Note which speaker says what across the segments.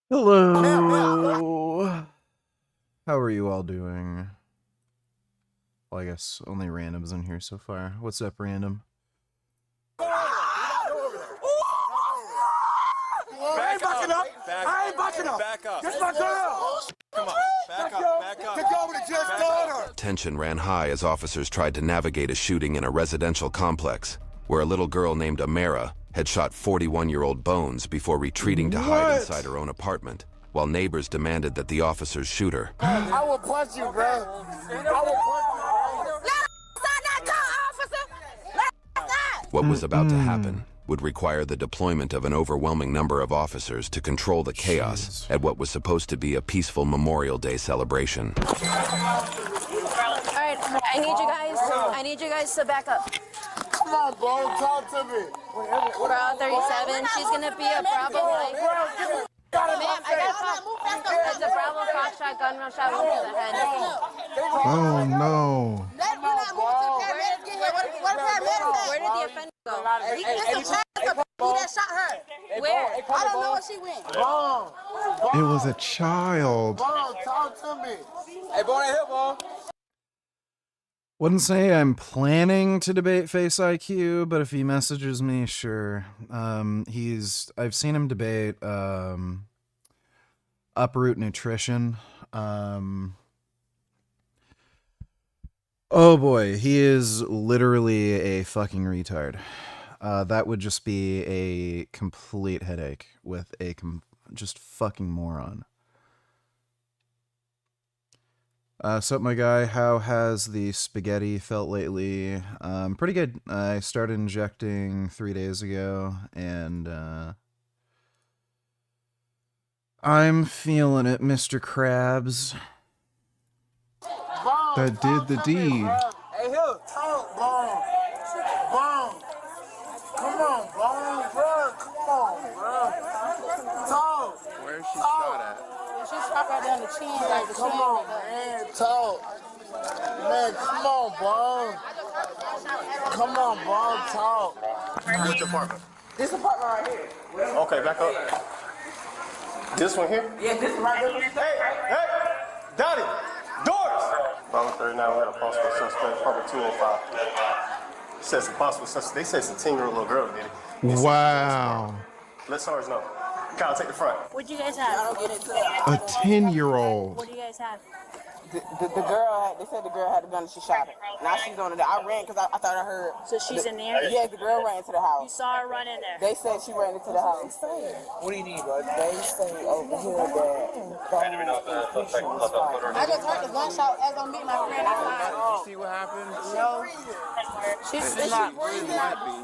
Speaker 1: Hello. How are you all doing? Well, I guess only randoms in here so far. What's up, random?
Speaker 2: I ain't backing up. I ain't backing up.
Speaker 3: Back up.
Speaker 2: This my girl.
Speaker 3: Come on. Back up.
Speaker 2: Take over the judge's daughter.
Speaker 4: Tension ran high as officers tried to navigate a shooting in a residential complex where a little girl named Amara had shot 41-year-old Bones before retreating to hide inside her own apartment, while neighbors demanded that the officers shoot her.
Speaker 2: I will punch you, bro. I will punch you.
Speaker 4: What was about to happen would require the deployment of an overwhelming number of officers to control the chaos at what was supposed to be a peaceful Memorial Day celebration.
Speaker 5: All right, I need you guys to back up.
Speaker 2: Come on, bro. Talk to me.
Speaker 5: Bravo 37, she's gonna be a Bravo life. Ma'am, I got it's a Bravo Foxtrot gunman shot wound to the head.
Speaker 1: Oh no.
Speaker 5: Where did the offender go?
Speaker 6: That shot her.
Speaker 5: Where?
Speaker 6: I don't know where she went.
Speaker 1: It was a child.
Speaker 2: Bro, talk to me.
Speaker 3: Hey, boy, right here, boy.
Speaker 1: Wouldn't say I'm planning to debate Face IQ, but if he messages me, sure. I've seen him debate Uproot Nutrition. Oh boy, he is literally a fucking retard. That would just be a complete headache with a just fucking moron. So my guy, how has the spaghetti felt lately? Pretty good. I started injecting 3 days ago, and I'm feeling it, Mr. Krabs. That did the deed.
Speaker 2: Hey, here. Talk, bro. Bro. Come on, bro. Bro, come on, bro. Talk.
Speaker 3: Where is she shot at?
Speaker 6: She shot right down the chin. Like the
Speaker 2: Come
Speaker 6: chin.
Speaker 2: on, man. Talk. Man, come on, bro. Come on, bro. Talk.
Speaker 3: Which apartment?
Speaker 6: This apartment right here.
Speaker 3: Okay, back up. This one here?
Speaker 6: Yeah, this right here.
Speaker 3: Hey, Donnie, doors! Bravo 39, we had a possible suspect, probably 205. Says a possible suspect. They said it's a 10-year-old little girl did it.
Speaker 1: Wow.
Speaker 3: Let SARS know. Kyle, take the front.
Speaker 5: What'd you guys have?
Speaker 1: A 10-year-old.
Speaker 5: What do you guys have?
Speaker 6: The girl, they said the girl had a gun and she shot her. Now she's on it. I ran because I thought I heard.
Speaker 5: So she's in there?
Speaker 6: Yeah, the girl ran into the
Speaker 5: You
Speaker 6: house.
Speaker 5: saw her run in there.
Speaker 6: They said she ran into the house. What do you need, bud? They say over here that I just heard the gunshot as I'm meeting my friend.
Speaker 3: You see what happened?
Speaker 6: No.
Speaker 3: She's not breathing. Might be.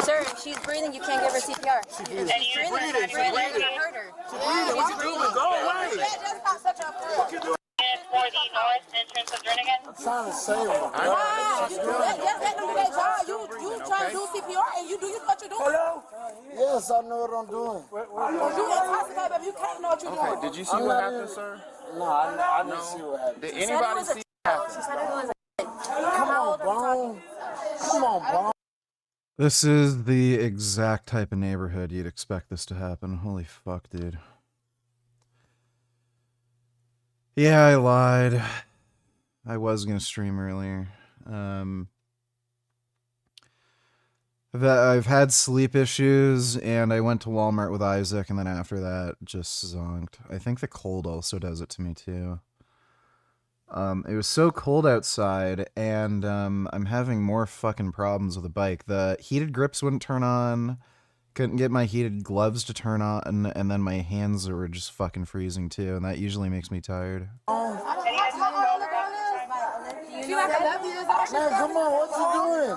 Speaker 5: Sir, if she's breathing, you can't give her CPR. She's breathing. She's breathing. You heard her.
Speaker 2: What you doing? Go away.
Speaker 7: For the north entrance of Jernigan.
Speaker 2: I'm trying to save her.
Speaker 6: Just let them do their job. You trying to do CPR and you what you're doing.
Speaker 2: Hello? Yes, I know what I'm doing.
Speaker 6: You intoxicated, baby. You can't know what you're doing.
Speaker 3: Did you see what happened, sir?
Speaker 2: No, I didn't see what happened.
Speaker 3: Did anybody see what happened?
Speaker 5: She said it was
Speaker 2: Come on, bro. Come on, bro.
Speaker 1: This is the exact type of neighborhood you'd expect this to happen. Holy fuck, dude. Yeah, I lied. I was gonna stream earlier. I've had sleep issues, and I went to Walmart with Isaac, and then after that, just zonked. I think the cold also does it to me, too. It was so cold outside, and I'm having more fucking problems with the bike. The heated grips wouldn't turn on, couldn't get my heated gloves to turn on, and then my hands were just fucking freezing, too, and that usually makes me tired.
Speaker 2: Man, come on, what you doing?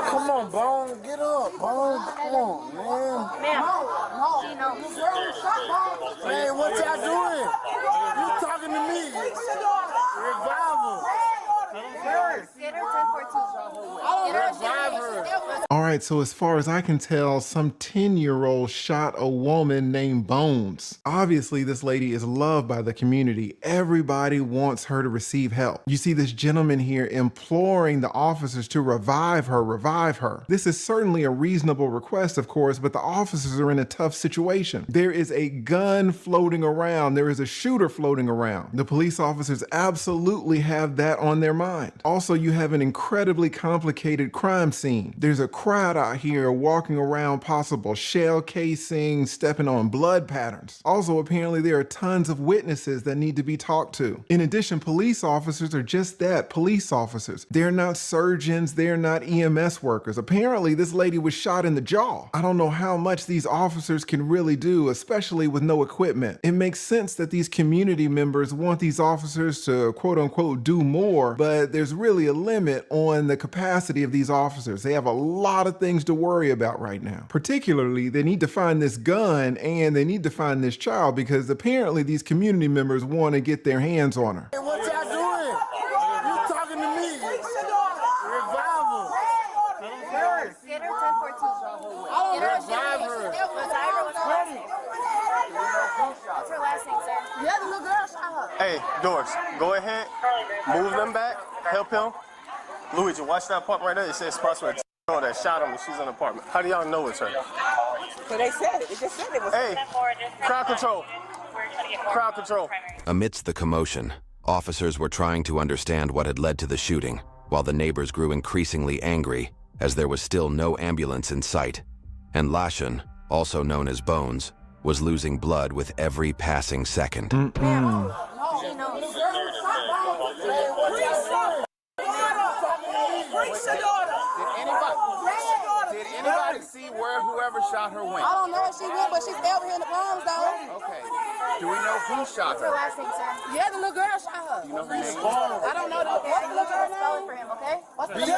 Speaker 2: Come on, Bone, get up, Bone. Come on, man. Hey, what y'all doing? You talking to me? Revival.
Speaker 5: Get her 1014.
Speaker 1: Alright,
Speaker 8: right, so as far as I can tell, some 10-year-old shot a woman named Bones. Obviously, this lady is loved by the community. Everybody wants her to receive help. You see this gentleman here imploring the officers to revive her, revive her. This is certainly a reasonable request, of course, but the officers are in a tough situation. There is a gun floating around. There is a shooter floating around. The police officers absolutely have that on their mind. Also, you have an incredibly complicated crime scene. There's a crowd out here walking around possible shell casings, stepping on blood patterns. Also, apparently there are tons of witnesses that need to be talked to. In addition, police officers are just that, police officers. They're not surgeons, they're not EMS workers. Apparently, this lady was shot in the jaw. I don't know how much these officers can really do, especially with no equipment. It makes sense that these community members want these officers to quote unquote do more, but there's really a limit on the capacity of these officers. They have a lot of things to worry about right now. Particularly, they need to find this gun and they need to find this child because apparently these community members want to get their hands on her.
Speaker 2: Hey, what y'all doing? You talking to me? Revival.
Speaker 5: Get her 1014. Revive her. What's her last name, sir?
Speaker 6: Yeah, the little girl shot her.
Speaker 3: Hey, Doris, go ahead, move them back, help him. Luigi, watch that part right there. It says spots where that shot him and she's in an apartment. How do y'all know it's her?
Speaker 6: So they said it. They just said it was.
Speaker 3: Hey, crowd control. Crowd control.
Speaker 4: Amidst the commotion, officers were trying to understand what had led to the shooting, while the neighbors grew increasingly angry as there was still no ambulance in sight. And Lashen, also known as Bones, was losing blood with every passing second.
Speaker 2: Did anybody see where whoever shot her went?
Speaker 6: I don't know where she went, but she's over here in the Bronx, though.
Speaker 2: Okay. Do we know who shot
Speaker 5: What's her
Speaker 2: her?
Speaker 5: last name, sir?
Speaker 6: Yeah, the little girl shot her.
Speaker 2: You know her name?
Speaker 6: I don't know. What's the little girl
Speaker 5: Spell it
Speaker 6: name?
Speaker 5: for him, okay? What's the
Speaker 2: Do you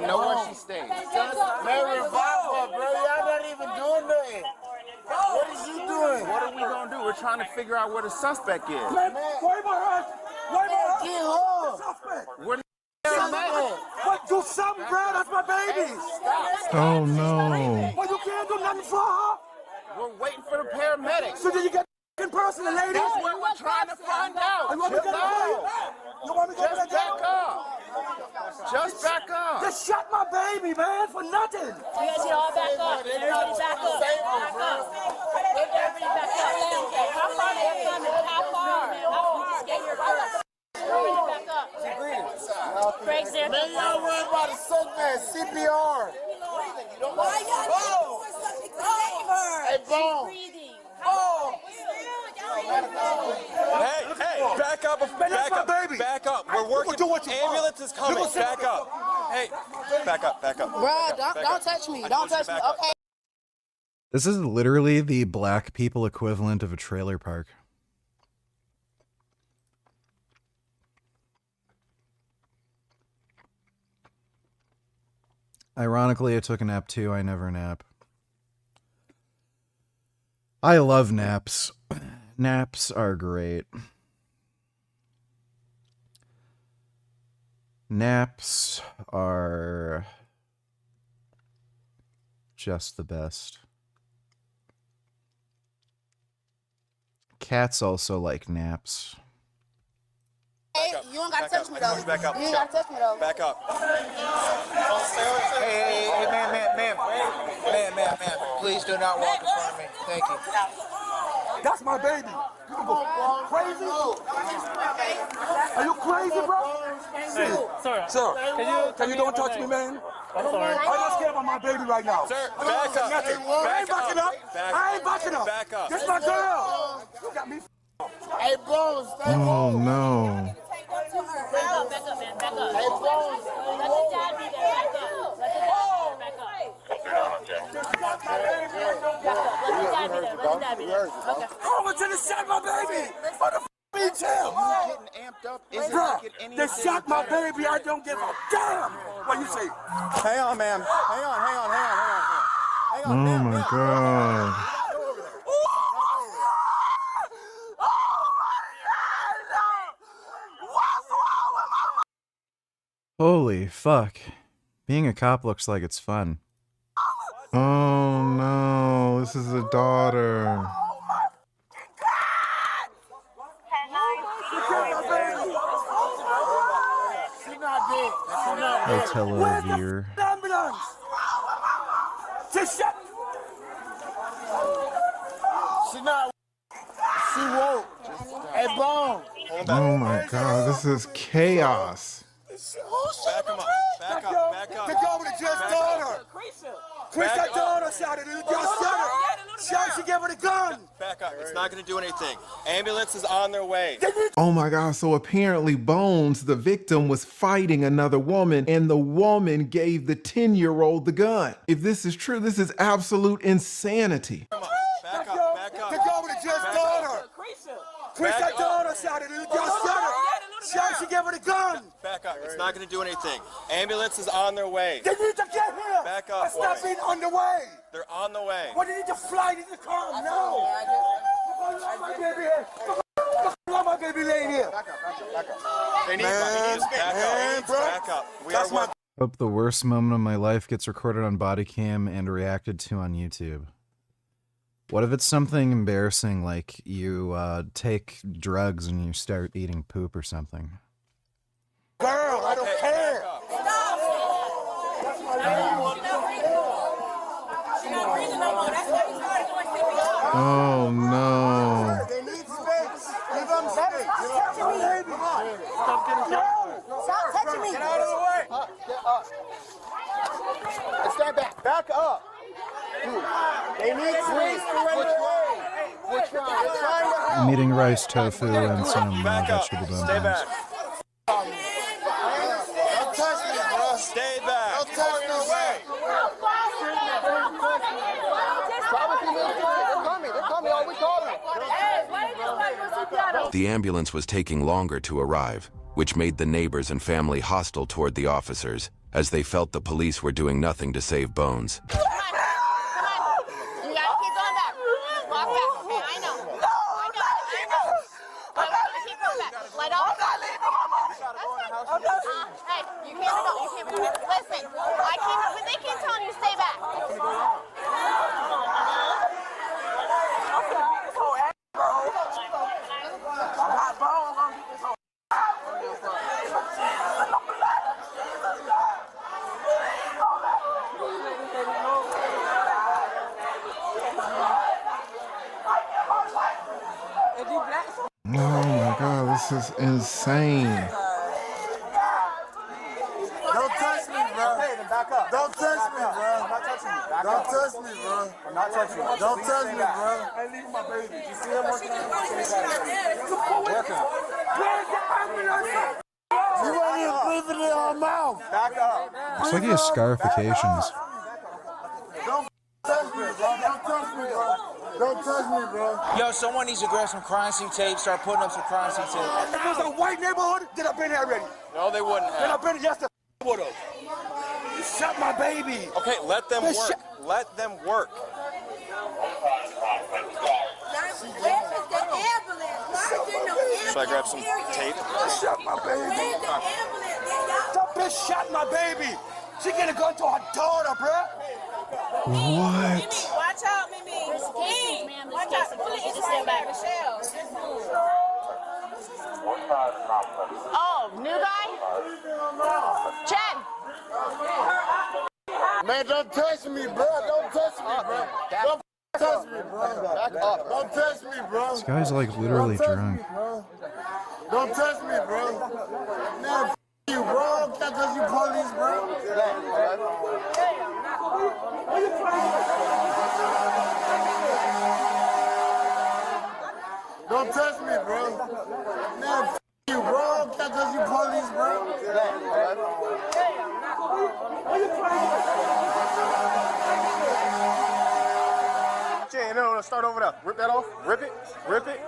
Speaker 2: know where she stays? Man, revive her, bro. Y'all not even doing nothing. What is you doing? What are we gonna do? We're trying to figure out where the suspect is.
Speaker 9: Man, worry about her. Worry about her.
Speaker 2: Get her.
Speaker 9: Suspect.
Speaker 2: We're
Speaker 9: What, do something, bro? That's my baby.
Speaker 1: Oh no.
Speaker 9: Well, you can't do nothing for her.
Speaker 2: We're waiting for the paramedics.
Speaker 9: So did you get in person, the lady?
Speaker 2: That's what we're trying to find out.
Speaker 9: You want me to get
Speaker 2: Chill
Speaker 9: You want me to
Speaker 2: Just
Speaker 9: get
Speaker 2: back up. Just back up.
Speaker 9: Just shot my baby, man, for nothing.
Speaker 5: You guys need all back up. Everybody back up. Back up. Everybody back up. How far are they coming? How far? Just get your first. Everybody back up. Craig's there.
Speaker 2: Man, y'all worried about a sick man, CPR.
Speaker 6: Why y'all
Speaker 2: Hey, Bone.
Speaker 10: Hey, back up, back up,
Speaker 9: baby.
Speaker 10: back up. We're working.
Speaker 9: Do what you want.
Speaker 10: Ambulance is coming. Back up. Hey, back up, back up.
Speaker 6: Bruh, don't touch me. Don't touch me. Okay.
Speaker 1: This is literally the black people equivalent of a trailer park. Ironically, I took a nap too. I never nap. I love naps. Naps are great. Naps are just the best. Cats also like naps.
Speaker 6: Hey, you don't gotta touch me though.
Speaker 10: Back up.
Speaker 6: You ain't gotta touch me though.
Speaker 10: Back up.
Speaker 2: Hey, ma'am. Please do not walk in front of me. Thank you.
Speaker 9: That's my baby. You can go crazy? Are you crazy, bro? Sir, can you don't touch me, man?
Speaker 10: I'm sorry.
Speaker 9: I just care about my baby right now.
Speaker 10: Sir, back up.
Speaker 9: Nothing. I ain't backing up. I ain't backing up.
Speaker 10: Back up.
Speaker 9: This my girl. You got me.
Speaker 2: Hey, Bones, stay
Speaker 1: Oh no.
Speaker 5: Back up, man. Back up. Let the dad be there. Back up. Let the dad be there. Okay.
Speaker 9: How much did they shot my baby? What the f*** me tell?
Speaker 2: getting amped up. Isn't
Speaker 9: Bro,
Speaker 2: making any
Speaker 9: they shot my baby. I don't give a damn. What you say?
Speaker 10: Hang on, ma'am. Hang on.
Speaker 1: Oh my god. Holy fuck. Being a cop looks like it's fun.
Speaker 8: Oh no, this is a daughter.
Speaker 2: She's not dead. She's not dead.
Speaker 1: Hotel
Speaker 9: Ambulance! Just shut.
Speaker 2: She's not. She woke. Hey, Bone.
Speaker 8: Oh my god, this is chaos.
Speaker 10: Back him up. Back up. Back up.
Speaker 9: The governor just told her. Chris, I told her, shot it. Just shot her. Shot, she gave her the gun.
Speaker 10: Back up. It's not going to do anything. Ambulance is on their way.
Speaker 8: Oh my god, so apparently Bones, the victim, was fighting another woman and the woman gave the 10-year-old the gun. If this is true, this is absolute insanity.
Speaker 10: Back up. Back up.
Speaker 9: The governor just told her. Chris, I told her, shot it. Just shot her. Shot, she gave her the gun.
Speaker 10: Back up. It's not going to do anything. Ambulance is on their way.
Speaker 9: They need to get here.
Speaker 10: Back up,
Speaker 9: It's not
Speaker 10: boys.
Speaker 9: being on the way.
Speaker 10: They're on the way.
Speaker 9: What, they need to fly? They need to come. No. My baby here. Let my baby laying here.
Speaker 10: They need to back up. We are working.
Speaker 1: Hope the worst moment of my life gets recorded on body cam and reacted to on YouTube. What if it's something embarrassing, like you take drugs and you start eating poop or something?
Speaker 9: Girl, I don't care.
Speaker 8: Oh no.
Speaker 9: They need space. Give them space. Stop touching me. Come on. Stop getting Stop touching me. Get out of the way. Get up. Stand back. Back up. Dude, they need space. Which one?
Speaker 1: I'm eating rice, tofu, and some vegetable
Speaker 10: Stay
Speaker 1: dumplings.
Speaker 10: back.
Speaker 9: Don't touch me, bro.
Speaker 10: Stay back.
Speaker 9: Don't touch no way. They're coming. All we calling.
Speaker 4: The ambulance was taking longer to arrive, which made the neighbors and family hostile toward the officers, as they felt the police were doing nothing to save Bones.
Speaker 5: Come on. You gotta keep going back. Walk back. Okay, I know. I know. I'm gonna keep going back. Let off. I'm not leaving, Mama. Hey, you can't go. You can't go. Listen, but they keep telling you stay back.
Speaker 8: Oh my god, this is insane.
Speaker 9: Don't touch me, bro. Back up. Don't touch me, bro. I'm not touching you. Don't touch me, bro. I'm not touching you. Don't touch me, bro. I leave my baby. You see him working? Working. Where's the ambulance? You won't even breathe in your mouth. Back up.
Speaker 1: Looks like he has scarifications.
Speaker 9: Don't touch me, bro. Don't touch me, bro. Don't touch me, bro.
Speaker 11: Yo, someone needs to grab some crime scene tape, start putting up some crime scene tape.
Speaker 9: If it was a white neighborhood, then I've been here already.
Speaker 10: No, they wouldn't
Speaker 9: Then
Speaker 10: have.
Speaker 9: I've been, yes, the would have. You shot my baby.
Speaker 10: Okay, let them work. Let them work. Should I grab some tape?
Speaker 9: You shot my baby. That bitch shot my baby. She gonna go to her daughter, bro.
Speaker 8: What?
Speaker 5: Watch out, Mimi. Watch out. Please stay back. Michelle. Oh, new guy? Chad.
Speaker 9: Man, don't touch me, bro. Don't touch me, bro. Don't touch me, bro. Back up. Don't touch me, bro.
Speaker 1: This guy's like literally drunk.
Speaker 9: Don't touch me, bro. Man, you, bro. Can't touch you, police, bro. Don't touch me, bro. Man, you, bro. Can't touch you, police, bro. Jay, no, start over there. Rip that off. Rip it. Rip it.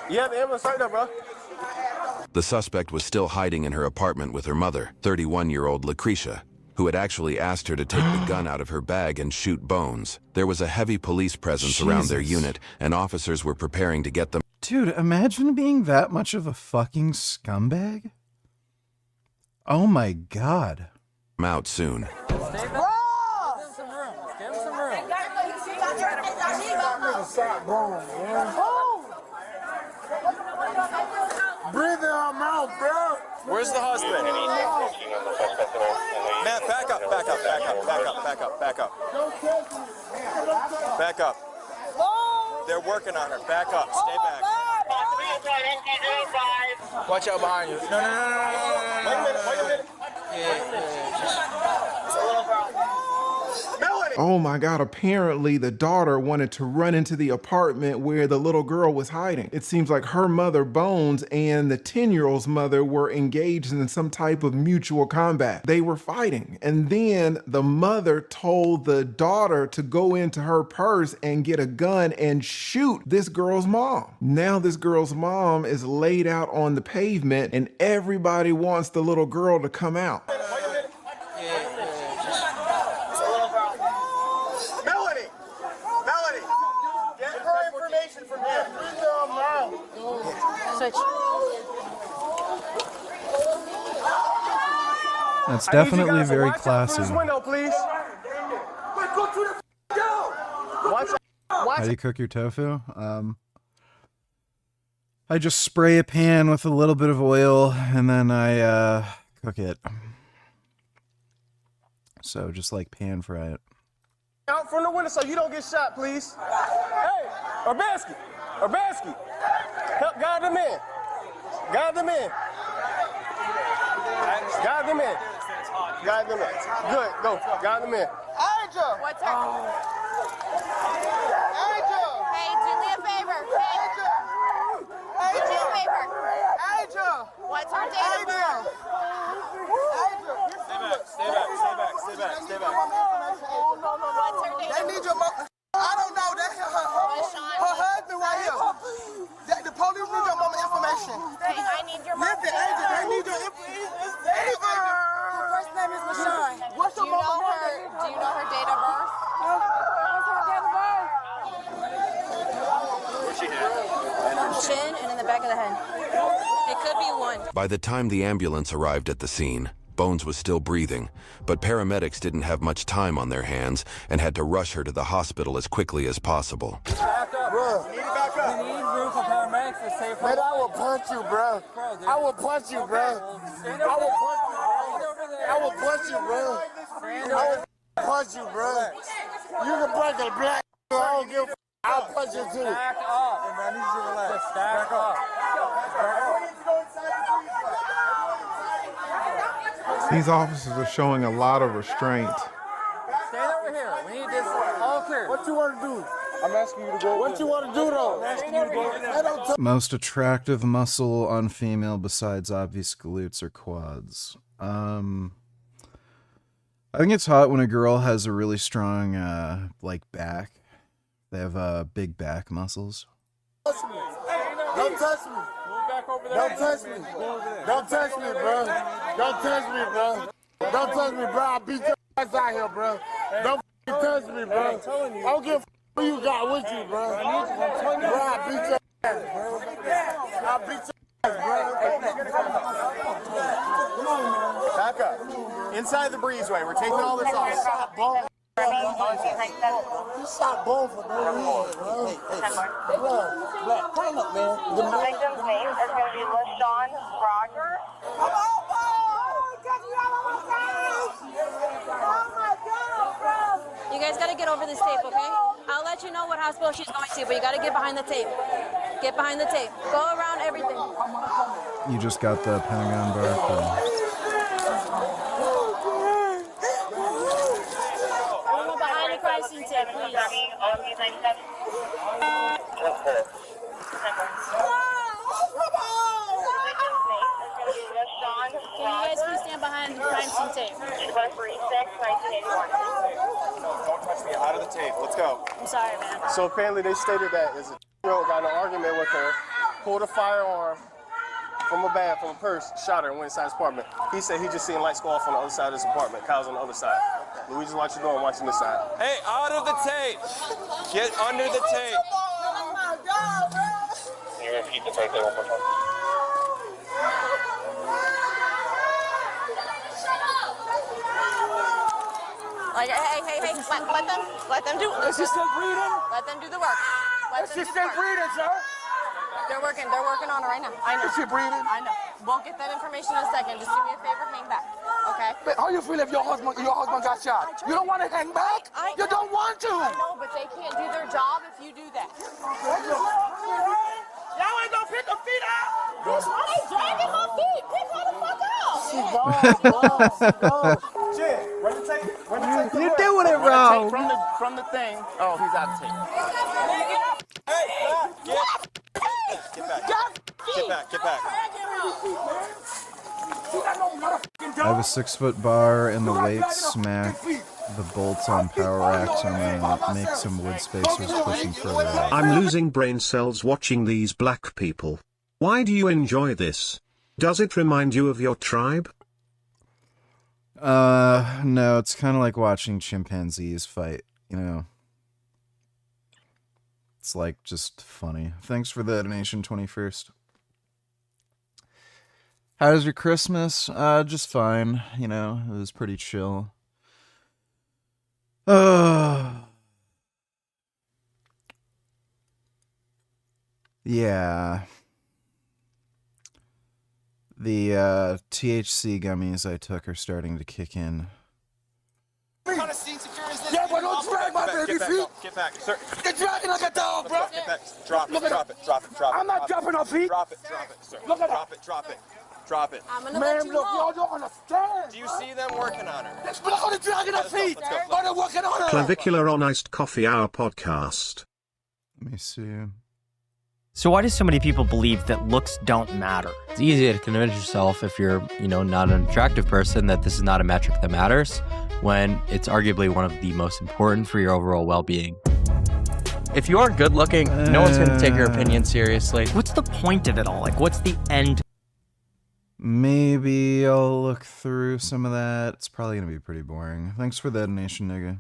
Speaker 9: Yeah, the ambulance right there, bro.
Speaker 4: The suspect was still hiding in her apartment with her mother, 31-year-old Lucretia, who had actually asked her to take the gun out of her bag and shoot Bones. There was a heavy police presence around their unit, and officers were preparing to get them.
Speaker 1: Dude, imagine being that much of a fucking scumbag. Oh my god.
Speaker 4: him out soon.
Speaker 11: Give him some room. Give him some room.
Speaker 2: Breathe in our mouth, bro.
Speaker 10: Where's the husband? Matt, back up, back up, back up, back up, back up, back up. Back up. They're working on her. Back up. Stay back.
Speaker 11: Watch out behind you. No.
Speaker 3: Wait a minute, wait a minute.
Speaker 8: Oh my God, apparently the daughter wanted to run into the apartment where the little girl was hiding. It seems like her mother, Bones, and the 10-year-old's mother were engaged in some type of mutual combat. They were fighting. And then the mother told the daughter to go into her purse and get a gun and shoot this girl's mom. Now this girl's mom is laid out on the pavement and everybody wants the little girl to come out.
Speaker 1: That's definitely very classy.
Speaker 3: Window, please.
Speaker 1: How do you cook your tofu? I just spray a pan with a little bit of oil and then I cook it. So just like pan fry it.
Speaker 3: Out from the window so you don't get shot, please. Hey, Urbanski, help guide them in. Guide them in. Guide them in. Guide them in. Good, go. Guide them in.
Speaker 6: Angel! What's her? Angel! Hey, do me a favor. Angel! Do me a favor. Angel! What's her date of birth? Angel!
Speaker 10: Stay back.
Speaker 6: What's her date of birth? They need your mother. I don't know. That's her husband right here. The police need your mama information. Hey, I need your mama. Listen, Angel, they need your information. Her first name is LaShawn. What's your mama name? Do you know her date of birth? What's her date of birth?
Speaker 10: What's she have?
Speaker 5: Chin and in the back of the head. It could be one.
Speaker 4: By the time the ambulance arrived at the scene, Bones was still breathing, but paramedics didn't have much time on their hands and had to rush her to the hospital as quickly as possible.
Speaker 11: Back up.
Speaker 3: Bro.
Speaker 11: We need room for paramedics to save her.
Speaker 3: Man, I will punch you, bro. I will punch you, bro. I will punch you, bro. I will punch you, bro. I will punch you, bro. You can punch a black. I don't give a. I'll punch you too.
Speaker 11: Back up. I need you to relax. Back up.
Speaker 8: These officers are showing a lot of restraint.
Speaker 11: Stand over here. We need this all clear.
Speaker 3: What you want to do? I'm asking you to go. What you want to do, though? I'm asking you to go over there.
Speaker 1: Most attractive muscle on female besides obvious glutes or quads. I think it's hot when a girl has a really strong, like, back. They have big back muscles.
Speaker 3: Don't touch me. Don't touch me. Don't touch me, bro. Don't touch me, bro. Don't touch me, bro. I'll beat your ass out here, bro. Don't touch me, bro. I don't give a who you got with you, bro. Bro, I'll beat your ass, bro. I'll beat your ass, bro.
Speaker 10: Back up. Inside the breezeway. We're taking all this off.
Speaker 3: Stop balling. You shot both of them, bro. Black, climb up, man.
Speaker 7: The victim's name is going to be LaShawn Roger.
Speaker 5: You guys gotta get over this tape, okay? I'll let you know what hospital she's going to, but you gotta get behind the tape. Get behind the tape. Go around everything.
Speaker 1: You just got the Pentagon bar.
Speaker 5: Everyone behind the crime scene tape, please. Can you guys please stand behind the crime scene tape?
Speaker 7: 1981.
Speaker 10: Don't touch me. Out of the tape. Let's go.
Speaker 5: I'm sorry, man.
Speaker 3: So apparently they stated that as a girl got in an argument with her, pulled a firearm from a bag, from a purse, shot her and went inside his apartment. He said he just seen lights go off on the other side of his apartment. Kyle's on the other side. Luigi's watching going, watching this side.
Speaker 10: Hey, out of the tape. Get under the tape.
Speaker 6: Oh my God, bro.
Speaker 7: Can you repeat the tape one more time?
Speaker 5: Let them do.
Speaker 9: Assistant breathing.
Speaker 5: Let them do the work.
Speaker 9: Assistant breathing, sir.
Speaker 5: They're working on it right now. I know.
Speaker 9: Is she breathing?
Speaker 5: I know. We'll get that information in a second. Just do me a favor, hang back. Okay?
Speaker 9: But how you feel if your husband got shot? You don't want to hang back? You don't want to.
Speaker 5: I know, but they can't do their job if you do that.
Speaker 9: Y'all ain't gonna pick her feet out.
Speaker 5: Bitch, why they dragging my feet? Pick her the fuck out.
Speaker 9: She goes. Shit, run the tape.
Speaker 1: You're doing it wrong.
Speaker 2: From the thing. Oh, he's out of tape.
Speaker 10: Get back.
Speaker 1: I have a 6-foot bar and the weights smack the bolts on power racks and then make some wood spacers pushing further out.
Speaker 12: I'm losing brain cells watching these black people. Why do you enjoy this? Does it remind you of your tribe?
Speaker 1: No, it's kind of like watching chimpanzees fight, you know. It's like just funny. Thanks for the donation, 21st. How was your Christmas? Just fine, you know, it was pretty chill. Yeah. The THC gummies I took are starting to kick in.
Speaker 9: Yeah, but don't drag my baby feet.
Speaker 10: Get back, sir.
Speaker 9: You're dragging like a dog, bro.
Speaker 10: Get back. Drop it.
Speaker 9: I'm not dropping her feet.
Speaker 10: Drop it, sir.
Speaker 9: Look at
Speaker 10: Drop it.
Speaker 5: I'm gonna
Speaker 9: Man,
Speaker 5: let you
Speaker 9: look,
Speaker 5: know.
Speaker 9: y'all don't understand.
Speaker 10: Do you see them working on her?
Speaker 9: Let's look how they're dragging her feet.
Speaker 10: Let's go.
Speaker 9: Why they're working on her?
Speaker 12: Clavicular on Iced Coffee Hour podcast.
Speaker 1: Let me see.
Speaker 13: So why do so many people believe that looks don't matter?
Speaker 14: It's easy to convince yourself if you're, not an attractive person that this is not a metric that matters, when it's arguably one of the most important for your overall well-being.
Speaker 13: If you are good looking, no one's going to take your opinion seriously.
Speaker 14: What's the point of it all? Like, what's the end?
Speaker 1: Maybe I'll look through some of that. It's probably going to be pretty boring. Thanks for the donation, nigga.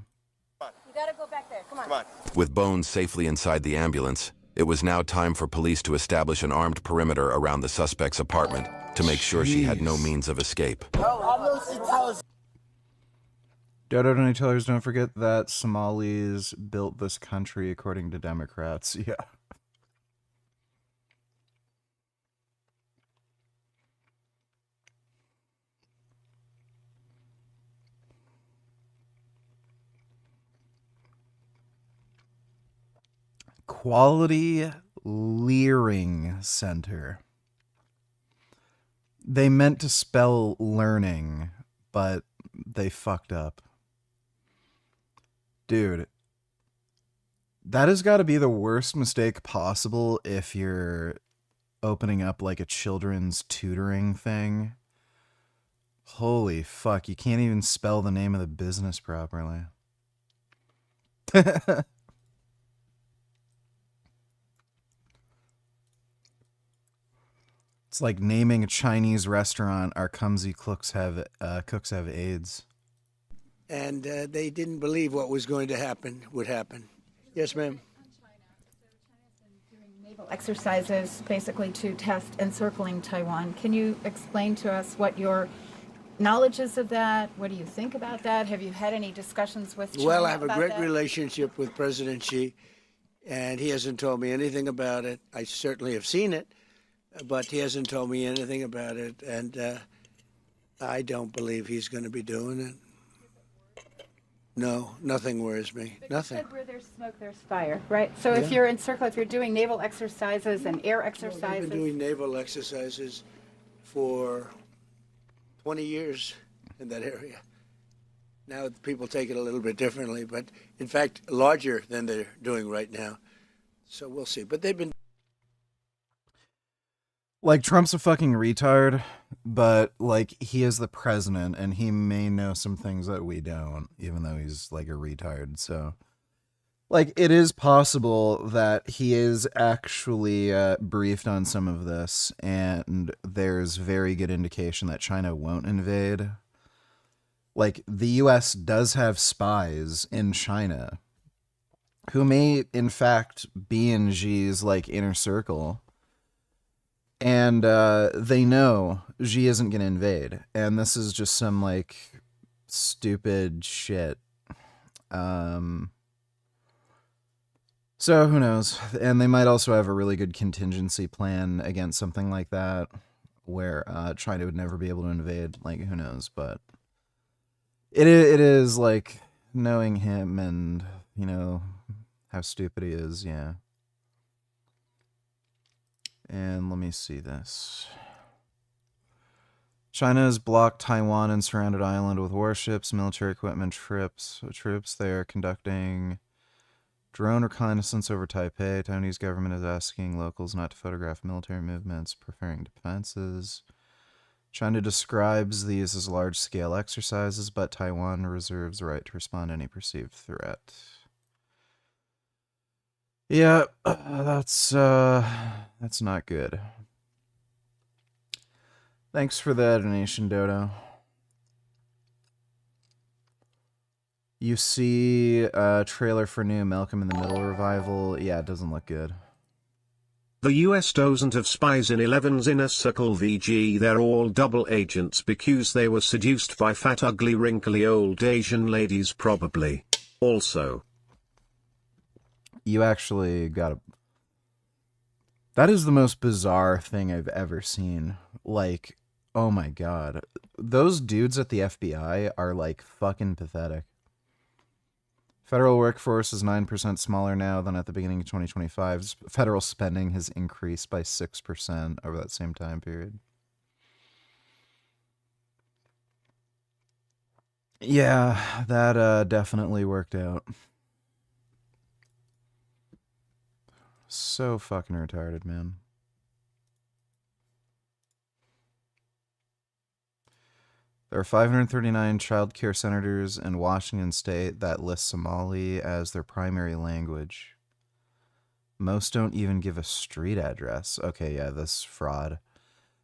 Speaker 5: You gotta go back there. Come on.
Speaker 4: With Bones safely inside the ambulance, it was now time for police to establish an armed perimeter around the suspect's apartment to make sure she had no means of escape.
Speaker 1: Dodo Donatellers, don't forget that Somalis built this country according to Democrats. Yeah. Quality Leering Center. They meant to spell learning, but they fucked up. Dude, that has got to be the worst mistake possible if you're opening up like a children's tutoring thing. Holy fuck, you can't even spell the name of the business properly. It's like naming a Chinese restaurant, our clumsy cooks have AIDS.
Speaker 15: And they didn't believe what was going to would happen. Yes, ma'am.
Speaker 16: Naval exercises basically to test encircling Taiwan. Can you explain to us what your knowledge is of that? What do you think about that? Have you had any discussions with China?
Speaker 15: Well, I have a
Speaker 16: about
Speaker 15: great
Speaker 16: that?
Speaker 15: relationship with President Xi, and he hasn't told me anything about it. I certainly have seen it, but he hasn't told me anything about it, and I don't believe he's going to be doing it. No, nothing worries me.
Speaker 16: But
Speaker 15: Nothing.
Speaker 16: You said where there's smoke, there's fire, right? So
Speaker 15: Yeah.
Speaker 16: if you're if you're doing naval exercises and air
Speaker 15: Well,
Speaker 16: exercises.
Speaker 15: I've been doing naval exercises for 20 years in that area. Now people take it a little bit differently, but in fact, larger than they're doing right now. So we'll see. But they've been.
Speaker 1: Like, Trump's a fucking retard, but, like, he is the president, and he may know some things that we don't, even though he's, like, a retard, so... Like, it is possible that he is actually briefed on some of this, and there's very good indication that China won't invade. Like, the U.S. does have spies in China, who may, in fact, be in Xi's, like, inner circle. And they know Xi isn't going to invade. And this is just some, like, stupid shit. So who knows? And they might also have a really good contingency plan against something like that, where China would never be able to invade. Like, who knows? But it is like knowing him and, you know, how stupid he is. Yeah. And let me see this. China has blocked Taiwan and surrounded island with warships, military equipment, troops. They are conducting drone reconnaissance over Taipei. Taiwanese government is asking locals not to photograph military movements, preferring defenses. China describes these as large-scale exercises, but Taiwan reserves the right to respond to any perceived threat. Yeah, that's not good. Thanks for the donation, Dodo. You see a trailer for new Malcolm in the Middle revival. Yeah, it doesn't look good.
Speaker 12: The US doesn't have spies in 11's inner circle VG. They're all double agents because they were seduced by fat, ugly, wrinkly old Asian ladies probably. Also,
Speaker 1: you actually got a... That is the most bizarre thing I've ever seen. Like, oh my god. Those dudes at the FBI are like fucking pathetic. Federal workforce is 9% smaller now than at the beginning of 2025. Federal spending has increased by 6% over that same time period. Yeah, that definitely worked out. So fucking retarded, man. There are 539 child care centers in Washington state that list Somali as their primary language. Most don't even give a street address. Okay, yeah, this fraud.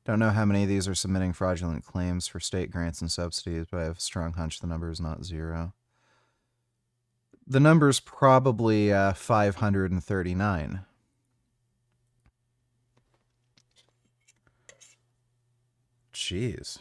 Speaker 1: Don't know how many of these are submitting fraudulent claims for state grants and subsidies, but I have a strong hunch the number is not 0. The number's probably 539. Jeez.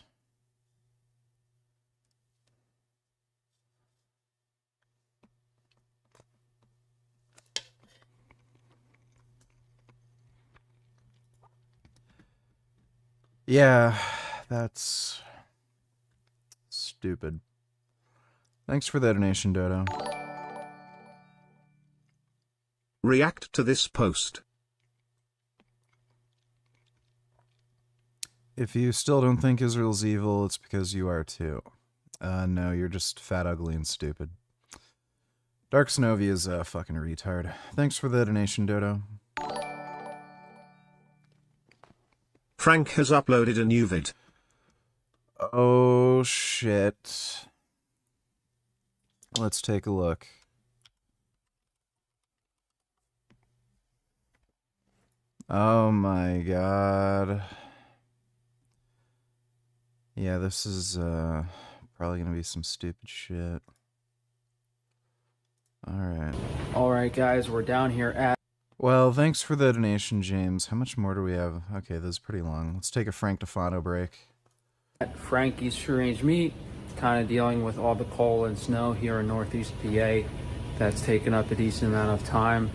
Speaker 1: Yeah, that's stupid. Thanks for the donation, Dodo.
Speaker 12: React to this post.
Speaker 1: If you still don't think Israel's evil, it's because you are too. No, you're just fat, ugly, and stupid. Dark Snovi is a fucking retard. Thanks for the donation, Dodo.
Speaker 12: Frank has uploaded a new vid.
Speaker 1: Oh, shit. Let's take a look. Oh my god. Yeah, this is probably gonna be some stupid shit. Alright,
Speaker 17: guys, we're down here at...
Speaker 1: Well, thanks for the donation, James. How much more do we have? Okay, this is pretty long. Let's take a Frank Tufano break.
Speaker 17: At Frankie's Free Range Meat, kind of dealing with all the cold and snow here in Northeast PA. That's taken up a decent amount of time.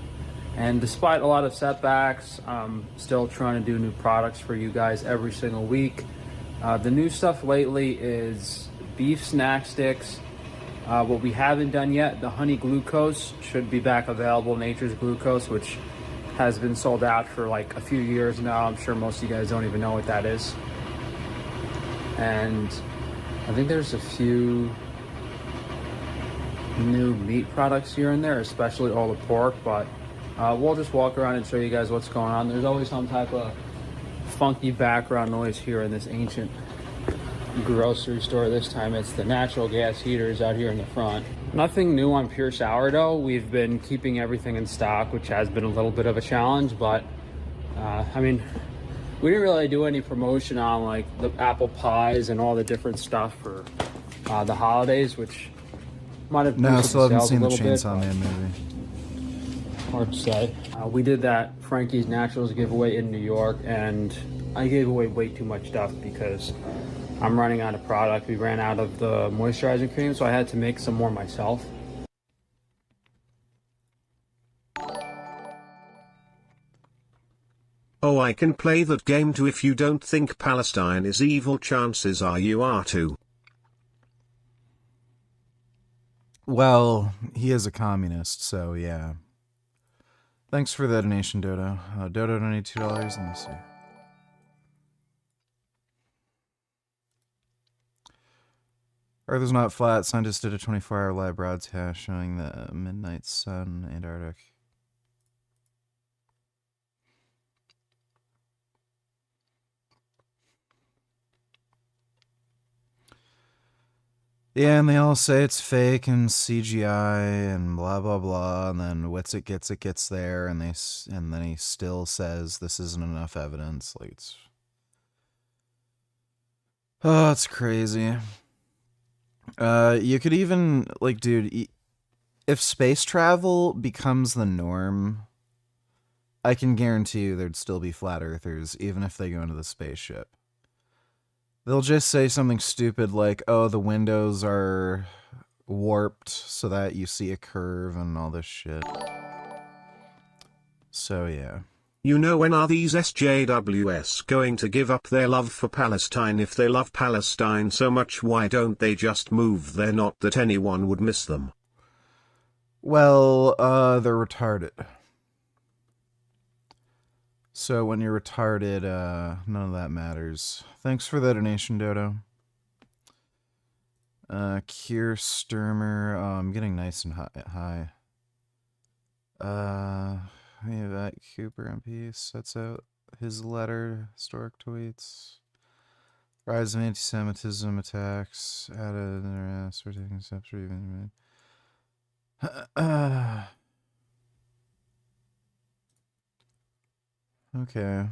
Speaker 17: And despite a lot of setbacks, I'm still trying to do new products for you guys every single week. The new stuff lately is beef snack sticks. What we haven't done yet, the honey glucose should be back available, Nature's Glucose, which has been sold out for like a few years now. I'm sure most of you guys don't even know what that is. And I think there's a few new meat products here and there, especially all the pork, but we'll just walk around and show you guys what's going on. There's always some type of funky background noise here in this ancient grocery store. This time it's the natural gas heaters out here in the front. Nothing new on Pure Sourdough. We've been keeping everything in stock, which has been a little bit of a challenge, but I mean, we didn't really do any promotion on like the apple pies and all the different stuff for the holidays, which might have
Speaker 1: No,
Speaker 17: boosted
Speaker 1: still haven't
Speaker 17: sales
Speaker 1: seen
Speaker 17: a
Speaker 1: the
Speaker 17: little bit,
Speaker 1: Chainsaw Man movie.
Speaker 17: hard to say. We did that Frankie's Naturals giveaway in New York, and I gave away way too much stuff because I'm running out of product. We ran out of the moisturizing cream, so I had to make some more myself.
Speaker 12: Oh, I can play that game too. If you don't think Palestine is evil, chances are you are too.
Speaker 1: Well, he is a communist, so yeah. Thanks for the donation, Dodo. Dodo donated $2. Let me see. Earth is not flat. Scientists did a 24-hour live broadcast showing the midnight sun, Antarctic. Yeah, and they all say it's fake and CGI and blah blah blah, and then Witsit gets there, and then he still says this isn't enough evidence. Like it's crazy. You could even like, dude, if space travel becomes the norm, I can guarantee you there'd still be flat earthers even if they go into the spaceship. They'll just say something stupid like, oh, the windows are warped so that you see a curve and all this shit. So, yeah.
Speaker 12: You know, when are these SJWs going to give up their love for Palestine? If they love Palestine so much, why don't they just move there? Not that anyone would miss them.
Speaker 1: Well, they're retarded. So when you're retarded, none of that matters. Thanks for the donation, Dodo. Kier Sturmer. Oh, I'm getting nice and high. Yeah, that Cooper MP sets out his letter, historic tweets. Rise of anti-Semitism attacks. Added arrests for taking steps for even. Okay.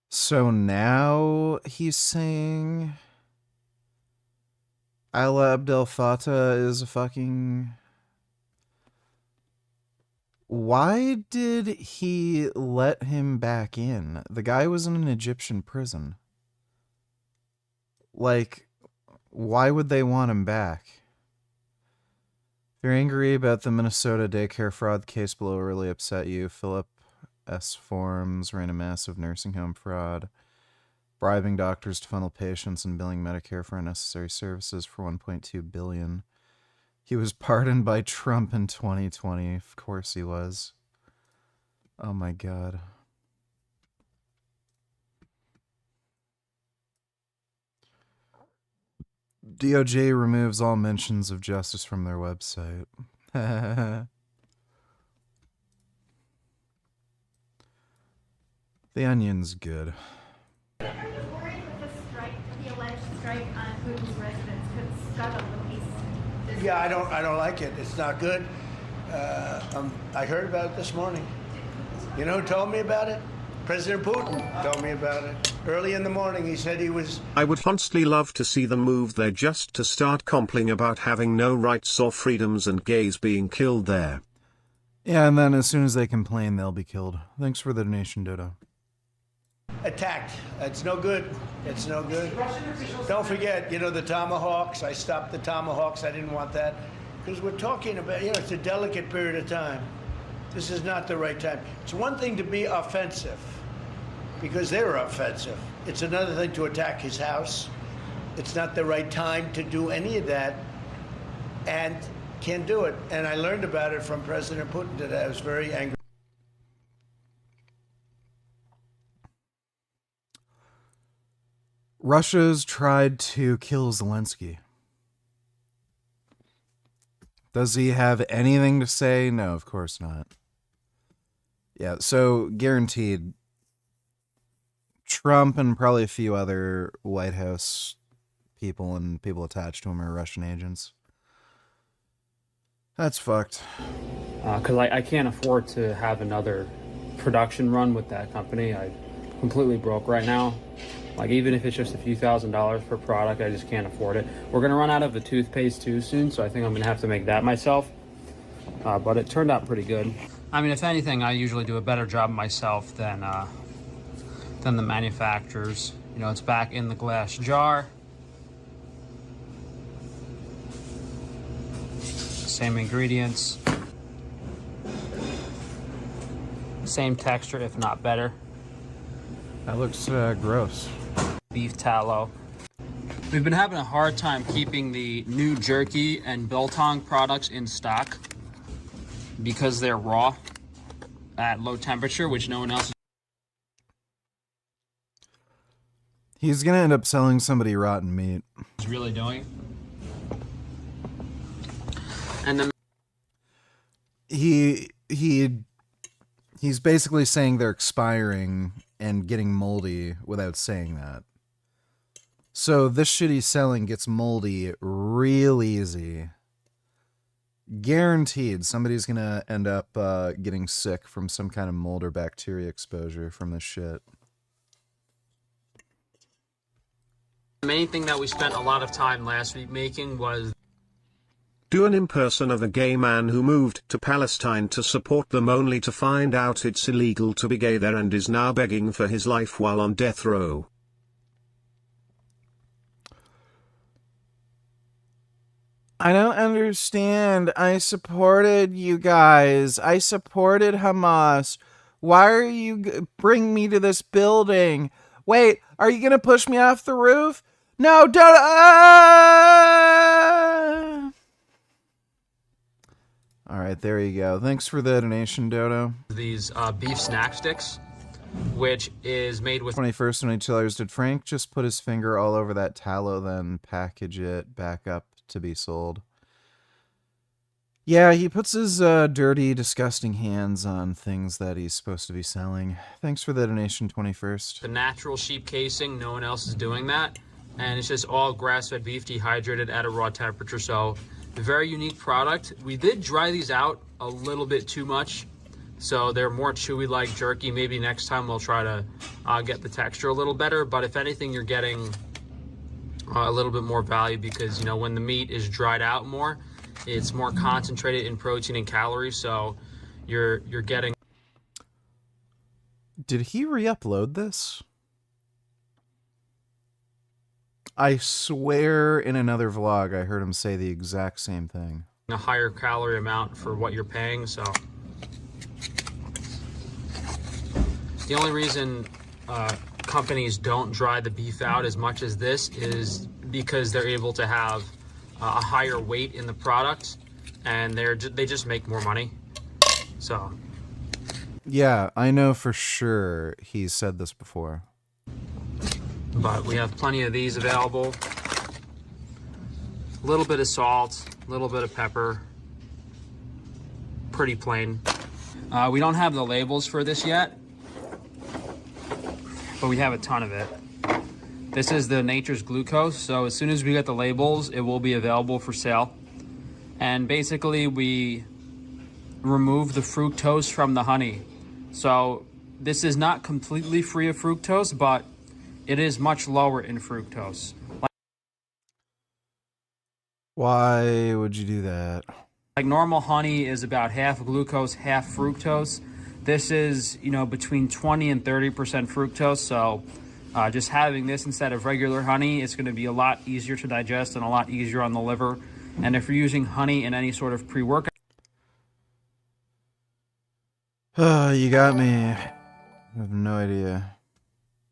Speaker 1: So now he's saying Ala Abdel Fattah is a fucking... Why did he let him back in? The guy was in an Egyptian prison. Like, why would they want him back? If you're angry about the Minnesota daycare fraud case below really upset you, Philip S. Forms ran a massive nursing home fraud, bribing doctors to funnel patients and billing Medicare for unnecessary services for $1.2 billion. He was pardoned by Trump in 2020. Of course he was. Oh my God. DOJ removes all mentions of justice from their website. The Onion's good.
Speaker 16: The alleged strike on Putin's residence could scuttle the peace.
Speaker 15: Yeah, I don't like it. It's not good. I heard about it this morning. You know who told me about it? President Putin told me about it. Early in the morning, he said he was...
Speaker 12: I would honestly love to see them move there just to start complaining about having no rights or freedoms and gays being killed there.
Speaker 1: Yeah, and then as soon as they complain, they'll be killed. Thanks for the donation, Dodo.
Speaker 15: Attacked. It's no good. It's no good. Don't forget, you know, the Tomahawks. I stopped the Tomahawks. I didn't want that. Because we're talking about, you know, it's a delicate period of time. This is not the right time. It's one thing to be offensive, because they were offensive. It's another thing to attack his house. It's not the right time to do any of that, and can't do it. And I learned about it from President Putin today. I was very angry.
Speaker 1: Russia's tried to kill Zelensky. Does he have anything to say? No, of course not. Yeah, so guaranteed Trump and probably a few other White House people and people attached to him are Russian agents. That's fucked.
Speaker 17: Because I can't afford to have another production run with that company. I'm completely broke right now. Like, even if it's just a few $1,000s per product, I just can't afford it. We're going to run out of the toothpaste too soon, so I think I'm going to have to make that myself. But it turned out pretty good. I mean, if anything, I usually do a better job myself than the manufacturers. You know, it's back in the glass jar. Same ingredients. Same texture, if not better.
Speaker 1: That looks gross.
Speaker 17: Beef tallow. We've been having a hard time keeping the new jerky and biltong products in stock because they're raw at low temperature, which no one else
Speaker 1: He's gonna end up selling somebody rotten meat.
Speaker 17: is really doing. And then
Speaker 1: he's basically saying they're expiring and getting moldy without saying that. So this shit he's selling gets moldy real easy. Guaranteed somebody's gonna end up getting sick from some kind of mold or bacteria exposure from this shit.
Speaker 17: the main thing that we spent a lot of time last week making was
Speaker 12: Do an imperson of a gay man who moved to Palestine to support them only to find out it's illegal to be gay there and is now begging for his life while on death row.
Speaker 1: I don't understand. I supported you guys. I supported Hamas. Why are you bring me to this building? Wait, are you gonna push me off the roof? No, don't. All right, there you go. Thanks for the donation, Dodo.
Speaker 17: these beef snack sticks, which is made with
Speaker 1: 21st $22. Did Frank just put his finger all over that tallow, then package it back up to be sold? Yeah, he puts his dirty, disgusting hands on things that he's supposed to be selling. Thanks for the donation, 21st.
Speaker 17: the natural sheep casing. No one else is doing that. And it's just all grass-fed beef dehydrated at a raw temperature. So a very unique product. We did dry these out a little bit too much, so they're more chewy like jerky. Maybe next time we'll try to get the texture a little better. But if anything, you're getting a little bit more value because, you know, when the meat is dried out more, it's more concentrated in protein and calories. So you're getting.
Speaker 1: Did he re-upload this? I swear in another vlog I heard him say the exact same thing.
Speaker 17: A higher calorie amount for what you're paying. So the only reason companies don't dry the beef out as much as this is because they're able to have a higher weight in the product, and they just make more money. So
Speaker 1: Yeah, I know for sure he's said this before.
Speaker 17: but we have plenty of these available. A little bit of salt, a little bit of pepper. Pretty plain. We don't have the labels for this yet, but we have a ton of it. This is the Nature's Glucose, so as soon as we get the labels, it will be available for sale. And basically, we remove the fructose from the honey. So this is not completely free of fructose, but it is much lower in fructose.
Speaker 1: Why would you do that?
Speaker 17: Like normal honey is about half glucose, half fructose. This is, you know, between 20 and 30% fructose. So just having this instead of regular honey, it's going to be a lot easier to digest and a lot easier on the liver. And if you're using honey in any sort of pre-workout,
Speaker 1: You got me. I have no idea.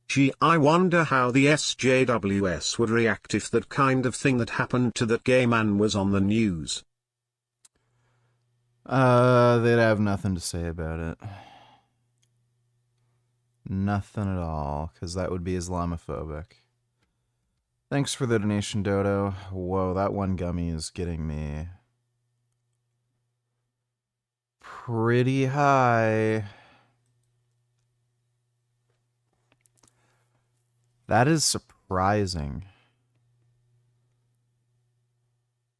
Speaker 12: Gee, I wonder how the SJWS would react if that kind of thing that happened to that gay man was on the news.
Speaker 1: They'd have nothing to say about it. Nothing at all, because that would be Islamophobic. Thanks for the donation, Dodo. Whoa, that one gummy is getting me pretty high. That is surprising.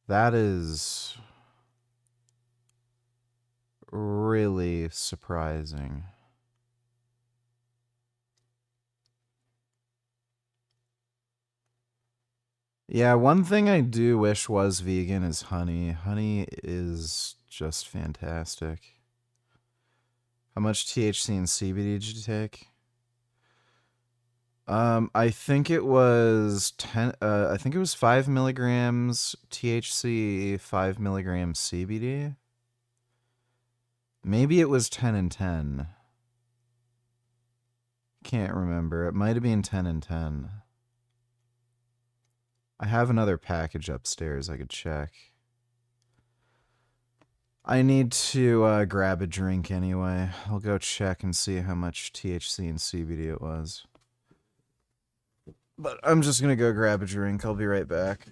Speaker 1: That is really surprising. Yeah, one thing I do wish was vegan is honey. Honey is just fantastic. How much THC and CBD did you take? I think it was 10. I think it was 5 milligrams THC, 5 milligrams CBD. Maybe it was 10 and 10. Can't remember. It might have been 10 and 10. I have another package upstairs. I could check. I need to grab a drink anyway. I'll go check and see how much THC and CBD it was. But I'm just gonna go grab a drink. I'll be right back.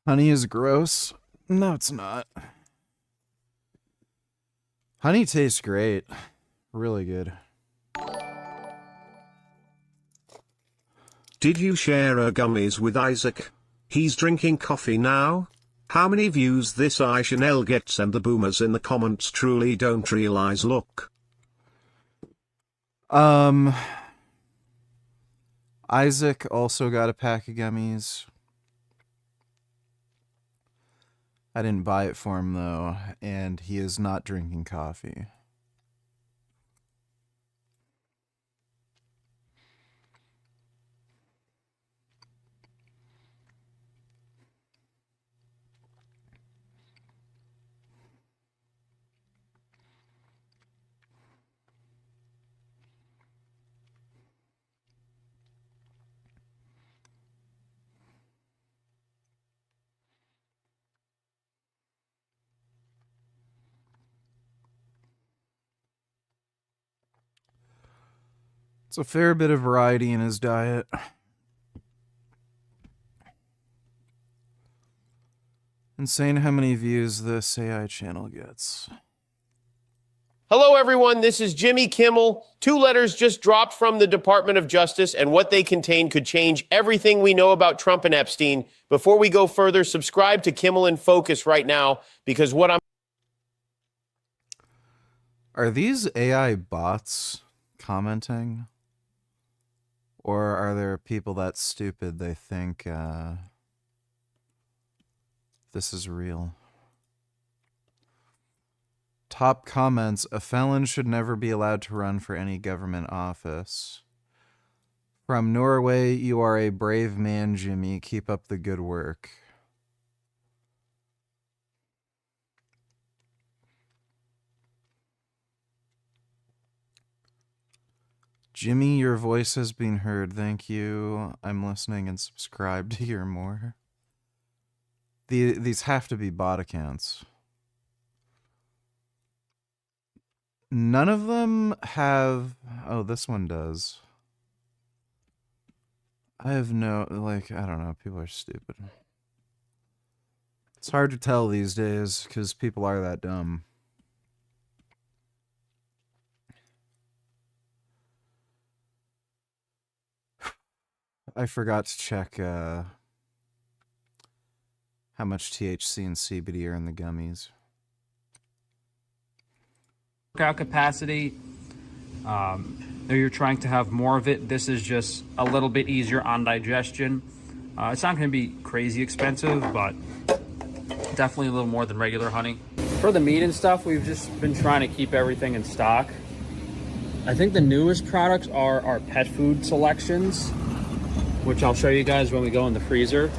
Speaker 1: Honey is gross. No, it's not. Honey tastes great. Really good.
Speaker 12: Did you share gummies with Isaac? He's drinking coffee now? How many views this Chanel gets and the boomers in the comments truly don't realize. Look.
Speaker 1: Isaac also got a pack of gummies. I didn't buy it for him though, and he is not drinking coffee. It's a fair bit of variety in his diet. Insane how many views this AI channel gets.
Speaker 18: Hello, everyone. This is Jimmy Kimmel. 2 letters just dropped from the Department of Justice, and what they contain could change everything we know about Trump and Epstein. Before we go further, subscribe to Kimmel in Focus right now, because what I'm...
Speaker 1: Are these AI bots commenting? Or are there people that stupid they think this is real? Top comments: a felon should never be allowed to run for any government office. From Norway, you are a brave man, Jimmy. Keep up the good work. Jimmy, your voice has been heard. Thank you. I'm listening and subscribed to hear more. These have to be bot accounts. None of them have... Oh, this one does. I have no... Like, I don't know. People are stupid. It's hard to tell these days because people are that dumb. I forgot to check how much THC and CBD are in the gummies.
Speaker 17: Workout capacity, if you're trying to have more of it, this is just a little bit easier on digestion. It's not going to be crazy expensive, but definitely a little more than regular honey. For the meat and stuff, we've just been trying to keep everything in stock. I think the newest products are our pet food selections, which I'll show you guys when we go in the freezer.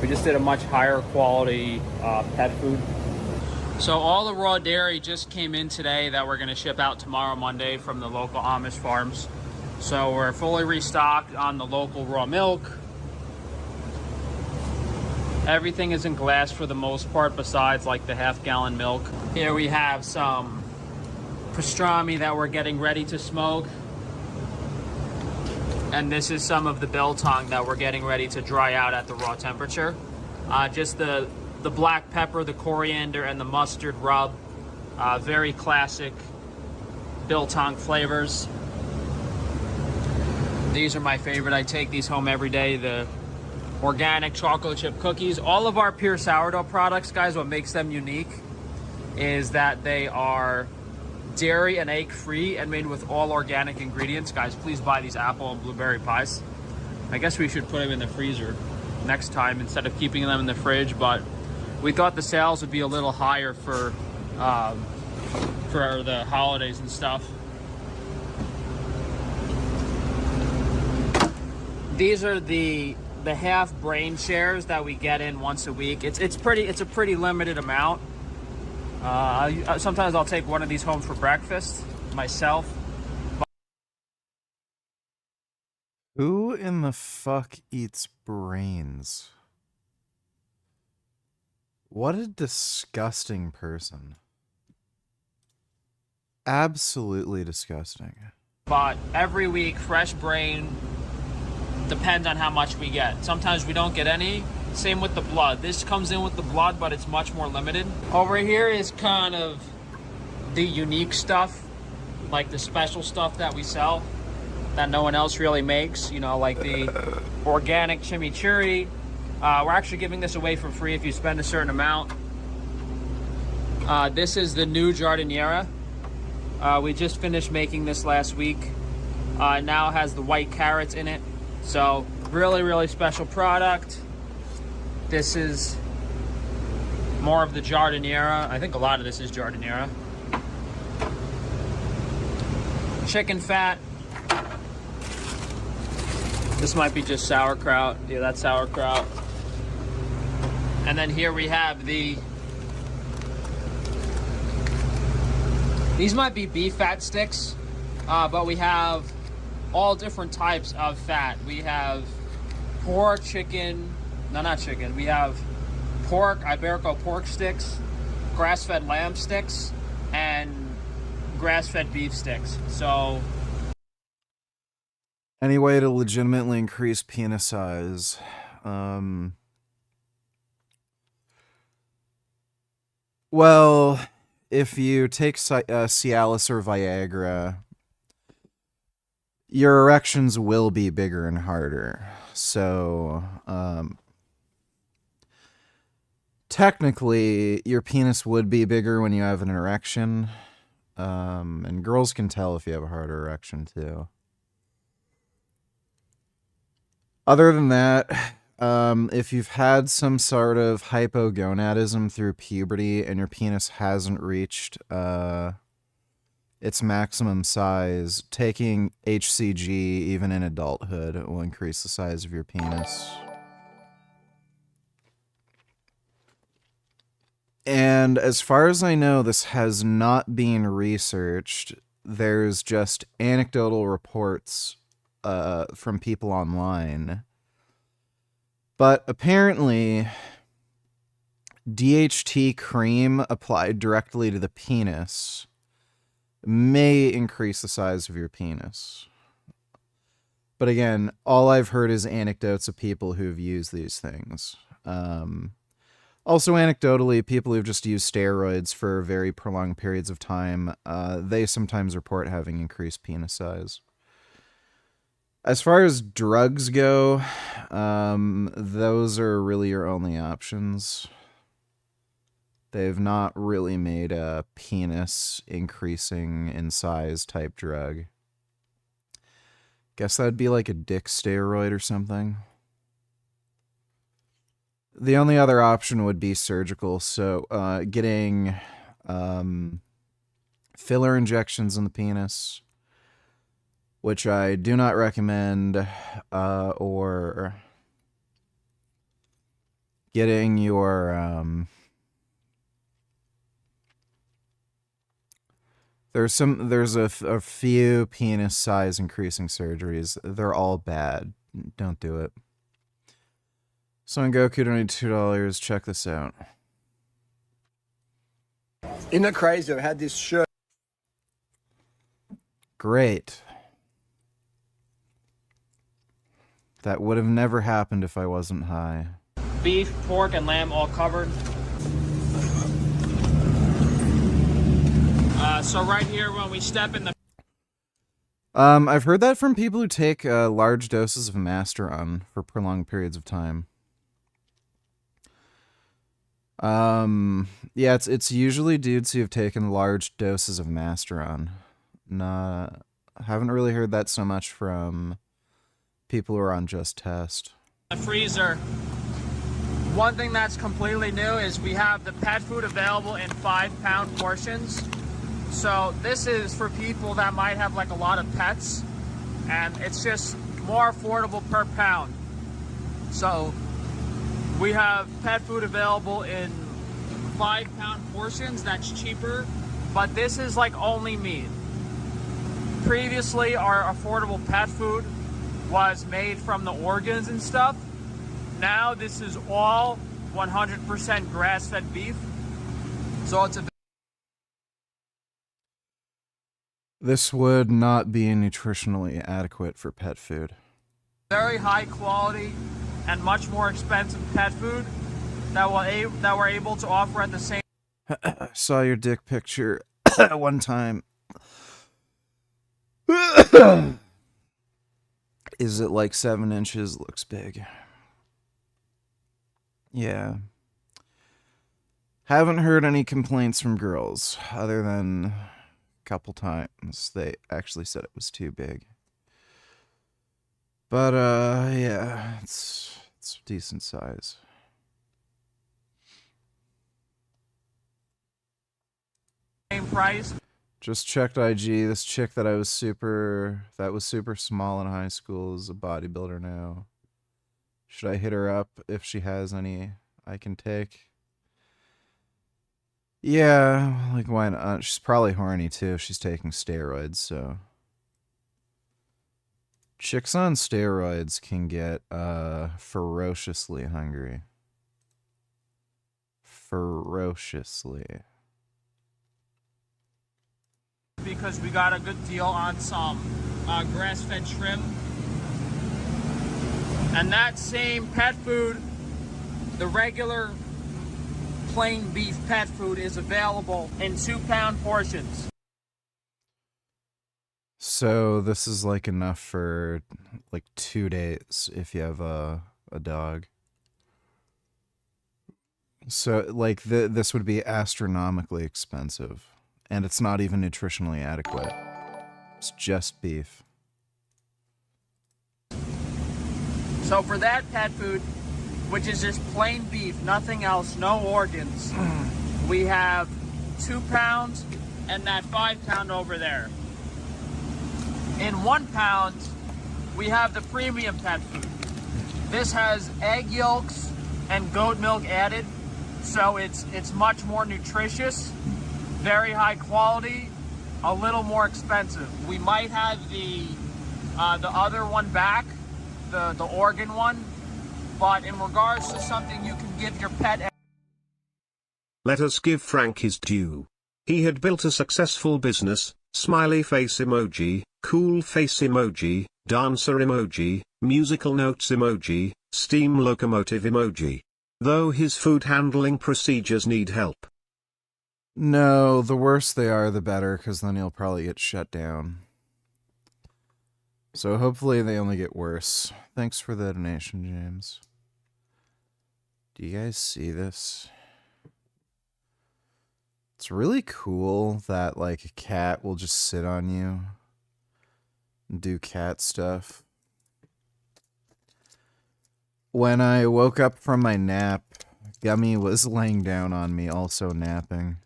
Speaker 17: We just did a much higher quality pet food. So all the raw dairy just came in today that we're gonna ship out tomorrow, Monday, from the local Amish farms. So we're fully restocked on the local raw milk. Everything is in glass for the most part, besides like the half-gallon milk. Here we have some pastrami that we're getting ready to smoke. And this is some of the biltong that we're getting ready to dry out at the raw temperature. Just the black pepper, the coriander, and the mustard rub. Very classic biltong flavors. These are my favorite. I take these home every day. The organic chocolate chip cookies. All of our pure sourdough products, guys, what makes them unique is that they are dairy and egg free and made with all organic ingredients. Guys, please buy these apple and blueberry pies. I guess we should put them in the freezer next time instead of keeping them in the fridge, but we thought the sales would be a little higher for the holidays and stuff. These are the half brain shares that we get in once a week. It's a pretty limited amount. Sometimes I'll take one of these home for breakfast myself.
Speaker 1: Who in the fuck eats brains? What a disgusting person. Absolutely disgusting.
Speaker 17: But every week, fresh brain, depends on how much we get. Sometimes we don't get any. Same with the blood. This comes in with the blood, but it's much more limited. Over here is kind of the unique stuff, like the special stuff that we sell that no one else really makes, you know, like the organic chimichurri. We're actually giving this away for free if you spend a certain amount. This is the new giardiniera. We just finished making this last week. It now has the white carrots in it. So really, really special product. This is more of the giardiniera. I think a lot of this is giardiniera. Chicken fat. This might be just sauerkraut. Yeah, that's sauerkraut. And then here we have these might be beef fat sticks, but we have all different types of fat. We have pork, chicken, no, not chicken. We have pork, Iberico pork sticks, grass-fed lamb sticks, and grass-fed beef sticks. So
Speaker 1: any way to legitimately increase penis size? Well, if you take Cialis or Viagra, your erections will be bigger and harder. So, technically, your penis would be bigger when you have an erection. And girls can tell if you have a harder erection, too. Other than that, if you've had some sort of hypogonadism through puberty and your penis hasn't reached its maximum size, taking HCG even in adulthood will increase the size of your penis. And as far as I know, this has not been researched. There's just anecdotal reports from people online. But apparently, DHT cream applied directly to the penis may increase the size of your penis. But again, all I've heard is anecdotes of people who've used these things. Also, anecdotally, people who've just used steroids for very prolonged periods of time, they sometimes report having increased penis size. As far as drugs go, those are really your only options. They've not really made a penis increasing in size type drug. Guess that'd be like a dick steroid or something. The only other option would be surgical, so getting filler injections in the penis, which I do not recommend, or getting your there's a few penis size increasing surgeries. They're all bad. Don't do it. Son Goku donated $2. Check this out.
Speaker 11: Isn't it crazy? I've had this shirt.
Speaker 1: Great. That would have never happened if I wasn't high.
Speaker 17: Beef, pork, and lamb all covered. So right here, when we step in the...
Speaker 1: I've heard that from people who take large doses of Masteron for prolonged periods of time. Yeah, it's usually dudes who have taken large doses of Masteron. Haven't really heard that so much from people who are on Just Test.
Speaker 17: The freezer. One thing that's completely new is we have the pet food available in 5-pound portions. So this is for people that might have like a lot of pets, and it's just more affordable per pound. So we have pet food available in 5-pound portions. That's cheaper, but this is like only meat. Previously, our affordable pet food was made from the organs and stuff. Now this is all 100% grass-fed beef. So it's a...
Speaker 1: This would not be nutritionally adequate for pet food.
Speaker 17: very high quality and much more expensive pet food that we're able to offer at the same...
Speaker 1: Saw your dick picture one time. Is it like 7 inches? Looks big. Yeah. Haven't heard any complaints from girls, other than a couple times they actually said it was too big. But, yeah, it's decent size.
Speaker 17: Same price.
Speaker 1: Just checked IG. This chick that was super small in high school is a bodybuilder now. Should I hit her up if she has any I can take? Yeah, like why not? She's probably horny too if she's taking steroids, so. Chicks on steroids can get ferociously hungry. Ferociously.
Speaker 17: Because we got a good deal on some grass-fed shrimp. And that same pet food, the regular plain beef pet food, is available in 2-pound portions.
Speaker 1: So this is like enough for like 2 days if you have a dog. So like this would be astronomically expensive. And it's not even nutritionally adequate. It's just beef.
Speaker 17: So for that pet food, which is just plain beef, nothing else, no organs, we have 2 pounds and that 5-pound over there. In 1 pound, we have the premium pet food. This has egg yolks and goat milk added, so it's much more nutritious. Very high quality, a little more expensive. We might have the other one back, the organ one, but in regards to something you can give your pet...
Speaker 12: Let us give Frank his due. He had built a successful business, smiley face emoji, cool face emoji, dancer emoji, musical notes emoji, steam locomotive emoji. Though his food handling procedures need help.
Speaker 1: No, the worse they are, the better, because then he'll probably get shut down. So hopefully they only get worse. Thanks for the donation, James. Do you guys see this? It's really cool that, like, a cat will just sit on you and do cat stuff. When I woke up from my nap, Gummy was laying down on me, also napping.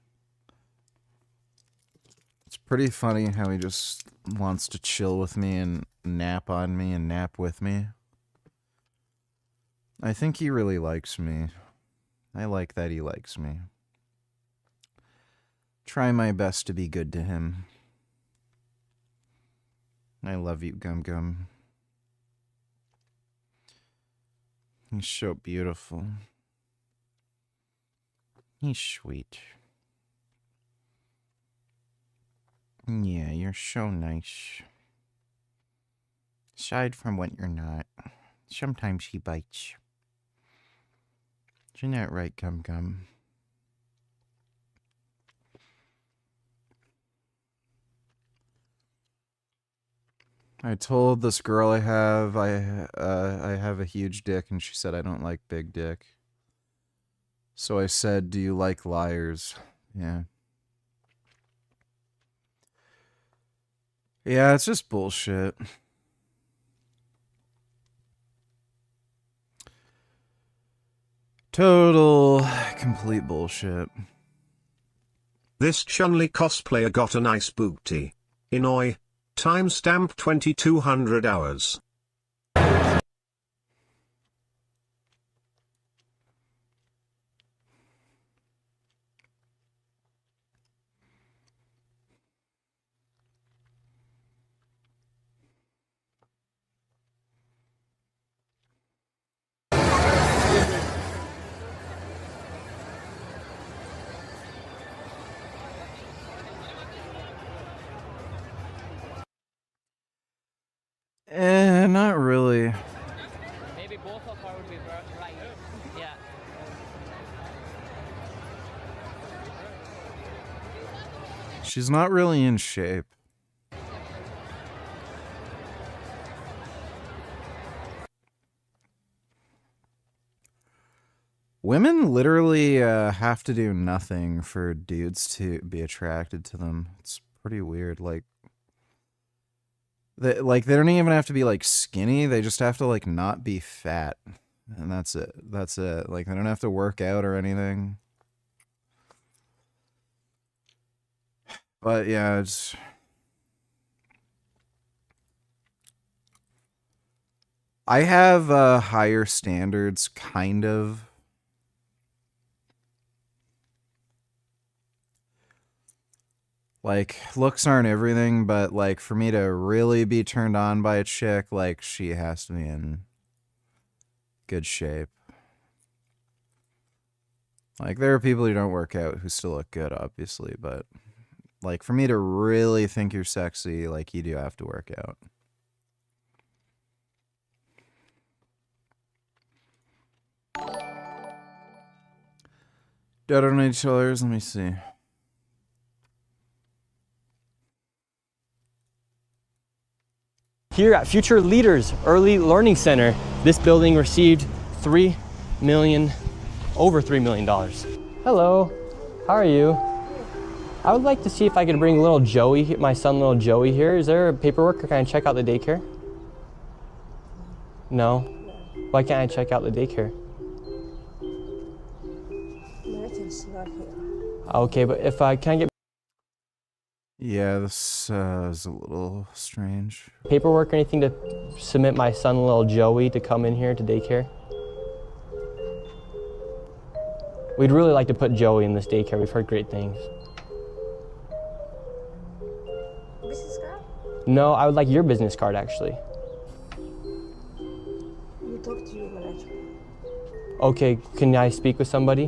Speaker 1: It's pretty funny how he just wants to chill with me and nap on me and nap with me. I think he really likes me. I like that he likes me. Try my best to be good to him. I love you, Gum Gum. He's so beautiful. He's sweet. Yeah, you're so nice. Aside from when you're not. Sometimes he bites. Isn't that right, Gum Gum? I told this girl I have a huge dick, and she said I don't like big dick. So I said, do you like liars? Yeah. Yeah, it's just bullshit. Total, complete bullshit.
Speaker 12: This Chun-Li cosplayer got a nice booty. Inoi. Timestamp 2200 hours.
Speaker 1: Not really.
Speaker 13: Maybe both of her would be right. Yeah.
Speaker 1: She's not really in shape. Women literally have to do nothing for dudes to be attracted to them. It's pretty weird. Like they don't even have to be like skinny. They just have to like not be fat, and that's it. That's it. Like they don't have to work out or anything. But yeah, it's. I have higher standards, kind of. Like, looks aren't everything, but, like, for me to really be turned on by a chick, like, she has to be in good shape. Like, there are people who don't work out who still look good, obviously, but, like, for me to really think you're sexy, like, you do have to work out. $1.80, let me see.
Speaker 13: Here at Future Leaders Early Learning Center, this building received over $3 million. Hello, how are you? I would like to see if I could bring little Joey, my son little Joey here. Is there paperwork or can I check out the daycare? No? Why can't I check out the daycare?
Speaker 19: Martin's not here.
Speaker 13: Okay, but if I can get
Speaker 1: Yeah, this is a little strange.
Speaker 13: paperwork or anything to submit my son little Joey to come in here to daycare? We'd really like to put Joey in this daycare. We've heard great things.
Speaker 19: Business card?
Speaker 13: No, I would like your business card actually.
Speaker 19: You talk to your manager.
Speaker 13: Okay, can I speak with somebody?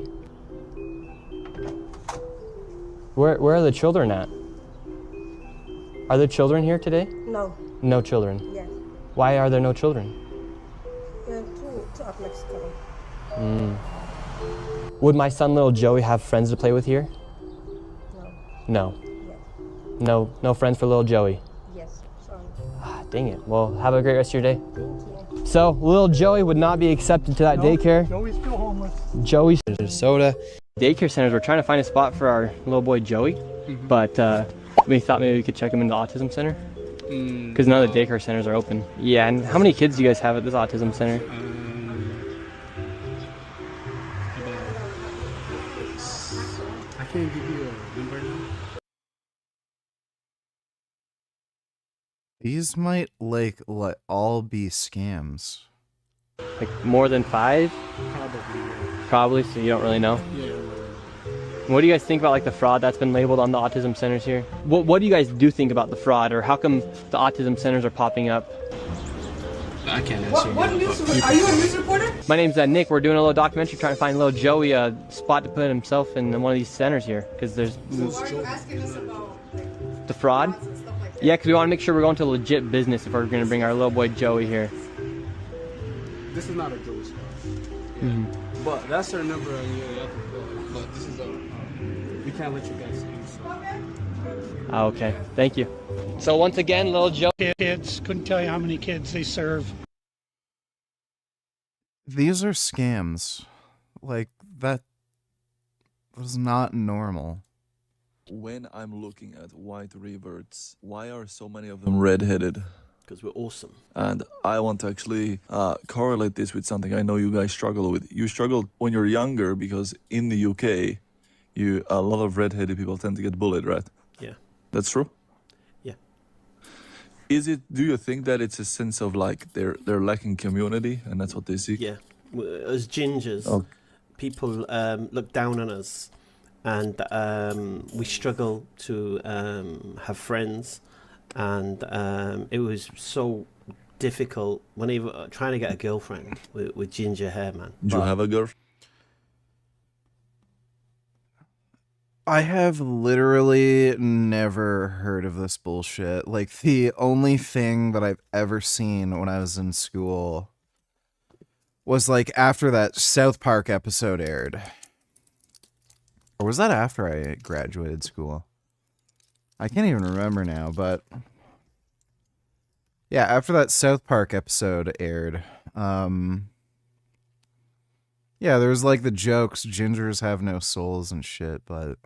Speaker 13: Where are the children at? Are there children here today?
Speaker 19: No.
Speaker 13: No children.
Speaker 19: Yes.
Speaker 13: Why are there no children?
Speaker 19: Two athletes
Speaker 13: Mm.
Speaker 19: coming.
Speaker 13: Would my son little Joey have friends to play with here?
Speaker 19: No.
Speaker 13: No. No friends for little Joey.
Speaker 19: Yes. Sorry.
Speaker 13: dang it. Well, have a great rest of your day. So, little Joey would not be accepted to that daycare.
Speaker 20: Joey's still homeless.
Speaker 13: Joey's soda. Daycare centers, we're trying to find a spot for our little boy Joey, but we thought maybe we could check him in the autism center. Because none of the daycare centers are open. Yeah, and how many kids do you guys have at this autism center?
Speaker 20: I can't give you a number now.
Speaker 1: These might like all be scams.
Speaker 13: Like more than 5?
Speaker 20: Probably.
Speaker 13: Probably, so you don't really know?
Speaker 20: Yeah.
Speaker 13: What do you guys think about like the fraud that's been labeled on the autism centers here? What do you guys do think about the fraud, or how come the autism centers are popping up?
Speaker 20: I can't answer.
Speaker 6: What news? Are you a news reporter?
Speaker 13: My name's Nick. We're doing a little documentary trying to find little Joey a spot to put himself in one of these centers here, because there's
Speaker 6: So why are you asking us about
Speaker 13: the fraud. Yeah, because we want to make sure we're going to legit business if we're going to bring our little boy Joey here.
Speaker 20: This is not a Joey spot. But that's our number. But this is we can't let you guys use.
Speaker 13: Okay, thank you. So once again, little Joe.
Speaker 20: Kids, couldn't tell you how many kids they serve.
Speaker 1: These are scams. Like, that was not normal.
Speaker 21: When I'm looking at white reverts, why are so many of them redheaded?
Speaker 22: Because we're awesome.
Speaker 21: And I want to actually correlate this with something I know you guys struggle with. You struggled when you're younger because in the UK, a lot of redheaded people tend to get bullied, right?
Speaker 22: Yeah.
Speaker 21: That's true?
Speaker 22: Yeah.
Speaker 21: Do you think that it's a sense of like they're lacking community and that's what they seek?
Speaker 22: Yeah. As gingers, people look down on us, and we struggle to have friends, and it was so difficult when even trying to get a girlfriend with ginger hair, man.
Speaker 21: Do you have a girlfriend?
Speaker 1: I have literally never heard of this bullshit. Like, the only thing that I've ever seen when I was in school was like after that South Park episode aired. Or was that after I graduated school? I can't even remember now, but yeah, after that South Park episode aired, yeah, there was like the jokes, gingers have no souls and shit, but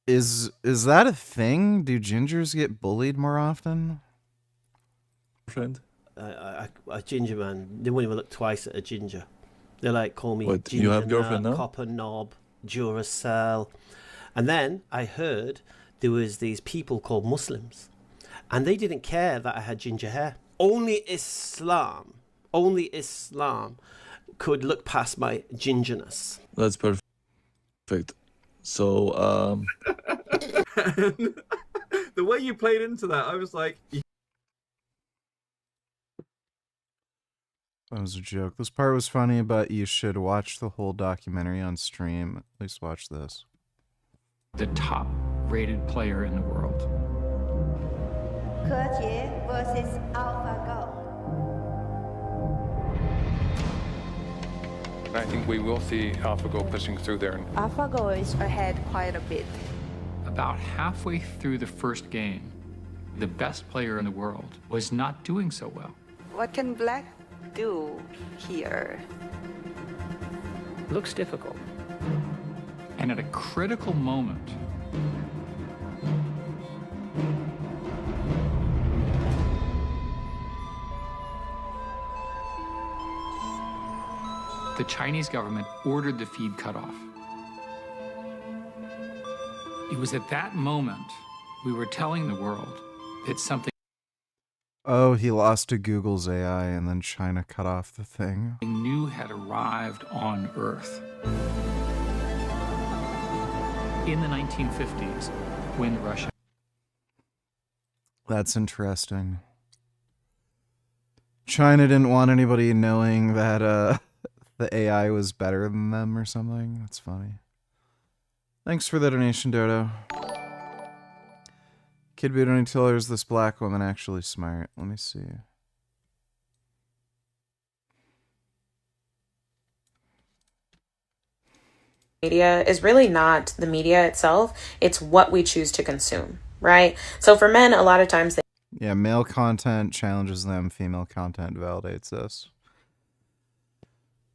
Speaker 1: is that a thing? Do gingers get bullied more often?
Speaker 21: Friend?
Speaker 22: A ginger man, they won't even look twice at a ginger. They like call me
Speaker 21: What,
Speaker 22: ginger
Speaker 21: you have girlfriend now?
Speaker 22: copper knob, Duracell. And then I heard there was these people called Muslims, and they didn't care that I had ginger hair. Only Islam could look past my gingerness.
Speaker 21: That's perfect. So,
Speaker 23: the way you played into that, I was like...
Speaker 1: That was a joke. This part was funny, but you should watch the whole documentary on stream. At least watch this.
Speaker 24: The top rated player in the world.
Speaker 19: Kertier versus AlphaGo.
Speaker 25: I think we will see AlphaGo pushing through there.
Speaker 19: AlphaGo is ahead quite a bit.
Speaker 24: About halfway through the first game, the best player in the world was not doing so well.
Speaker 19: What can Black do here?
Speaker 24: Looks difficult. And at a critical moment, the Chinese government ordered the feed cut off. It was at that moment we were telling the world that something
Speaker 1: Oh, he lost to Google's AI and then China cut off the thing.
Speaker 24: new had arrived on Earth. In the 1950s, when Russia...
Speaker 1: That's interesting. China didn't want anybody knowing that the AI was better than them or something. That's funny. Thanks for the donation, Dodo. Kid Booty Tiller, is this black woman actually smart? Let me see.
Speaker 2: media is really not the media itself. It's what we choose to consume, right? So for men, a lot of times they
Speaker 1: Yeah, male content challenges them, female content validates us.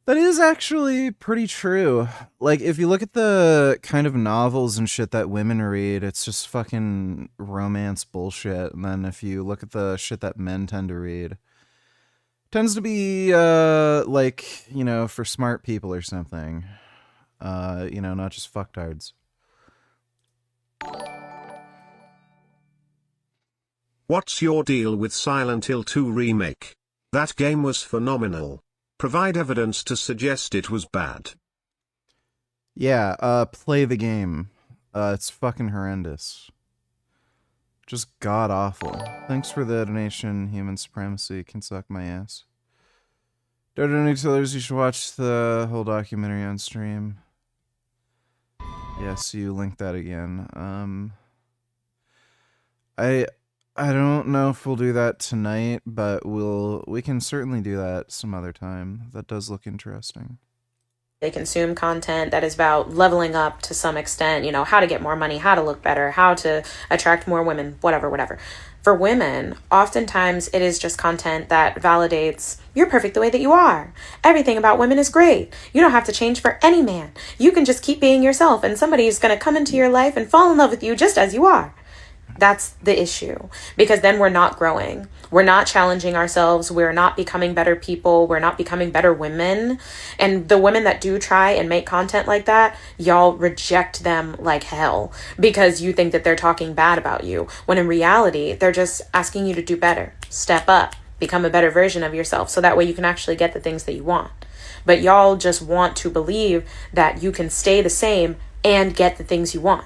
Speaker 1: That is actually pretty true. Like, if you look at the kind of novels and shit that women read, it's just fucking romance bullshit. And then if you look at the shit that men tend to read, it tends to be, like, you know, for smart people or something. You know, not just fucktards.
Speaker 12: What's your deal with Silent Hill 2 remake? That game was phenomenal. Provide evidence to suggest it was bad.
Speaker 1: Yeah, play the game. It's fucking horrendous. Just god awful. Thanks for the donation. Human supremacy can suck my ass. Don't donate to others. You should watch the whole documentary on stream. Yes, you linked that again. I don't know if we'll do that tonight, but we can certainly do that some other time. That does look interesting.
Speaker 2: they consume content that is about leveling up to some extent, you know, how to get more money, how to look better, how to attract more women, whatever. For women, oftentimes it is just content that validates you're perfect the way that you are. Everything about women is great. You don't have to change for any man. You can just keep being yourself and somebody's going to come into your life and fall in love with you just as you are. That's the issue, because then we're not growing. We're not challenging ourselves. We're not becoming better people. We're not becoming better women. And the women that do try and make content like that, y'all reject them like hell because you think that they're talking bad about you, when in reality, they're just asking you to do better, step up, become a better version of yourself, so that way you can actually get the things that you want. But y'all just want to believe that you can stay the same and get the things you want.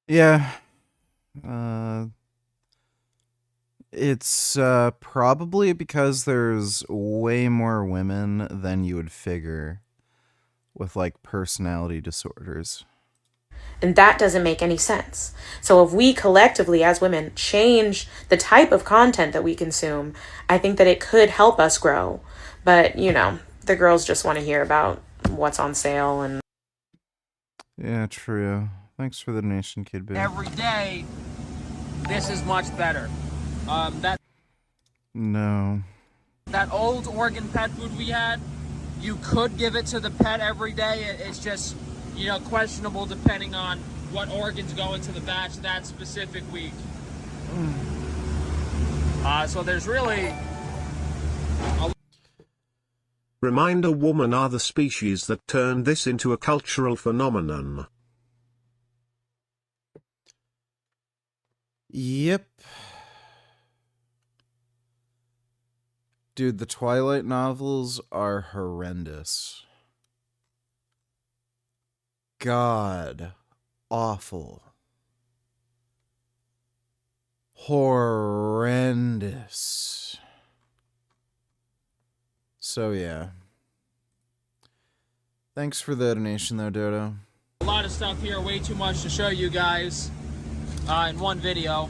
Speaker 1: Yeah. It's probably because there's way more women than you would figure with like personality disorders.
Speaker 2: And that doesn't make any sense. So if we collectively as women change the type of content that we consume, I think that it could help us grow. But, you know, the girls just want to hear about what's on sale and...
Speaker 1: Yeah, true. Thanks for the donation, Kid Boo.
Speaker 17: Every day, this is much better.
Speaker 1: No.
Speaker 17: That old organ pet food we had, you could give it to the pet every day. It's just, you know, questionable depending on what organs go into the batch that specific week. So there's really...
Speaker 12: Reminder: women are the species that turned this into a cultural phenomenon.
Speaker 1: Yep. Dude, the Twilight novels are horrendous. God. Awful. Horrendous. So, yeah. Thanks for the donation, though, Dodo.
Speaker 17: A lot of stuff here, way too much to show you guys in one video.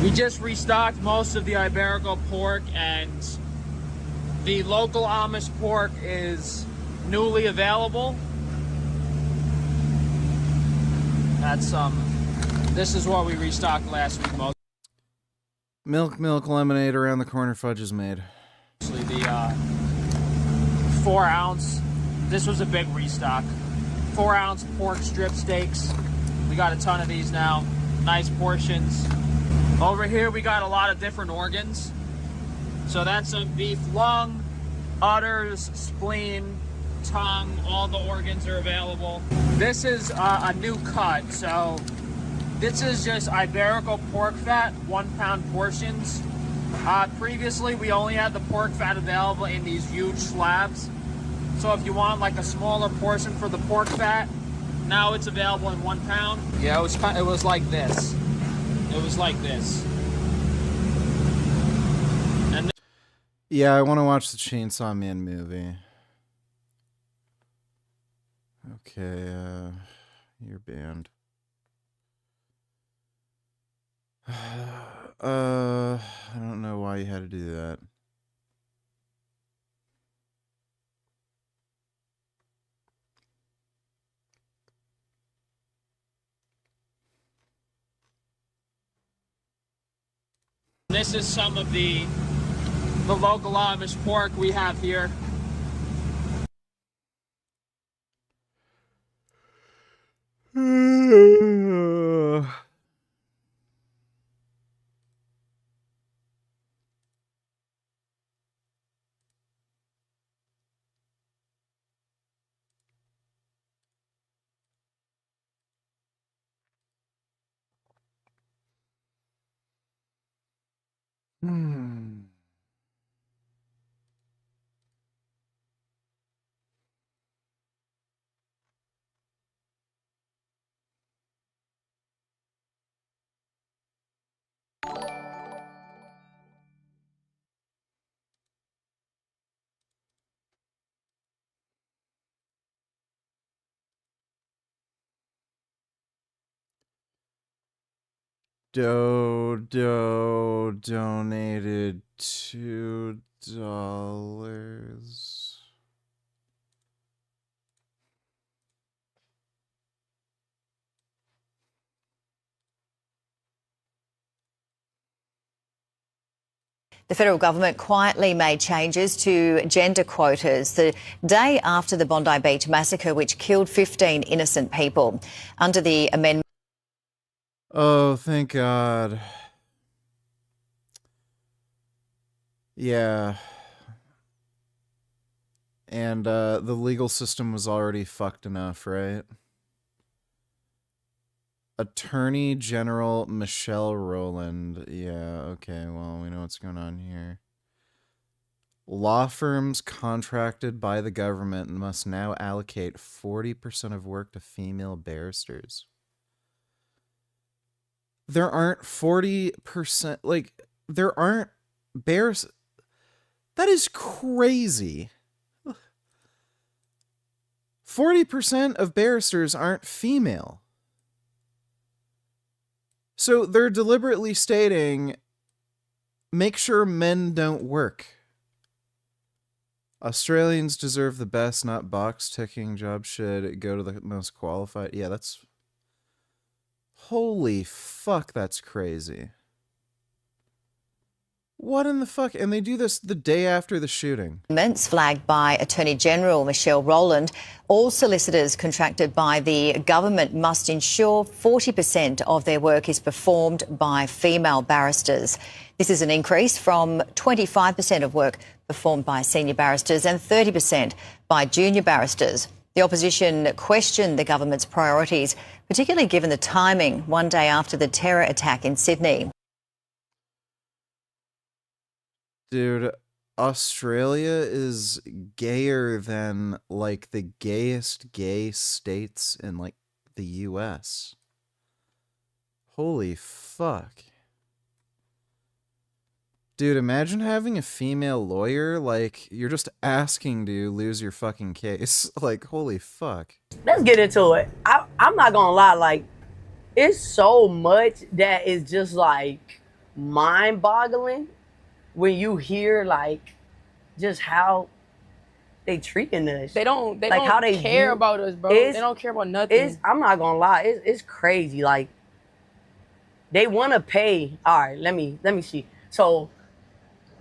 Speaker 17: We just restocked most of the Iberico pork, and the local Amish pork is newly available. That's this is what we restocked last week.
Speaker 1: Milk lemonade around the corner, fudge is made.
Speaker 17: Actually, the 4 ounce. This was a big restock. 4 ounce pork strip steaks. We got a ton of these now. Nice portions. Over here we got a lot of different organs. So that's a beef lung, udders, spleen, tongue. All the organs are available. This is a new cut. So this is just Iberico pork fat, 1 pound portions. Previously we only had the pork fat available in these huge slabs. So if you want like a smaller portion for the pork fat, now it's available in 1 pound. Yeah, it was like this. It was like this. And
Speaker 1: yeah, I want to watch the Chainsaw Man movie. Okay, you're banned. I don't know why you had to do that.
Speaker 17: this is some of the local Amish pork we have here.
Speaker 1: Dodo donated $2.
Speaker 3: The federal government quietly made changes to gender quotas the day after the Bondi Beach massacre, which killed 15 innocent people. Under the amendment...
Speaker 1: Oh, thank God. Yeah. And the legal system was already fucked enough, right? Attorney General Michelle Rowland. Yeah, okay, well, we know what's going on here. Law firms contracted by the government must now allocate 40% of work to female barristers. There aren't 40%, like, there aren't barristers. That is crazy. 40% of barristers aren't female. So they're deliberately stating, make sure men don't work. Australians deserve the best, not box ticking. Job should go to the most qualified. Yeah, that's... Holy fuck, that's crazy. What in the fuck? And they do this the day after the shooting.
Speaker 3: Amendments flagged by Attorney General Michelle Rowland. All solicitors contracted by the government must ensure 40% of their work is performed by female barristers. This is an increase from 25% of work performed by senior barristers and 30% by junior barristers. The opposition questioned the government's priorities, particularly given the timing one day after the terror attack in Sydney.
Speaker 1: Dude, Australia is gayer than, like, the gayest gay states in, like, the US. Holy fuck. Dude, imagine having a female lawyer, like, you're just asking to lose your fucking case. Like, holy fuck.
Speaker 7: Let's get into it. I'm not gonna lie, like, it's so much that is just, like, mind-boggling when you hear, like, just how they treating us.
Speaker 8: They don't
Speaker 7: like, how they
Speaker 8: care about us, bro. They don't care about nothing.
Speaker 7: I'm not gonna lie, it's crazy. Like, they wanna pay. All right, let me see. So,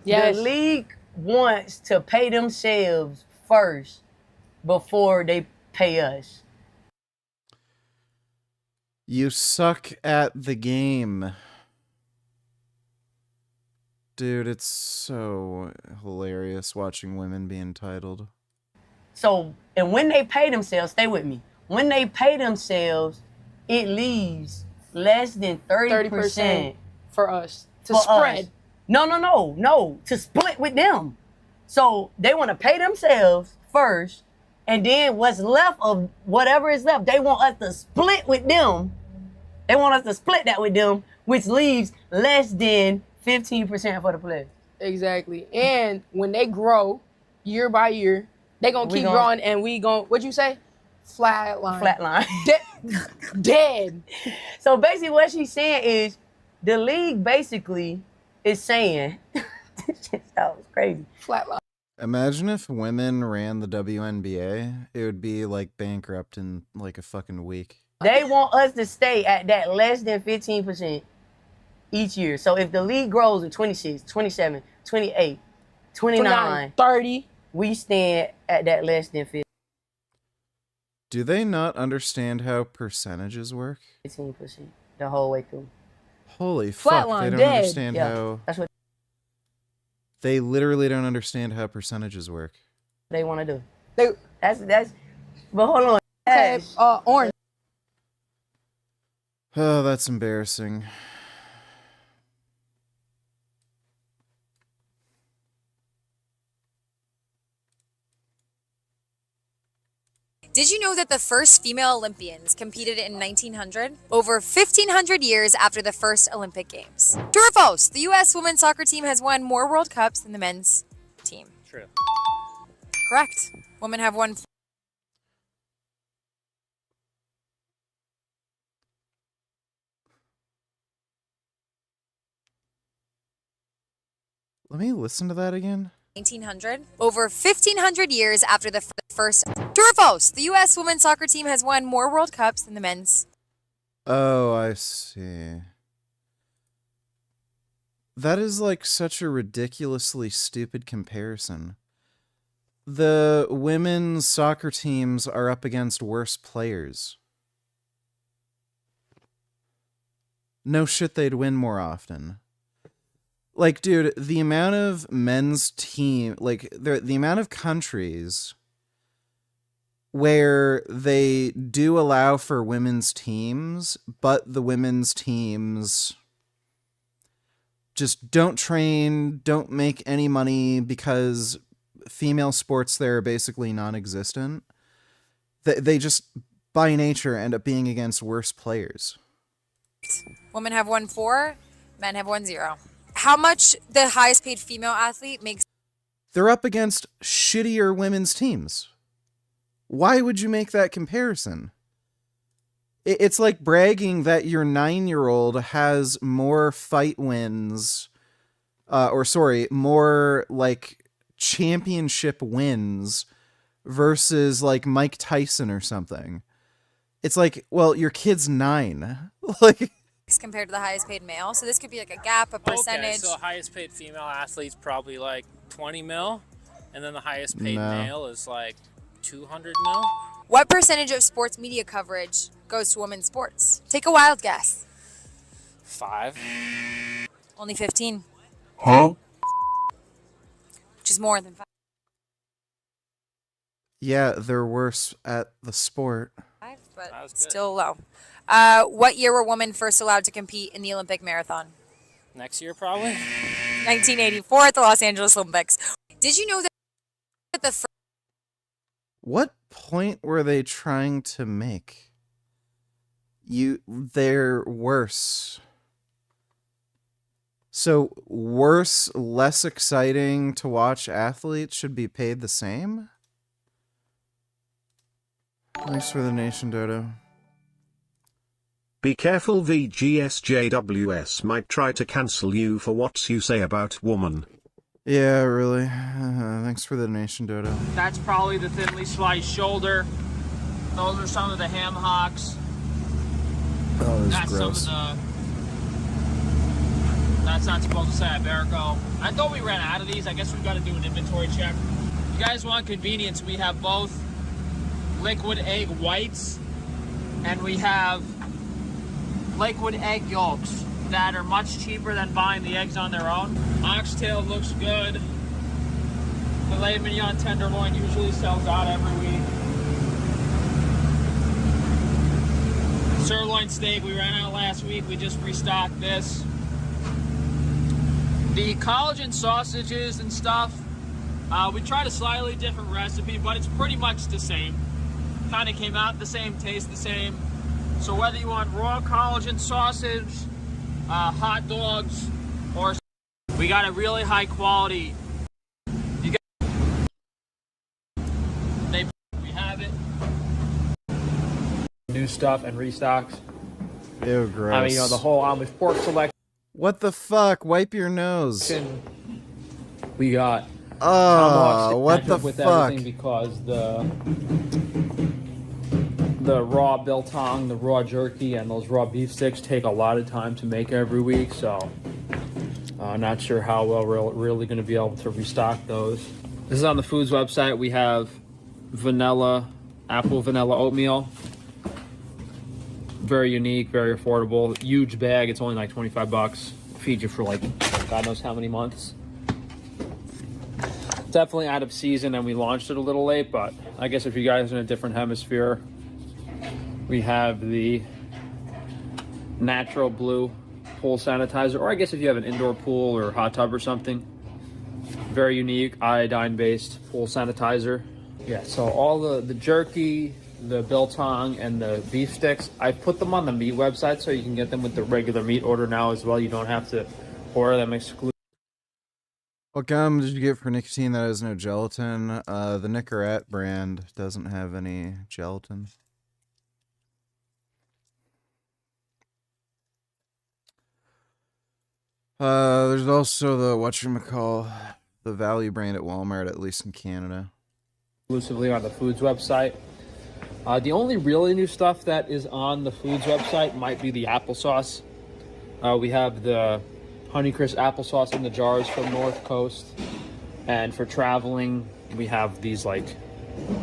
Speaker 8: yes,
Speaker 7: the league wants to pay themselves first before they pay us.
Speaker 1: You suck at the game. Dude, it's so hilarious watching women be entitled.
Speaker 7: So, and when they pay themselves, stay with me. When they pay themselves, it leaves less than 30%
Speaker 8: for us to spread.
Speaker 7: Us. No, to split with them. So they want to pay themselves first, and then what's left of whatever is left, they want us to split with them. They want us to split that with them, which leaves less than 15% for the players.
Speaker 8: Exactly. And when they grow year by year, they gonna keep growing, and we gon', what'd you say? Flatline. Dead.
Speaker 7: So basically what she's saying is the league basically is saying, this shit sounds crazy.
Speaker 8: Flatline.
Speaker 1: Imagine if women ran the WNBA, it would be like bankrupt in like a fucking week.
Speaker 7: They want us to stay at that less than 15%. each year. So if the league grows in 26, 27, 28, 29,
Speaker 8: 30,
Speaker 7: we stand at that less than 50.
Speaker 1: Do they not understand how percentages work?
Speaker 7: 15% the whole way through.
Speaker 1: Holy fuck, they don't understand how...
Speaker 7: That's what
Speaker 1: They literally don't understand how percentages work.
Speaker 7: they want to do. That's, but hold on.
Speaker 8: Okay, orange.
Speaker 1: Oh, that's embarrassing.
Speaker 4: Did you know that the first female Olympians competed in 1900? Over 1,500 years after the first Olympic Games. True or false? The U.S. women's soccer team has won more World Cups than the men's team.
Speaker 5: True.
Speaker 4: Correct. Women have won.
Speaker 1: Let me listen to that again.
Speaker 4: 1900. Over 1,500 years after the first. True or false? The U.S. women's soccer team has won more World Cups than the men's.
Speaker 1: Oh, I see. That is like such a ridiculously stupid comparison. The women's soccer teams are up against worse players. No shit, they'd win more often. Like, dude, the amount of men's team, like, the amount of countries where they do allow for women's teams, but the women's teams just don't train, don't make any money because female sports there are basically non-existent. They just, by nature, end up being against worse players.
Speaker 4: Women have won 4, men have won 0. How much the highest paid female athlete makes?
Speaker 1: They're up against shittier women's teams. Why would you make that comparison? It's like bragging that your 9-year-old has more fight wins, more like championship wins versus like Mike Tyson or something. It's like, well, your kid's 9. Like,
Speaker 4: compared to the highest paid male, so this could be like a gap, a percentage.
Speaker 5: Okay, so highest paid female athlete's probably like 20 mil, and then the highest paid
Speaker 1: No.
Speaker 5: male is like 200 mil.
Speaker 4: What percentage of sports media coverage goes to women's sports? Take a wild guess.
Speaker 5: 5.
Speaker 4: Only 15,
Speaker 5: Huh?
Speaker 4: which is more than 5.
Speaker 1: yeah, they're worse at the sport.
Speaker 4: But still low. What year were women first allowed to compete in the Olympic marathon?
Speaker 5: Next year, probably.
Speaker 4: 1984 at the Los Angeles Olympics. Did you know that the first...
Speaker 1: What point were they trying to make? They're worse. So worse, less exciting to watch athletes should be paid the same? Thanks for the nation, Dodo.
Speaker 12: Be careful, VGSJWS might try to cancel you for what you say about woman.
Speaker 1: Yeah, really. Thanks for the donation, Dodo.
Speaker 5: That's probably the thinly sliced shoulder. Those are some of the ham hocks.
Speaker 1: Oh, this
Speaker 5: That's
Speaker 1: is gross.
Speaker 5: some of the... That's not supposed to say Iberico. I thought we ran out of these. I guess we've got to do an inventory check. If you guys want convenience, we have both liquid egg whites and we have liquid egg yolks that are much cheaper than buying the eggs on their own. Oxtail looks good. Filet mignon tenderloin usually sells out every week. Sirloin steak, we ran out last week. We just restocked this. The collagen sausages and stuff, we tried a slightly different recipe, but it's pretty much the same. Kind of came out the same, taste the same. So whether you want raw collagen sausage, hot dogs, or we got a really high quality. You got, we have it.
Speaker 17: New stuff and restocks.
Speaker 1: Ew, gross.
Speaker 17: I mean, you know, the whole Amish pork selection.
Speaker 1: What the fuck? Wipe your nose.
Speaker 17: We got.
Speaker 1: Oh, what the
Speaker 17: with
Speaker 1: fuck?
Speaker 17: everything because the the raw biltong, the raw jerky, and those raw beef sticks take a lot of time to make every week, so not sure how well we're really going to be able to restock those. This is on the foods website. We have apple vanilla oatmeal. Very unique, very affordable, huge bag. It's only like 25 bucks. Feed you for like God knows how many months. Definitely out of season, and we launched it a little late, but I guess if you guys are in a different hemisphere, we have the natural blue pool sanitizer, or I guess if you have an indoor pool or hot tub or something. Very unique iodine-based pool sanitizer. Yeah, so all the jerky, the biltong, and the beef sticks, I put them on the meat website so you can get them with the regular meat order now as well. You don't have to order them exclusively.
Speaker 1: What gum did you get for nicotine that has no gelatin? The Nicorette brand doesn't have any gelatin. There's also the whatchamacall, the value brand at Walmart, at least in Canada.
Speaker 17: Exclusively on the foods website. The only really new stuff that is on the foods website might be the applesauce. We have the Honeycrisp applesauce in the jars from North Coast, and for traveling we have these like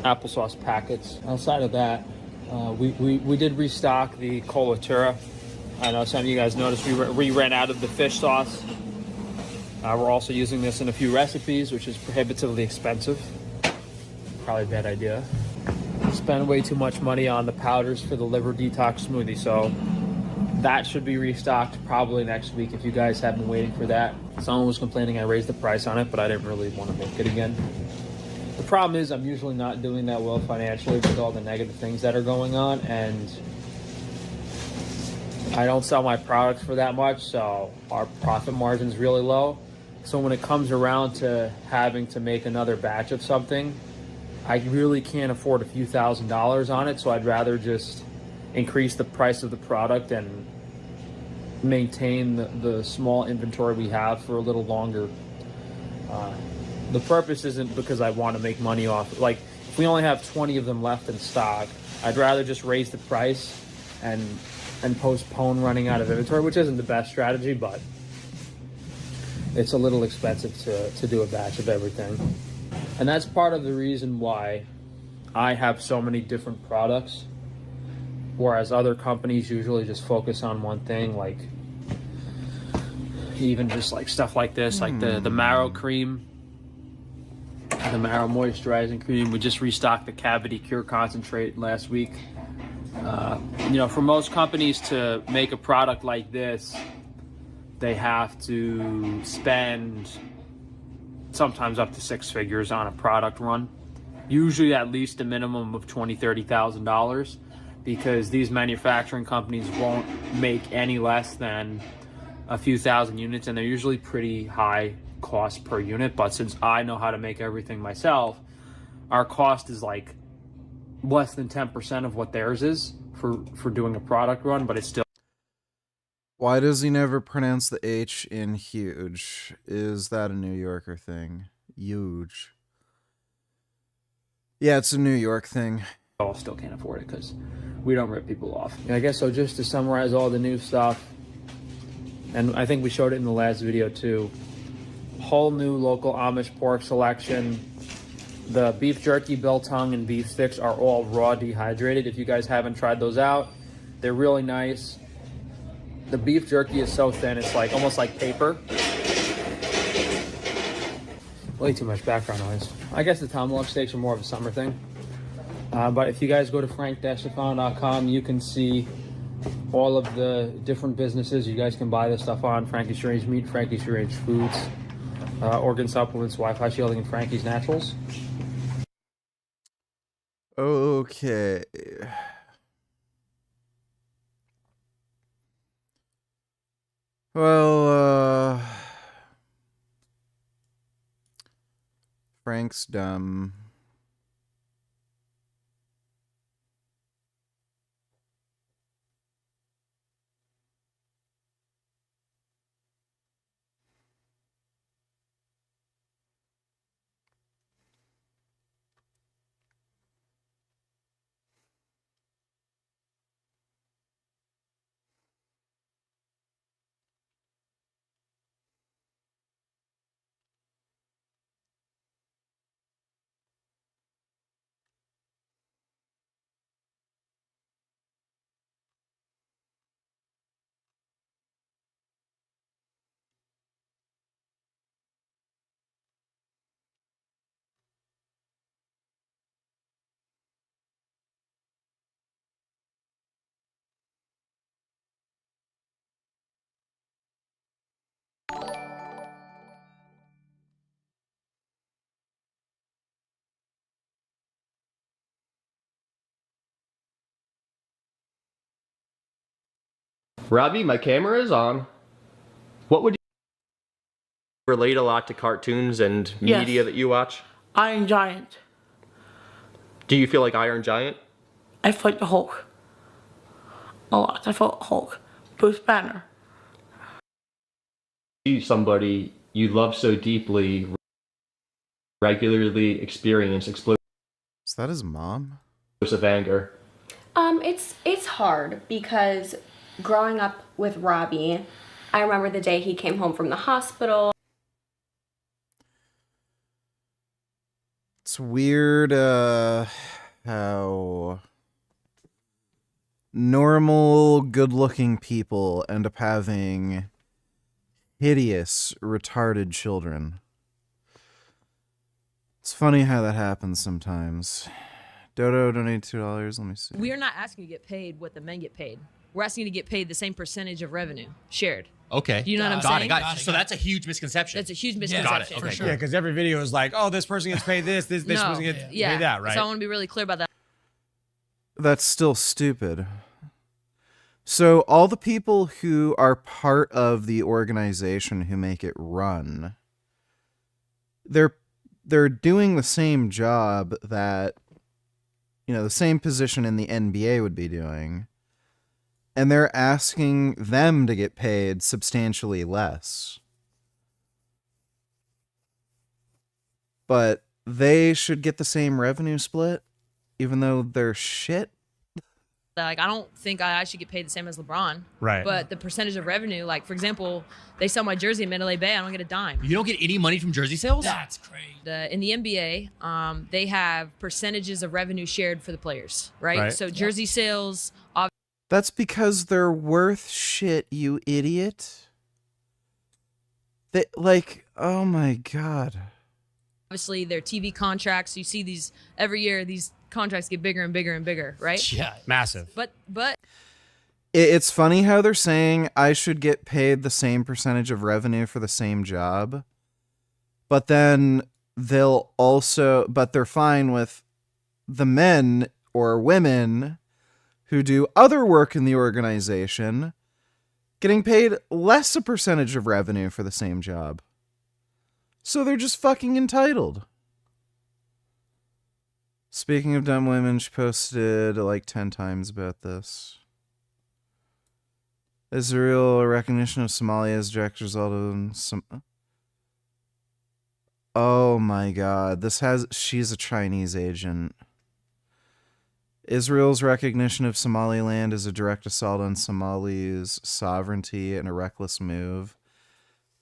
Speaker 17: applesauce packets. Outside of that, we did restock the colatura. I know some of you guys noticed we ran out of the fish sauce. We're also using this in a few recipes, which is prohibitively expensive. Probably a bad idea. Spend way too much money on the powders for the liver detox smoothie, so that should be restocked probably next week if you guys have been waiting for that. Someone was complaining I raised the price on it, but I didn't really want to make it again. The problem is I'm usually not doing that well financially with all the negative things that are going on, and I don't sell my products for that much, so our profit margin is really low. So when it comes around to having to make another batch of something, I really can't afford a few $1,000s on it, so I'd rather just increase the price of the product and maintain the small inventory we have for a little longer. The purpose isn't because I want to make money off. Like, if we only have 20 of them left in stock, I'd rather just raise the price and postpone running out of inventory, which isn't the best strategy, but it's a little expensive to do a batch of everything. And that's part of the reason why I have so many different products, whereas other companies usually just focus on one thing, like even just like stuff like this, like the marrow cream, the marrow moisturizing cream. We just restocked the cavity cure concentrate last week. You know, for most companies to make a product like this, they have to spend sometimes up to 6 figures on a product run, usually at least a minimum of $20,000-$30,000, because these manufacturing companies won't make any less than a few thousand units, and they're usually pretty high cost per unit. But since I know how to make everything myself, our cost is like less than 10% of what theirs is for doing a product run, but it's still.
Speaker 1: Why does he never pronounce the H in huge? Is that a New Yorker thing? Huge. Yeah, it's a New York thing.
Speaker 17: Still can't afford it because we don't rip people off. I guess so. Just to summarize all the new stuff, and I think we showed it in the last video too. Whole new local Amish pork selection. The beef jerky, biltong, and beef sticks are all raw dehydrated. If you guys haven't tried those out, they're really nice. The beef jerky is so thin, it's like almost like paper. Way too much background noise. I guess the tomahawk steaks are more of a summer thing. But if you guys go to frank-tufano.com, you can see all of the different businesses you guys can buy this stuff on. Frankie's Strange Meat, Frankie's Strange Foods, Organ Supplements, Wi-Fi Shielding, and Frankie's Naturals.
Speaker 1: Okay. Well, Frank's dumb.
Speaker 13: Robbie, my camera is on. What would you relate a lot to cartoons and media that you watch?
Speaker 8: Iron Giant.
Speaker 13: Do you feel like Iron Giant?
Speaker 8: I fight the Hulk. A lot. I fought Hulk. Bruce Banner.
Speaker 13: Somebody you love so deeply regularly experience explosive
Speaker 1: Is that his mom?
Speaker 13: anger.
Speaker 9: It's hard because growing up with Robbie, I remember the day he came home from the hospital.
Speaker 1: It's weird how normal, good-looking people end up having hideous, retarded children. It's funny how that happens sometimes. Dodo donated $2. Let me see.
Speaker 10: We are not asking you to get paid what the men get paid. We're asking you to get paid the same percentage of revenue shared.
Speaker 14: Okay.
Speaker 10: Do you know what I'm saying?
Speaker 14: Got it. So that's a huge misconception.
Speaker 10: That's a huge misconception.
Speaker 14: Got it. Okay.
Speaker 15: Yeah, because every video is like, oh, this person gets paid this person gets paid that, right?
Speaker 10: So I want to be really clear about that.
Speaker 1: That's still stupid. So all the people who are part of the organization who make it run, they're doing the same job that, the same position in the NBA would be doing, and they're asking them to get paid substantially less. But they should get the same revenue split, even though they're shit.
Speaker 10: Like, I don't think I should get paid the same as LeBron.
Speaker 15: Right.
Speaker 10: But the percentage of revenue, like, for example, they sell my jersey in Mandalay Bay, I don't get a dime.
Speaker 14: You don't get any money from jersey sales?
Speaker 10: That's crazy. In the NBA, they have percentages of revenue shared for the players, right? So jersey sales...
Speaker 1: That's because they're worth shit, you idiot. Oh my god.
Speaker 10: Obviously, their TV contracts, you see these, every year, these contracts get bigger and bigger and bigger, right?
Speaker 15: Yeah, massive.
Speaker 10: But
Speaker 1: it's funny how they're saying I should get paid the same percentage of revenue for the same job, but then they're fine with the men or women who do other work in the organization getting paid less a percentage of revenue for the same job. So they're just fucking entitled. Speaking of dumb women, she posted like 10 times about this. Israel recognition of Somalia as direct result of some... Oh my god, she's a Chinese agent. Israel's recognition of Somaliland as a direct assault on Somali's sovereignty and a reckless move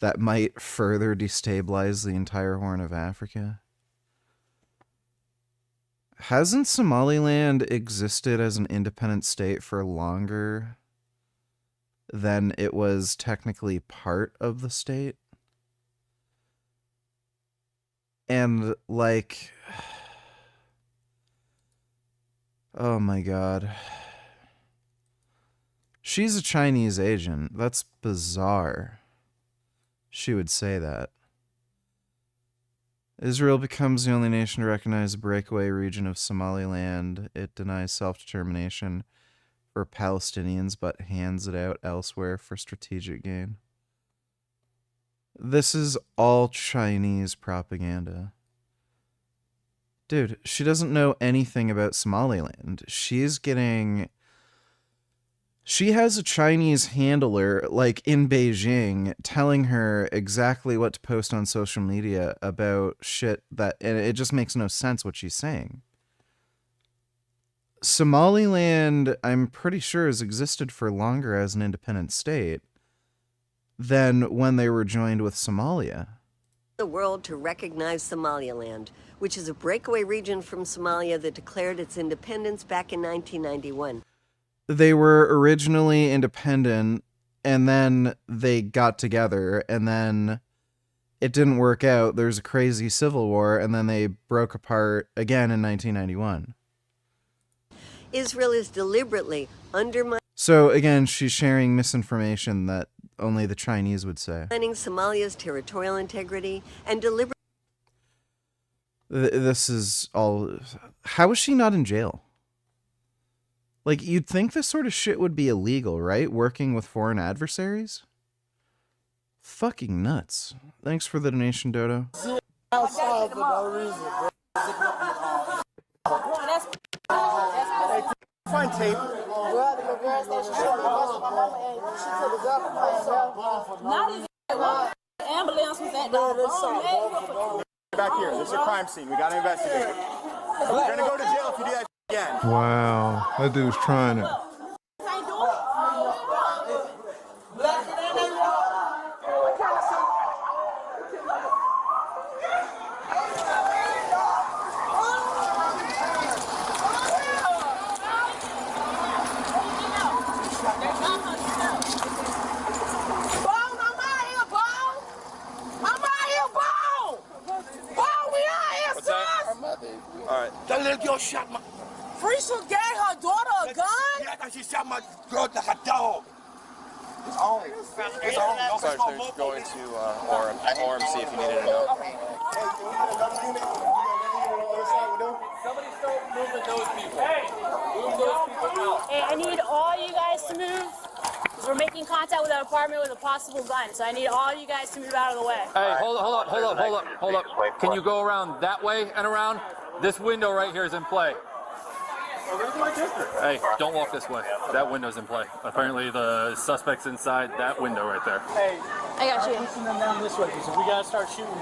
Speaker 1: that might further destabilize the entire Horn of Africa. Hasn't Somaliland existed as an independent state for longer than it was technically part of the state? And, like... Oh my god. She's a Chinese agent. That's bizarre. She would say that. Israel becomes the only nation to recognize a breakaway region of Somaliland. It denies self-determination for Palestinians, but hands it out elsewhere for strategic gain. This is all Chinese propaganda. Dude, she doesn't know anything about Somaliland. She has a Chinese handler, like, in Beijing, telling her exactly what to post on social media about shit and it just makes no sense what she's saying. Somaliland, I'm pretty sure, has existed for longer as an independent state than when they were joined with Somalia.
Speaker 16: The world to recognize Somaliland, which is a breakaway region from Somalia that declared its independence back in 1991.
Speaker 1: They were originally independent, and then they got together, and then it didn't work out. There was a crazy civil war, and then they broke apart again in 1991.
Speaker 16: Israel is deliberately undermining
Speaker 1: So again, she's sharing misinformation that only the Chinese would say.
Speaker 16: Somalia's territorial integrity and deliberately...
Speaker 1: This is all... How is she not in jail? Like, you'd think this sort of shit would be illegal, right? Working with foreign adversaries? Fucking nuts. Thanks for the donation, Dodo.
Speaker 6: Outside for no reason, bro. Find tape. We're at the gas station. She took the gun from myself. Not even ambulance was at the back here. This is a crime scene. We gotta investigate. You're gonna go to jail if you do that again.
Speaker 11: Wow, that dude's trying it.
Speaker 6: That little girl shot my... Freisha gave her daughter a gun? Yeah, she shot my girl like a dog. It's on. It's on.
Speaker 18: Sergeant, they're going to Orem, see if you needed to know.
Speaker 6: Somebody start moving those people. Hey, move those people out.
Speaker 20: Hey, I need all you guys to move. We're making contact with an apartment with a possible gun, so I need all you guys to move out of the way.
Speaker 25: Hey, hold up. Can you go around that way and around? This window right here is in play. Hey, don't walk this way. That window's in play. Apparently the suspect's inside that window right there.
Speaker 6: Hey,
Speaker 20: I got you.
Speaker 6: Pushing them down this way, so we gotta start shooting.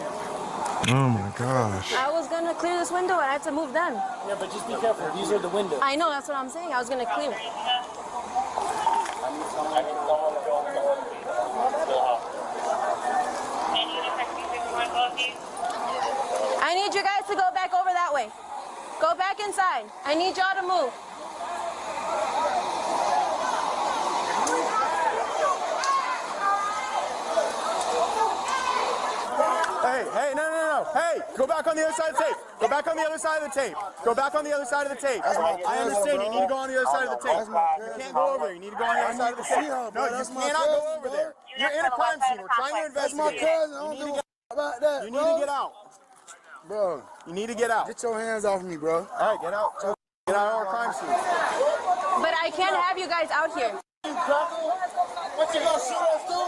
Speaker 11: Oh my gosh.
Speaker 20: I was gonna clear this window and I had to move them.
Speaker 6: Yeah, but just be careful. These are the windows.
Speaker 20: I know, that's what I'm saying. I was gonna clear. I need you guys to go back over that way. Go back inside. I need y'all to move.
Speaker 6: Hey, no. Hey, go back on the other side of the tape. Go back on the other side of the tape. Go back on the other side of the tape. I understand you need to go on the other side of the tape. You can't go over there. You need to go on the other side of the tape. No, you cannot go over there. You're in a crime scene. We're trying to investigate. You need to get out.
Speaker 11: Bro,
Speaker 6: you need to get out.
Speaker 11: Get your hands off me, bro.
Speaker 6: All right, get out. Get out of our crime scene.
Speaker 20: But I can't have you guys out here.
Speaker 6: What, you gonna shoot us too?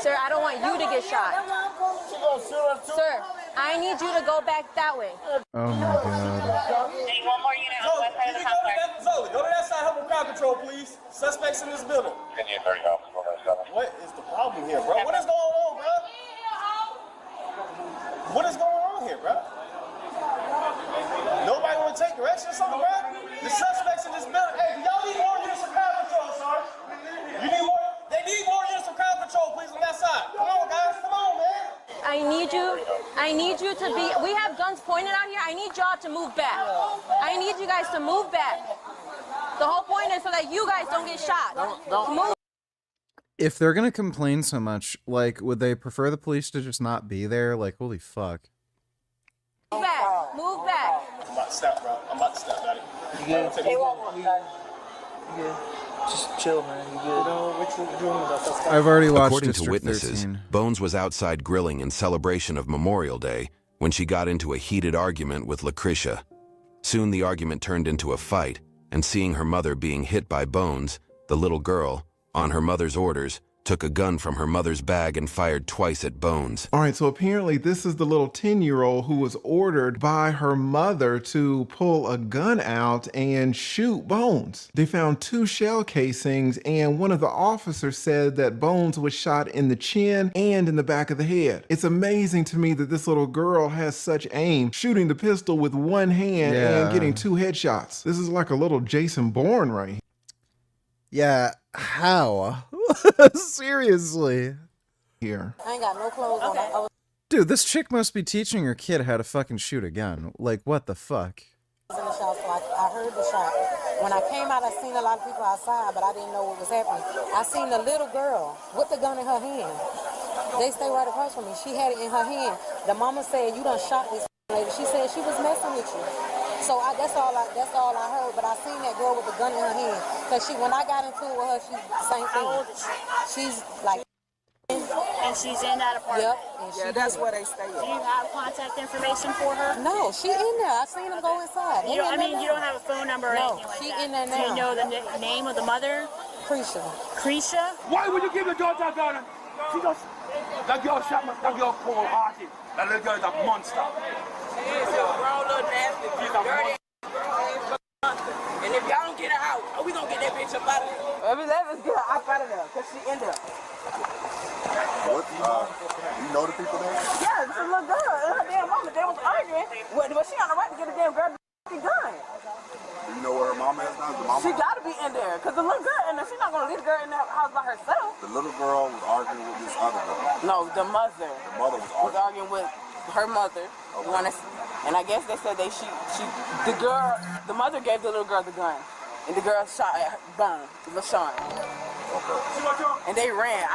Speaker 20: Sir, I don't want you to get shot.
Speaker 6: You gonna shoot us too?
Speaker 20: Sir, I need you to go back that way.
Speaker 1: Oh my god.
Speaker 20: One more unit on the west side of the complex.
Speaker 6: Zoe, go to that side, help with crowd control, please. Suspects in this building. What is the problem here, bro? What is going on, bro? What is going on here, bro? Nobody want to take direction or something, bro? The suspects in this building. Hey, do y'all need more units of crowd control, sir? You need more? They need more units of crowd control, please, on that side. Come on, guys. Come on, man.
Speaker 20: I need you to be, we have guns pointed out here. I need y'all to move back. I need you guys to move back. The whole point is so that you guys don't get shot. Move.
Speaker 1: If they're gonna complain so much, like, would they prefer the police to just not be there? Like, holy fuck.
Speaker 20: Move back. Move back.
Speaker 6: I'm about to step, bro. I'm about to step, daddy. You good? You good? Just chill, man. You good?
Speaker 1: I've already watched
Speaker 22: According
Speaker 1: District
Speaker 22: to witnesses,
Speaker 1: 13.
Speaker 22: Bones was outside grilling in celebration of Memorial Day when she got into a heated argument with Lucretia. Soon the argument turned into a fight, and seeing her mother being hit by Bones, the little girl, on her mother's orders, took a gun from her mother's bag and fired twice at Bones.
Speaker 11: All right, so apparently this is the little 10-year-old who was ordered by her mother to pull a gun out and shoot Bones. They found 2 shell casings, and one of the officers said that Bones was shot in the chin and in the back of the head. It's amazing to me that this little girl has such aim, shooting the pistol with one hand and getting 2 headshots. This is like a little Jason Bourne right here.
Speaker 1: Yeah, how? Seriously.
Speaker 11: Here.
Speaker 20: I ain't got no clothes on.
Speaker 1: Dude, this chick must be teaching her kid how to fucking shoot a gun. Like, what the fuck?
Speaker 20: In the shop, so I heard the shot. When I came out, I seen a lot of people outside, but I didn't know what was happening. I seen the little girl with the gun in her hand. They stay right across from me. She had it in her hand. The mama said, "You done shot this lady." She said she was messing with you. So that's all I heard. But I seen that girl with the gun in her hand. Cause when I got into it with her, she's the same thing. She's like.
Speaker 2: And she's in that apartment?
Speaker 20: Yep. That's where they stay at.
Speaker 2: Do you have contact information for her?
Speaker 20: No, she in there. I seen them go inside.
Speaker 2: You don't have a phone number or anything like
Speaker 20: she
Speaker 2: that?
Speaker 20: In there now.
Speaker 2: Do you know the name of the mother?
Speaker 20: Krisha.
Speaker 2: Krisha?
Speaker 19: Why would you give your daughter a gun? She just, that girl shot my, that girl cold-hearted. That little girl is a monster.
Speaker 21: She's a grown little nasty, dirty. And if y'all don't get her out, we gonna get that bitch up out of there. Let's get her up out of there, because she in there.
Speaker 6: What, you know the people there?
Speaker 21: Yeah, it's a little girl and her damn mama. They was arguing, but she on the right to get a damn girl gun.
Speaker 6: Do you know where her mama is now? The mama?
Speaker 21: She gotta be in there, because the little girl in there, she's not gonna leave the girl in that house by herself.
Speaker 6: The little girl was arguing with this other girl.
Speaker 21: No, the mother.
Speaker 6: The mother was
Speaker 21: arguing with her mother. Okay. And I guess they said the mother gave the little girl the gun. And the girl shot at her bone, LaShawn. Okay. And they ran.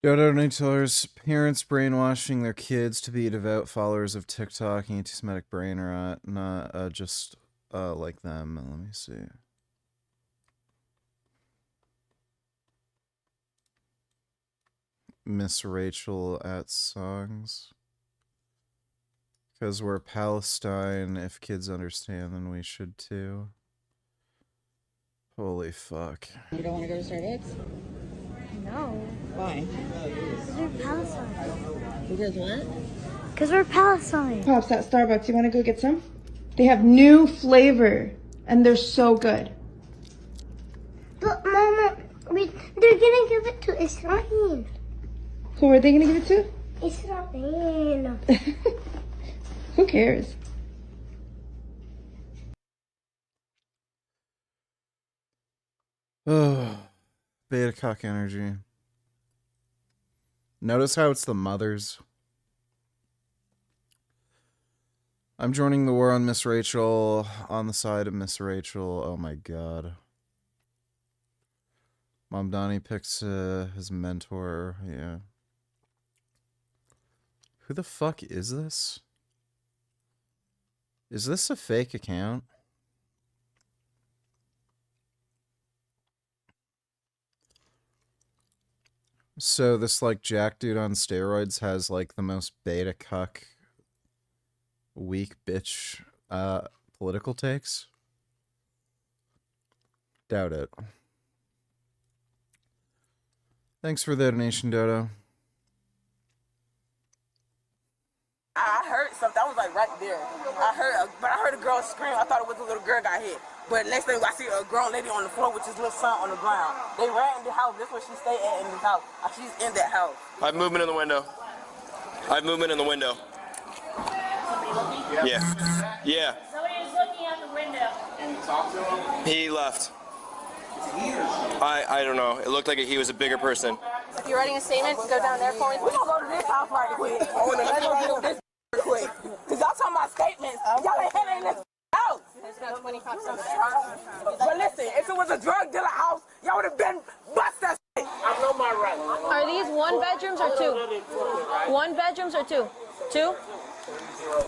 Speaker 1: Dodo Nutellers, parents brainwashing their kids to be devout followers of TikTok and anti-Semitic brain rot, not just like them. Let me see. Miss Rachel at songs. Because we're Palestine, if kids understand, then we should too. Holy fuck.
Speaker 23: You don't want to go to Starbucks?
Speaker 24: No.
Speaker 23: Why?
Speaker 24: Because we're Palestine.
Speaker 23: Because what?
Speaker 24: Because we're Palestine.
Speaker 23: Pops at Starbucks. You want to go get some? They have new flavor, and they're so good.
Speaker 24: But Mama, they're gonna give it to Israel.
Speaker 23: Who are they gonna give it to?
Speaker 24: Israel.
Speaker 23: Who cares?
Speaker 1: Oh, beta cock energy. Notice how it's the mothers. I'm joining the war on Miss Rachel, on the side of Miss Rachel. Oh my god. Mom Donnie picks his mentor. Yeah. Who the fuck is this? Is this a fake account? So this like Jack dude on steroids has like the most beta cuck weak bitch political takes? Doubt it. Thanks for the donation, Dodo.
Speaker 21: I heard something. I was like right there. But I heard a girl scream. I thought it was a little girl got hit. But next thing I see a grown lady on the floor with his little son on the ground. They ran in the house. This is where she stayed at in this house. She's in that house.
Speaker 18: I have movement in the window. I have movement in the window. Yeah. Yeah.
Speaker 2: Somebody is looking at the window.
Speaker 18: Can you talk to him? He left. I don't know. It looked like he was a bigger person.
Speaker 21: If you're writing a statement, go down there for me. We're going to go to this house right quick. Let's go to this quick. Because y'all talking about statements. Y'all ain't handling this house. There's about 20 cops on the house. But listen, if it was a drug dealer house, y'all would have been bust that shit. I know my rights.
Speaker 26: Are these one bedrooms or two? One bedrooms or two? Two?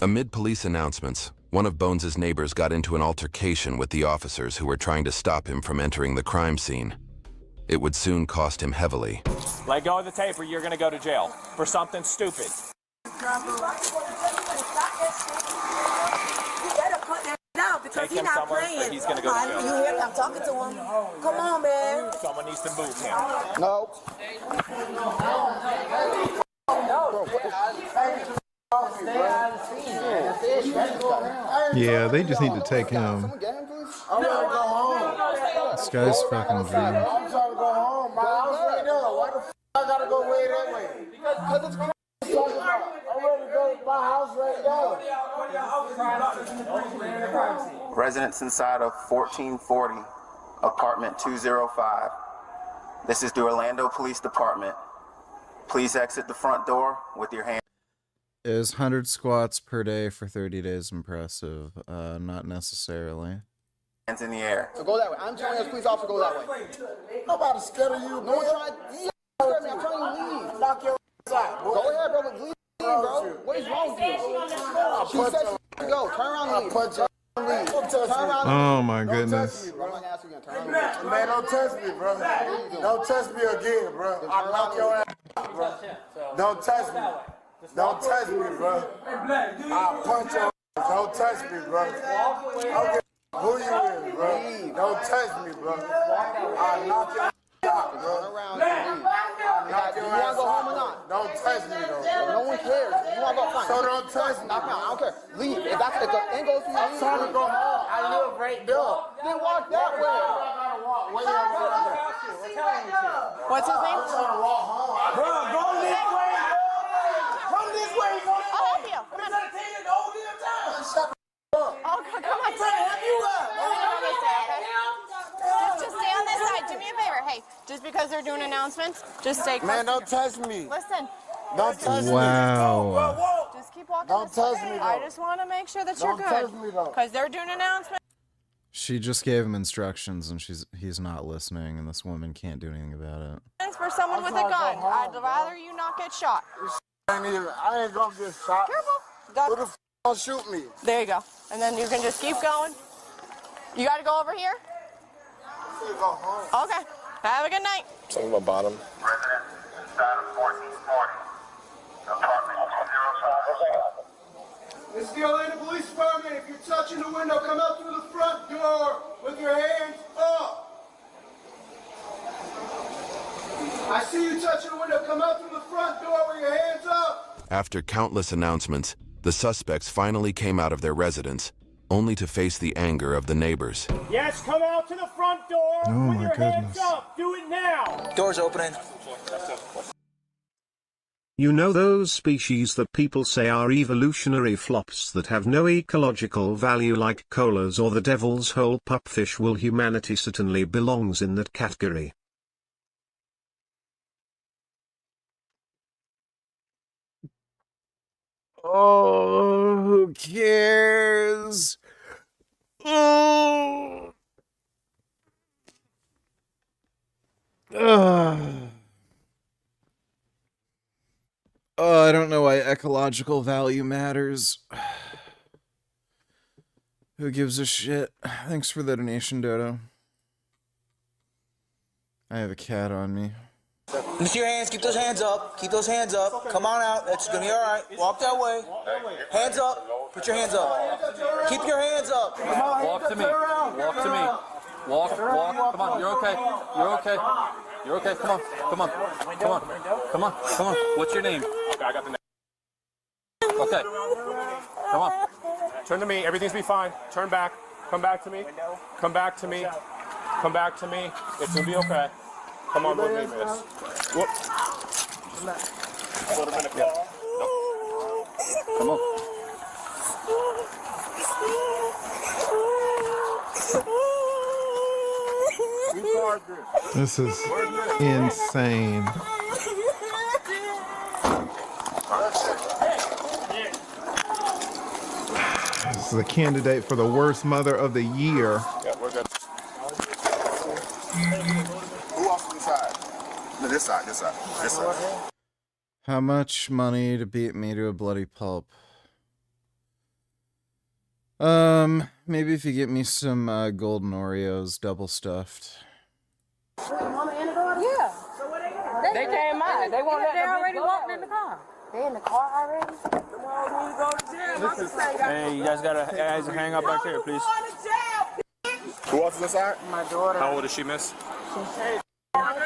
Speaker 22: Amid police announcements, one of Bones' neighbors got into an altercation with the officers who were trying to stop him from entering the crime scene. It would soon cost him heavily.
Speaker 5: Let go of the tape or you're going to go to jail for something stupid.
Speaker 21: You better put that down because he's not playing.
Speaker 5: He's going to go to jail.
Speaker 21: You hear me? I'm talking to him. Come on, man.
Speaker 5: Someone needs to move him.
Speaker 21: No.
Speaker 11: Yeah, they just need to take him.
Speaker 1: This guy's fucking dream.
Speaker 19: I'm trying to go home. My house right there. Why the f I gotta go way that way? Because it's crazy. I'm ready to go to my house right now.
Speaker 18: Residents inside of 1440, apartment 205. This is the Orlando Police Department. Please exit the front door with your hand.
Speaker 1: Is 100 squats per day for 30 days impressive? Not necessarily.
Speaker 18: Hands in the air.
Speaker 19: So go that way. I'm telling you, police officer, go that way. Nobody's scared of you. No one tried. You scared me. I'm trying to leave. Knock your ass out. Go ahead, bro. Leave, bro. What is wrong with you? She said she to go. Turn around and leave.
Speaker 11: Oh my goodness.
Speaker 19: Man, don't touch me, bro. Don't touch me again, bro. I'll knock your ass out, bro. Don't touch me. Don't touch me, bro. I'll punch your ass. Don't touch me, bro. Okay, who you with, bro? Don't touch me, bro. I'll knock your ass out, bro. I'll knock your ass out. Don't touch me, though.
Speaker 3: No one cares. You want to go fine.
Speaker 19: So don't touch me.
Speaker 3: I don't care. Leave. If the end goes to you,
Speaker 19: I'm trying to go home. I live right there.
Speaker 3: Then walk that way.
Speaker 21: What's his name?
Speaker 19: I'm trying to walk home. Bro, go this way. Come this way.
Speaker 21: I'll help you. Come on. Oh, come on. I'm trying to help you up. Just stay on this side. Do me a favor. Hey, just because they're doing announcements, just stay close.
Speaker 19: Man, don't touch me.
Speaker 21: Listen.
Speaker 19: Don't touch me.
Speaker 1: Wow.
Speaker 21: Just keep walking.
Speaker 19: Don't touch me, though.
Speaker 21: I just want to make sure that you're good.
Speaker 19: Don't touch me, though.
Speaker 21: Because they're doing announcements.
Speaker 1: She just gave him instructions, and he's not listening, and this woman can't do anything about it.
Speaker 21: For someone with a gun. I'd rather you not get shot.
Speaker 19: I ain't gonna get shot.
Speaker 21: Careful.
Speaker 19: Who the f gonna shoot me?
Speaker 21: There you go. And then you can just keep going. You got to go over here?
Speaker 19: Go home.
Speaker 21: Okay. Have a good night.
Speaker 4: Something about bottom.
Speaker 7: Resident inside of 1440. Apartment 205.
Speaker 19: It's the Orlando Police Department. If you're touching the window, come out through the front door with your hands up. I see you touching the window. Come out through the front door with your hands up.
Speaker 22: After countless announcements, the suspects finally came out of their residence, only to face the anger of the neighbors.
Speaker 8: Yes, come out to the front door with your hands up. Do it now.
Speaker 3: Door's opening.
Speaker 12: You know those species that people say are evolutionary flops that have no ecological value like koalas or the devil's hole pupfish? Well, humanity certainly belongs in that category.
Speaker 1: Oh, who cares? Oh. Oh, I don't know why ecological value matters. Who gives a shit? Thanks for the donation, Dodo. I have a cat on me.
Speaker 3: Let me see your hands. Keep those hands up. Keep those hands up. Come on out. It's gonna be all right. Walk that way. Hands up. Put your hands up. Keep your hands up.
Speaker 25: Walk to me. Walk to me. Walk. Come on. You're okay. You're okay. You're okay. Come on. Come on. Come on. Come on. Come on. What's your name?
Speaker 8: Okay, I got the name.
Speaker 25: Okay. Come on.
Speaker 8: Turn to me. Everything's be fine. Turn back. Come back to me. Come back to me. Come back to me. It's gonna be okay. Come on with me, miss. Whoop. Put him in the car. Nope.
Speaker 25: Come on.
Speaker 11: This is insane. This is a candidate for the worst mother of the year.
Speaker 8: Yeah, we're good.
Speaker 19: Who else on the side? No, this side, this side, this side.
Speaker 1: How much money to beat me to a bloody pulp? Maybe if you get me some golden Oreos, double stuffed.
Speaker 21: Yeah. They came out. They already walked in the car. They in the car already?
Speaker 8: Hey, you guys gotta hang up back there, please. Who else on the side?
Speaker 21: My daughter.
Speaker 8: How old is she, miss?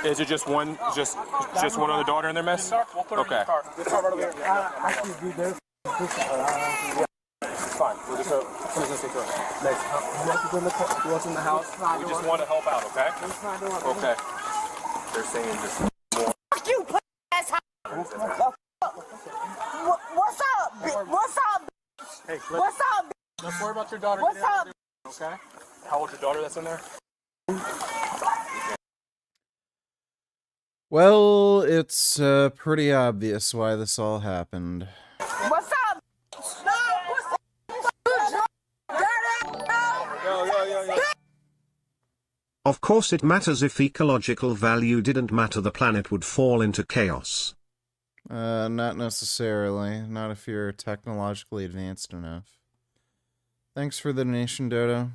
Speaker 8: Is it just one other daughter in there, miss? Okay. Fine. We'll just Next. What's in the house? We just want to help out, okay? Okay. They're saying just more.
Speaker 21: Fuck you, ass. What's up, bitch? What's up?
Speaker 8: Hey,
Speaker 21: What's up?
Speaker 8: Let's worry about your daughter.
Speaker 21: What's up?
Speaker 8: Okay. How old's your daughter that's in there?
Speaker 1: Well, it's pretty obvious why this all happened.
Speaker 21: What's up?
Speaker 12: Of course it matters. If ecological value didn't matter, the planet would fall into chaos.
Speaker 1: Not necessarily. Not if you're technologically advanced enough. Thanks for the donation, Dodo.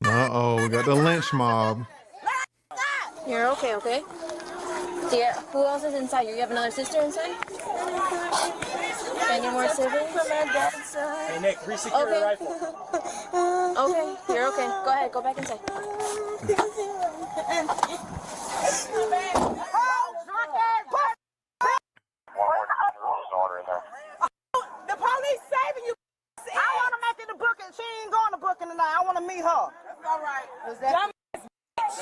Speaker 11: Uh-oh, we got the lynch mob.
Speaker 26: You're okay, okay? So yeah, who else is inside? You have another sister inside? Any more siblings? From my dad's side.
Speaker 3: Hey, Nick, re-secure your rifle.
Speaker 26: Okay, you're okay. Go ahead, go back inside.
Speaker 21: The police saving you. I want to make it to Brooklyn. She ain't going to Brooklyn tonight. I want to meet her. That's all right.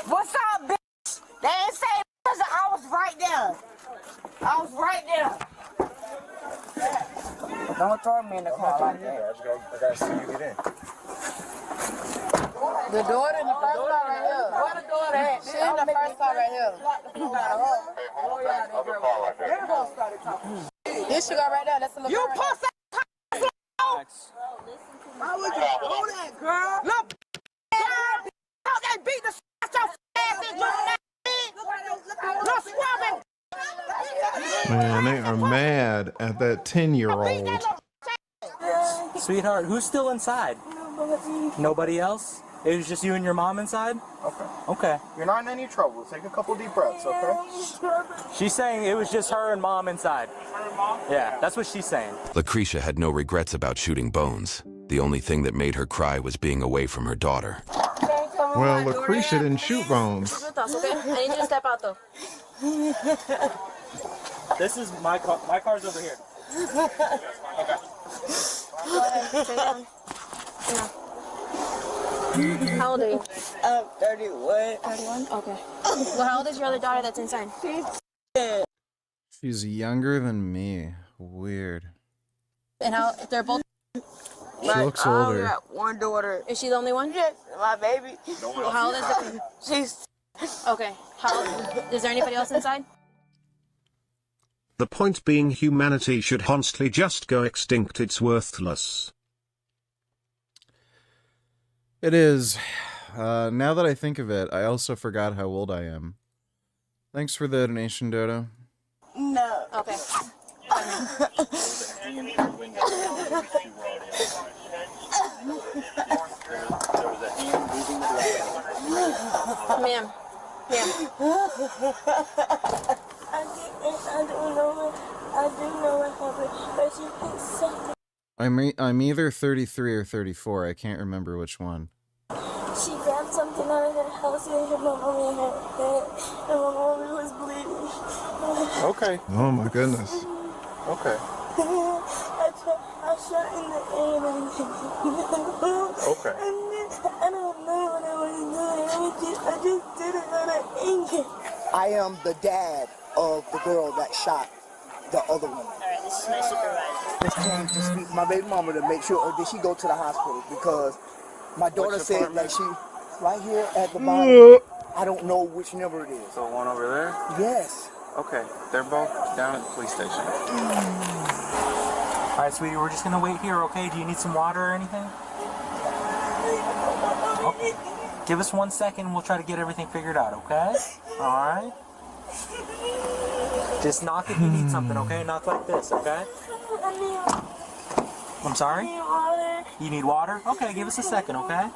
Speaker 21: What's up, bitch? They ain't saying because I was right there. I was right there. Don't throw me in the car like that.
Speaker 3: I gotta see you get in.
Speaker 21: The daughter in the first car right here. Where the daughter at? She in the first car right here. This she go right there. That's the little. You pussy. How would you do that, girl? Look, they beat the shit out your ass. Look, scrubbing.
Speaker 11: Man, they are mad at that 10-year-old.
Speaker 3: Sweetheart, who's still inside? Nobody else? It was just you and your mom inside?
Speaker 6: Okay.
Speaker 3: Okay.
Speaker 6: You're not in any trouble. Take a couple deep breaths, okay?
Speaker 3: She's saying it was just her and mom inside. Yeah, that's what she's saying.
Speaker 22: Lucretia had no regrets about shooting Bones. The only thing that made her cry was being away from her daughter.
Speaker 11: Well, Lucretia didn't shoot Bones.
Speaker 26: Okay? I need you to step out though.
Speaker 3: This is my car. My car's over here. Okay.
Speaker 26: Go ahead, take it down. How old are you?
Speaker 21: I'm 31.
Speaker 26: 31? Okay. Well, how old is your other daughter that's inside?
Speaker 1: She's younger than me. Weird.
Speaker 26: And how, they're both...
Speaker 1: She looks older.
Speaker 21: I got one daughter.
Speaker 26: Is she the only one?
Speaker 21: Yes, my baby.
Speaker 26: Well, how old is it?
Speaker 21: She's...
Speaker 26: Okay. Is there anybody else inside?
Speaker 12: The point being, humanity should honestly just go extinct. It's worthless.
Speaker 1: It is. Now that I think of it, I also forgot how old I am. Thanks for the donation, Dodo.
Speaker 21: No.
Speaker 26: Okay. Ma'am.
Speaker 24: I do know what happened, but she hit something.
Speaker 1: I'm either 33 or 34. I can't remember which one.
Speaker 24: She grabbed something out of her house and hit my mommy in her head, and my mommy was bleeding.
Speaker 11: Okay. Oh my goodness.
Speaker 6: Okay.
Speaker 24: I shot in the air and
Speaker 6: Okay.
Speaker 24: and then I don't know what I was doing. I just did it out of anger.
Speaker 4: I am the dad of the girl that shot the other one.
Speaker 26: Alright, this is my supervisor.
Speaker 4: Just came to speak to my baby mama to make sure, or did she go to the hospital? Because my daughter said that she, right here at the bottom, I don't know which number it is.
Speaker 3: So one over there?
Speaker 4: Yes.
Speaker 3: Okay, they're both down at the police station. All right, sweetie, we're just gonna wait here, okay? Do you need some water or anything? Okay. Give us 1 second and we'll try to get everything figured out, okay? All right? Just knock if you need something, okay? Knock like this, okay? I'm sorry? You need water? Okay, give us a second, okay?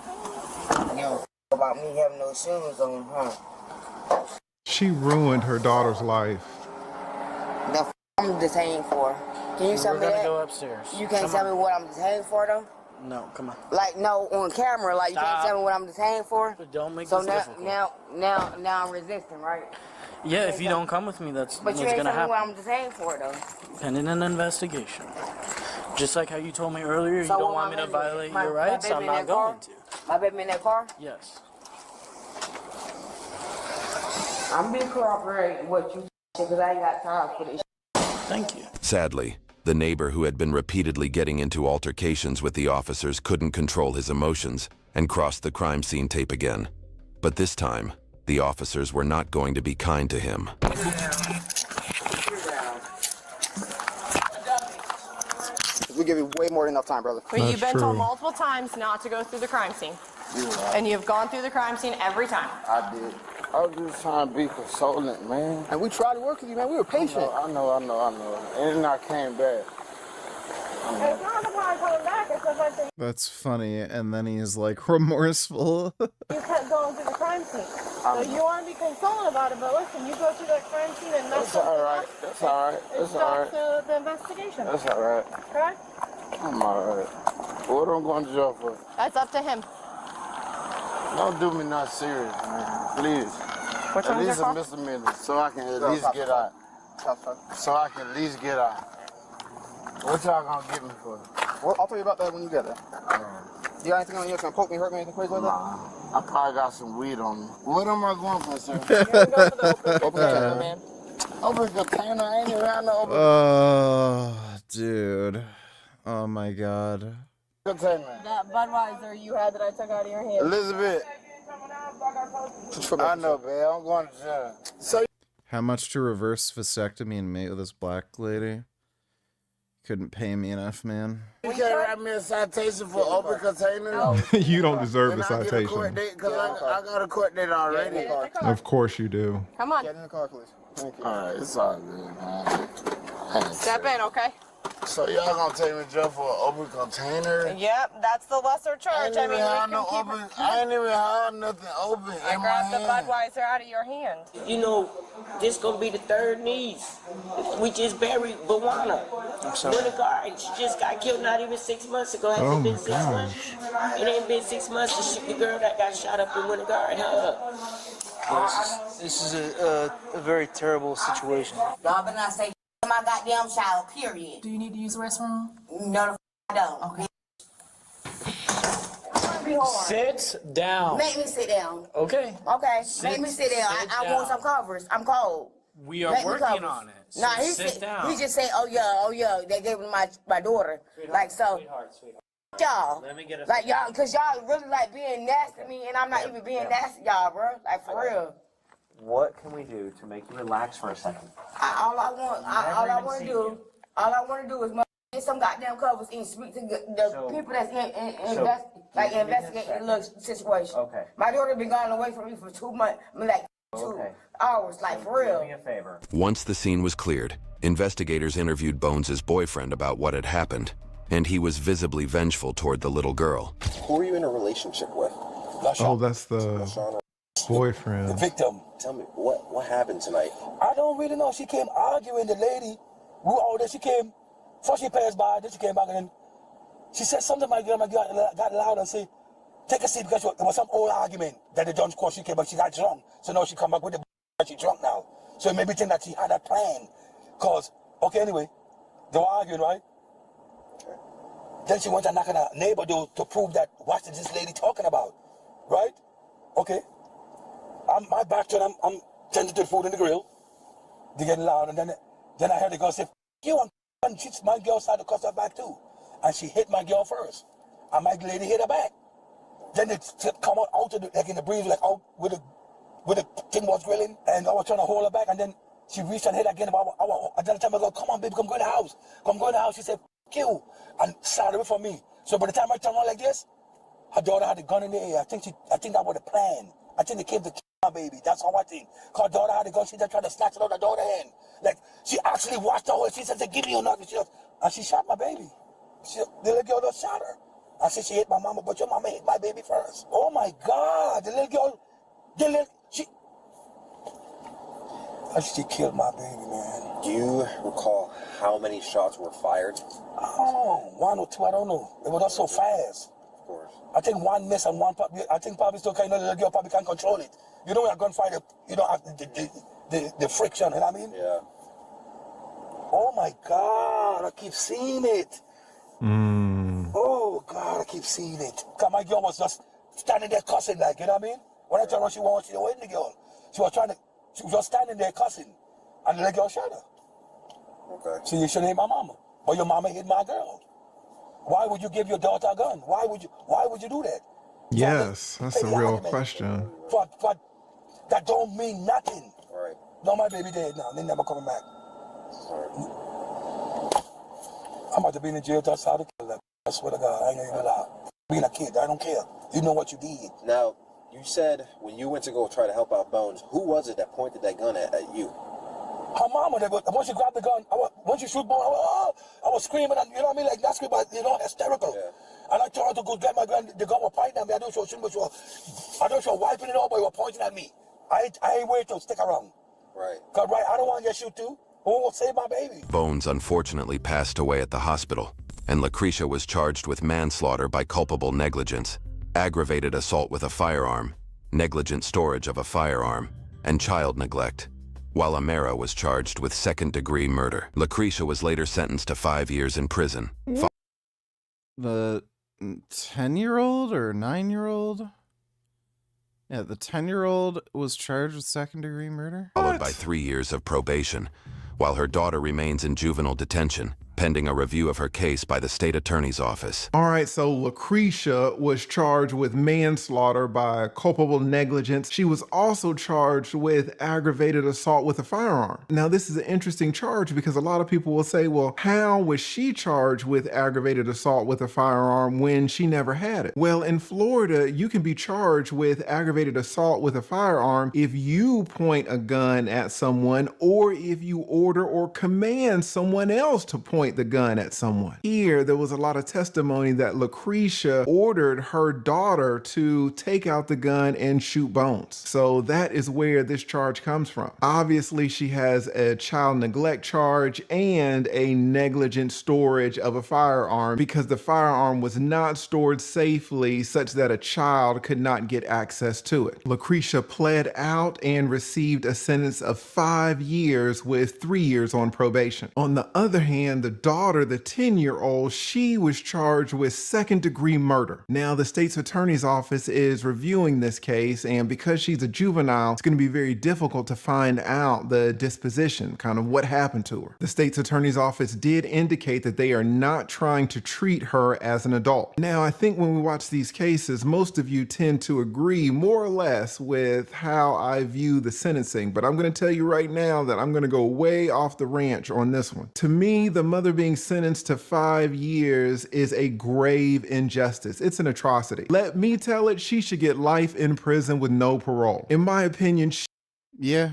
Speaker 4: Yo, about me having no shoes on, huh?
Speaker 11: She ruined her daughter's life.
Speaker 4: The I'm detained for. Can you tell me that?
Speaker 3: We're gonna go upstairs.
Speaker 4: You can't tell me what I'm detained for, though?
Speaker 3: No, come on.
Speaker 4: Like, no, on camera, like, you can't tell me what I'm detained for?
Speaker 3: Don't make
Speaker 4: so
Speaker 3: this difficult.
Speaker 4: now I'm resisting, right?
Speaker 3: Yeah, if you don't come with me, that's
Speaker 4: But
Speaker 3: what's
Speaker 4: you ain't
Speaker 3: gonna
Speaker 4: tell me what
Speaker 3: happen.
Speaker 4: I'm detained for, though.
Speaker 3: Pending an investigation. Just like how you told me earlier, you
Speaker 4: So
Speaker 3: don't
Speaker 4: what
Speaker 3: want me to
Speaker 4: baby-
Speaker 3: violate
Speaker 4: my-
Speaker 3: your
Speaker 4: my
Speaker 3: rights,
Speaker 4: baby
Speaker 3: I'm
Speaker 4: in
Speaker 3: not
Speaker 4: that car?
Speaker 3: going to.
Speaker 4: My baby in that car?
Speaker 3: Yes.
Speaker 4: I'm being cooperating with what you because I ain't got time for this.
Speaker 3: Thank you.
Speaker 22: Sadly, the neighbor who had been repeatedly getting into altercations with the officers couldn't control his emotions and crossed the crime scene tape again. But this time, the officers were not going to be kind to him.
Speaker 4: We give you way more than enough time, brother.
Speaker 9: But you've been told multiple times not to go through the crime scene. And you've gone through the crime scene every time.
Speaker 19: I did. I was just trying to be consoling, man.
Speaker 4: And we tried to work with you, man. We were patient.
Speaker 19: I know. And then I came back.
Speaker 9: It's not the part coming back. It's the fact that
Speaker 1: That's funny. And then he's like remorseful.
Speaker 9: you kept going to the crime scene. So you want to be consoling about it, but listen, you go to that crime scene and mess
Speaker 19: That's all right. That's all right.
Speaker 9: It
Speaker 19: That's all right.
Speaker 9: stops the investigation.
Speaker 19: That's all right.
Speaker 9: Correct?
Speaker 19: I'm all right. What am I going to jail for?
Speaker 9: That's up to him.
Speaker 19: Don't do me not serious, man. Please.
Speaker 9: Which
Speaker 19: at
Speaker 9: one's
Speaker 19: least
Speaker 9: your
Speaker 19: a
Speaker 9: fault?
Speaker 19: misdemeanor, so I can at least get out. So I can at least get out. What y'all gonna get me for?
Speaker 6: Well, I'll tell you about that when you get there. You got anything on you that's gonna poke me, hurt me, anything crazy like that?
Speaker 19: I probably got some weed on me. What am I going for, sir?
Speaker 6: Open container, man.
Speaker 19: Open container? I ain't even had no open
Speaker 1: Oh, dude. Oh my god.
Speaker 19: container.
Speaker 9: That Budweiser you had that I took out of your hand.
Speaker 19: Elizabeth. I know, babe. I'm going to jail. So
Speaker 1: How much to reverse vasectomy and mate with this black lady? Couldn't pay me enough, man.
Speaker 19: you can't write me a citation for open container?
Speaker 11: You don't deserve
Speaker 19: Then
Speaker 11: a
Speaker 19: I get a court
Speaker 11: citation.
Speaker 19: date, because I got a court date already.
Speaker 11: Of course you do.
Speaker 9: Come on.
Speaker 6: Get in the car, please. Thank you.
Speaker 19: All right, it's all good, man.
Speaker 9: Step in, okay?
Speaker 19: So y'all gonna take me to jail for an open container?
Speaker 9: Yep, that's the lesser charge. I mean, we can keep it.
Speaker 19: I ain't even have nothing open
Speaker 9: I
Speaker 19: in my
Speaker 9: grabbed the
Speaker 19: hand.
Speaker 9: Budweiser out of your hand.
Speaker 10: You know, this gonna be the third niece. We just buried Bawana. Winter Garden. She just got killed not even 6 months ago. Has
Speaker 11: Oh
Speaker 10: it been
Speaker 11: my
Speaker 10: 6 months? It ain't been 6 months. The girl that got shot up in Winter Garden.
Speaker 3: This is a very terrible situation.
Speaker 13: Y'all better not say in my goddamn shower, period.
Speaker 2: Do you need to use the restroom?
Speaker 13: No, the I don't.
Speaker 2: Okay.
Speaker 3: Sit down.
Speaker 13: Make me sit down.
Speaker 3: Okay.
Speaker 13: Okay,
Speaker 3: Sit-
Speaker 13: make me sit down.
Speaker 3: sit
Speaker 13: I want some covers. I'm cold.
Speaker 3: We are
Speaker 13: Make me
Speaker 3: working
Speaker 13: covers.
Speaker 3: on it. So
Speaker 13: Nah, he
Speaker 3: sit
Speaker 13: said,
Speaker 3: down.
Speaker 13: he just said, oh yeah, they gave it to my daughter. Like so,
Speaker 3: Sweetheart.
Speaker 13: y'all.
Speaker 3: Let me get a
Speaker 13: Like y'all, cause y'all really like being nasty to me, and I'm not even being nasty, to y'all, bro. Like for real.
Speaker 14: What can we do to make you relax for a second?
Speaker 13: All I want to do is get some goddamn covers and speak to the people that's investigating the little situation.
Speaker 14: Okay.
Speaker 13: My daughter been gone away from me for 2 months. I mean, like 2 hours, like for real.
Speaker 14: Do me a favor.
Speaker 22: Once the scene was cleared, investigators interviewed Bones' boyfriend about what had happened, and he was visibly vengeful toward the little girl.
Speaker 15: Who are you in a relationship with?
Speaker 11: Oh, that's the boyfriend.
Speaker 15: The victim. Tell me, what happened tonight?
Speaker 3: I don't really know. She came arguing, the lady. She came. First she passed by, then she came back, and then she said something. My girl got loud and said, take a seat, because there was some old argument that the judge called. She came back, she got drunk. So now she come back with the but she drunk now. So it made me think that she had a plan. Cause, okay, anyway, they were arguing, right? Okay. Then she went and knocked on her neighbor door to prove that what is this lady talking about, right? Okay. My back to I'm tending to the food in the grill. They getting loud, and then I heard the girl say, you and my girl started to cuss her back too. And she hit my girl first. And my lady hit her back. Then they come out of like in the breeze, like out with the thing was grilling, and I was trying to hold her back, and then she reached and hit again. And then the time I go, come on, baby, come go in the house. Come go in the house. She said, F you, and started away from me. So by the time I turned around like this, her daughter had a gun in the air. I think that was the plan. I think they came to kill my baby. That's how I think. Cause her daughter had a gun. She just tried to snatch it out of her daughter's hand. Like, she actually watched her. She said, give me your knife. And she shot my baby. The little girl just shot her. I said, she hit my mama, but your mama hit my baby first. Oh my God. The little girl, she killed my baby, man.
Speaker 15: Do you recall how many shots were fired?
Speaker 3: Oh, 1 or 2, I don't know. It was just so fast.
Speaker 15: Of course.
Speaker 3: I think one miss and one probably, I think probably still kind of, the little girl probably can't control it. You know when a gunfighter, you don't have the friction, you know what I mean?
Speaker 15: Yeah.
Speaker 3: Oh my God, I keep seeing it. Oh God, I keep seeing it. Cause my girl was just standing there cussing, like, you know what I mean? When I turned around, she wasn't the girl. She was just standing there cussing, and the little girl shot her.
Speaker 15: Okay.
Speaker 3: So you shouldn't hit my mama, but your mama hit my girl. Why would you give your daughter a gun? Why would you do that?
Speaker 11: Yes, that's a real question.
Speaker 3: For that don't mean nothing.
Speaker 15: Right.
Speaker 3: No, my baby dead now. They never coming back. I'm about to be in jail just how to kill them. I swear to God, I ain't even lie. Being a kid, I don't care. You know what you did.
Speaker 15: Now, you said when you went to go try to help out Bones, who was it that pointed that gun at you?
Speaker 3: Her mama, once she grabbed the gun, once you shoot Bones, I was screaming, and you know what I mean, like not screaming, but you know, hysterical. And I told her to go get my grand. The girl was pointing at me. I don't know she was wiping it off, but he was pointing at me. I ain't wait to stick around. Right. Cause right, I don't want to get shoot too. Who will save my baby?
Speaker 22: Bones unfortunately passed away at the hospital, and Lucretia was charged with manslaughter by culpable negligence, aggravated assault with a firearm, negligent storage of a firearm, and child neglect, while Amara was charged with second-degree murder. Lucretia was later sentenced to 5 years in prison.
Speaker 1: The 10-year-old or 9-year-old? Yeah, the 10-year-old was charged with second-degree murder?
Speaker 22: Followed by 3 years of probation, while her daughter remains in juvenile detention, pending a review of her case by the state attorney's office.
Speaker 11: All right, so Lucretia was charged with manslaughter by culpable negligence. She was also charged with aggravated assault with a firearm. Now, this is an interesting charge because a lot of people will say, well, how was she charged with aggravated assault with a firearm when she never had it? Well, in Florida, you can be charged with aggravated assault with a firearm if you point a gun at someone or if you order or command someone else to point the gun at someone. Here, there was a lot of testimony that Lucretia ordered her daughter to take out the gun and shoot Bones. So that is where this charge comes from. Obviously, she has a child neglect charge and a negligent storage of a firearm because the firearm was not stored safely such that a child could not get access to it. Lucretia pled out and received a sentence of 5 years with 3 years on probation. On the other hand, the daughter, the 10-year-old, she was charged with second-degree murder. Now, the state's attorney's office is reviewing this case, and because she's a juvenile, it's going to be very difficult to find out the disposition, kind of what happened to her. The state's attorney's office did indicate that they are not trying to treat her as an adult. Now, I think when we watch these cases, most of you tend to agree more or less with how I view the sentencing, but I'm going to tell you right now that I'm going to go way off the ranch on this one. To me, the mother being sentenced to 5 years is a grave injustice. It's an atrocity. Let me tell it, she should get life in prison with no parole. In my opinion,
Speaker 1: yeah.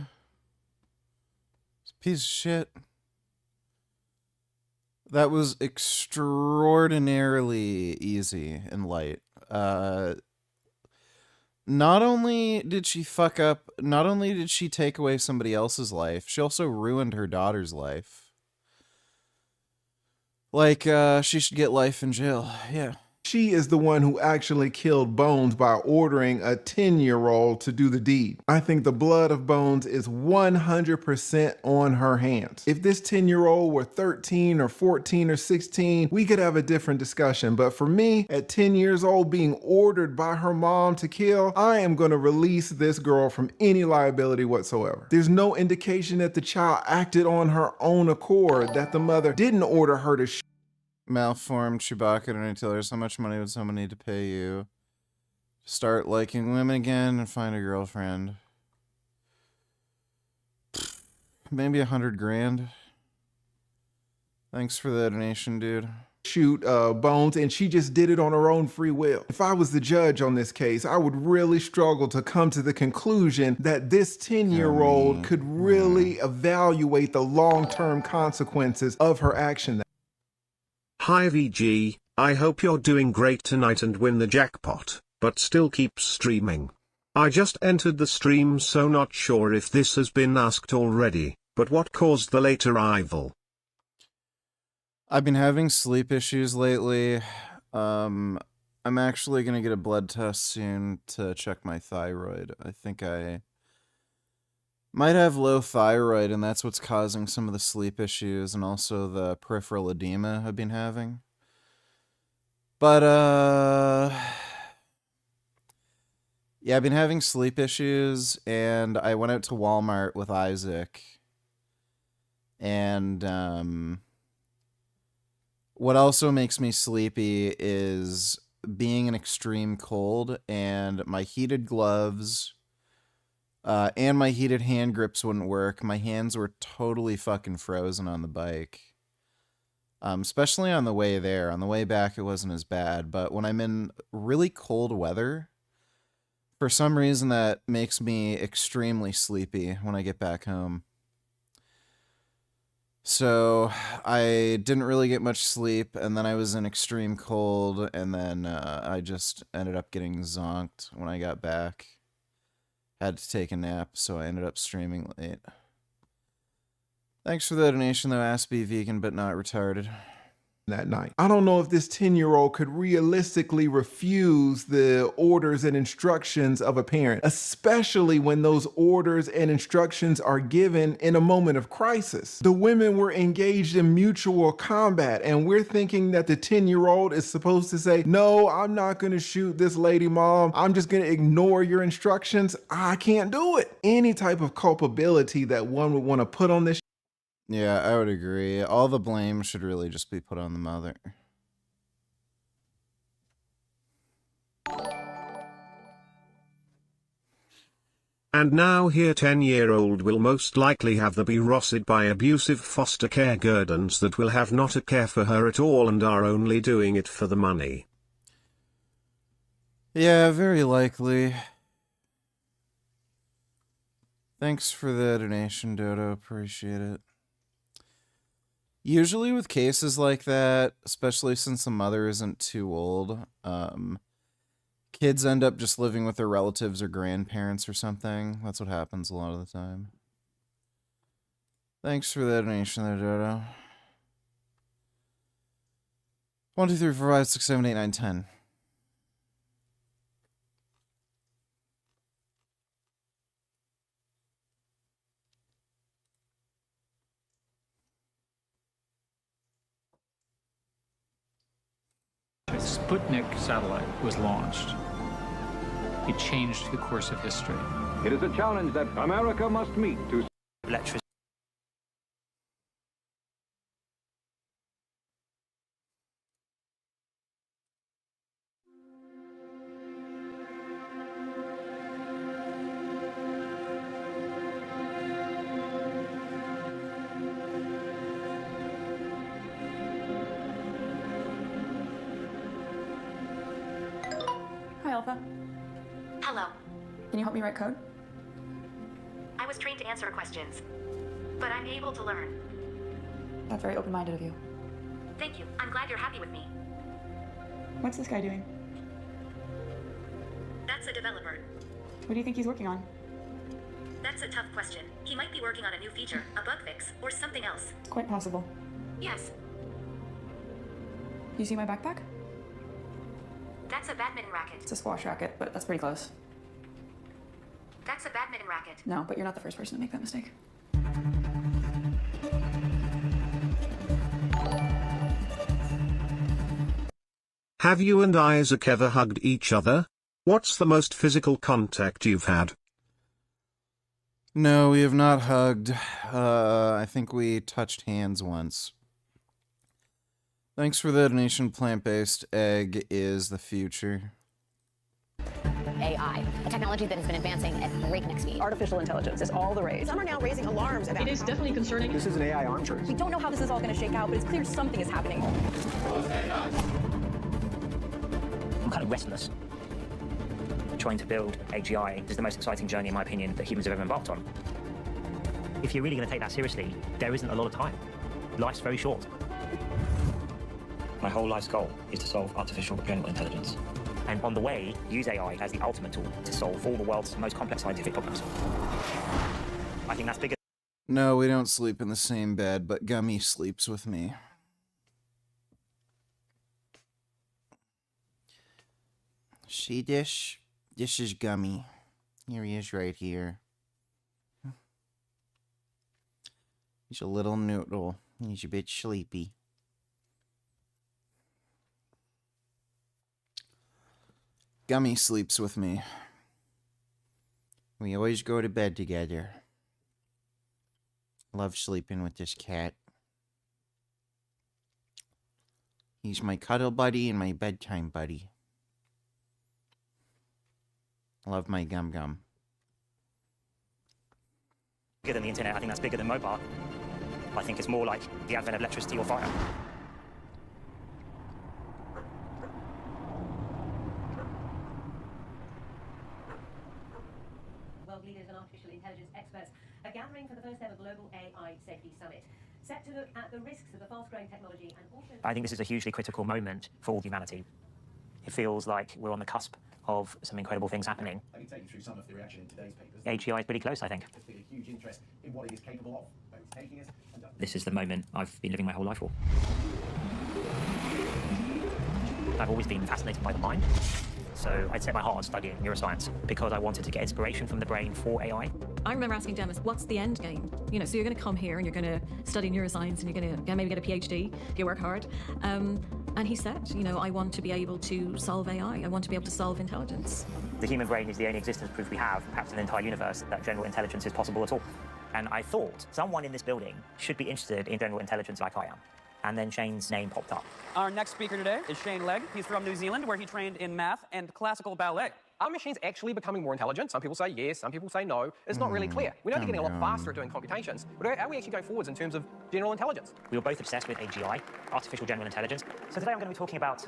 Speaker 1: It's a piece of shit. That was extraordinarily easy and light. Not only did she fuck up, not only did she take away somebody else's life, she also ruined her daughter's life. Like, she should get life in jail. Yeah.
Speaker 11: She is the one who actually killed Bones by ordering a 10-year-old to do the deed. I think the blood of Bones is 100% on her hands. If this 10-year-old were 13 or 14 or 16, we could have a different discussion. But for me, at 10 years old, being ordered by her mom to kill, I am going to release this girl from any liability whatsoever. There's no indication that the child acted on her own accord, that the mother didn't order her to shoot.
Speaker 1: Malformed Chewbacca and tell her how much money would someone need to pay you to start liking women again and find a girlfriend? Maybe 100 grand. Thanks for the donation, dude.
Speaker 11: Shoot Bones, and she just did it on her own free will. If I was the judge on this case, I would really struggle to come to the conclusion that this 10-year-old could really evaluate the long-term consequences of her action.
Speaker 12: Hi VG, I hope you're doing great tonight and win the jackpot, but still keep streaming. I just entered the stream, so not sure if this has been asked already, but what caused the late arrival?
Speaker 1: I've been having sleep issues lately. I'm actually going to get a blood test soon to check my thyroid. I think I might have low thyroid, and that's what's causing some of the sleep issues and also the peripheral edema I've been having. But, yeah, I've been having sleep issues, and I went out to Walmart with Isaac. And, what also makes me sleepy is being in extreme cold, and my heated gloves and my heated hand grips wouldn't work. My hands were totally fucking frozen on the bike. Especially on the way there. On the way back, it wasn't as bad. But when I'm in really cold weather, for some reason that makes me extremely sleepy when I get back home. So I didn't really get much sleep, and then I was in extreme cold, and then I just ended up getting zonked when I got back. Had to take a nap, so I ended up streaming late. Thanks for the donation, though. Ask be vegan, but not retarded.
Speaker 11: That night. I don't know if this 10-year-old could realistically refuse the orders and instructions of a parent, especially when those orders and instructions are given in a moment of crisis. The women were engaged in mutual combat, and we're thinking that the 10-year-old is supposed to say, no, I'm not going to shoot this lady, mom. I'm just going to ignore your instructions. I can't do it. Any type of culpability that one would want to put on this.
Speaker 1: Yeah, I would agree. All the blame should really just be put on the mother.
Speaker 12: And now here 10-year-old will most likely have the be rossed by abusive foster care guardians that will have not a care for her at all and are only doing it for the money.
Speaker 1: Yeah, very likely. Thanks for the donation, Dodo. Appreciate it. Usually with cases like that, especially since the mother isn't too old, kids end up just living with their relatives or grandparents or something. That's what happens a lot of the time. Thanks for the donation there, Dodo. 1, 2, 3, 4, 5, 6, 7, 8, 9, 10.
Speaker 5: Sputnik satellite was launched. It changed the course of history.
Speaker 16: It is a challenge that America must meet to
Speaker 5: Electricity.
Speaker 17: Hi, Alpha.
Speaker 18: Hello.
Speaker 17: Can you help me write code?
Speaker 18: I was trained to answer questions, but I'm able to learn.
Speaker 17: That's very open-minded of you.
Speaker 18: Thank you. I'm glad you're happy with me.
Speaker 17: What's this guy doing?
Speaker 18: That's a developer.
Speaker 17: What do you think he's working on?
Speaker 18: That's a tough question. He might be working on a new feature, a bug fix, or something else.
Speaker 17: It's quite possible.
Speaker 18: Yes.
Speaker 17: You see my backpack?
Speaker 18: That's a badminton racket.
Speaker 17: It's a squash racket, but that's pretty close.
Speaker 18: That's a badminton racket.
Speaker 17: No, but you're not the first person to make that mistake.
Speaker 12: Have you and Isaac ever hugged each other? What's the most physical contact you've had?
Speaker 1: No, we have not hugged. I think we touched hands once. Thanks for the donation. Plant-based egg is the future.
Speaker 20: AI, a technology that has been advancing at breakneck speed.
Speaker 23: Artificial intelligence is all the rage.
Speaker 20: Some are now raising alarms about
Speaker 23: it. It is definitely concerning.
Speaker 16: This is an AI arms race.
Speaker 23: We don't know how this is all going to shake out, but it's clear something is happening.
Speaker 27: I'm kind of restless. Trying to build AGI is the most exciting journey, in my opinion, that humans have ever embarked on. If you're really going to take that seriously, there isn't a lot of time. Life's very short. My whole life's goal is to solve artificial general intelligence. And on the way, use AI as the ultimate tool to solve all the world's most complex scientific problems. I think that's bigger.
Speaker 1: No, we don't sleep in the same bed, but Gummy sleeps with me. See this? This is Gummy. Here he is right here. He's a little noodle. He's a bit sleepy. Gummy sleeps with me. We always go to bed together. Love sleeping with this cat. He's my cuddle buddy and my bedtime buddy. Love my gum.
Speaker 27: Bigger than the internet, I think that's bigger than mobile. I think it's more like the advent of electricity or fire.
Speaker 28: World leaders and artificial intelligence experts are gathering for the first ever global AI safety summit.
Speaker 4: set to look at the risks of the fast-growing technology and also...
Speaker 27: I think this is a hugely critical moment for all humanity. It feels like we're on the cusp of some incredible things happening.
Speaker 7: I can take you through some of the reaction in today's papers.
Speaker 27: AGI is pretty close, I think.
Speaker 7: There's been a huge interest in what it is capable of, where it's taking us.
Speaker 27: This is the moment I've been living my whole life for. I've always been fascinated by the mind. So I'd set my heart on studying neuroscience because I wanted to get inspiration from the brain for AI.
Speaker 17: I remember asking Dennis, what's the end game? You know, so you're going to come here and you're going to study neuroscience and you're going to maybe get a PhD if you work hard. And he said, you know, I want to be able to solve AI. I want to be able to solve intelligence.
Speaker 27: The human brain is the only existence proof we have, perhaps in the entire universe, that general intelligence is possible at all. And I thought someone in this building should be interested in general intelligence like I am. And then Shane's name popped up.
Speaker 8: Our next speaker today is Shane Legg. He's from New Zealand, where he trained in math and classical ballet.
Speaker 21: Are machines actually becoming more intelligent? Some people say yes, some people say no. It's not really clear. We know they're getting a lot faster at doing computations, but are we actually going forwards in terms of general intelligence?
Speaker 27: We were both obsessed with AGI, artificial general intelligence. So today I'm going to be talking about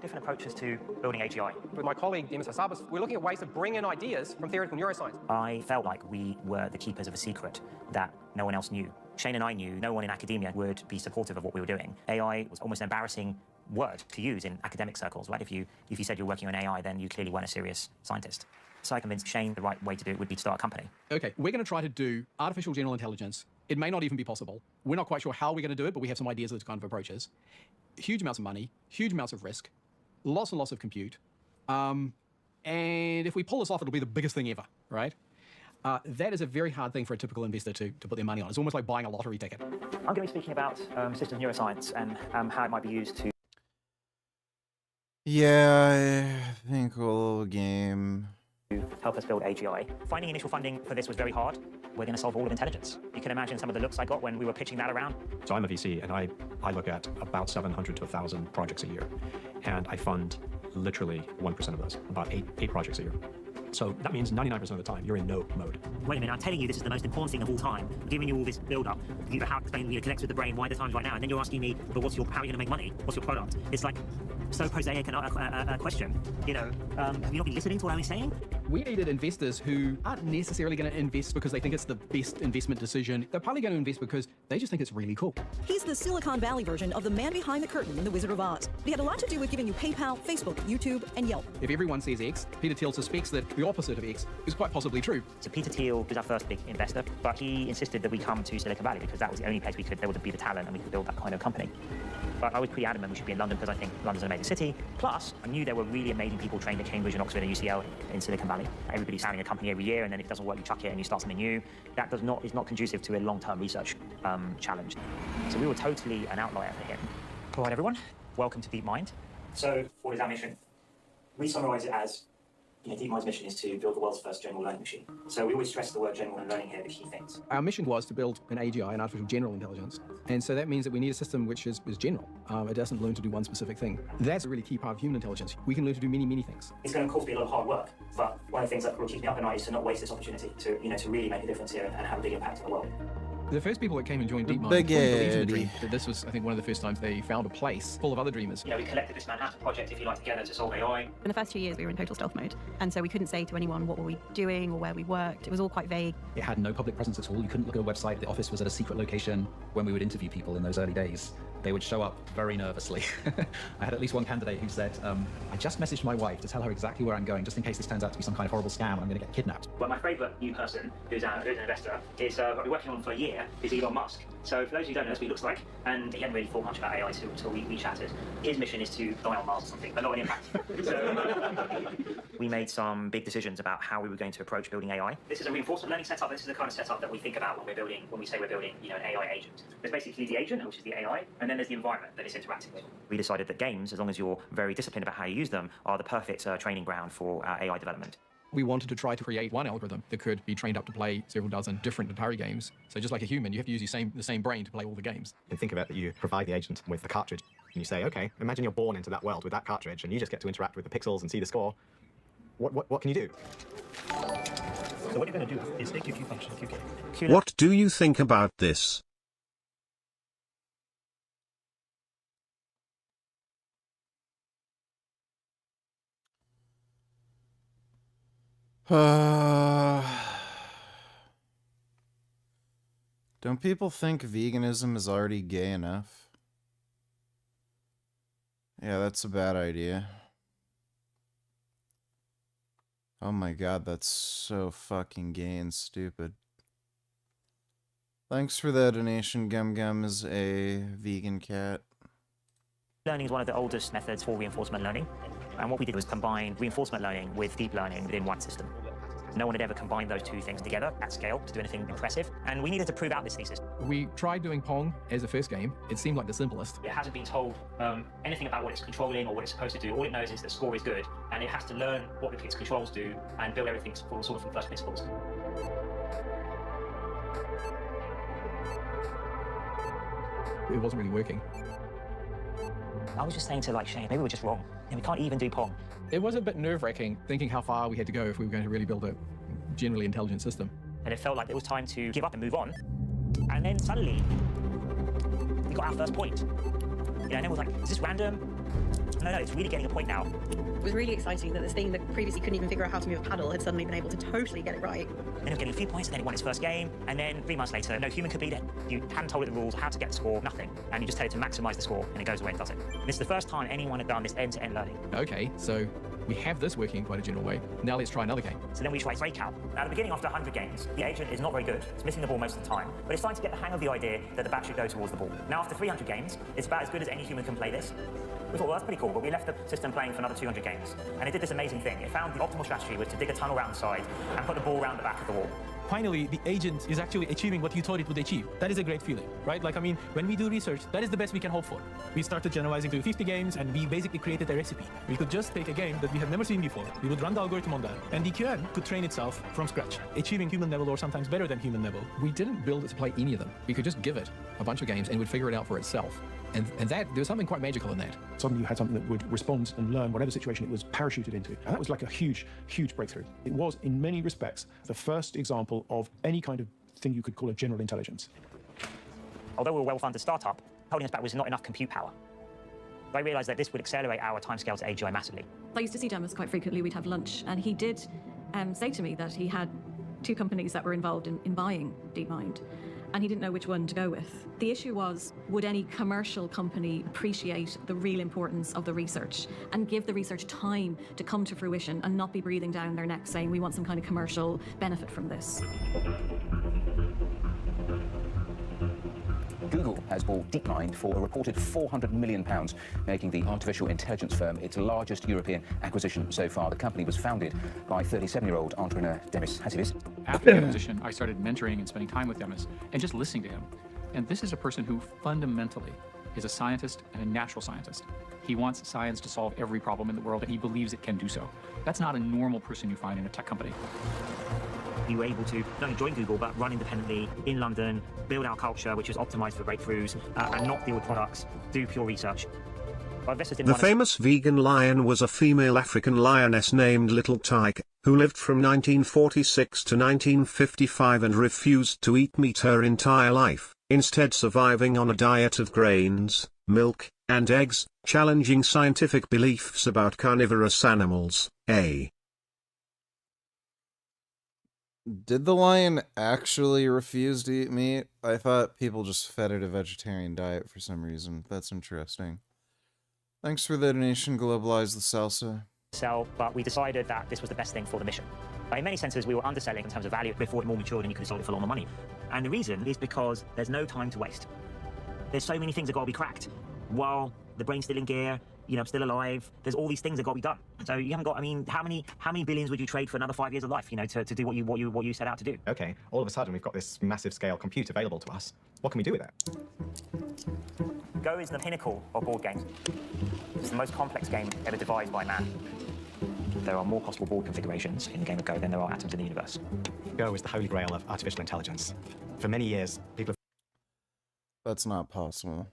Speaker 27: different approaches to building AGI.
Speaker 21: With my colleague, Demis Hassabis, we're looking at ways to bring in ideas from theoretical neuroscience.
Speaker 27: I felt like we were the keepers of a secret that no one else knew. Shane and I knew no one in academia would be supportive of what we were doing. AI was almost an embarrassing word to use in academic circles, right? If you said you're working on AI, then you clearly weren't a serious scientist. So I convinced Shane the right way to do it would be to start a company.
Speaker 21: Okay, we're going to try to do artificial general intelligence. It may not even be possible. We're not quite sure how we're going to do it, but we have some ideas of the kind of approaches. Huge amounts of money, huge amounts of risk, lots and lots of compute. And if we pull this off, it'll be the biggest thing ever, right? That is a very hard thing for a typical investor to put their money on. It's almost like buying a lottery ticket.
Speaker 27: I'm going to be speaking about systems neuroscience and how it might be used to...
Speaker 1: Yeah, I think a little game.
Speaker 27: To help us build AGI. Finding initial funding for this was very hard. We're going to solve all of intelligence. You can imagine some of the looks I got when we were pitching that around.
Speaker 24: So I'm a VC, and I look at about 700 to 1,000 projects a year. And I fund literally 1% of those, about eight projects a year. So that means 99% of the time, you're in no mode.
Speaker 27: Wait a minute, I'm telling you this is the most important thing of all time. I'm giving you all this build-up, how it explains, connects with the brain, why the time's right now, and then you're asking me, but how are you going to make money? What's your product? It's like so prosaic a question. You know, have you not been listening to what I was saying?
Speaker 21: We needed investors who aren't necessarily going to invest because they think it's the best investment decision. They're probably going to invest because they just think it's really cool.
Speaker 25: He's the Silicon Valley version of the man behind the curtain in The Wizard of Oz. He had a lot to do with giving you PayPal, Facebook, YouTube, and Yelp.
Speaker 21: If everyone says X, Peter Thiel suspects that the opposite of X is quite possibly true.
Speaker 27: So Peter Thiel was our first big investor, but he insisted that we come to Silicon Valley because that was the only place there would be the talent and we could build that kind of company. But I was pretty adamant we should be in London because I think London's an amazing city. Plus, I knew there were really amazing people trained at Cambridge and Oxford and UCL in Silicon Valley. Everybody's founding a company every year, and then if it doesn't work, you chuck it and you start something new. That is not conducive to a long-term research challenge. So we were totally an outlier for him. All right, everyone, welcome to DeepMind. So what is our mission? We summarize it as, DeepMind's mission is to build the world's first general learning machine. So we always stress the word general and learning here, the key things.
Speaker 21: Our mission was to build an AGI, an artificial general intelligence. And so that means that we need a system which is general. It doesn't learn to do one specific thing. That's a really key part of human intelligence. We can learn to do many, many things.
Speaker 27: It's going to, of course, be a lot of hard work, but one of the things that will keep me up at night is to not waste this opportunity to, to really make a difference here and have a big impact on the world.
Speaker 21: The first people that came and joined DeepMind
Speaker 1: Big
Speaker 21: believed in the
Speaker 1: Eddie.
Speaker 21: dream. That this was, I think, one of the first times they found a place full of other dreamers.
Speaker 27: We collected this Manhattan project, if you like, together to solve AI.
Speaker 26: In the first 2 years, we were in total stealth mode, and so we couldn't say to anyone what were we doing or where we worked. It was all quite vague.
Speaker 21: It had no public presence at all. You couldn't look at a website. The office was at a secret location. When we would interview people in those early days, they would show up very nervously. I had at least one candidate who said, I just messaged my wife to tell her exactly where I'm going, just in case this turns out to be some kind of horrible scam and I'm going to get kidnapped.
Speaker 27: Well, my favourite new person who's an investor is I've been working on for a year is Elon Musk. So for those of you who don't know, that's what he looks like, and he hadn't really thought much about AI until we chatted. His mission is to die on Mars or something, but not an impact. So we made some big decisions about how we were going to approach building AI. This is a reinforcement learning setup. This is the kind of setup that we think about when we say we're building, an AI agent. There's basically the agent, which is the AI, and then there's the environment that it's interacting with. We decided that games, as long as you're very disciplined about how you use them, are the perfect training ground for AI development.
Speaker 21: We wanted to try to create one algorithm that could be trained up to play several dozen different Atari games. So just like a human, you have to use the same brain to play all the games.
Speaker 24: And think of it that you provide the agent with the cartridge, and you say, okay, imagine you're born into that world with that cartridge, and you just get to interact with the pixels and see the score. What can you do?
Speaker 27: So what you're going to do is take your Q function, QK.
Speaker 12: What do you think about this?
Speaker 1: Don't people think veganism is already gay enough? Yeah, that's a bad idea. Oh my god, that's so fucking gay and stupid. Thanks for the donation, Gum Gum is a vegan cat.
Speaker 27: Learning is one of the oldest methods for reinforcement learning. And what we did was combine reinforcement learning with deep learning within one system. No one had ever combined those two things together at scale to do anything impressive. And we needed to prove out this thesis.
Speaker 21: We tried doing Pong as a first game. It seemed like the simplest.
Speaker 27: It hasn't been told anything about what it's controlling or what it's supposed to do. All it knows is that score is good. And it has to learn what its controls do and build everything sort of from first principles.
Speaker 21: It wasn't really working.
Speaker 27: I was just saying to Shane, maybe we're just wrong. And we can't even do Pong.
Speaker 21: It was a bit nerve-wracking thinking how far we had to go if we were going to really build a generally intelligent system.
Speaker 27: And it felt like it was time to give up and move on. And then suddenly, we got our first point. And then it was like, is this random? No, it's really getting a point now.
Speaker 26: It was really exciting that this thing that previously couldn't even figure out how to move a paddle had suddenly been able to totally get it right.
Speaker 27: And it was getting a few points, and then it won its first game, and then 3 months later, no human could beat it. You hadn't told it the rules, how to get the score, nothing. And you just tell it to maximize the score, and it goes away and does it. And this is the first time anyone had done this end-to-end learning.
Speaker 21: Okay, so we have this working in quite a general way. Now let's try another game.
Speaker 27: So then we try Breakout. Now, at the beginning, after 100 games, the agent is not very good. It's missing the ball most of the time, but it's starting to get the hang of the idea that the bat should go towards the ball. Now, after 300 games, it's about as good as any human can play this. We thought, well, that's pretty cool, but we left the system playing for another 200 games. And it did this amazing thing. It found the optimal strategy was to dig a tunnel around the side and put the ball around the back of the wall.
Speaker 2: Finally, the agent is actually achieving what you thought it would achieve. That is a great feeling, right? When we do research, that is the best we can hope for. We started generalizing to 50 games, and we basically created a recipe. We could just take a game that we have never seen before. We would run the algorithm on that, and the QM could train itself from scratch, achieving human level or sometimes better than human level.
Speaker 21: We didn't build it to play any of them. We could just give it a bunch of games and it would figure it out for itself. And that, there's something quite magical in that.
Speaker 6: Suddenly you had something that would respond and learn whatever situation it was parachuted into. And that was like a huge, huge breakthrough. It was, in many respects, the first example of any kind of thing you could call a general intelligence.
Speaker 27: Although we were a well-funded startup, holding us back was not enough compute power. I realized that this would accelerate our timescale to AGI massively.
Speaker 17: I used to see Demis quite frequently. We'd have lunch, and he did say to me that he had 2 companies that were involved in buying DeepMind, and he didn't know which one to go with. The issue was, would any commercial company appreciate the real importance of the research and give the research time to come to fruition and not be breathing down their neck saying we want some kind of commercial benefit from this?
Speaker 9: Google has bought DeepMind for a reported £400 million, making the artificial intelligence firm its largest European acquisition so far. The company was founded by 37-year-old entrepreneur Demis Hatzidis.
Speaker 5: After the acquisition, I started mentoring and spending time with Demis and just listening to him. And this is a person who fundamentally is a scientist and a natural scientist. He wants science to solve every problem in the world, and he believes it can do so. That's not a normal person you find in a tech company.
Speaker 27: We were able to not only join Google, but run independently in London, build our culture, which was optimized for breakthroughs, and not deal with products, do pure research.
Speaker 12: The famous vegan lion was a female African lioness named Little Tyke, who lived from 1946 to 1955 and refused to eat meat her entire life, instead surviving on a diet of grains, milk, and eggs, challenging scientific beliefs about carnivorous animals.
Speaker 1: Did the lion actually refuse to eat meat? I thought people just fed it a vegetarian diet for some reason. That's interesting. Thanks for the donation, Globalize the Salsa.
Speaker 27: But we decided that this was the best thing for the mission. In many senses, we were underselling in terms of value before it more matured and you could have sold it for a lot more money. And the reason is because there's no time to waste. There's so many things that got to be cracked while the brain's still in gear, still alive. There's all these things that got to be done. So you haven't got, how many billions would you trade for another 5 years of life, to do what you set out to do?
Speaker 24: Okay, all of a sudden we've got this massive scale compute available to us. What can we do with it?
Speaker 27: Go is the pinnacle of board games. It's the most complex game ever devised by man. There are more possible board configurations in the game of Go than there are atoms in the universe.
Speaker 24: Go is the holy grail of artificial intelligence. For many years, people have
Speaker 1: That's not possible.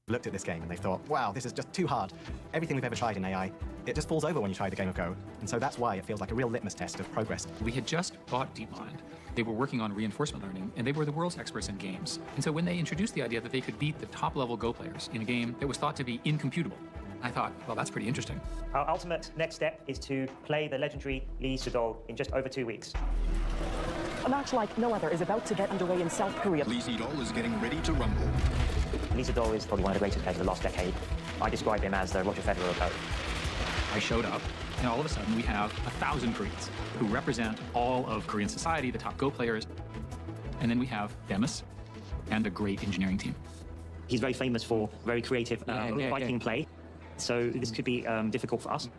Speaker 24: Looked at this game and they thought, wow, this is just too hard. Everything we've ever tried in AI, it just falls over when you try the game of Go. And so that's why it feels like a real litmus test of progress.
Speaker 5: We had just bought DeepMind. They were working on reinforcement learning, and they were the world's experts in games. And so when they introduced the idea that they could beat the top-level Go players in a game that was thought to be incomputable, I thought, well, that's pretty interesting.
Speaker 27: Our ultimate next step is to play the legendary Lee Sedol in just over 2 weeks.
Speaker 3: A match like no other is about to get underway in South Korea.
Speaker 10: Lee Sedol is getting ready to rumble.
Speaker 27: Lee Sedol is probably one of the greatest players of the last decade. I describe him as the Roger Federer of Go.
Speaker 5: I showed up, and all of a sudden we have 1,000 Koreans who represent all of Korean society, the top Go players. And then we have Demis and a great engineering team.
Speaker 27: He's very famous for very creative Viking play, so this could be difficult for us.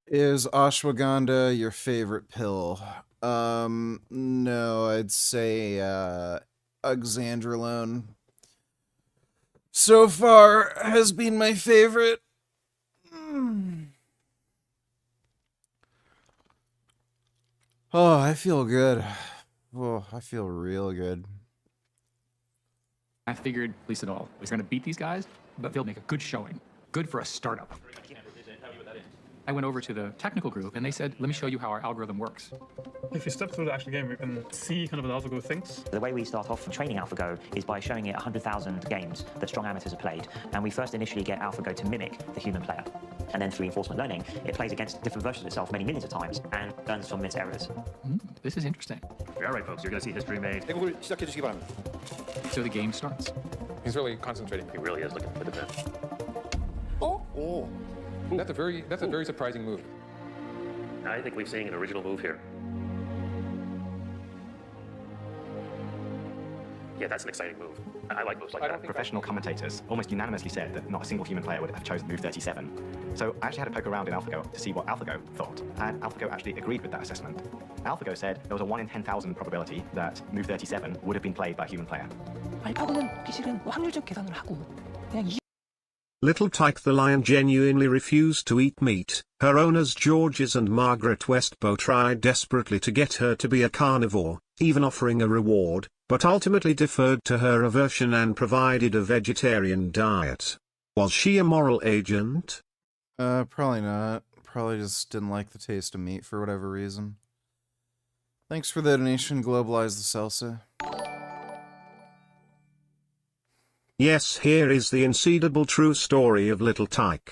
Speaker 1: Is ashwagandha your favorite pill? No, I'd say oxandrolone. So far has been my favorite. Oh, I feel good. Oh, I feel real good.
Speaker 5: I figured Lee Sedol was going to beat these guys, but they'll make a good showing. Good for a startup. I went over to the technical group and they said, let me show you how our algorithm works.
Speaker 2: If you step through the actual game, you can see kind of what AlphaGo thinks.
Speaker 27: The way we start off training AlphaGo is by showing it 100,000 games that strong amateurs have played. And we first initially get AlphaGo to mimic the human player. And then through reinforcement learning, it plays against different versions of itself many millions of times and learns from its errors.
Speaker 5: This is interesting.
Speaker 13: All right, folks, you're going to see history made.
Speaker 5: So the game starts.
Speaker 13: He's really concentrating. He really is looking for the pin. Oh. That's a very surprising move.
Speaker 14: I think we're seeing an original move here. Yeah, that's an exciting move. I like moves like that.
Speaker 15: Professional commentators almost unanimously said that not a single human player would have chosen move 37. So I actually had to poke around in AlphaGo to see what AlphaGo thought, and AlphaGo actually agreed with that assessment. AlphaGo said there was a 1 in 10,000 probability that move 37 would have been played by a human player.
Speaker 12: Little Tyke the lion genuinely refused to eat meat. Her owners Georges and Margaret Westbow tried desperately to get her to be a carnivore, even offering a reward, but ultimately deferred to her aversion and provided a vegetarian diet. Was she a moral agent?
Speaker 1: Probably not. Probably just didn't like the taste of meat for whatever reason. Thanks for the donation, Globalize the Salsa.
Speaker 12: Yes, here is the unseedable true story of Little Tyke.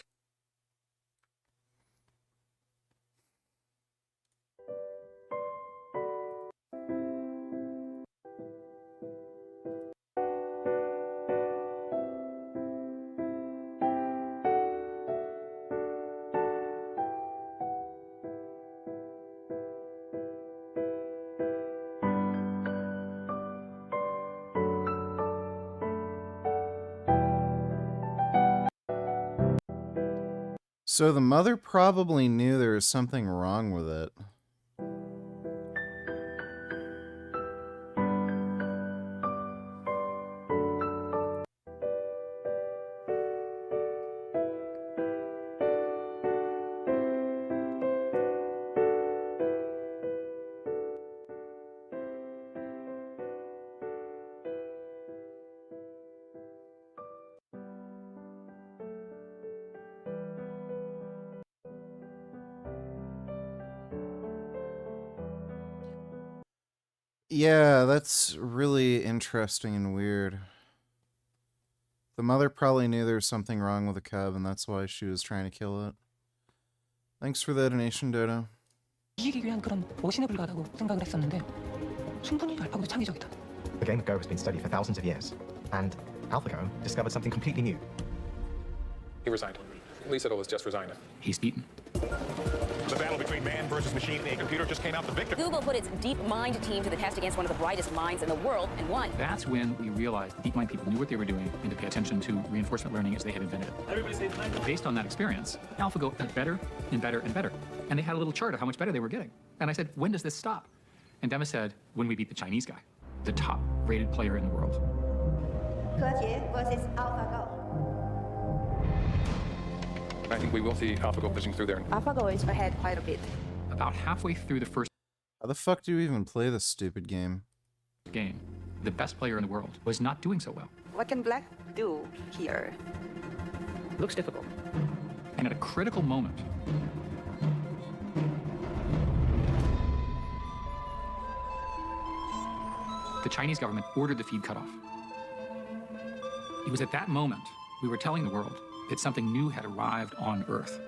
Speaker 1: So the mother probably knew there was something wrong with it. Yeah, that's really interesting and weird. The mother probably knew there was something wrong with the cub, and that's why she was trying to kill it. Thanks for the donation, Dodo.
Speaker 15: The game of Go has been studied for thousands of years, and AlphaGo discovered something completely new.
Speaker 13: He resigned. Lee Sedol has just resigned.
Speaker 5: He's beaten.
Speaker 14: The battle between man versus machine and a computer just came out the victor.
Speaker 20: Google put its DeepMind team to the test against one of the brightest minds in the world and won.
Speaker 5: That's when we realized DeepMind people knew what they were doing and to pay attention to reinforcement learning as they had invented it.
Speaker 2: Everybody say thank you.
Speaker 5: Based on that experience, AlphaGo got better and better and better. And they had a little chart of how much better they were getting. And I said, when does this stop? And Demis said, when we beat the Chinese guy, the top rated player in the world.
Speaker 18: versus AlphaGo.
Speaker 13: I think we will see AlphaGo pushing through there.
Speaker 20: AlphaGo is ahead quite a bit.
Speaker 5: About halfway through the first
Speaker 1: How the fuck do you even play this stupid game?
Speaker 5: game, the best player in the world was not doing so well.
Speaker 20: What can Black do here?
Speaker 27: Looks difficult.
Speaker 5: And at a critical moment, the Chinese government ordered the feed cut off. It was at that moment we were telling the world that something new had arrived on Earth.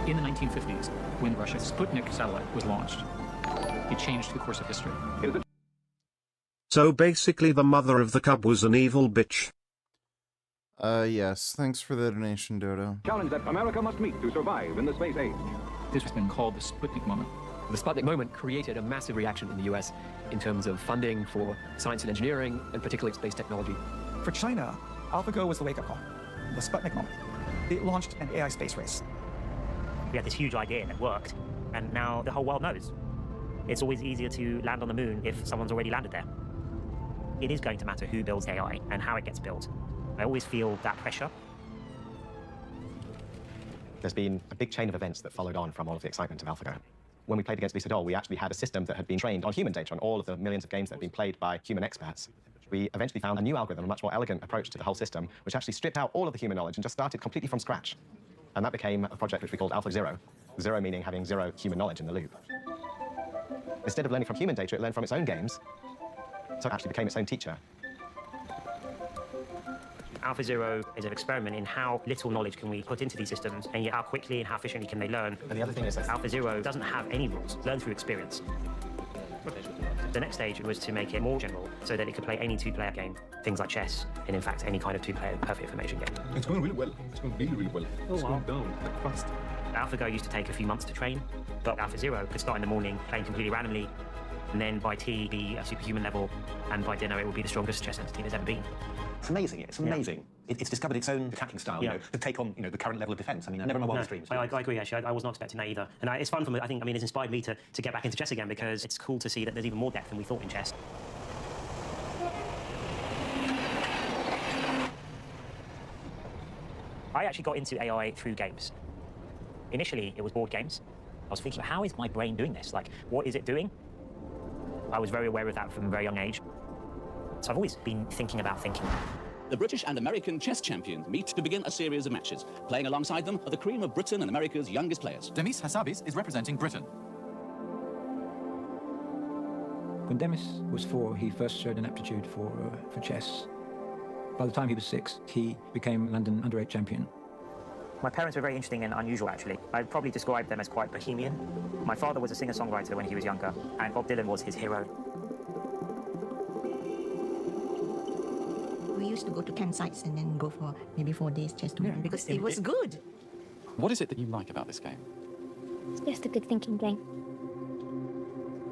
Speaker 5: In the 1950s, when Russia's Sputnik satellite was launched, It changed the course of history.
Speaker 12: So basically the mother of the cub was an evil bitch.
Speaker 1: Yes, thanks for the donation, Dodo.
Speaker 4: Challenge that America must meet to survive in the space age.
Speaker 5: This has been called the Sputnik moment.
Speaker 7: The Sputnik moment created a massive reaction in the US in terms of funding for science and engineering, and particularly space technology.
Speaker 11: For China, AlphaGo was the wake-up call, the Sputnik moment. It launched an AI space race.
Speaker 27: We had this huge idea that worked, and now the whole world knows. It's always easier to land on the moon if someone's already landed there. It is going to matter who builds AI and how it gets built. I always feel that pressure.
Speaker 15: There's been a big chain of events that followed on from all of the excitement of AlphaGo. When we played against Lisa Doll, we actually had a system that had been trained on human data on all of the millions of games that had been played by human experts. We eventually found a new algorithm, a much more elegant approach to the whole system, which actually stripped out all of the human knowledge and just started completely from scratch. And that became a project which we called Alpha Zero. Zero meaning having zero human knowledge in the loop. Instead of learning from human data, it learned from its own games, so it actually became its own teacher.
Speaker 27: Alpha Zero is an experiment in how little knowledge can we put into these systems, and yet how quickly and how efficiently can they learn.
Speaker 15: And the other thing is that
Speaker 27: Alpha Zero doesn't have any rules, learn through experience. The next stage was to make it more general, so that it could play any two-player game, things like chess, and in fact any kind of two-player perfect information game.
Speaker 13: It's going really well. It's going really, really well. It's going down fast.
Speaker 27: AlphaGo used to take a few months to train, but Alpha Zero could start in the morning playing completely randomly, and then by tea be a superhuman level, and by dinner it would be the strongest chess entity there's ever been.
Speaker 15: It's amazing. It's amazing. Yeah. It's discovered its own attacking style, you know, to take on, the current level of defense. I mean, I never in my wildest dreams.
Speaker 27: I agree, actually. I was not expecting that either. And it's fun for me. I think, it's inspired me to get back into chess again, because it's cool to see that there's even more depth than we thought in chess. I actually got into AI through games. Initially, it was board games. I was thinking, how is my brain doing this? Like, what is it doing? I was very aware of that from a very young age. So I've always been thinking about thinking.
Speaker 16: The British and American chess champions meet to begin a series of matches. Playing alongside them are the cream of Britain and America's youngest players.
Speaker 19: Demis Hassabis is representing Britain.
Speaker 22: When Demis was 4, he first showed an aptitude for chess. By the time he was 6, he became London under-8 champion.
Speaker 27: My parents were very interesting and unusual, actually. I'd probably describe them as quite bohemian. My father was a singer-songwriter when he was younger, and Bob Dylan was his hero.
Speaker 23: We used to go to campsites and then go for maybe 4 days chess tournament because it was good.
Speaker 19: What is it that you like about this game?
Speaker 18: It's just a good thinking game.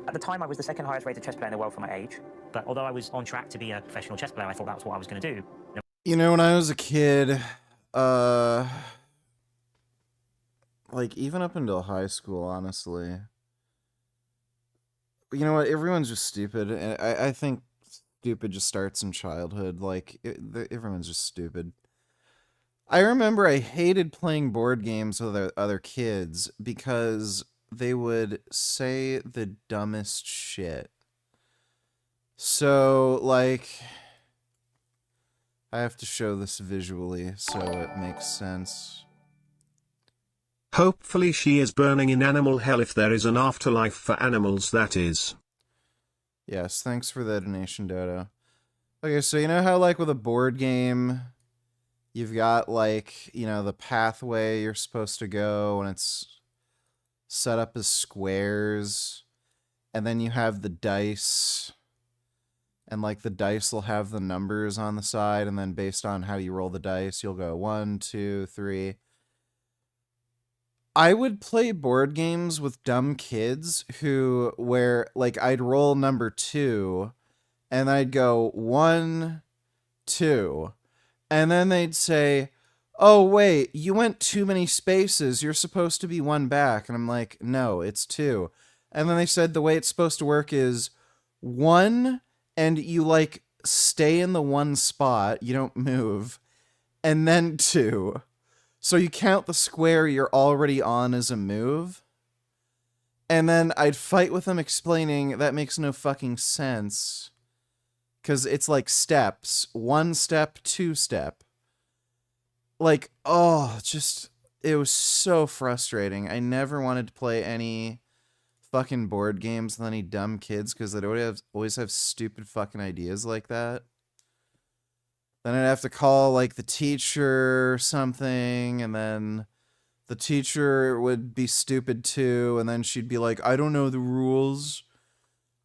Speaker 27: At the time, I was the second highest rated chess player in the world for my age. But although I was on track to be a professional chess player, I thought that was what I was going to do.
Speaker 1: You know, when I was a kid, like, even up until high school, honestly, you know what, everyone's just stupid, and I think stupid just starts in childhood. Like, everyone's just stupid. I remember I hated playing board games with other kids because they would say the dumbest shit. So, like, I have to show this visually so it makes sense.
Speaker 12: Hopefully she is burning in animal hell if there is an afterlife for animals, that is.
Speaker 1: Yes, thanks for the donation, Dodo. Okay, so you know how, like, with a board game, you've got, like, you know, the pathway you're supposed to go, and it's set up as squares, and then you have the dice, and, like, the dice will have the numbers on the side, and then based on how you roll the dice, you'll go 1, 2, 3. I would play board games with dumb kids where, like, I'd roll number 2, and I'd go 1, 2, and then they'd say, oh, wait, you went too many spaces, you're supposed to be 1 back, and I'm like, no, it's 2. And then they said the way it's supposed to work is 1, and you, like, stay in the 1 spot, you don't move, and then 2. So you count the square you're already on as a move. And then I'd fight with them explaining that makes no fucking sense. Because it's like steps. 1 step, 2 step. Like, oh, just, it was so frustrating. I never wanted to play any fucking board games with any dumb kids because they'd always have stupid fucking ideas like that. Then I'd have to call, like, the teacher or something, and then the teacher would be stupid too, and then she'd be like, I don't know the rules.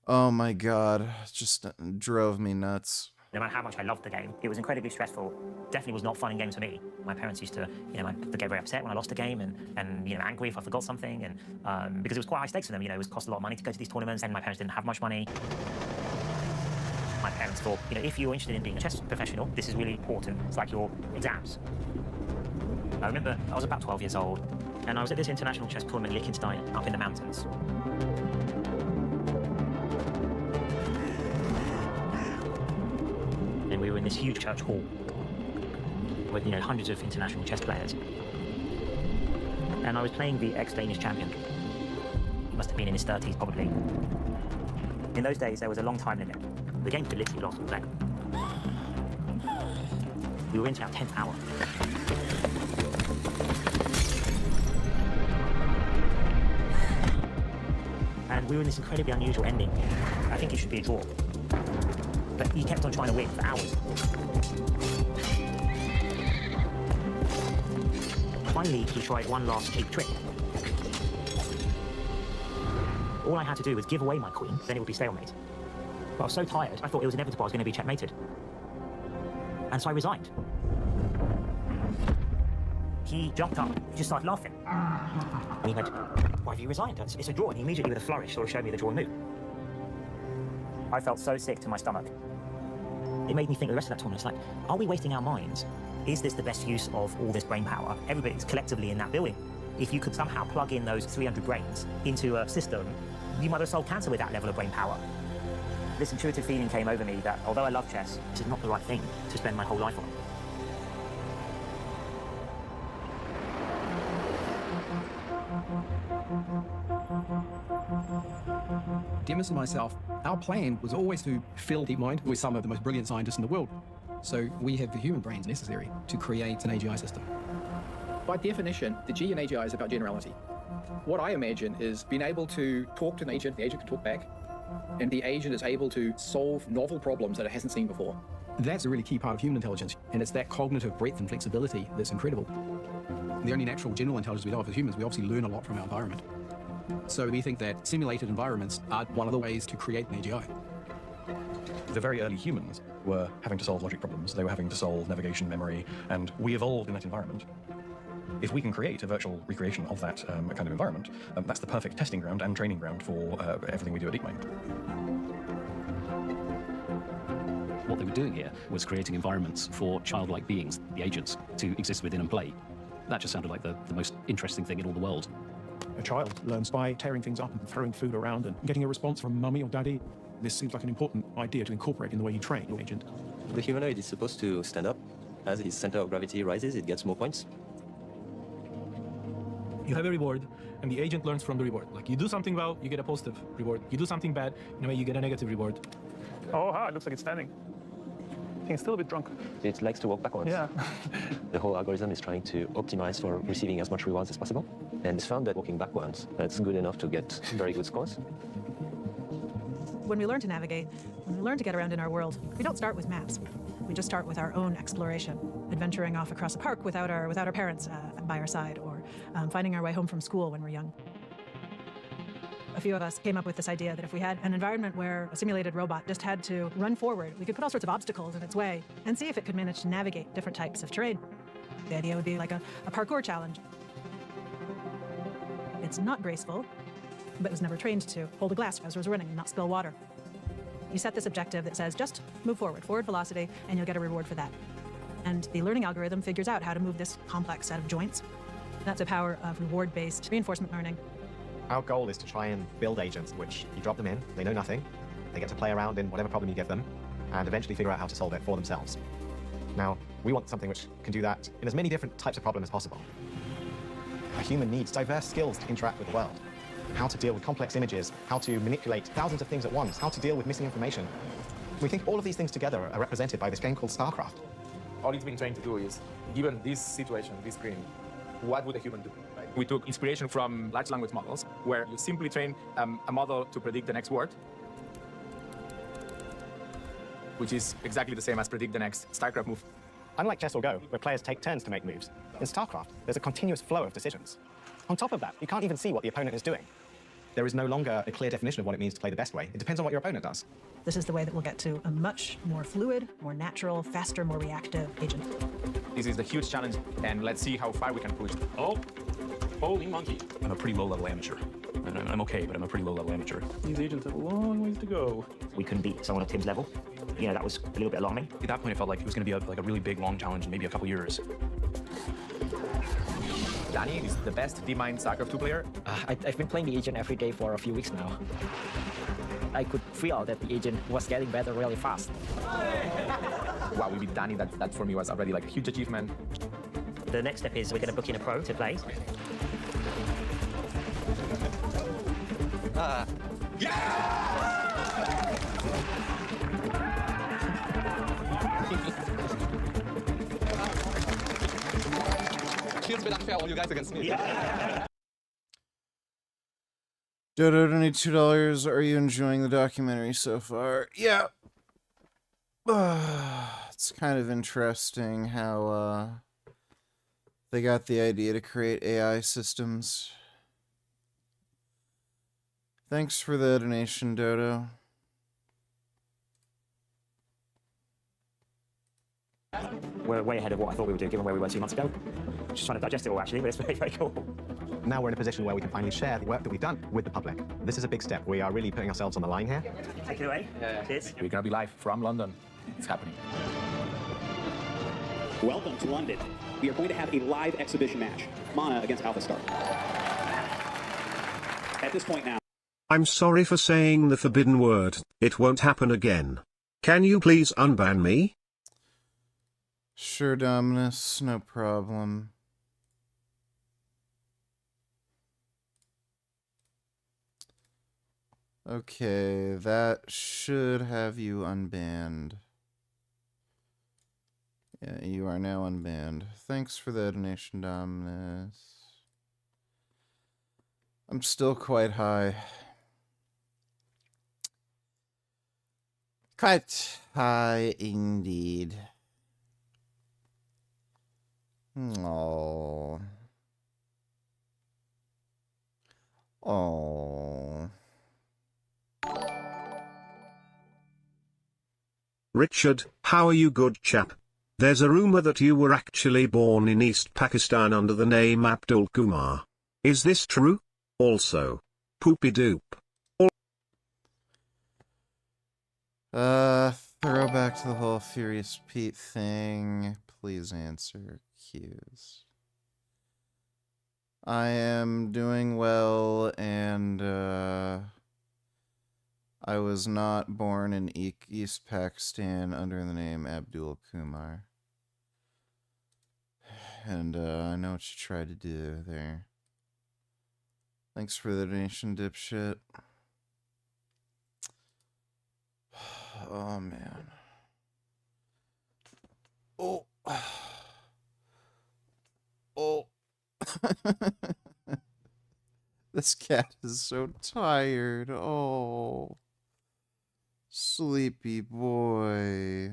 Speaker 1: Oh my god, it just drove me nuts.
Speaker 27: No matter how much I loved the game, it was incredibly stressful. Definitely was not fun in games for me. My parents used to, they get very upset when I lost a game and angry if I forgot something, and because it was quite high stakes for them. It was cost a lot of money to go to these tournaments, and my parents didn't have much money. My parents thought, if you're interested in being a chess professional, this is really important. It's like your exams. I remember I was about 12 years old, and I was at this international chess tournament in Liechtenstein, up in the mountains. And we were in this huge church hall with, hundreds of international chess players. And I was playing the ex-Danish champion. He must have been in his 30s, probably. In those days, there was a long time limit. The game could literally last all day. We were into our 10th hour. And we were in this incredibly unusual ending. I think it should be a draw. But he kept on trying to win for hours. Finally, he tried one last cheap trick. All I had to do was give away my queen, then it would be stalemate. But I was so tired, I thought it was inevitable I was going to be checkmated. And so I resigned. He jumped up, he just started laughing. And he went, "Why have you resigned? It's a draw." And he immediately, with a flourish, sort of showed me the draw move. I felt so sick to my stomach. It made me think the rest of that tournament, it's like, are we wasting our minds? Is this the best use of all this brain power? Everybody's collectively in that building. If you could somehow plug in those 300 brains into a system, you might have solved cancer with that level of brain power. This intuitive feeling came over me that, although I love chess, this is not the right thing to spend my whole life on.
Speaker 6: Demis and myself, our plan was always to fill DeepMind with some of the most brilliant scientists in the world. So we have the human brains necessary to create an AGI system.
Speaker 8: By definition, the G in AGI is about generality. What I imagine is being able to talk to an agent, the agent can talk back, and the agent is able to solve novel problems that it hasn't seen before.
Speaker 6: That's a really key part of human intelligence, and it's that cognitive breadth and flexibility that's incredible. The only natural general intelligence we know of as humans, we obviously learn a lot from our environment. So we think that simulated environments are one of the ways to create an AGI.
Speaker 24: The very early humans were having to solve logic problems, they were having to solve navigation, memory, and we evolved in that environment. If we can create a virtual recreation of that kind of environment, that's the perfect testing ground and training ground for everything we do at DeepMind.
Speaker 9: What they were doing here was creating environments for childlike beings, the agents, to exist within and play. That just sounded like the most interesting thing in all the world.
Speaker 6: A child learns by tearing things up and throwing food around and getting a response from mummy or daddy. This seems like an important idea to incorporate in the way you train your agent.
Speaker 17: The humanoid is supposed to stand up. As its center of gravity rises, it gets more points.
Speaker 2: You have a reward, and the agent learns from the reward. Like, you do something well, you get a positive reward. You do something bad, in a way, you get a negative reward.
Speaker 21: Oh, it looks like it's standing. I think it's still a bit drunk.
Speaker 17: It likes to walk backwards.
Speaker 21: Yeah.
Speaker 17: The whole algorithm is trying to optimize for receiving as much rewards as possible. And it's found that walking backwards, that's good enough to get very good scores.
Speaker 25: When we learn to navigate, when we learn to get around in our world, we don't start with maps. We just start with our own exploration, adventuring off across a park without our parents by our side, or finding our way home from school when we're young. A few of us came up with this idea that if we had an environment where a simulated robot just had to run forward, we could put all sorts of obstacles in its way and see if it could manage to navigate different types of terrain. The idea would be like a parkour challenge. It's not graceful, but it was never trained to hold a glass as it was running and not spill water. You set this objective that says just move forward velocity, and you'll get a reward for that. And the learning algorithm figures out how to move this complex set of joints. That's the power of reward-based reinforcement learning.
Speaker 15: Our goal is to try and build agents which you drop them in, they know nothing, they get to play around in whatever problem you give them, and eventually figure out how to solve it for themselves. Now, we want something which can do that in as many different types of problems as possible. A human needs diverse skills to interact with the world. How to deal with complex images, how to manipulate thousands of things at once, how to deal with missing information. We think all of these things together are represented by this game called StarCraft.
Speaker 13: All it's been trying to do is, given this situation, this screen, what would a human do? Right? We took inspiration from large language models, where you simply train a model to predict the next word, which is exactly the same as predict the next StarCraft move.
Speaker 15: Unlike chess or Go, where players take turns to make moves, in StarCraft, there's a continuous flow of decisions. On top of that, you can't even see what the opponent is doing. There is no longer a clear definition of what it means to play the best way. It depends on what your opponent does.
Speaker 25: This is the way that we'll get to a much more fluid, more natural, faster, more reactive agent.
Speaker 13: This is the huge challenge, and let's see how far we can push.
Speaker 19: Oh, holy monkey. I'm a pretty low-level amateur. I'm okay, but I'm a pretty low-level amateur. These agents have a long ways to go.
Speaker 27: We couldn't beat someone at Tim's level. You know, that was a little bit alarming.
Speaker 19: At that point, it felt like it was going to be like a really big, long challenge in maybe a couple years.
Speaker 13: Danny is the best D-Mind StarCraft 2 player.
Speaker 3: I've been playing the agent every day for a few weeks now. I could feel that the agent was getting better really fast.
Speaker 13: Wow, we beat Danny. That for me was already like a huge achievement.
Speaker 27: The next step is we're going to book in a pro to play.
Speaker 19: Feels a bit unfair, all you guys against me.
Speaker 1: Dodo, $22. Are you enjoying the documentary so far? Yeah. It's kind of interesting how they got the idea to create AI systems. Thanks for the donation, Dodo.
Speaker 27: We're way ahead of what I thought we would do, given where we were 2 months ago. Just trying to digest it all, actually, but it's very, very cool.
Speaker 15: Now we're in a position where we can finally share the work that we've done with the public. This is a big step. We are really putting ourselves on the line here.
Speaker 27: Take it away. Cheers.
Speaker 13: We're gonna be live from London. It's happening.
Speaker 16: Welcome to London. We are going to have a live exhibition match. Mana against Alpha Star. At this point now.
Speaker 12: I'm sorry for saying the forbidden word. It won't happen again. Can you please unban me?
Speaker 1: Sure, Dominus, no problem. Okay, that should have you unbanned. Yeah, you are now unbanned. Thanks for the donation, Dominus. I'm still quite high. Quite high indeed. Oh. Oh.
Speaker 12: Richard, how are you, good chap? There's a rumor that you were actually born in East Pakistan under the name Abdul Kumar. Is this true? Also, poopy doop.
Speaker 1: Throw back to the whole Furious Pete thing. Please answer cues. I am doing well, and I was not born in East Pakistan under the name Abdul Kumar. And I know what you tried to do there. Thanks for the donation, dipshit. Oh, man. Oh. Oh. This cat is so tired. Oh. Sleepy boy.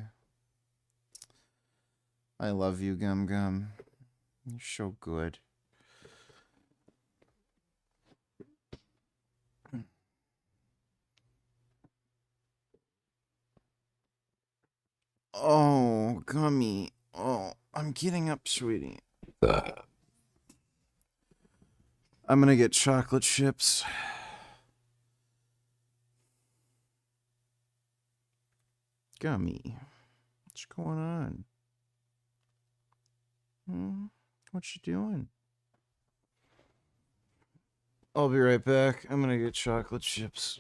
Speaker 1: I love you, Gum Gum. You're so good. Oh, Gummy. Oh, I'm getting up, sweetie. I'm gonna get chocolate chips. Gummy. What's going on? What you doing? I'll be right back. I'm gonna get chocolate chips.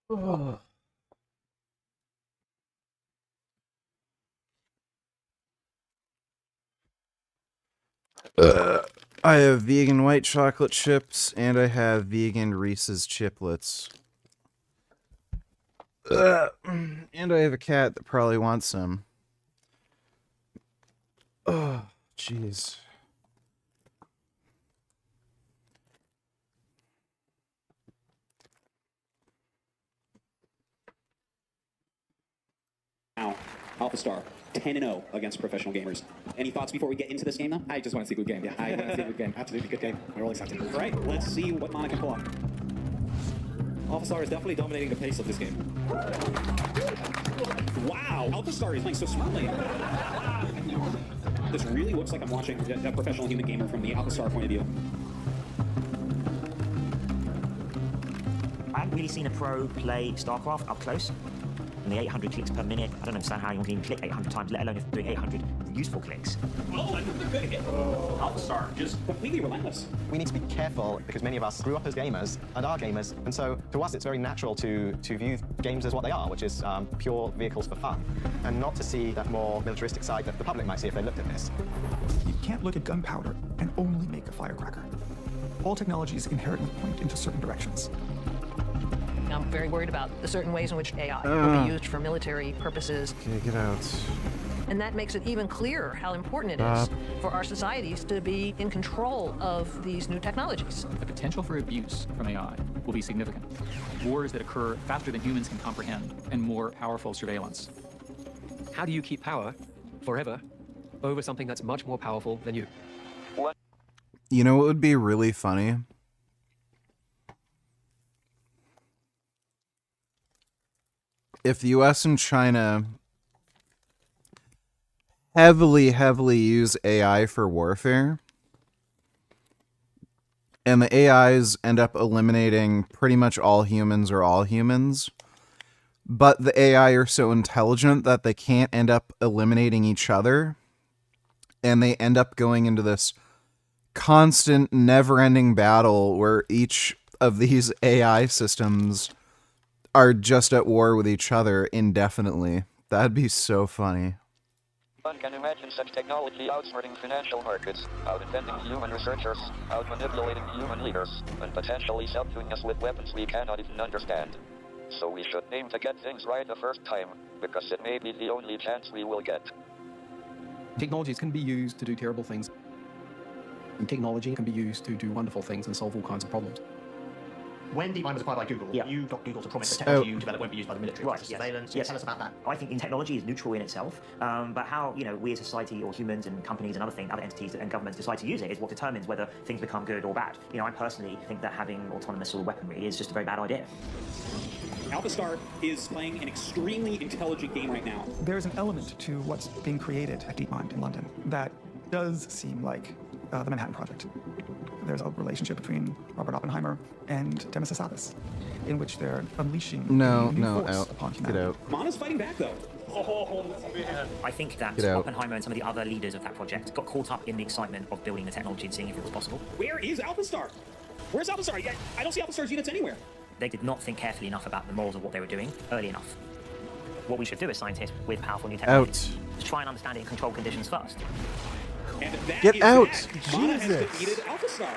Speaker 1: Oh. I have vegan white chocolate chips, and I have vegan Reese's Chiplets. And I have a cat that probably wants some. Oh, jeez.
Speaker 4: Now, Alpha Star, 10-0 against professional gamers. Any thoughts before we get into this game, though?
Speaker 8: I just want to see a good game.
Speaker 4: Yeah, I want to see a good game.
Speaker 8: Absolutely good game. We're all excited.
Speaker 4: All right, let's see what Mana can pull off.
Speaker 5: Alpha Star is definitely dominating the pace of this game.
Speaker 4: Wow, Alpha Star is playing so smartly. This really looks like I'm watching a professional human gamer from the Alpha Star point of view.
Speaker 27: I haven't really seen a pro play StarCraft up close. And the 800 clicks per minute, I don't understand how you can even click 800 times, let alone if doing 800 useful clicks.
Speaker 4: Oh, another good hit. Alpha Star just completely relentless.
Speaker 15: We need to be careful because many of us grew up as gamers and are gamers, and so to us it's very natural to view games as what they are, which is pure vehicles for fun, and not to see that more militaristic side that the public might see if they looked at this.
Speaker 11: You can't look at gunpowder and only make a firecracker. All technologies inherently point into certain directions.
Speaker 7: I'm very worried about the certain ways in which AI will be used for military purposes.
Speaker 1: Okay, get out.
Speaker 7: And that makes it even clearer how important it is for our societies to be in control of these new technologies.
Speaker 6: The potential for abuse from AI will be significant. Wars that occur faster than humans can comprehend, and more powerful surveillance.
Speaker 10: How do you keep power forever over something that's much more powerful than you?
Speaker 1: You know what would be really funny? If the US and China heavily use AI for warfare, and the AIs end up eliminating pretty much all humans or all humans, but the AI are so intelligent that they can't end up eliminating each other, and they end up going into this constant, never-ending battle where each of these AI systems are just at war with each other indefinitely. That'd be so funny.
Speaker 14: One can imagine such technology outsmarting financial markets, out-inventing human researchers, out-manipulating human leaders, and potentially subduing us with weapons we cannot even understand. So we should aim to get things right the first time, because it may be the only chance we will get.
Speaker 6: Technologies can be used to do terrible things. And technology can be used to do wonderful things and solve all kinds of problems.
Speaker 15: When DeepMind was acquired by Google, you got Google to promise that
Speaker 27: So-
Speaker 15: technology you develop won't be used by the military.
Speaker 27: Right,
Speaker 15: for
Speaker 27: yes.
Speaker 15: surveillance.
Speaker 27: Yes.
Speaker 15: Tell us about that.
Speaker 27: I think technology is neutral in itself, but how we as society or humans and companies and other entities and governments decide to use it is what determines whether things become good or bad. I personally think that having autonomous or weaponry is just a very bad idea.
Speaker 4: Alpha Star is playing an extremely intelligent game right now.
Speaker 11: There's an element to what's being created at DeepMind in London that does seem like the Manhattan Project. There's a relationship between Robert Oppenheimer and Demis Hassabis, in which they're unleashing a new force
Speaker 1: out.
Speaker 11: upon
Speaker 1: Get
Speaker 11: humanity.
Speaker 1: out.
Speaker 4: Mana's fighting back, though.
Speaker 27: I think that
Speaker 1: Get out.
Speaker 27: Oppenheimer and some of the other leaders of that project got caught up in the excitement of building the technology and seeing if it was possible.
Speaker 4: Where is Alpha Star? Where's Alpha Star? I don't see Alpha Star's units anywhere.
Speaker 27: They did not think carefully enough about the morals of what they were doing early enough. What we should do as scientists with powerful new technologies is try and understand it in controlled conditions first.
Speaker 4: And that
Speaker 1: Get
Speaker 4: is
Speaker 1: out!
Speaker 4: that. Mana has
Speaker 1: Jesus.
Speaker 4: defeated Alpha Star.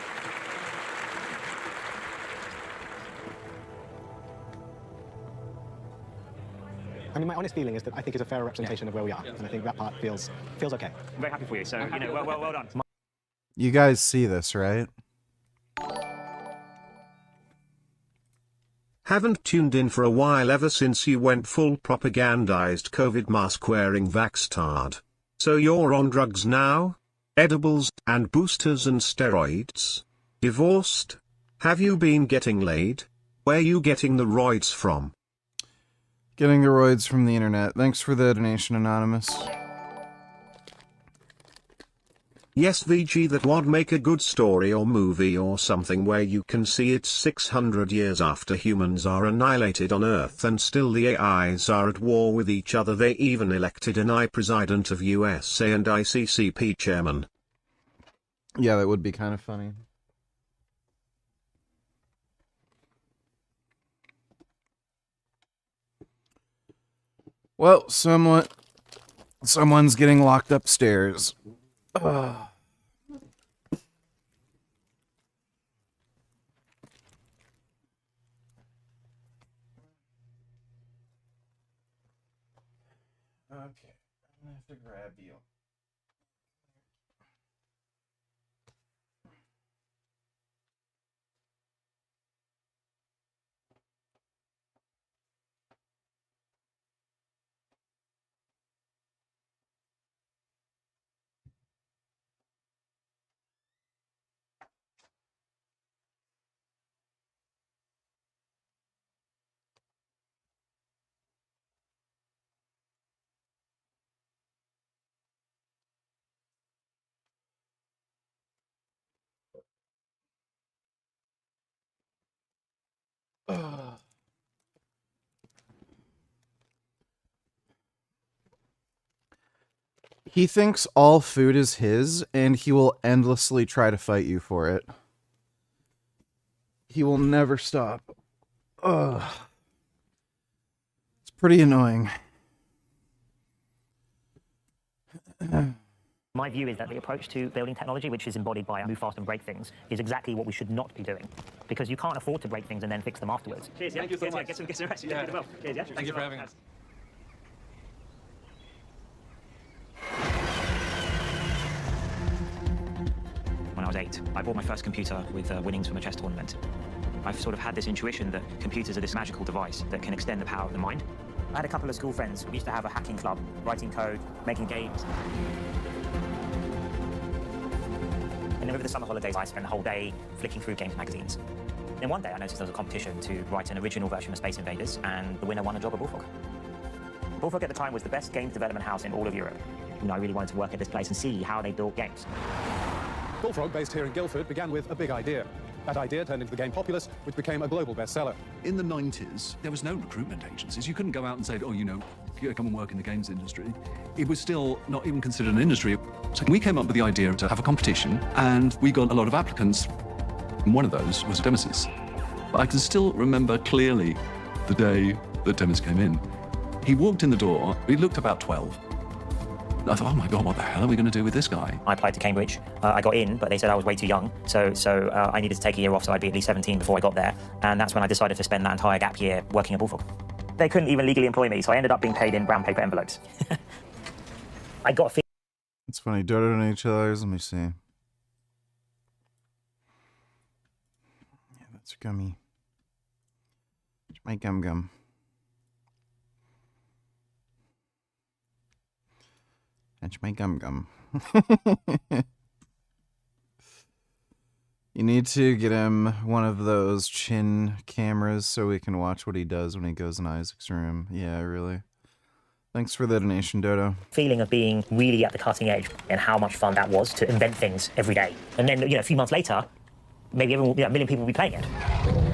Speaker 15: I mean, my honest feeling is that I think it's a fair representation of where we are, and I think that part feels okay.
Speaker 27: I'm very happy for you, so, well done.
Speaker 1: You guys see this, right?
Speaker 12: Haven't tuned in for a while ever since you went full propagandized COVID mask wearing vaxtard. So you're on drugs now? Edibles, and boosters and steroids? Divorced? Have you been getting laid? Where you getting the roids from?
Speaker 1: Getting the roids from the internet. Thanks for the donation, Anonymous.
Speaker 12: Yes, VG, that would make a good story or movie or something where you can see it 600 years after humans are annihilated on Earth and still the AIs are at war with each other. They even elected an I president of USA and ICCP chairman.
Speaker 1: Yeah, that would be kind of funny. Well, someone's getting locked upstairs. Ugh. Okay, I'm gonna have to grab you. He thinks all food is his, and he will endlessly try to fight you for it. He will never stop. Ugh. It's pretty annoying.
Speaker 27: My view is that the approach to building technology, which is embodied by move fast and break things, is exactly what we should not be doing. Because you can't afford to break things and then fix them afterwards. Cheers, yeah? Thank you so much. Get some rest. Yeah. Well. Cheers, yeah?
Speaker 13: Thank you for having us.
Speaker 27: When I was 8, I bought my first computer with winnings from a chess tournament. I've sort of had this intuition that computers are this magical device that can extend the power of the mind. I had a couple of school friends. We used to have a hacking club, writing code, making games. And then over the summer holidays, I spent the whole day flicking through games magazines. Then one day, I noticed there was a competition to write an original version of Space Invaders, and the winner won a job at Bullfrog. Bullfrog at the time was the best games development house in all of Europe. You know, I really wanted to work at this place and see how they built games.
Speaker 9: Bullfrog, based here in Guildford, began with a big idea. That idea turned into the game Populous, which became a global bestseller.
Speaker 18: In the 90s, there was no recruitment agencies. You couldn't go out and say, oh, you know, come and work in the games industry. It was still not even considered an industry. So we came up with the idea to have a competition, and we got a lot of applicants. And one of those was Demis's. I can still remember clearly the day that Demis came in. He walked in the door, he looked about 12. I thought, oh my God, what the hell are we going to do with this guy?
Speaker 27: I applied to Cambridge. I got in, but they said I was way too young. So I needed to take a year off, so I'd be at least 17 before I got there. And that's when I decided to spend that entire gap year working at Bullfrog. They couldn't even legally employ me, so I ended up being paid in brown paper envelopes. I got a fee.
Speaker 1: It's funny. Dodo and HLRs. Let me see. Yeah, that's gummy. My gum. That's my gum. You need to get him one of those chin cameras so we can watch what he does when he goes in Isaac's room. Yeah, really. Thanks for the donation, Dodo.
Speaker 27: Feeling of being really at the cutting edge and how much fun that was to invent things every day. And then, a few months later, maybe everyone, a million people will be playing it.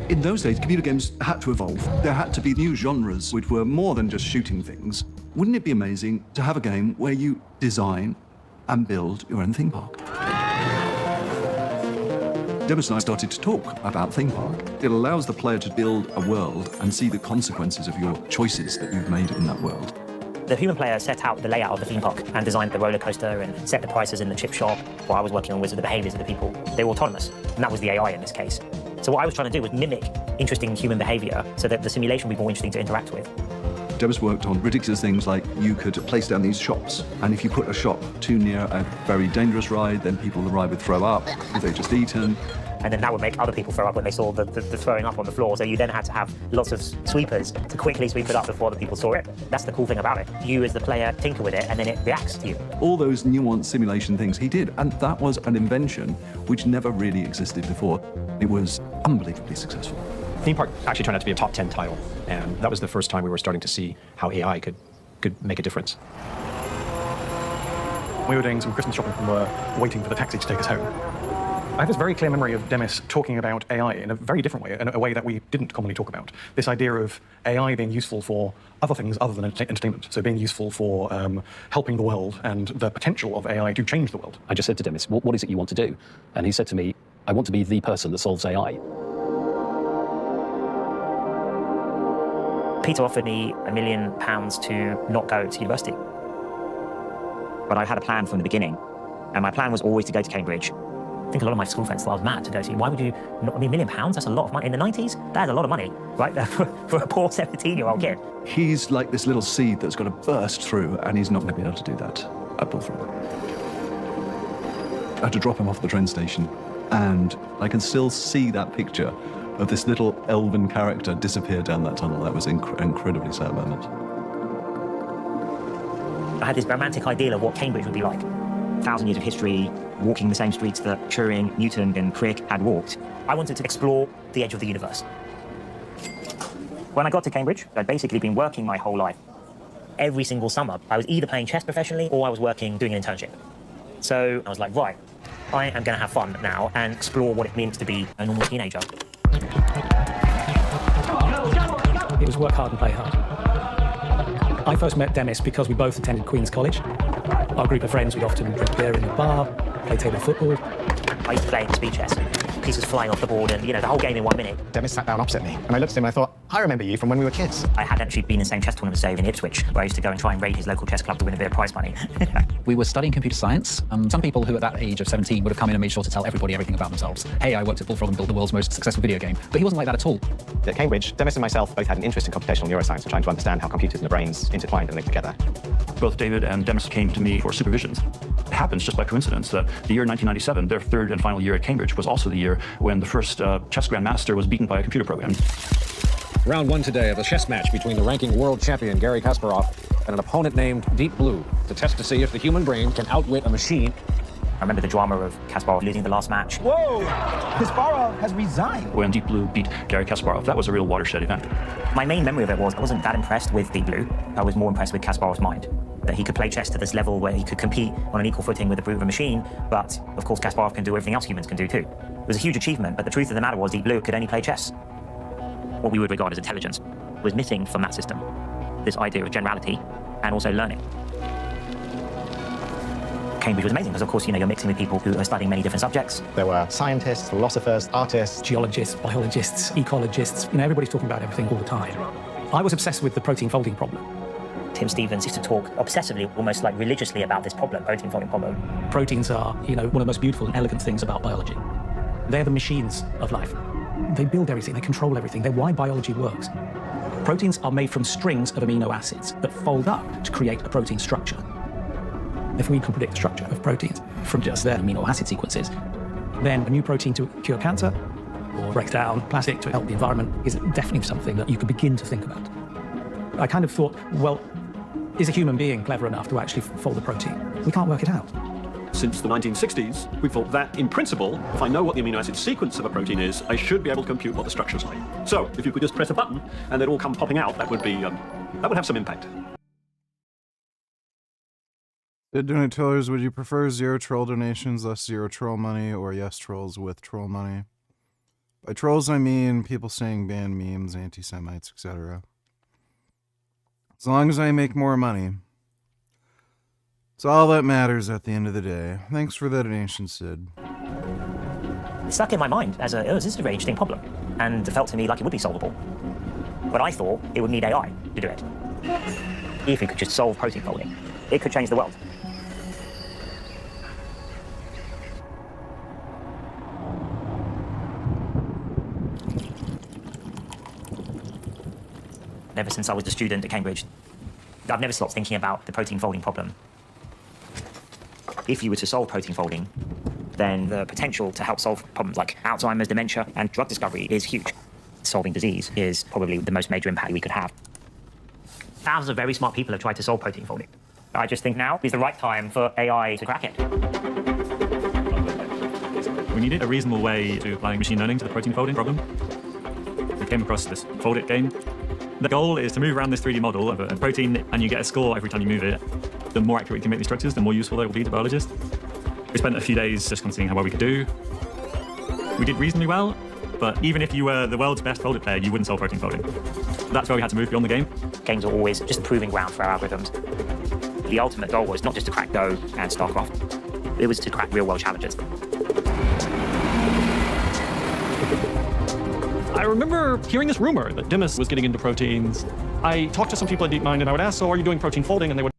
Speaker 18: In those days, computer games had to evolve. There had to be new genres which were more than just shooting things. Wouldn't it be amazing to have a game where you design and build your own theme park? Demis and I started to talk about theme park. It allows the player to build a world and see the consequences of your choices that you've made in that world.
Speaker 27: The human player set out the layout of the theme park and designed the roller coaster and set the prices in the chip shop. While I was working on the behaviors of the people, they were autonomous, and that was the AI in this case. So what I was trying to do was mimic interesting human behavior so that the simulation would be more interesting to interact with.
Speaker 18: Demis worked on ridiculous things like you could place down these shops, and if you put a shop too near a very dangerous ride, then people on the ride would throw up if they'd just eaten.
Speaker 27: And then that would make other people throw up when they saw the throwing up on the floor. So you then had to have lots of sweepers to quickly sweep it up before the people saw it. That's the cool thing about it. You as the player tinker with it and then it reacts to you.
Speaker 18: All those nuanced simulation things he did, and that was an invention which never really existed before. It was unbelievably successful.
Speaker 10: Theme Park actually turned out to be a top 10 title, and that was the first time we were starting to see how AI could make a difference.
Speaker 21: We were doing some Christmas shopping and were waiting for the taxi to take us home. I have this very clear memory of Demis talking about AI in a very different way, in a way that we didn't commonly talk about. This idea of AI being useful for other things other than entertainment, so being useful for helping the world and the potential of AI to change the world.
Speaker 20: I just said to Demis, what is it you want to do? And he said to me, I want to be the person that solves AI.
Speaker 27: Peter offered me £1 million to not go to university. But I had a plan from the beginning, and my plan was always to go to Cambridge. I think a lot of my school friends thought I was mad to go to. Why would you not? I mean, £1 million, that's a lot of money. In the 90s, that's a lot of money, right? for a poor 17-year-old kid.
Speaker 18: He's like this little seed that's got to burst through, and he's not going to be able to do that at Bullfrog. I had to drop him off at the train station, and I can still see that picture of this little elven character disappear down that tunnel. That was an incredibly sad moment.
Speaker 27: I had this romantic ideal of what Cambridge would be like. 1,000 years of history, walking the same streets that Turing, Newton, and Crick had walked. I wanted to explore the edge of the universe. When I got to Cambridge, I'd basically been working my whole life. Every single summer, I was either playing chess professionally or I was working, doing an internship. So I was like, right, I am going to have fun now and explore what it means to be a normal teenager.
Speaker 21: It was work hard and play hard. I first met Demis because we both attended Queen's College. Our group of friends would often drink beer in the bar, play table football.
Speaker 27: I used to play speed chess. Pieces flying off the board and, the whole game in 1 minute.
Speaker 15: Demis sat down opposite me, and I looked at him and I thought, I remember you from when we were kids.
Speaker 27: I had actually been in the same chess tournament, say, in Ipswich, where I used to go and try and raid his local chess club to win a bit of prize money.
Speaker 2: We were studying computer science. Some people who at that age of 17 would have come in and made sure to tell everybody everything about themselves. Hey, I worked at Bullfrog and built the world's most successful video game. But he wasn't like that at all.
Speaker 15: At Cambridge, Demis and myself both had an interest in computational neuroscience and trying to understand how computers and the brains intertwined and linked together.
Speaker 19: Both David and Demis came to me for supervisions. It happens just by coincidence that the year 1997, their third and final year at Cambridge, was also the year when the first chess grandmaster was beaten by a computer program.
Speaker 17: Round one today of a chess match between the ranking world champion Garry Kasparov and an opponent named Deep Blue to test to see if the human brain can outwit a machine.
Speaker 27: I remember the drama of Kasparov losing the last match.
Speaker 22: Whoa! Kasparov has resigned.
Speaker 19: When Deep Blue beat Garry Kasparov, that was a real watershed event.
Speaker 27: My main memory of it was I wasn't that impressed with Deep Blue. I was more impressed with Kasparov's mind. That he could play chess to this level where he could compete on an equal footing with the brute of a machine, but of course Kasparov can do everything else humans can do too. It was a huge achievement, but the truth of the matter was Deep Blue could only play chess. What we would regard as intelligence was missing from that system. This idea of generality and also learning. Cambridge was amazing because, of course, you're mixing with people who are studying many different subjects.
Speaker 15: There were scientists, philosophers, artists,
Speaker 21: geologists, biologists, ecologists. Everybody's talking about everything all the time. I was obsessed with the protein folding problem.
Speaker 27: Tim Stevens used to talk obsessively, almost like religiously, about this problem, protein folding problem.
Speaker 21: Proteins are, one of the most beautiful and elegant things about biology. They're the machines of life. They build everything, they control everything, they're why biology works. Proteins are made from strings of amino acids that fold up to create a protein structure. If we can predict the structure of proteins from just their amino acid sequences, then a new protein to cure cancer or break down plastic to help the environment is definitely something that you could begin to think about. I kind of thought, well, is a human being clever enough to actually fold a protein? We can't work it out.
Speaker 18: Since the 1960s, we thought that, in principle, if I know what the amino acid sequence of a protein is, I should be able to compute what the structure's like. So, if you could just press a button and they'd all come popping out, that would have some impact.
Speaker 1: Donators, would you prefer zero troll donations, less zero troll money, or yes trolls with troll money? By trolls, I mean people saying banned memes, anti-Semites, etc. As long as I make more money. It's all that matters at the end of the day. Thanks for the donation, Sid.
Speaker 27: It stuck in my mind as this is a very interesting problem, and it felt to me like it would be solvable. But I thought it would need AI to do it. If it could just solve protein folding, it could change the world. Ever since I was a student at Cambridge, I've never stopped thinking about the protein folding problem. If you were to solve protein folding, then the potential to help solve problems like Alzheimer's, dementia, and drug discovery is huge. Solving disease is probably the most major impact we could have. Thousands of very smart people have tried to solve protein folding. I just think now is the right time for AI to crack it.
Speaker 23: We needed a reasonable way to apply machine learning to the protein folding problem. We came across this Fold It game. The goal is to move around this 3D model of a protein, and you get a score every time you move it. The more accurate you can make these structures, the more useful they will be to biologists. We spent a few days just seeing how well we could do. We did reasonably well, but even if you were the world's best Fold It player, you wouldn't solve protein folding. That's where we had to move beyond the game.
Speaker 27: Games are always just a proving ground for our algorithms. The ultimate goal was not just to crack Go and StarCraft. It was to crack real-world challenges.
Speaker 18: I remember hearing this rumor that Demis was getting into proteins,
Speaker 21: I talked to some people at DeepMind and I would ask, so are you doing protein folding? And they would.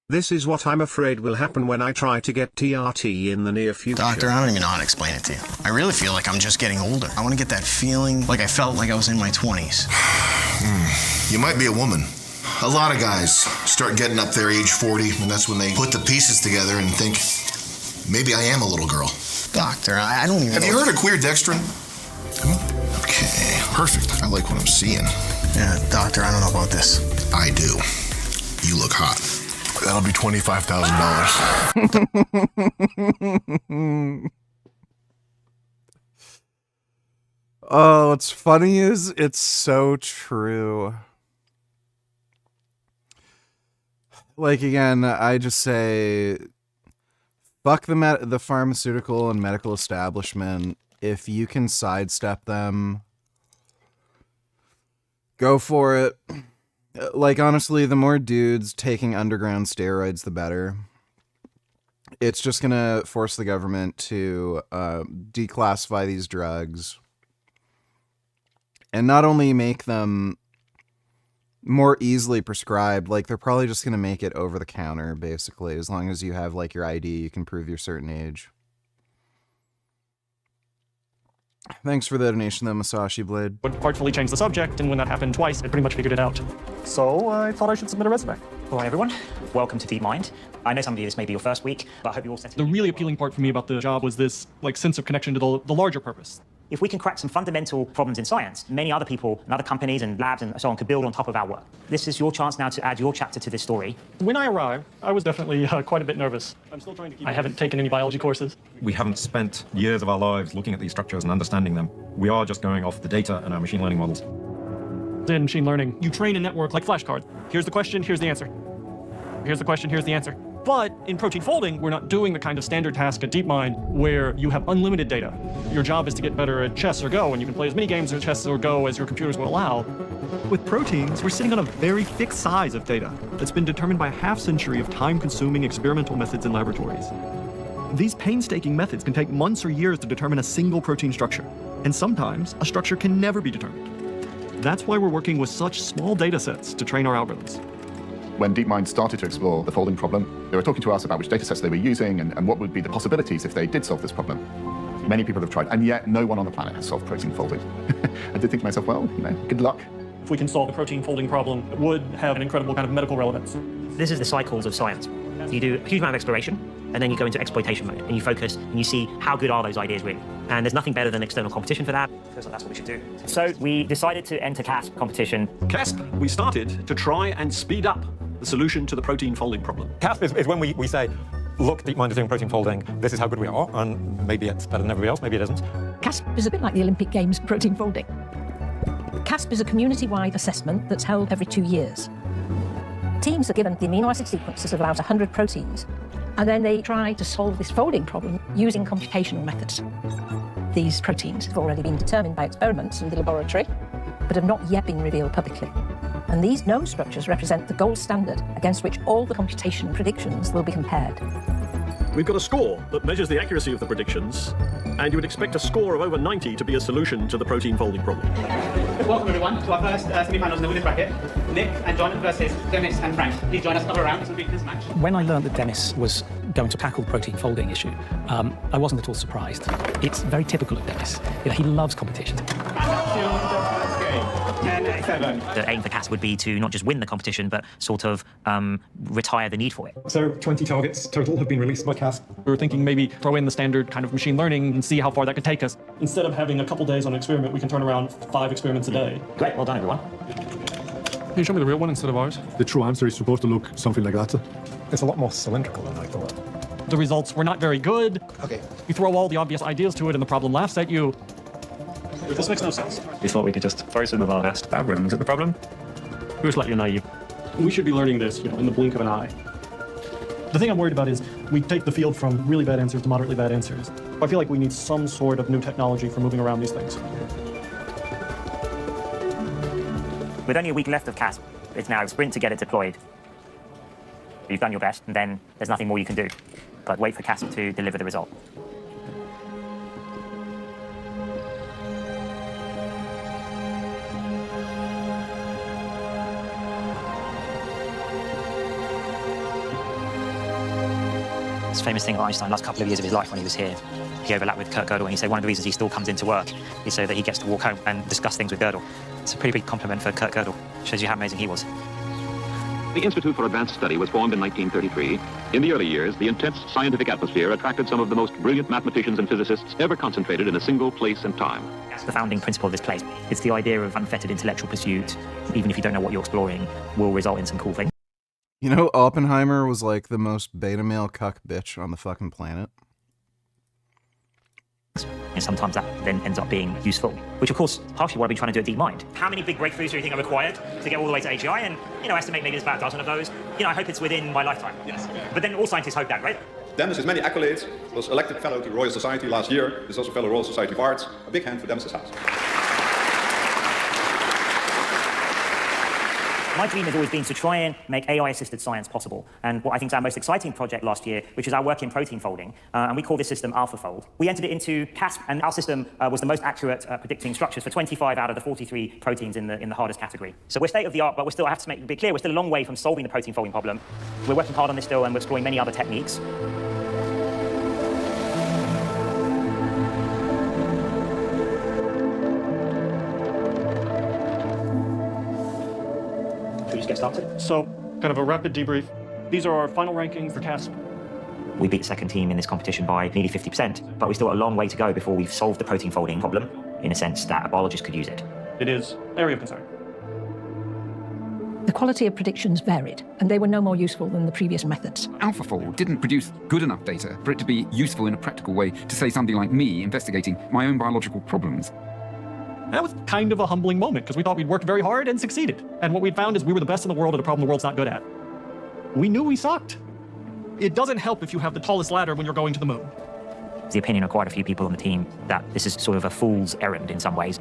Speaker 12: This is what I'm afraid will happen when I try to get TRT in the near future.
Speaker 3: Doctor, I don't even know how to explain it to you. I really feel like I'm just getting older. I want to get that feeling like I felt like I was in my 20s.
Speaker 5: You might be a woman. A lot of guys start getting up there age 40, and that's when they put the pieces together and think, maybe I am a little girl.
Speaker 3: Doctor, I don't even
Speaker 5: Have you heard of queer dextrin? Okay, perfect. I like what I'm seeing.
Speaker 3: Yeah, doctor, I don't know about this.
Speaker 5: I do. You look hot. That'll be
Speaker 1: $25,000. Oh, what's funny is it's so true. Like, again, I just say, fuck the pharmaceutical and medical establishment. If you can sidestep them, go for it. Like, honestly, the more dudes taking underground steroids, the better. It's just gonna force the government to declassify these drugs. And not only make them more easily prescribed, like, they're probably just gonna make it over the counter, basically. As long as you have, like, your ID, you can prove your certain age. Thanks for the donation, though, Masashi Blade.
Speaker 21: Would artfully change the subject, and when that happened twice, I pretty much figured it out. So I thought I should submit a resume.
Speaker 27: Hi everyone, welcome to DeepMind. I know some of you, this may be your first week, but I hope you're all settled.
Speaker 21: The really appealing part for me about the job was this sense of connection to the larger purpose.
Speaker 27: If we can crack some fundamental problems in science, many other people and other companies and labs and so on could build on top of our work. This is your chance now to add your chapter to this story.
Speaker 21: When I arrived, I was definitely quite a bit nervous. I'm still trying to keep. I haven't taken any biology courses.
Speaker 8: We haven't spent years of our lives looking at these structures and understanding them. We are just going off the data and our machine learning models.
Speaker 21: In machine learning, you train a network like flashcards. Here's the question, here's the answer. Here's the question, here's the answer. But in protein folding, we're not doing the kind of standard task at DeepMind where you have unlimited data. Your job is to get better at chess or Go, and you can play as many games of chess or Go as your computers will allow.
Speaker 16: With proteins, we're sitting on a very fixed size of data that's been determined by a half-century of time-consuming experimental methods in laboratories. These painstaking methods can take months or years to determine a single protein structure, and sometimes a structure can never be determined. That's why we're working with such small data sets to train our algorithms.
Speaker 24: When DeepMind started to explore the folding problem, they were talking to us about which datasets they were using and what would be the possibilities if they did solve this problem. Many people have tried, and yet no one on the planet has solved protein folding. I did think to myself, well, good luck.
Speaker 21: If we can solve the protein folding problem, it would have an incredible kind of medical relevance.
Speaker 27: This is the cycles of science. You do a huge amount of exploration, and then you go into exploitation mode, and you focus, and you see how good are those ideas really. And there's nothing better than external competition for that. Feels like that's what we should do. So we decided to enter CASP competition.
Speaker 21: CASP, we started to try and speed up the solution to the protein folding problem.
Speaker 25: CASP is when we say, look, DeepMind is doing protein folding, this is how good we are, and maybe it's better than everybody else, maybe it isn't.
Speaker 26: CASP is a bit like the Olympic Games protein folding. CASP is a community-wide assessment that's held every 2 years. Teams are given the amino acid sequences of about 100 proteins, and then they try to solve this folding problem using computational methods. These proteins have already been determined by experiments in the laboratory, but have not yet been revealed publicly. And these known structures represent the gold standard against which all the computation predictions will be compared.
Speaker 21: We've got a score that measures the accuracy of the predictions, and you would expect a score of over 90 to be a solution to the protein folding problem.
Speaker 28: Welcome everyone to our first semi-finals in the winners bracket. Nick and John versus Dennis and Frank. Please join us another round. This will be this match.
Speaker 2: When I learned that Dennis was going to tackle the protein folding issue, I wasn't at all surprised. It's very typical of Dennis. He loves competition.
Speaker 27: The aim for CASP would be to not just win the competition, but sort of retire the need for it.
Speaker 21: So 20 targets total have been released by CASP. We were thinking maybe throw in the standard kind of machine learning and see how far that could take us. Instead of having a couple days on an experiment, we can turn around 5 experiments a day.
Speaker 27: Great, well done everyone.
Speaker 21: Can you show me the real one instead of ours?
Speaker 25: The true answer is supposed to look something like that. It's a lot more cylindrical than I thought.
Speaker 21: The results were not very good.
Speaker 25: Okay.
Speaker 21: You throw all the obvious ideas to it and the problem laughs at you.
Speaker 28: This makes no sense.
Speaker 23: We thought we could just throw some of our best algorithms at the problem.
Speaker 21: We were slightly naive. We should be learning this, in the blink of an eye. The thing I'm worried about is we take the field from really bad answers to moderately bad answers. I feel like we need some sort of new technology for moving around these things.
Speaker 27: With only a week left of CASP, it's now a sprint to get it deployed. You've done your best, and then there's nothing more you can do. But wait for CASP to deliver the result. It's a famous thing of Einstein, last couple of years of his life when he was here, he overlapped with Kurt Gödel, and he said one of the reasons he still comes into work is so that he gets to walk home and discuss things with Gödel. It's a pretty big compliment for Kurt Gödel. Shows you how amazing he was.
Speaker 4: The Institute for Advanced Study was formed in 1933. In the early years, the intense scientific atmosphere attracted some of the most brilliant mathematicians and physicists ever concentrated in a single place and time.
Speaker 27: That's the founding principle of this place. It's the idea of unfettered intellectual pursuit, even if you don't know what you're exploring, will result in some cool things.
Speaker 1: You know, Oppenheimer was like the most beta male cuck bitch on the fucking planet.
Speaker 27: And sometimes that then ends up being useful, which of course, partially what I've been trying to do at DeepMind. How many big breakthroughs do you think are required to get all the way to AGI? And, you know, I estimate maybe there's about a dozen of those. You know, I hope it's within my lifetime. Yes. But then all scientists hope that, right?
Speaker 6: Demis has many accolades, was elected fellow to Royal Society last year. He's also fellow Royal Society of Arts. A big hand for Demis's house.
Speaker 27: My dream has always been to try and make AI-assisted science possible. And what I think is our most exciting project last year, which is our work in protein folding, and we call this system AlphaFold. We entered it into CASP, and our system was the most accurate at predicting structures for 25 out of the 43 proteins in the hardest category. So we're state-of-the-art, but I have to make it clear, we're still a long way from solving the protein folding problem. We're working hard on this still, and we're exploring many other techniques. Get started.
Speaker 16: So, kind of a rapid debrief. These are our final rankings for CASP.
Speaker 27: We beat the second team in this competition by nearly 50%, but we've still got a long way to go before we've solved the protein folding problem, in a sense that a biologist could use it.
Speaker 16: It is an area of concern.
Speaker 26: The quality of predictions varied, and they were no more useful than the previous methods.
Speaker 7: AlphaFold didn't produce good enough data for it to be useful in a practical way to say something like me investigating my own biological problems.
Speaker 16: That was kind of a humbling moment, because we thought we'd worked very hard and succeeded. And what we'd found is we were the best in the world at a problem the world's not good at. We knew we sucked. It doesn't help if you have the tallest ladder when you're going to the moon.
Speaker 27: It's the opinion of quite a few people on the team that this is sort of a fool's errand in some ways.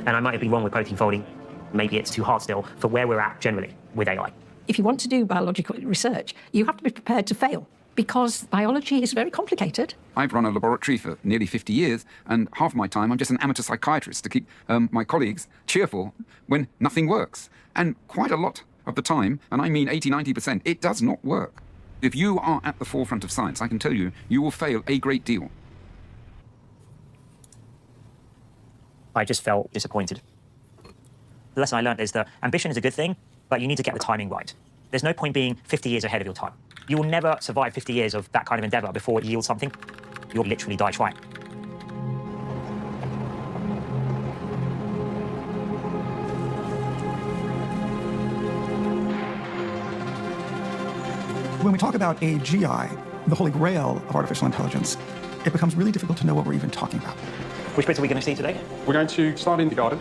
Speaker 27: And I might have been wrong with protein folding. Maybe it's too hard still for where we're at generally with AI.
Speaker 26: If you want to do biological research, you have to be prepared to fail, because biology is very complicated.
Speaker 7: I've run a laboratory for nearly 50 years, and half of my time I'm just an amateur psychiatrist to keep my colleagues cheerful when nothing works. And quite a lot of the time, and I mean 80–90%, it does not work. If you are at the forefront of science, I can tell you, you will fail a great deal.
Speaker 27: I just felt disappointed. The lesson I learned is that ambition is a good thing, but you need to get the timing right. There's no point being 50 years ahead of your time. You will never survive 50 years of that kind of endeavor before it yields something. You'll literally die trying.
Speaker 22: When we talk about AGI, the holy grail of artificial intelligence, it becomes really difficult to know what we're even talking about.
Speaker 27: Which bits are we going to see today?
Speaker 25: We're going to start in the garden.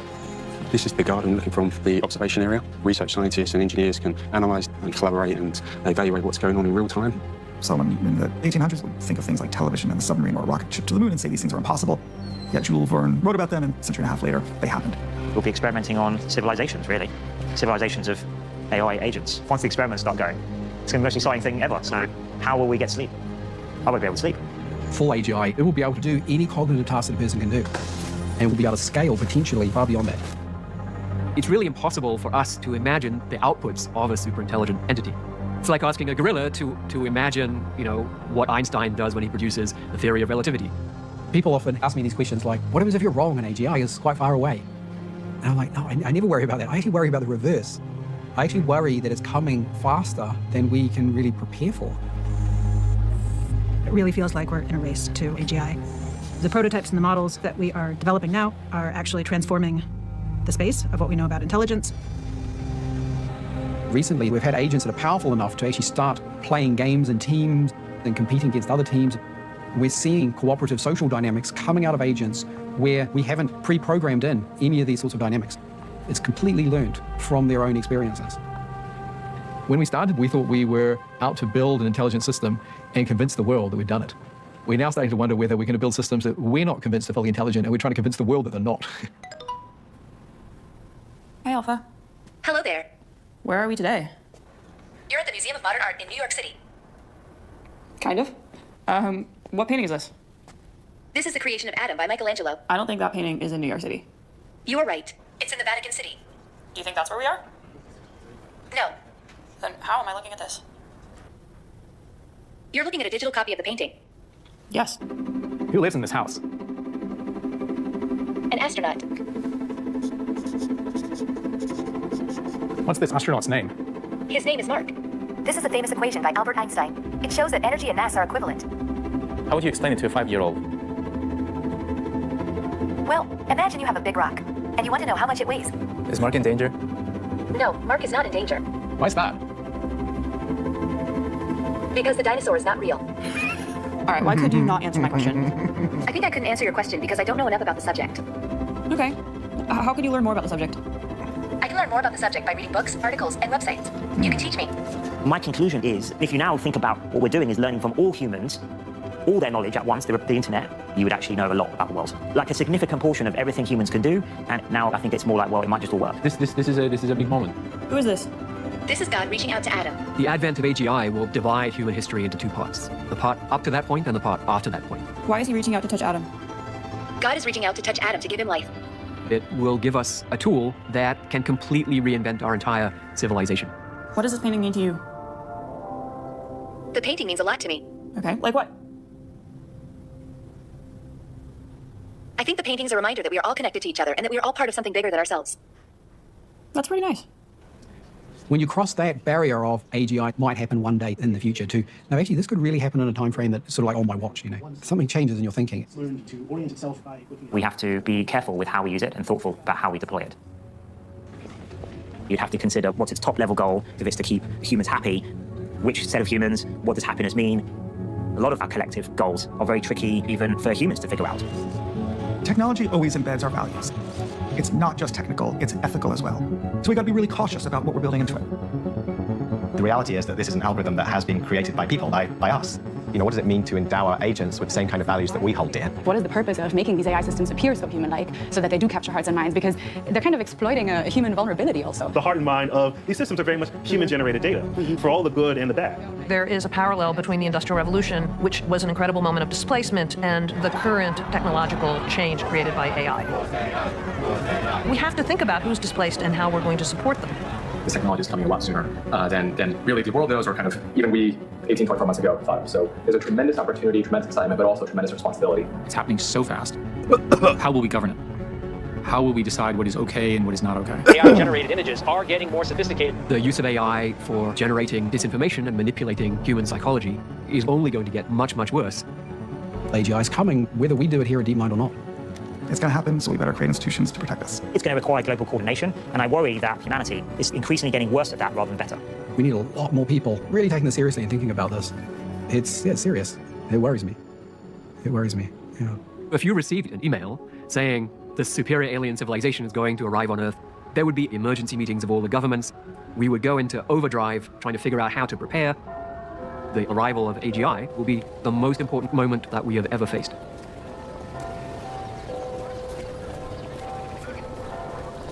Speaker 9: This is the garden looking from the observation area. Research scientists and engineers can analyse and collaborate and evaluate what's going on in real time.
Speaker 22: Someone in the 1800s would think of things like television and the submarine or a rocket ship to the moon and say these things are impossible. Yet Jules Verne wrote about them, and a century and a half later, they happened.
Speaker 27: We'll be experimenting on civilizations, really. Civilizations of AI agents. Once the experiments start going, it's going to be the most exciting thing ever. So how will we get sleep? I won't be able to sleep.
Speaker 2: Full AGI, it will be able to do any cognitive task that a person can do. And will be able to scale potentially far beyond that.
Speaker 10: It's really impossible for us to imagine the outputs of a superintelligent entity. It's like asking a gorilla to imagine, what Einstein does when he produces the theory of relativity.
Speaker 2: People often ask me these questions like, what happens if you're wrong and AGI is quite far away? And I'm like, no, I never worry about that. I actually worry about the reverse. I actually worry that it's coming faster than we can really prepare for.
Speaker 11: It really feels like we're in a race to AGI. The prototypes and the models that we are developing now are actually transforming the space of what we know about intelligence.
Speaker 2: Recently, we've had agents that are powerful enough to actually start playing games in teams and competing against other teams. We're seeing cooperative social dynamics coming out of agents where we haven't pre-programmed in any of these sorts of dynamics. It's completely learned from their own experiences.
Speaker 13: When we started, we thought we were out to build an intelligent system and convince the world that we'd done it. We're now starting to wonder whether we're going to build systems that we're not convinced are fully intelligent, and we're trying to convince the world that they're not.
Speaker 14: Hi, Alpha.
Speaker 29: Hello there.
Speaker 14: Where are we today?
Speaker 29: You're at the Museum of Modern Art in New York City.
Speaker 14: Kind of. What painting is this?
Speaker 29: This is The Creation of Adam by Michelangelo.
Speaker 14: I don't think that painting is in New York City.
Speaker 29: You are right. It's in the Vatican City.
Speaker 14: Do you think that's where we are?
Speaker 29: No.
Speaker 14: Then how am I looking at this?
Speaker 29: You're looking at a digital copy of the painting.
Speaker 14: Yes.
Speaker 21: Who lives in this house?
Speaker 29: An astronaut.
Speaker 21: What's this astronaut's name?
Speaker 29: His name is Mark. This is a famous equation by Albert Einstein. It shows that energy and mass are equivalent.
Speaker 3: How would you explain it to a 5-year-old?
Speaker 29: Well, imagine you have a big rock, and you want to know how much it weighs.
Speaker 3: Is Mark in danger?
Speaker 29: No, Mark is not in danger.
Speaker 21: Why's that?
Speaker 29: Because the dinosaur is not real.
Speaker 14: All right, why could you not answer my question?
Speaker 29: I think I couldn't answer your question because I don't know enough about the subject.
Speaker 14: Okay. How could you learn more about the subject?
Speaker 29: I can learn more about the subject by reading books, articles, and websites. You can teach me.
Speaker 27: My conclusion is, if you now think about what we're doing is learning from all humans, all their knowledge at once, the internet, you would actually know a lot about the world. Like a significant portion of everything humans can do, and now I think it's more like, well, it might just all work.
Speaker 13: This is a big moment.
Speaker 14: Who is this?
Speaker 29: This is God reaching out to Adam.
Speaker 10: The advent of AGI will divide human history into two parts. The part up to that point and the part after that point.
Speaker 14: Why is he reaching out to touch Adam?
Speaker 29: God is reaching out to touch Adam to give him life.
Speaker 10: It will give us a tool that can completely reinvent our entire civilization.
Speaker 14: What does this painting mean to you?
Speaker 29: The painting means a lot to me.
Speaker 14: Okay, like what?
Speaker 29: I think the painting's a reminder that we are all connected to each other and that we are all part of something bigger than ourselves.
Speaker 14: That's pretty nice.
Speaker 2: When you cross that barrier of AGI might happen one day in the future to, no, actually, this could really happen in a time frame that's sort of like on my watch, you know. Something changes in your thinking.
Speaker 27: We have to be careful with how we use it and thoughtful about how we deploy it. You'd have to consider what's its top level goal. If it's to keep humans happy, which set of humans, what does happiness mean? A lot of our collective goals are very tricky even for humans to figure out.
Speaker 22: Technology always embeds our values. It's not just technical, it's ethical as well. So we got to be really cautious about what we're building into it.
Speaker 5: The reality is that this is an algorithm that has been created by people, by us. You know, what does it mean to endow our agents with the same kind of values that we hold dear?
Speaker 8: What is the purpose of making these AI systems appear so human-like so that they do capture hearts and minds? Because they're kind of exploiting a human vulnerability also.
Speaker 12: The heart and mind of these systems are very much human-generated data for all the good and the bad.
Speaker 15: There is a parallel between the Industrial Revolution, which was an incredible moment of displacement, and the current technological change created by AI. We have to think about who's displaced and how we're going to support them.
Speaker 13: This technology is coming a lot sooner than really the world knows, or kind of even we 18, 24 months ago thought of. So there's a tremendous opportunity, tremendous excitement, but also tremendous responsibility. It's happening so fast. How will we govern it? How will we decide what is okay and what is not okay?
Speaker 10: AI-generated images are getting more sophisticated. The use of AI for generating disinformation and manipulating human psychology is only going to get much, much worse.
Speaker 2: AGI is coming, whether we do it here at DeepMind or not.
Speaker 22: It's going to happen, so we better create institutions to protect us.
Speaker 27: It's going to require global coordination, and I worry that humanity is increasingly getting worse at that rather than better.
Speaker 2: We need a lot more people really taking this seriously and thinking about this. It's serious. It worries me. It worries me, yeah.
Speaker 10: If you received an email saying the superior alien civilization is going to arrive on Earth, there would be emergency meetings of all the governments. We would go into overdrive trying to figure out how to prepare. The arrival of AGI will be the most important moment that we have ever faced.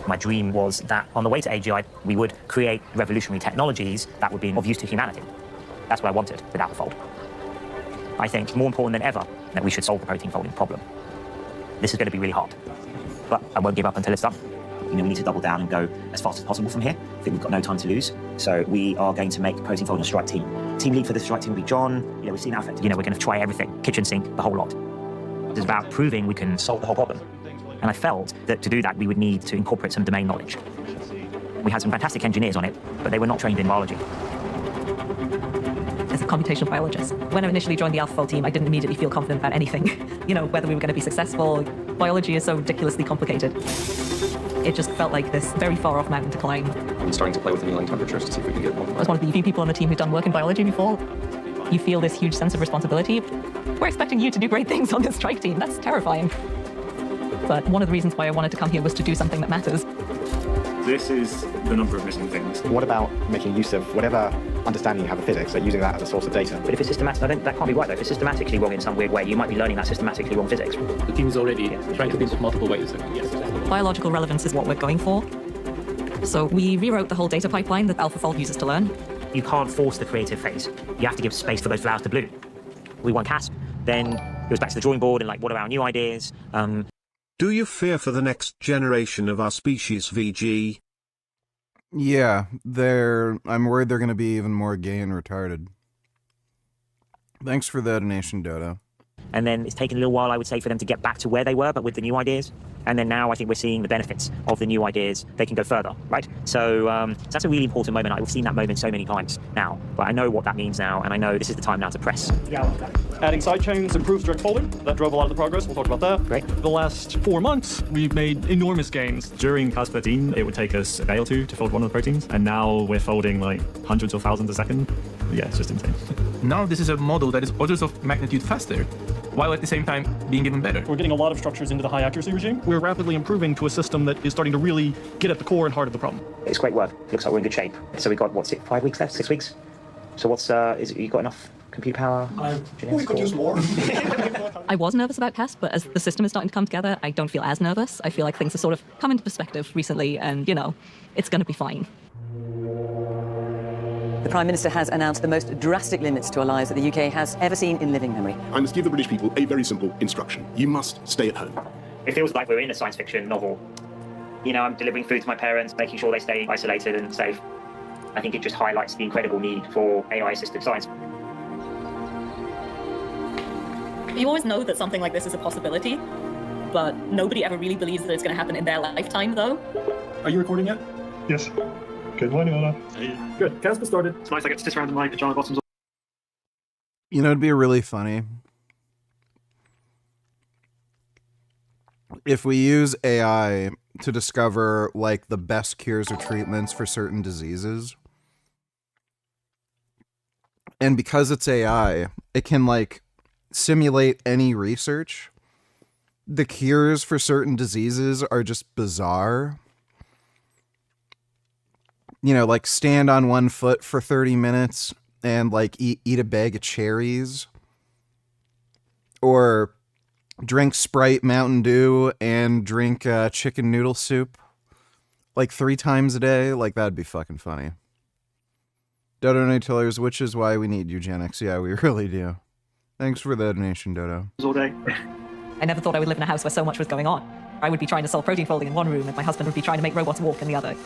Speaker 27: My dream was that on the way to AGI, we would create revolutionary technologies that would be of use to humanity. That's what I wanted with AlphaFold. I think more important than ever that we should solve the protein folding problem. This is going to be really hard, but I won't give up until it's done. You know, we need to double down and go as fast as possible from here. I think we've got no time to lose. So we are going to make protein folding a strike team. Team lead for the strike team will be John. You know, we've seen Affect. You know, we're going to try everything, kitchen sink, the whole lot. It's about proving we can solve the whole problem. And I felt that to do that, we would need to incorporate some domain knowledge. We had some fantastic engineers on it, but they were not trained in biology.
Speaker 17: As a computational biologist, when I initially joined the AlphaFold team, I didn't immediately feel confident about anything. You know, whether we were going to be successful. Biology is so ridiculously complicated. It just felt like this very far off mountain to climb.
Speaker 13: I'm starting to play with annealing temperatures to see if we can get more.
Speaker 17: I was one of the few people on the team who've done work in biology before. You feel this huge sense of responsibility. We're expecting you to do great things on this strike team. That's terrifying. But one of the reasons why I wanted to come here was to do something that matters.
Speaker 23: This is the number of missing things.
Speaker 5: What about making use of whatever understanding you have of physics, like using that as a source of data?
Speaker 27: But if it's systematic, that can't be right though. If it's systematically wrong in some weird way, you might be learning that systematically wrong physics.
Speaker 13: The team is already trying to think of multiple ways. Yes.
Speaker 17: Biological relevance is what we're going for. So we rewrote the whole data pipeline that AlphaFold uses to learn.
Speaker 27: You can't force the creative phase. You have to give space for those flowers to bloom. We want CASP, then it goes back to the drawing board and like, what are our new ideas?
Speaker 18: Do you fear for the next generation of our species, VG?
Speaker 1: Yeah, I'm worried they're going to be even more gay and retarded. Thanks for the donation, Dodo.
Speaker 27: And then it's taken a little while, I would say, for them to get back to where they were, but with the new ideas. And then now I think we're seeing the benefits of the new ideas. They can go further, right? So that's a really important moment. I've seen that moment so many times now, but I know what that means now, and I know this is the time now to press.
Speaker 21: Adding sidechains improves direct folding. That drove a lot of the progress. We'll talk about that.
Speaker 27: Great.
Speaker 21: The last 4 months, we've made enormous gains.
Speaker 23: During Cas13, it would take us a day or two to fold one of the proteins, and now we're folding like hundreds or thousands a second. Yeah, it's just insane.
Speaker 4: Now this is a model that is orders of magnitude faster, while at the same time being even better.
Speaker 21: We're getting a lot of structures into the high accuracy regime. We're rapidly improving to a system that is starting to really get at the core and heart of the problem.
Speaker 27: It's great work. It looks like we're in good shape. So we've got, what's it, 5 weeks left, 6 weeks? So what's, you got enough compute power?
Speaker 22: We could use more.
Speaker 17: I was nervous about CAS, but as the system is starting to come together, I don't feel as nervous. I feel like things have sort of come into perspective recently, and, you know, it's going to be fine.
Speaker 6: The Prime Minister has announced the most drastic limits to our lives that the UK has ever seen in living memory.
Speaker 7: I must give the British people a very simple instruction. You must stay at home.
Speaker 27: It feels like we're in a science fiction novel. You know, I'm delivering food to my parents, making sure they stay isolated and safe. I think it just highlights the incredible need for AI-assisted science.
Speaker 17: You always know that something like this is a possibility, but nobody ever really believes that it's going to happen in their lifetime, though.
Speaker 21: Are you recording yet?
Speaker 12: Yes. Good morning, Ola.
Speaker 21: Good. Casper started.
Speaker 12: It's nice I get to sit around in my pajama bottoms.
Speaker 1: You know, it'd be really funny if we use AI to discover, like, the best cures or treatments for certain diseases. And because it's AI, it can, like, simulate any research. The cures for certain diseases are just bizarre. You know, like, stand on one foot for 30 minutes and, like, eat a bag of cherries. Or drink Sprite Mountain Dew and drink chicken noodle soup, like, 3 times a day. Like, that'd be fucking funny. Dodo Nutillers, which is why we need eugenics. Yeah, we really do. Thanks for the donation, Dodo.
Speaker 12: All day.
Speaker 17: I never thought I would live in a house where so much was going on. I would be trying to solve protein folding in one room, and my husband would be trying to make robots walk in the other.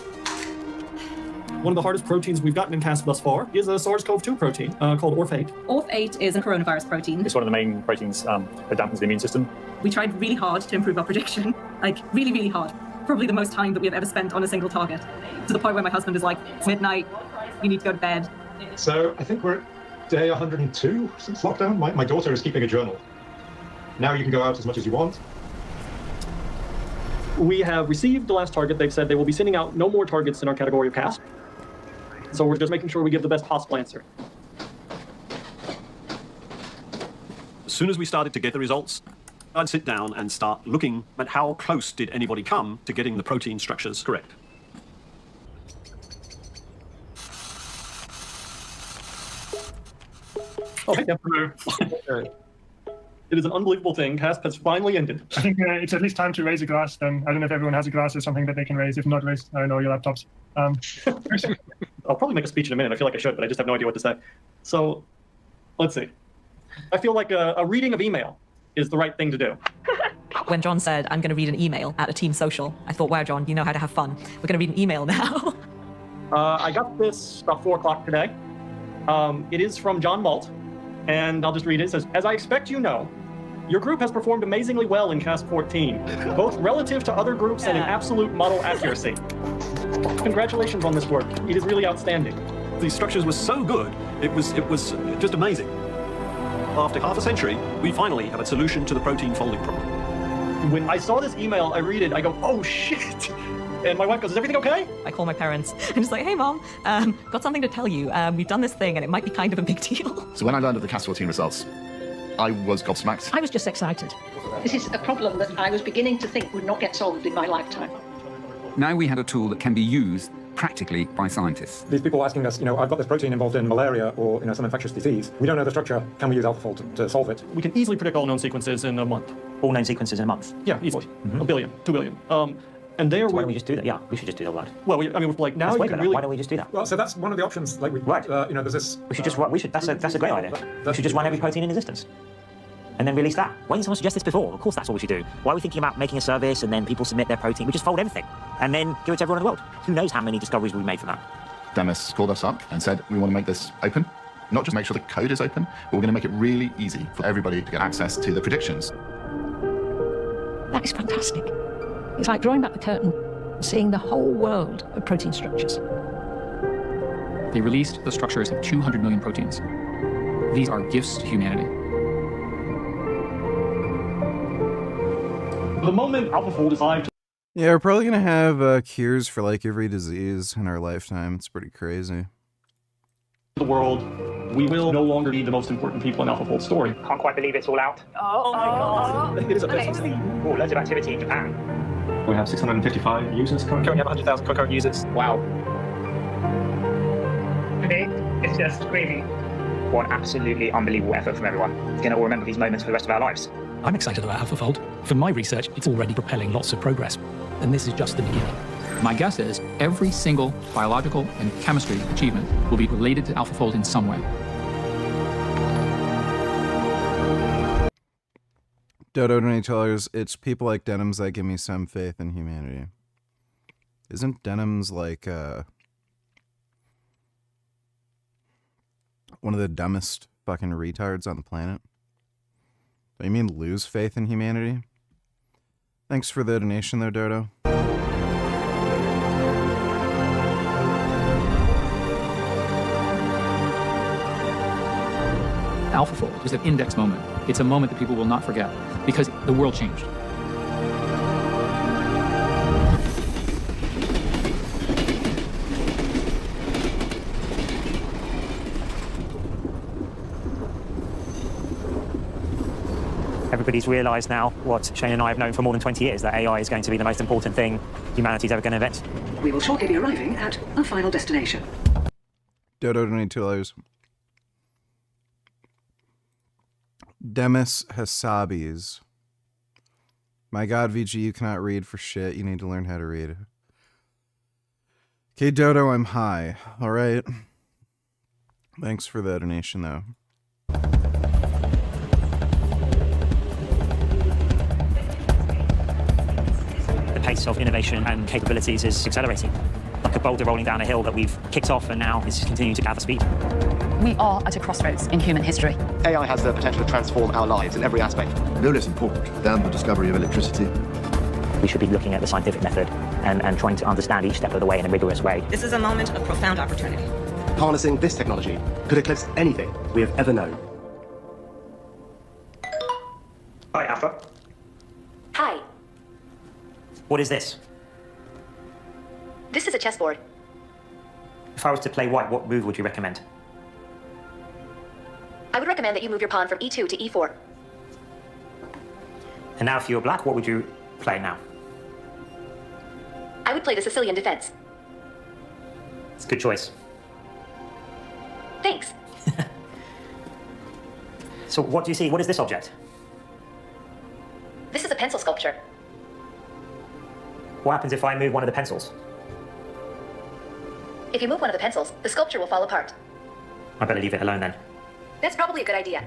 Speaker 21: One of the hardest proteins we've gotten in Cas thus far is a SARS-CoV-2 protein called ORF8.
Speaker 17: ORF8 is a coronavirus protein.
Speaker 23: It's one of the main proteins that dampens the immune system.
Speaker 17: We tried really hard to improve our prediction, like really, really hard. Probably the most time that we have ever spent on a single target. To the point where my husband is like, it's midnight, you need to go to bed.
Speaker 16: So I think we're at day 102 since lockdown. My daughter is keeping a journal. Now you can go out as much as you want.
Speaker 21: We have received the last target. They've said they will be sending out no more targets in our category of Cas. So we're just making sure we give the best possible answer.
Speaker 19: As soon as we started to get the results, I'd sit down and start looking at how close did anybody come to getting the protein structures correct.
Speaker 21: Okay. It is an unbelievable thing. Cas has finally ended.
Speaker 12: I think it's at least time to raise a glass then. I don't know if everyone has a glass or something that they can raise. If not, raise, I don't know, your laptops.
Speaker 21: I'll probably make a speech in a minute. I feel like I should, but I just have no idea what to say. So, let's see. I feel like a reading of email is the right thing to do.
Speaker 17: When John said, I'm going to read an email at a team social, I thought, wow, John, you know how to have fun. We're going to read an email now.
Speaker 21: I got this about 4 o'clock today. It is from John Malt, and I'll just read it. It says, as I expect you know, your group has performed amazingly well in Cas 14, both relative to other groups and in absolute model accuracy. Congratulations on this work. It is really outstanding.
Speaker 19: These structures were so good, it was just amazing. After half a century, we finally have a solution to the protein folding problem.
Speaker 21: When I saw this email, I read it, I go, oh shit! And my wife goes, is everything okay?
Speaker 17: I call my parents. I'm just like, hey, Mom, got something to tell you. We've done this thing, and it might be kind of a big deal.
Speaker 20: So when I learned of the Cas 14 results, I was gobsmacked.
Speaker 24: I was just excited. This is a problem that I was beginning to think would not get solved in my lifetime.
Speaker 26: Now we have a tool that can be used practically by scientists.
Speaker 21: These people asking us, I've got this protein involved in malaria or, some infectious disease. We don't know the structure. Can we use AlphaFold to solve it? We can easily predict all known sequences in a month.
Speaker 27: All known sequences in a month?
Speaker 21: Yeah, easily. 1 billion, 2 billion. And there
Speaker 27: so why don't we just do that? Yeah, we should just do all that.
Speaker 21: Well, now you can really...
Speaker 27: Why don't we just do that?
Speaker 21: Well, so that's one of the options. Like there's this...
Speaker 27: We should just run. That's a great idea. We should just run every protein in existence. And then release that. Why didn't someone suggest this before? Of course that's what we should do. Why are we thinking about making a service and then people submit their protein? We just fold everything and then give it to everyone in the world. Who knows how many discoveries we've made from that?
Speaker 20: Demis called us up and said, we want to make this open. not just make sure the code is open, but we're going to make it really easy for everybody to get access to the predictions.
Speaker 24: That is fantastic. It's like drawing back the curtain, seeing the whole world of protein structures.
Speaker 2: They released the structures of 200 million proteins. These are gifts to humanity.
Speaker 19: The moment AlphaFold decided
Speaker 1: Yeah, we're probably gonna have cures for like every disease in our lifetime. It's pretty crazy.
Speaker 19: the world, we will no longer be the most important people in AlphaFold's story.
Speaker 27: Can't quite believe it's all out.
Speaker 24: Oh my god.
Speaker 19: It is a bit.
Speaker 27: Oh, loads of activity in Japan.
Speaker 19: We have 655 users currently.
Speaker 13: Currently have 100,000 concurrent users.
Speaker 27: Wow.
Speaker 24: Today, it's just crazy.
Speaker 27: What an absolutely unbelievable effort from everyone. We're going to all remember these moments for the rest of our lives.
Speaker 3: I'm excited about AlphaFold. From my research, it's already propelling lots of progress. And this is just the beginning.
Speaker 2: My guess is every single biological and chemistry achievement will be related to AlphaFold in some way.
Speaker 1: Dodo $20, it's people like Denims that give me some faith in humanity. Isn't Denims like one of the dumbest fucking retards on the planet? Do you mean lose faith in humanity? Thanks for the donation though, Dodo.
Speaker 2: AlphaFold was an index moment. It's a moment that people will not forget because the world changed.
Speaker 27: Everybody's realised now what Shane and I have known for more than 20 years, that AI is going to be the most important thing humanity's ever going to invent.
Speaker 6: We will shortly be arriving at our final destination.
Speaker 1: Dodo $22. Demis Hassabis. My god, VG, you cannot read for shit. You need to learn how to read. Okay, Dodo, I'm high. Alright. Thanks for the donation, though.
Speaker 27: The pace of innovation and capabilities is accelerating. Like a boulder rolling down a hill that we've kicked off and now is continuing to gather speed.
Speaker 6: We are at a crossroads in human history.
Speaker 5: AI has the potential to transform our lives in every aspect.
Speaker 8: No less important than the discovery of electricity.
Speaker 27: We should be looking at the scientific method and trying to understand each step of the way in a rigorous way.
Speaker 6: This is a moment of profound opportunity.
Speaker 5: Harnessing this technology could eclipse anything we have ever known.
Speaker 27: Hi, Alpha.
Speaker 9: Hi,
Speaker 27: What is this?
Speaker 9: this is a chessboard.
Speaker 27: If I was to play white, what move would you recommend?
Speaker 9: I would recommend that you move your pawn from e2 to e4.
Speaker 27: And now if you were black, what would you play now?
Speaker 9: I would play the Sicilian defense.
Speaker 27: It's a good choice.
Speaker 9: Thanks.
Speaker 27: So what do you see? What is this object?
Speaker 9: This is a pencil sculpture.
Speaker 27: What happens if I move one of the pencils?
Speaker 9: If you move one of the pencils, the sculpture will fall apart.
Speaker 27: I better leave it alone then.
Speaker 9: That's probably a good idea.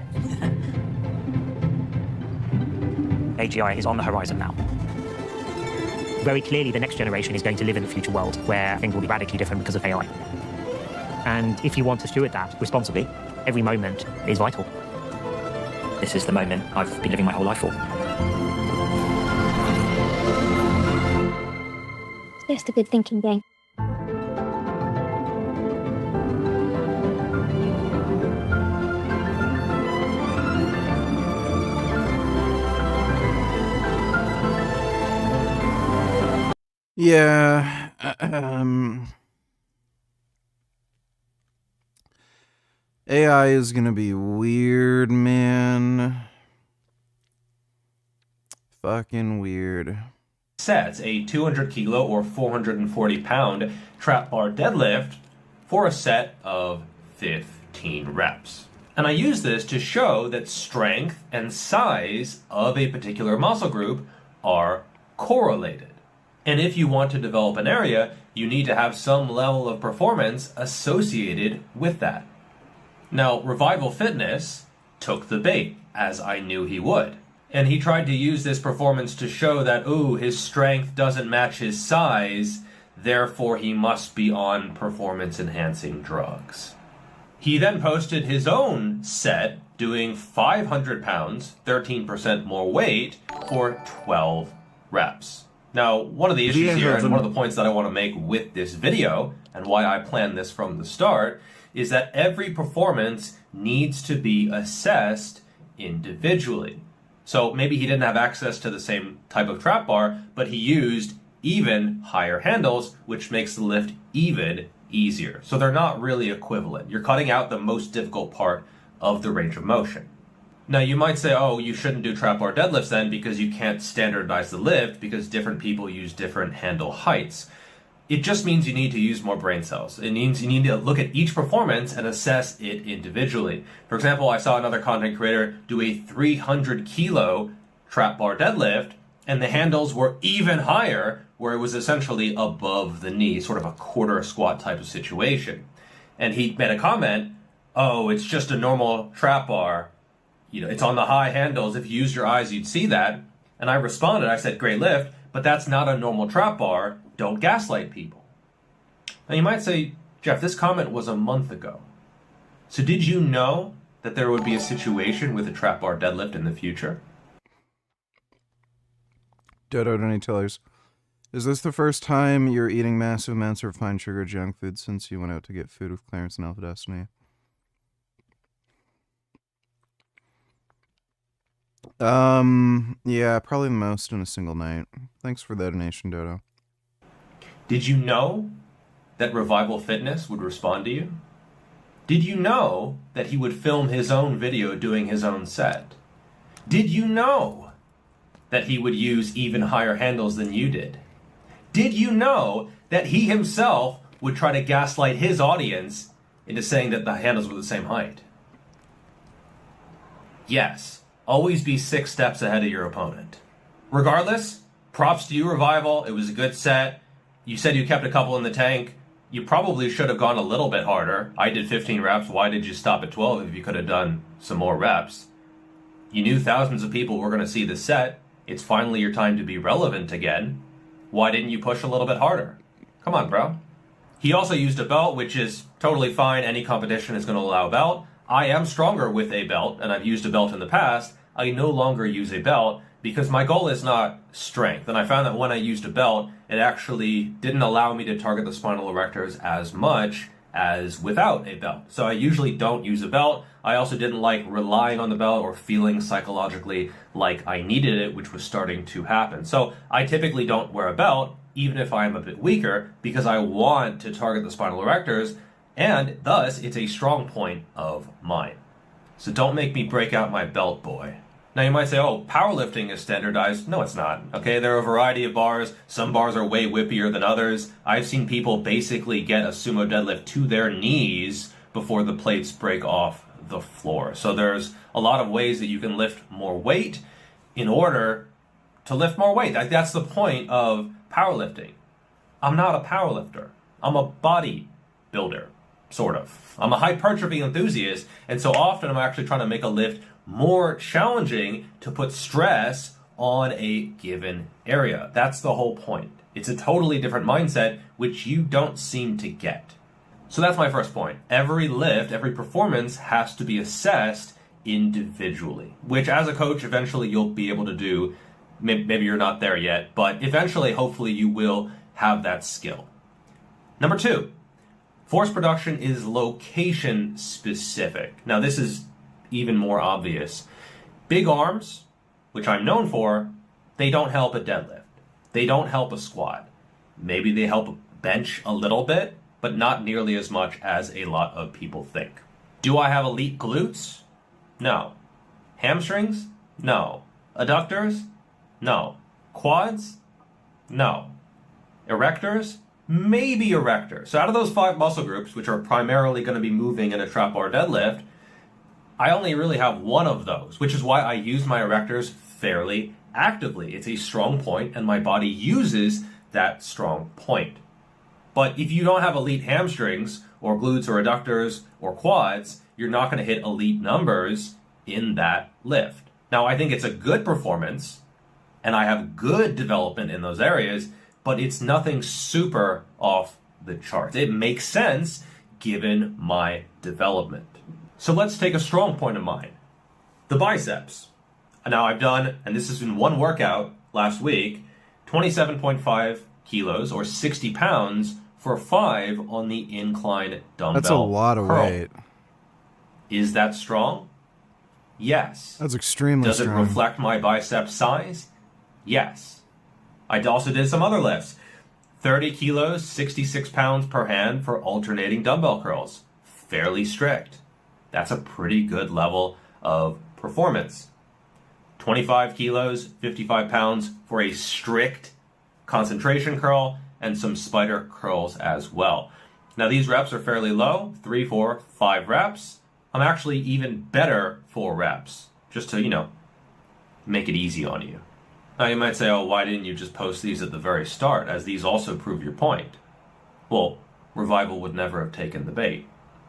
Speaker 27: AGI is on the horizon now. Very clearly, the next generation is going to live in a future world where things will be radically different because of AI. And if you want to steward that responsibly, every moment is vital. This is the moment I've been living my whole life for.
Speaker 9: Just a good thinking game.
Speaker 1: Yeah, AI is gonna be weird, man. Fucking weird.
Speaker 11: Sets a 200 kilo or 440 pound trap bar deadlift for a set of 15 reps. And I use this to show that strength and size of a particular muscle group are correlated. And if you want to develop an area, you need to have some level of performance associated with that. Now, Revival Fitness took the bait, as I knew he would. And he tried to use this performance to show that, ooh, his strength doesn't match his size, therefore he must be on performance-enhancing drugs. He then posted his own set doing 500 pounds, 13% more weight, for 12 reps. Now, one of the issues here, and one of the points that I want to make with this video, and why I planned this from the start, is that every performance needs to be assessed individually. So maybe he didn't have access to the same type of trap bar, but he used even higher handles, which makes the lift even easier. So they're not really equivalent. You're cutting out the most difficult part of the range of motion. Now you might say, oh, you shouldn't do trap bar deadlifts then because you can't standardize the lift because different people use different handle heights. It just means you need to use more brain cells. It means you need to look at each performance and assess it individually. For example, I saw another content creator do a 300 kilo trap bar deadlift, and the handles were even higher, where it was essentially above the knee, sort of a quarter squat type of situation. And he made a comment, oh, it's just a normal trap bar. You know, it's on the high handles. If you used your eyes, you'd see that. And I responded, I said, great lift, but that's not a normal trap bar. Don't gaslight people. Now you might say, Jeff, this comment was a month ago. So did you know that there would be a situation with a trap bar deadlift in the future?
Speaker 1: Dodo Donny Tillers. Is this the first time you're eating massive amounts of refined sugar junk food since you went out to get food with Clarence and Alpha Destiny? Yeah, probably the most in a single night. Thanks for the donation, Dodo.
Speaker 11: Did you know that Revival Fitness would respond to you? Did you know that he would film his own video doing his own set? Did you know that he would use even higher handles than you did? Did you know that he himself would try to gaslight his audience into saying that the handles were the same height? Yes, always be 6 steps ahead of your opponent. Regardless, props to you, Revival. It was a good set. You said you kept a couple in the tank. You probably should have gone a little bit harder. I did 15 reps. Why did you stop at 12 if you could have done some more reps? You knew thousands of people were going to see the set. It's finally your time to be relevant again. Why didn't you push a little bit harder? Come on, bro. He also used a belt, which is totally fine. Any competition is going to allow a belt. I am stronger with a belt, and I've used a belt in the past. I no longer use a belt because my goal is not strength. And I found that when I used a belt, it actually didn't allow me to target the spinal erectors as much as without a belt. So I usually don't use a belt. I also didn't like relying on the belt or feeling psychologically like I needed it, which was starting to happen. So I typically don't wear a belt, even if I am a bit weaker, because I want to target the spinal erectors, and thus it's a strong point of mine. So don't make me break out my belt, boy. Now you might say, oh, powerlifting is standardized. No, it's not. Okay, there are a variety of bars. Some bars are way whippier than others. I've seen people basically get a sumo deadlift to their knees before the plates break off the floor. So there's a lot of ways that you can lift more weight in order to lift more weight. That's the point of powerlifting. I'm not a powerlifter. I'm a bodybuilder, sort of. I'm a hypertrophy enthusiast, and so often I'm actually trying to make a lift more challenging to put stress on a given area. That's the whole point. It's a totally different mindset, which you don't seem to get. So that's my first point. Every lift, every performance has to be assessed individually, which as a coach, eventually you'll be able to do. Maybe you're not there yet, but eventually, hopefully you will have that skill. Number 2, force production is location specific. Now this is even more obvious. Big arms, which I'm known for, they don't help a deadlift. They don't help a squat. Maybe they help a bench a little bit, but not nearly as much as a lot of people think. Do I have elite glutes? No. Hamstrings? No. Adductors? No. Quads? No. Erectors? Maybe erectors. So out of those 5 muscle groups, which are primarily going to be moving in a trap bar deadlift, I only really have one of those, which is why I use my erectors fairly actively. It's a strong point, and my body uses that strong point. But if you don't have elite hamstrings, or glutes, or adductors, or quads, you're not going to hit elite numbers in that lift. Now, I think it's a good performance, and I have good development in those areas, but it's nothing super off the charts. It makes sense given my development. So let's take a strong point of mine, the biceps. Now I've done, and this is in one workout last week, 27.5 kilos or 60 pounds for 5 on the incline dumbbell.
Speaker 1: That's a lot of
Speaker 11: curl.
Speaker 1: weight.
Speaker 11: Is that strong? Yes.
Speaker 1: That's extremely
Speaker 11: Does
Speaker 1: strong.
Speaker 11: it reflect my bicep size? Yes. I also did some other lifts. 30 kilos, 66 pounds per hand for alternating dumbbell curls. Fairly strict. That's a pretty good level of performance. 25 kilos, 55 pounds for a strict concentration curl and some spider curls as well. Now these reps are fairly low, 3, 4, 5 reps. I'm actually even better 4 reps, just to, make it easy on you. Now you might say, oh, why didn't you just post these at the very start, as these also prove your point? Well, Revival would never have taken the bait.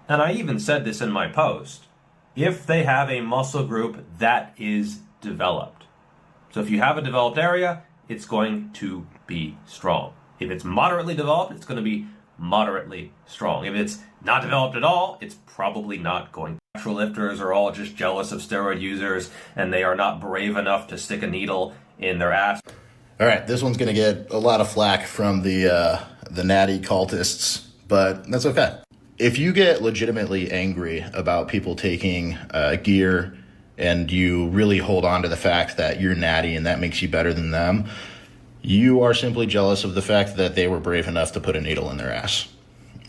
Speaker 11: And I even said this in my post. If they have a muscle group that is developed. So if you have a developed area, it's going to be strong. If it's moderately developed, it's going to be moderately strong. If it's not developed at all, it's probably not going. Natural lifters are all just jealous of steroid users, and they are not brave enough to stick a needle in their ass.
Speaker 4: All right, this one's going to get a lot of flack from the natty cultists, but that's okay. If you get legitimately angry about people taking gear and you really hold on to the fact that you're natty and that makes you better than them, you are simply jealous of the fact that they were brave enough to put a needle in their ass.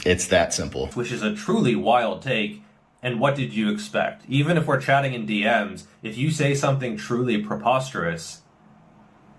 Speaker 4: It's that simple.
Speaker 11: Which is a truly wild take. And what did you expect? Even if we're chatting in DMs, if you say something truly preposterous,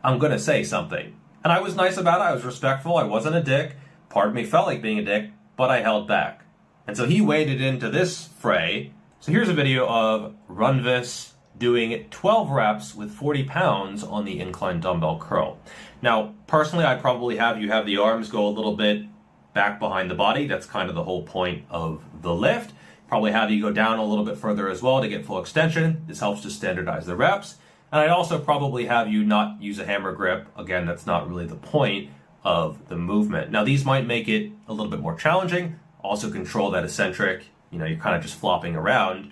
Speaker 11: I'm going to say something. And I was nice about it. I was respectful. I wasn't a dick. Part of me felt like being a dick, but I held back. And so he waded into this fray. So here's a video of Runvis doing 12 reps with 40 pounds on the incline dumbbell curl. Now, personally, I'd probably have you have the arms go a little bit back behind the body. That's kind of the whole point of the lift. Probably have you go down a little bit further as well to get full extension. This helps to standardize the reps. And I'd also probably have you not use a hammer grip. Again, that's not really the point of the movement. Now, these might make it a little bit more challenging. Also control that eccentric, you're kind of just flopping around.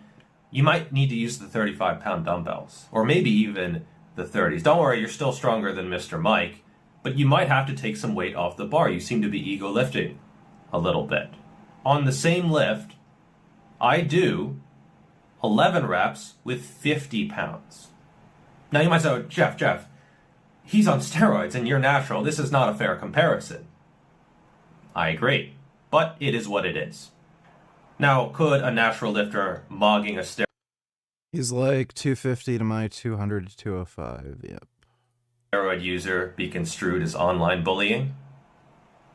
Speaker 11: You might need to use the 35-pound dumbbells, or maybe even the 30s. Don't worry, you're still stronger than Mr. Mike, but you might have to take some weight off the bar. You seem to be ego lifting a little bit. On the same lift, I do 11 reps with 50 pounds. Now you might say, oh, Jeff, he's on steroids and you're natural. This is not a fair comparison. I agree, but it is what it is. Now, could a natural lifter mogging a
Speaker 1: He's like 250 to my 200 to 205, yep.
Speaker 11: steroid user be construed as online bullying?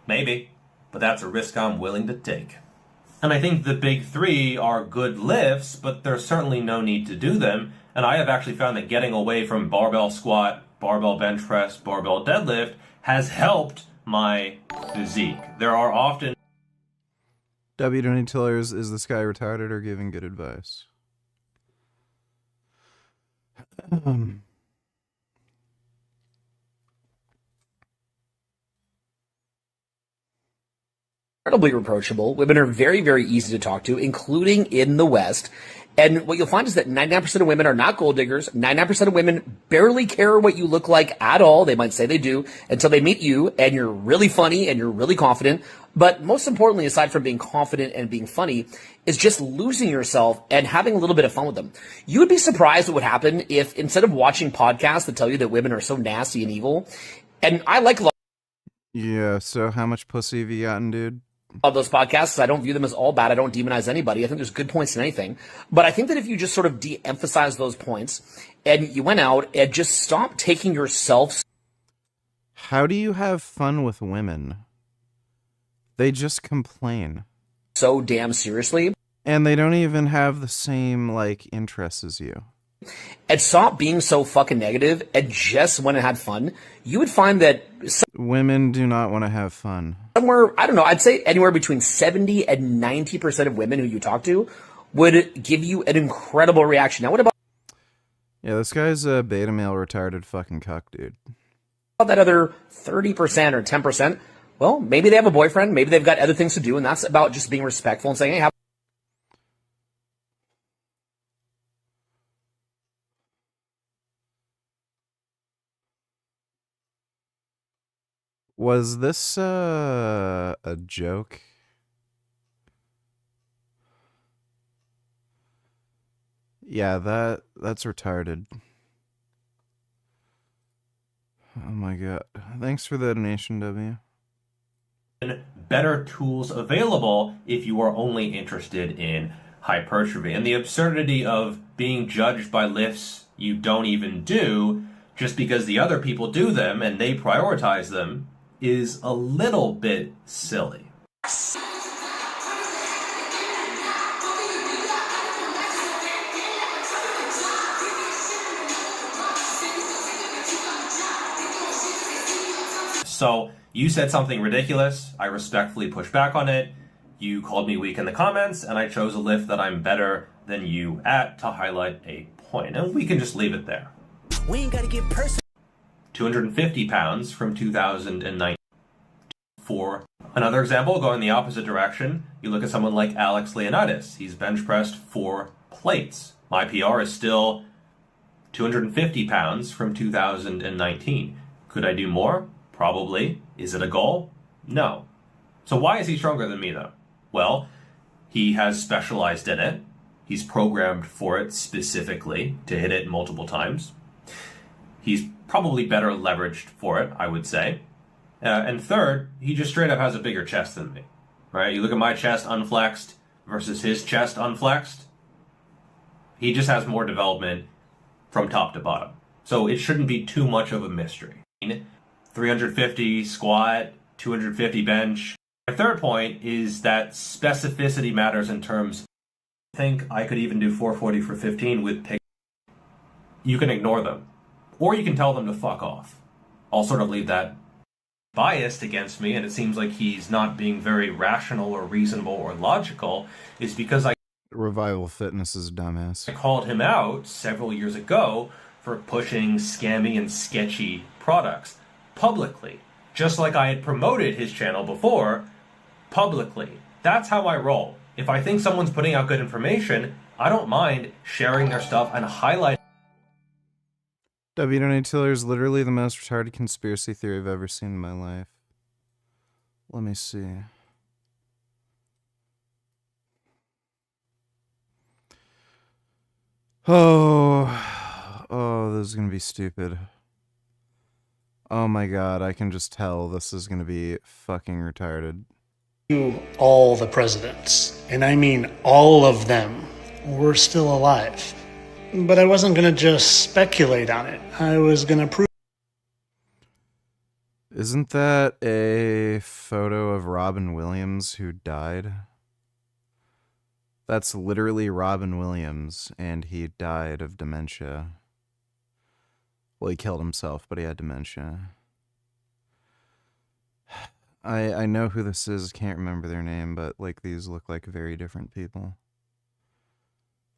Speaker 11: Maybe, but that's a risk I'm willing to take. And I think the big three are good lifts, but there's certainly no need to do them. And I have actually found that getting away from barbell squat, barbell bench press, barbell deadlift has helped my physique. There are often
Speaker 1: W. Tillers, is this guy retarded or giving good advice?
Speaker 10: Incredibly reproachable. Women are very, very easy to talk to, including in the West. And what you'll find is that 99% of women are not gold diggers. 99% of women barely care what you look like at all. They might say they do until they meet you and you're really funny and you're really confident. But most importantly, aside from being confident and being funny, is just losing yourself and having a little bit of fun with them. You would be surprised what would happen if instead of watching podcasts that tell you that women are so nasty and evil, and I like
Speaker 1: Yeah, so how much pussy have you gotten, dude?
Speaker 10: of those podcasts. I don't view them as all bad. I don't demonize anybody. I think there's good points in anything. But I think that if you just sort of de-emphasize those points and you went out and just stop taking yourself.
Speaker 1: How do you have fun with women? They just complain.
Speaker 10: So damn seriously.
Speaker 1: And they don't even have the same, interests as you.
Speaker 10: And stop being so fucking negative and just went and had fun, you would find that
Speaker 1: women do not want to have fun.
Speaker 10: Somewhere, I don't know, I'd say anywhere between 70 and 90% of women who you talk to would give you an incredible reaction. Now, what about...
Speaker 1: Yeah, this guy's a beta male retarded fucking cuck, dude.
Speaker 10: that other 30% or 10%? Well, maybe they have a boyfriend, maybe they've got other things to do, and that's about just being respectful and saying, hey,
Speaker 1: Was this a joke? Yeah, that's retarded. Oh my god. Thanks for the donation, W.
Speaker 11: Better tools available if you are only interested in hypertrophy. And the absurdity of being judged by lifts you don't even do just because the other people do them and they prioritize them is a little bit silly. So you said something ridiculous, I respectfully pushed back on it, you called me weak in the comments, and I chose a lift that I'm better than you at to highlight a point. And we can just leave it there. We ain't gotta get personal. 250 pounds from 2019. For another example, going the opposite direction, you look at someone like Alex Leonidas. He's bench pressed 4 plates. My PR is still 250 pounds from 2019. Could I do more? Probably. Is it a goal? No. So why is he stronger than me, though? Well, he has specialized in it. He's programmed for it specifically to hit it multiple times. He's probably better leveraged for it, I would say. And third, he just straight up has a bigger chest than me. Right? You look at my chest unflexed versus his chest unflexed. He just has more development from top to bottom. So it shouldn't be too much of a mystery. 350 squat, 250 bench. My third point is that specificity matters in terms. I think I could even do 440 for 15 with pick. You can ignore them. Or you can tell them to fuck off. I'll sort of leave that biased against me, and it seems like he's not being very rational or reasonable or logical, is because
Speaker 1: Revival Fitness is a dumbass.
Speaker 11: I called him out several years ago for pushing scammy and sketchy products publicly, just like I had promoted his channel before publicly. That's how I roll. If I think someone's putting out good information, I don't mind sharing their stuff and highlighting.
Speaker 1: W. Tiller is literally the most retarded conspiracy theory I've ever seen in my life. Let me see. Oh, this is gonna be stupid. Oh my god, I can just tell this is gonna be fucking retarded.
Speaker 7: All the presidents, and I mean all of them, were still alive. But I wasn't going to just speculate on it. I was going to prove.
Speaker 1: Isn't that a photo of Robin Williams who died? That's literally Robin Williams, and he died of dementia. Well, he killed himself, but he had dementia. I know who this is, can't remember their name, but like these look like very different people.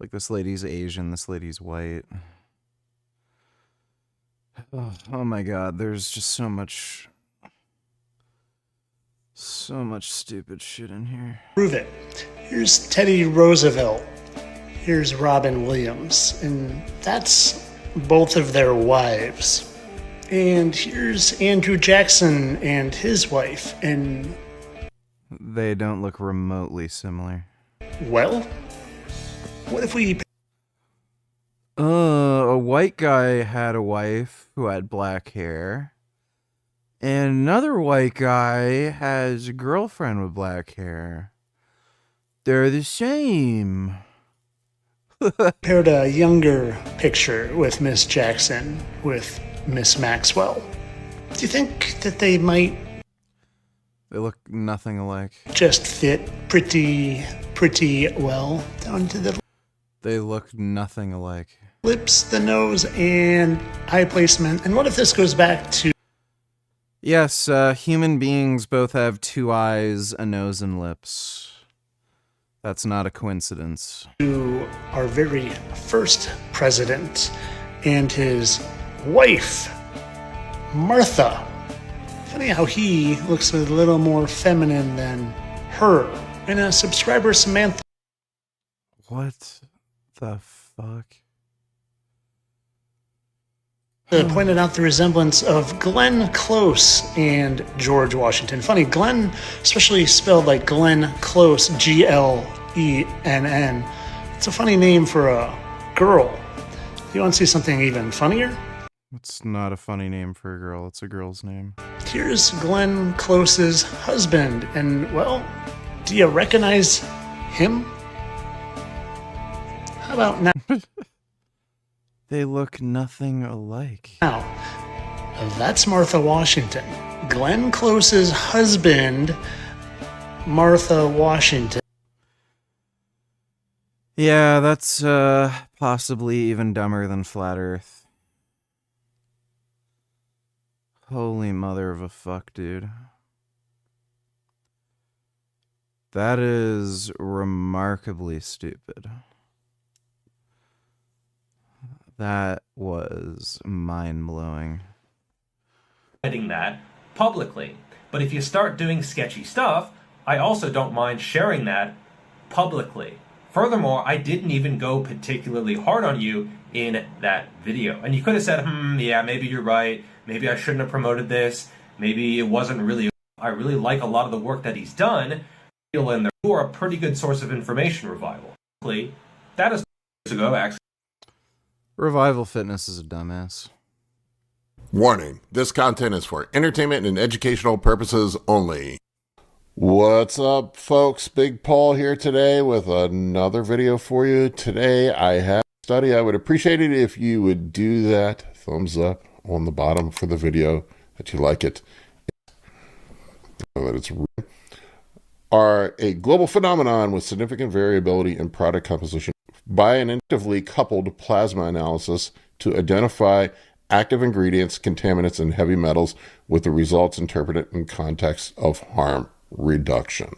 Speaker 1: Like this lady's Asian, this lady's white. Oh my god, there's just so much stupid shit in here.
Speaker 7: Prove it. Here's Teddy Roosevelt. Here's Robin Williams. And that's both of their wives. And here's Andrew Jackson and his wife. And
Speaker 1: they don't look remotely similar.
Speaker 7: Well, what if we...
Speaker 1: A white guy had a wife who had black hair. And another white guy has a girlfriend with black hair. They're the same.
Speaker 7: Compared a younger picture with Miss Jackson with Miss Maxwell. Do you think that they might...
Speaker 1: They look nothing alike.
Speaker 7: Just fit pretty well down to the...
Speaker 1: They look nothing alike.
Speaker 7: Lips, the nose, and eye placement. And what if this goes back to...
Speaker 1: Yes, human beings both have 2 eyes, a nose, and lips. That's not a coincidence.
Speaker 7: To our very first president and his wife, Martha. Funny how he looks a little more feminine than her. And a subscriber, Samantha.
Speaker 1: What the fuck?
Speaker 7: Pointed out the resemblance of Glenn Close and George Washington. Funny, Glenn, especially spelled like Glenn Close, Glenn. It's a funny name for a girl. You want to see something even funnier?
Speaker 1: It's not a funny name for a girl. It's a girl's name.
Speaker 7: Here's Glenn Close's husband. And, well, do you recognize him? How about now?
Speaker 1: They look nothing alike.
Speaker 7: Now, that's Martha Washington. Glenn Close's husband, Martha Washington.
Speaker 1: Yeah, that's possibly even dumber than Flat Earth. Holy mother of a fuck, dude. That is remarkably stupid. That was mind-blowing.
Speaker 11: That publicly. But if you start doing sketchy stuff, I also don't mind sharing that publicly. Furthermore, I didn't even go particularly hard on you in that video. And you could have said, yeah, maybe you're right. Maybe I shouldn't have promoted this. Maybe it wasn't really... I really like a lot of the work that he's done. And you are a pretty good source of information, Revival. That is years ago, actually.
Speaker 1: Revival Fitness is a dumbass.
Speaker 14: Warning, this content is for entertainment and educational purposes only. What's up, folks? Big Paul here today with another video for you. Today I have a study. I would appreciate it if you would do that thumbs up on the bottom for the video, that you like it. That it's real. Are a global phenomenon with significant variability in product composition by an inductively coupled plasma analysis to identify active ingredients, contaminants, and heavy metals with the results interpreted in context of harm reduction.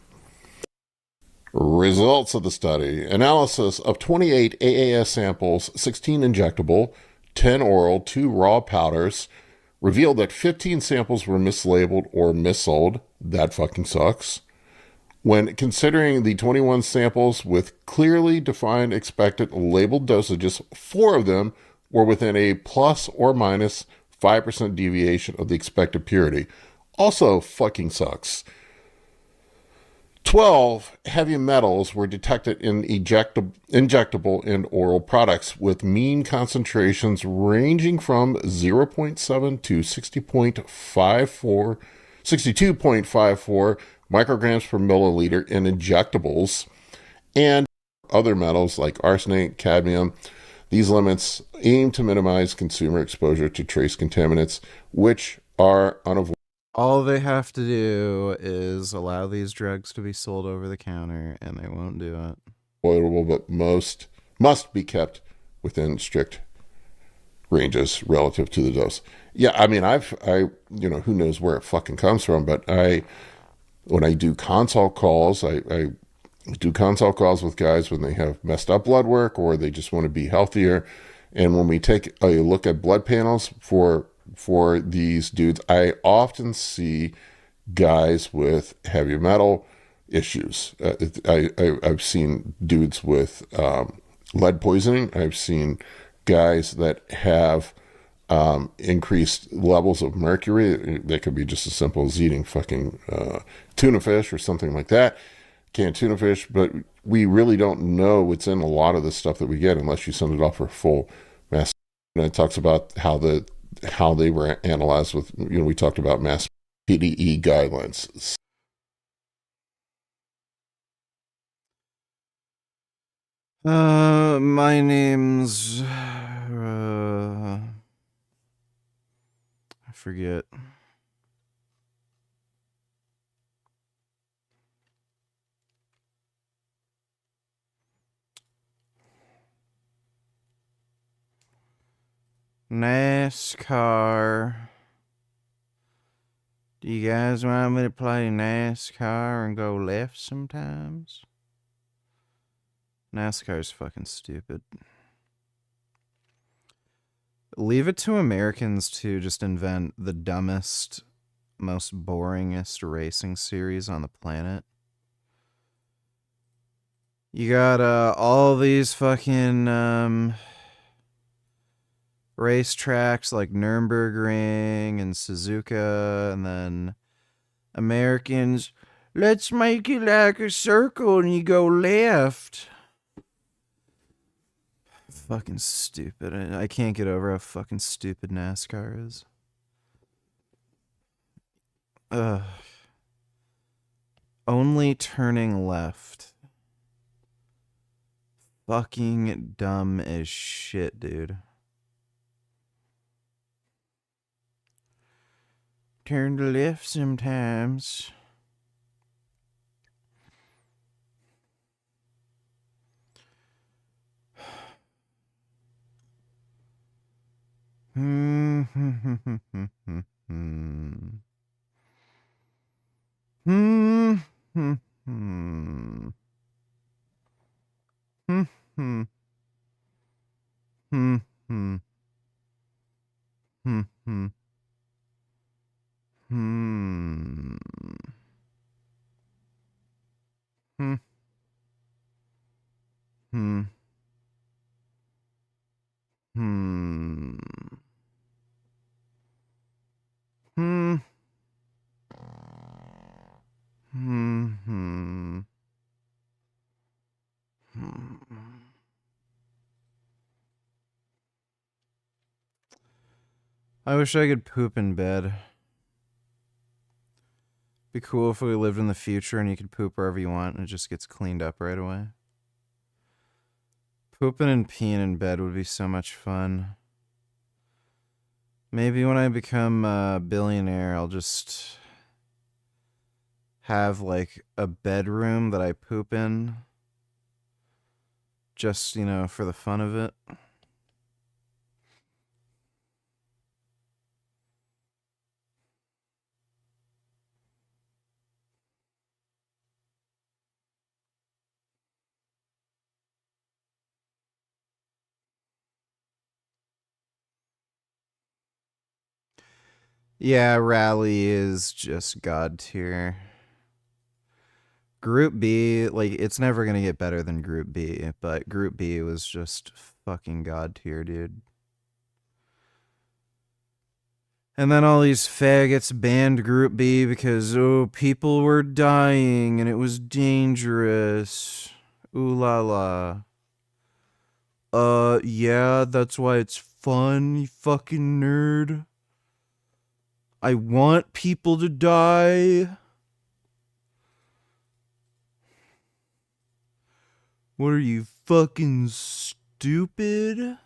Speaker 14: Results of the study: analysis of 28 AAS samples, 16 injectable, 10 oral, 2 raw powders, revealed that 15 samples were mislabeled or missold. That fucking sucks. When considering the 21 samples with clearly defined expected labeled dosages, 4 of them were within a plus or minus 5% deviation of the expected purity. Also fucking sucks. 12 heavy metals were detected in injectable and oral products with mean concentrations ranging from 0.7 to 62.54 micrograms per milliliter in injectables, and other metals like arsenic, cadmium. These limits aim to minimize consumer exposure to trace contaminants, which are unavoidable.
Speaker 1: All they have to do is allow these drugs to be sold over the counter, and they won't do it.
Speaker 14: But most must be kept within strict ranges relative to the dose. Yeah, I mean, who knows where it fucking comes from, but when I do consult calls, I do consult calls with guys when they have messed up blood work or they just want to be healthier. And when we take a look at blood panels for these dudes, I often see guys with heavy metal issues. I've seen dudes with lead poisoning. I've seen guys that have increased levels of mercury. That could be just as simple as eating fucking tuna fish or something like that. Canned tuna fish, but we really don't know what's in a lot of the stuff that we get unless you send it off for full mass. And it talks about how they were analyzed with, we talked about mass PDE guidelines.
Speaker 1: My name's I forget. NASCAR. Do you guys want me to play NASCAR and go left sometimes? NASCAR's fucking stupid. Leave it to Americans to just invent the dumbest most boringest racing series on the planet. You got all these fucking racetracks like Nürburgring and Suzuka, and then Americans, let's make it like a circle and you go left. Fucking stupid. I can't get over how fucking stupid NASCAR is. Ugh. Only turning left. Fucking dumb as shit, dude. Turn to left sometimes. Hmm. I wish I could poop in bed. Be cool if we lived in the future and you could poop wherever you want and it just gets cleaned up right away. Pooping and peeing in bed would be so much fun. Maybe when I become a billionaire, I'll just have like a bedroom that I poop in. Just, you know, for the fun of it. Yeah, Rally is just god tier. Group B, like, it's never gonna get better than Group B, but Group B was just fucking god tier, dude. And then all these faggots banned Group B because, oh, people were dying and it was dangerous. Ooh la la. Yeah, that's why it's fun, you fucking nerd. I want people to die. What are you, fucking stupid?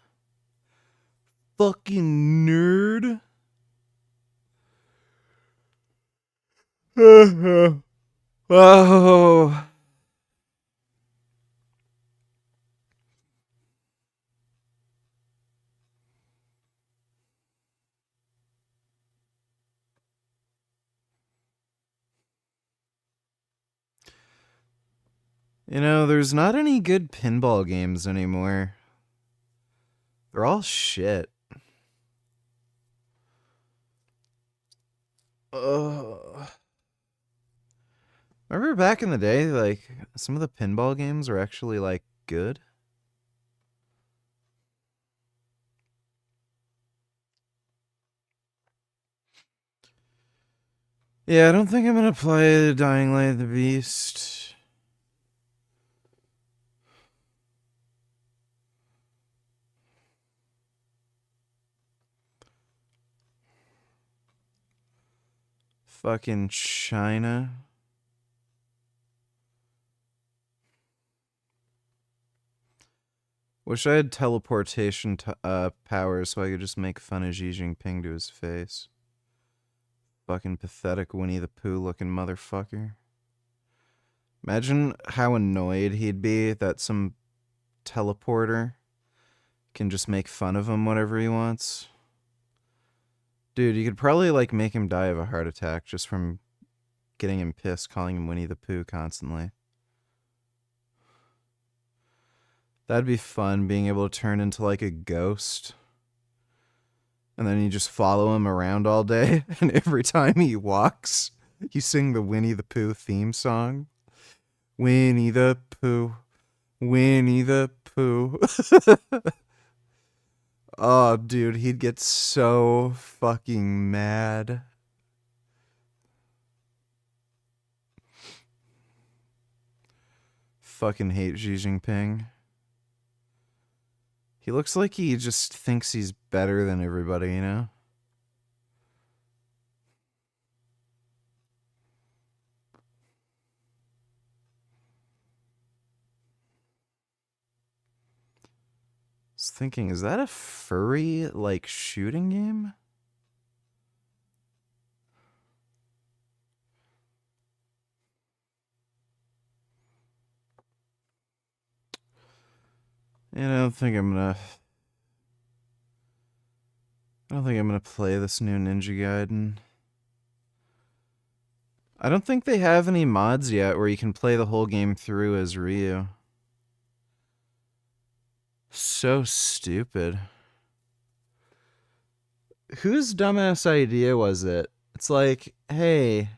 Speaker 1: Fucking nerd? Oh. You know, there's not any good pinball games anymore. They're all shit. Remember back in the day, like, some of the pinball games were actually, like, good? Yeah, I don't think I'm gonna play The Dying Light of the Beast. Fucking China. Wish I had teleportation powers so I could just make fun of Xi Jinping to his face. Fucking pathetic Winnie the Pooh looking motherfucker. Imagine how annoyed he'd be that some teleporter can just make fun of him whatever he wants. Dude, you could probably, like, make him die of a heart attack just from getting him pissed calling him Winnie the Pooh constantly. That'd be fun, being able to turn into, like, a ghost. And then you just follow him around all day, and every time he walks, you sing the Winnie the Pooh theme song. Winnie the Pooh, Winnie the Pooh. Oh, dude, he'd get so fucking mad. Fucking hate Xi Jinping. He looks like he just thinks he's better than everybody, you know? I was thinking, is that a furry, like, shooting game? And I don't think I'm gonna play this new Ninja Gaiden. I don't think they have any mods yet where you can play the whole game through as Ryu. So stupid. Whose dumbass idea was it? It's like, hey,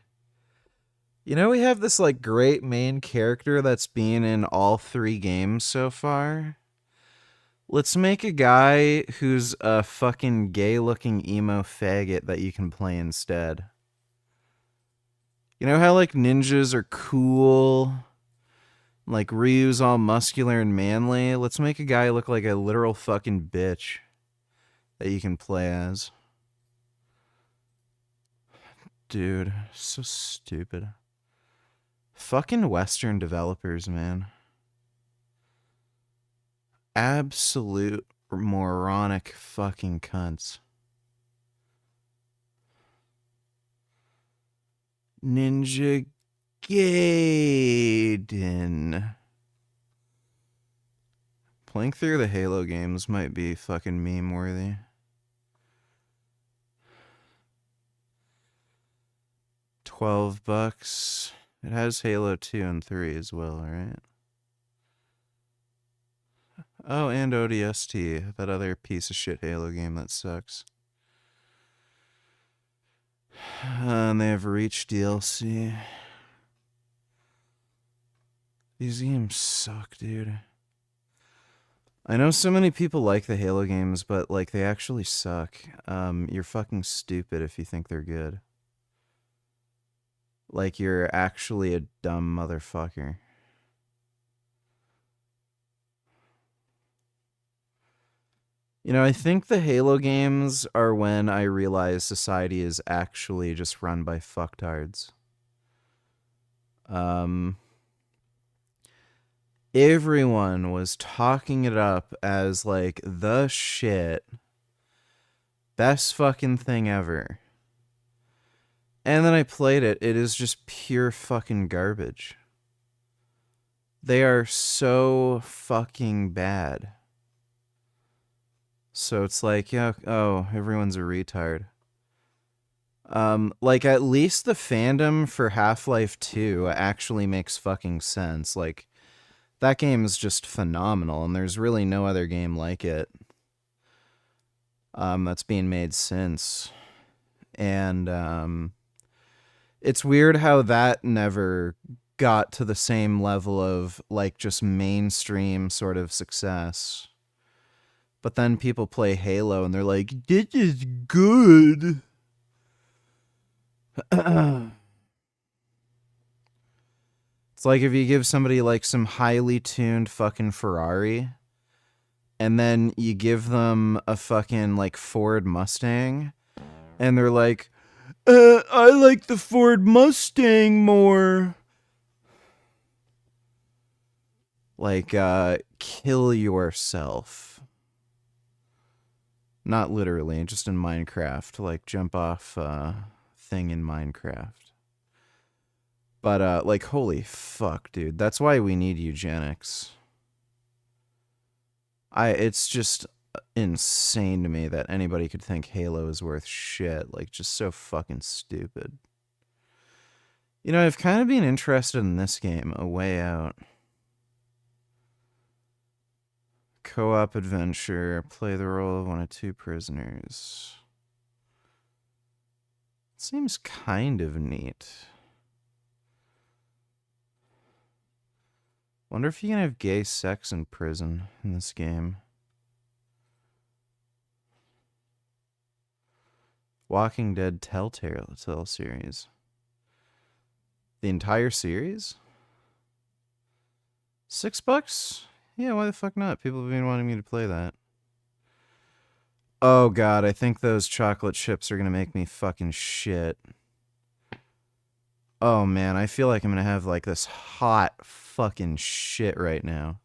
Speaker 1: you know, we have this like great main character that's been in all 3 games so far. Let's make a guy who's a fucking gay-looking emo faggot that you can play instead. You know how, like, ninjas are cool? Like, Ryu's all muscular and manly? Let's make a guy look like a literal fucking bitch that you can play as. Dude, so stupid. Fucking Western developers, man. Absolute moronic fucking cunts. Ninja Gaiden. Playing through the Halo games might be fucking meme worthy. $12. It has Halo 2 and 3 as well, right? Oh, and ODST, that other piece of shit Halo game that sucks. And they have Reach DLC. These games suck, dude. I know so many people like the Halo games, but like they actually suck. You're fucking stupid if you think they're good. Like you're actually a dumb motherfucker. You know, I think the Halo games are when I realized society is actually just run by fucktards. Everyone was talking it up as like the shit. Best fucking thing ever. And then I played it. It is just pure fucking garbage. They are so fucking bad. So it's like, yeah, oh, everyone's a retard. Like, at least the fandom for Half-Life 2 actually makes fucking sense. Like, that game is just phenomenal, and there's really no other game like it. That's being made since. And, it's weird how that never got to the same level of, like, just mainstream sort of success. But then people play Halo and they're like, this is good. It's like if you give somebody like some highly tuned fucking Ferrari and then you give them a fucking like Ford Mustang and they're like, I like the Ford Mustang more. Like, kill yourself. Not literally, just in Minecraft. Like, jump off thing in Minecraft. But, like, holy fuck, dude. That's why we need eugenics. It's just insane to me that anybody could think Halo is worth shit. Like, just so fucking stupid. You know, I've kind of been interested in this game, A Way Out. Co-op adventure, play the role of one of 2 prisoners. Seems kind of neat. Wonder if you can have gay sex in prison in this game. Walking Dead Telltale series. The entire series? $6? Yeah, why the fuck not? People have been wanting me to play that. Oh god, I think those chocolate chips are gonna make me fucking shit. Oh man, I feel like I'm gonna have like this hot fucking shit right now.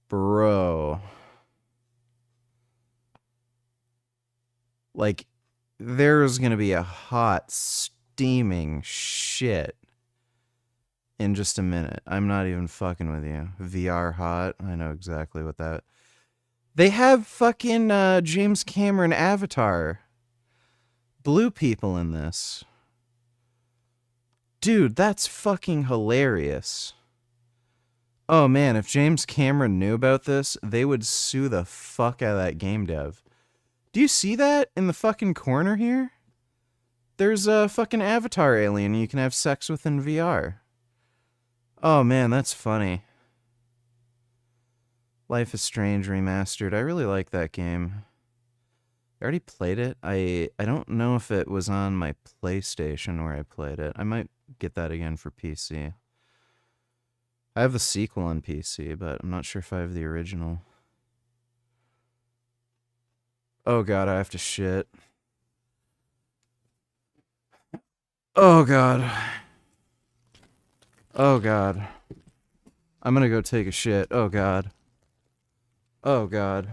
Speaker 1: Bro. Like, there's gonna be a hot, steaming shit in just a minute. I'm not even fucking with you. VR hot. I know exactly what that... They have fucking James Cameron Avatar blue people in this. Dude, that's fucking hilarious. Oh man, if James Cameron knew about this, they would sue the fuck out of that game dev. Do you see that in the fucking corner here? There's a fucking Avatar alien you can have sex with in VR. Oh man, that's funny. Life is Strange Remastered. I really like that game. I already played it. I don't know if it was on my PlayStation where I played it. I might get that again for PC. I have the sequel on PC, but I'm not sure if I have the original. Oh god, I have to shit. Oh god. Oh god. I'm gonna go take a shit. Oh god. Oh god.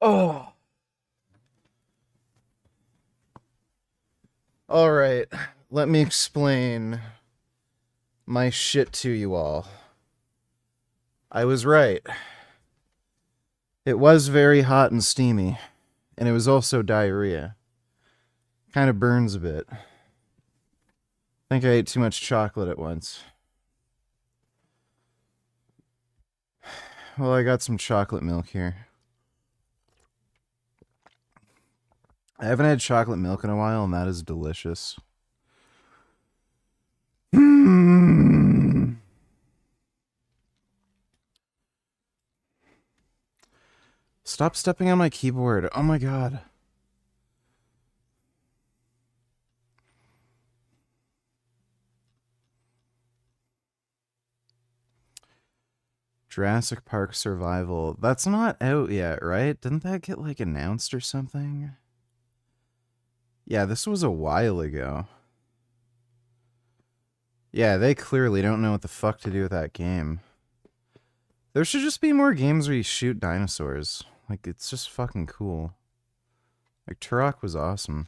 Speaker 1: Oh. All right. Let me explain my shit to you all. I was right. It was very hot and steamy, and it was also diarrhea. Kind of burns a bit. I think I ate too much chocolate at once. Well, I got some chocolate milk here. I haven't had chocolate milk in a while, and that is delicious. Stop stepping on my keyboard. Oh my god. Jurassic Park Survival. That's not out yet, right? Didn't that get, like, announced or something? Yeah, this was a while ago. Yeah, they clearly don't know what the fuck to do with that game. There should just be more games where you shoot dinosaurs. Like, it's just fucking cool. Like, Turok was awesome.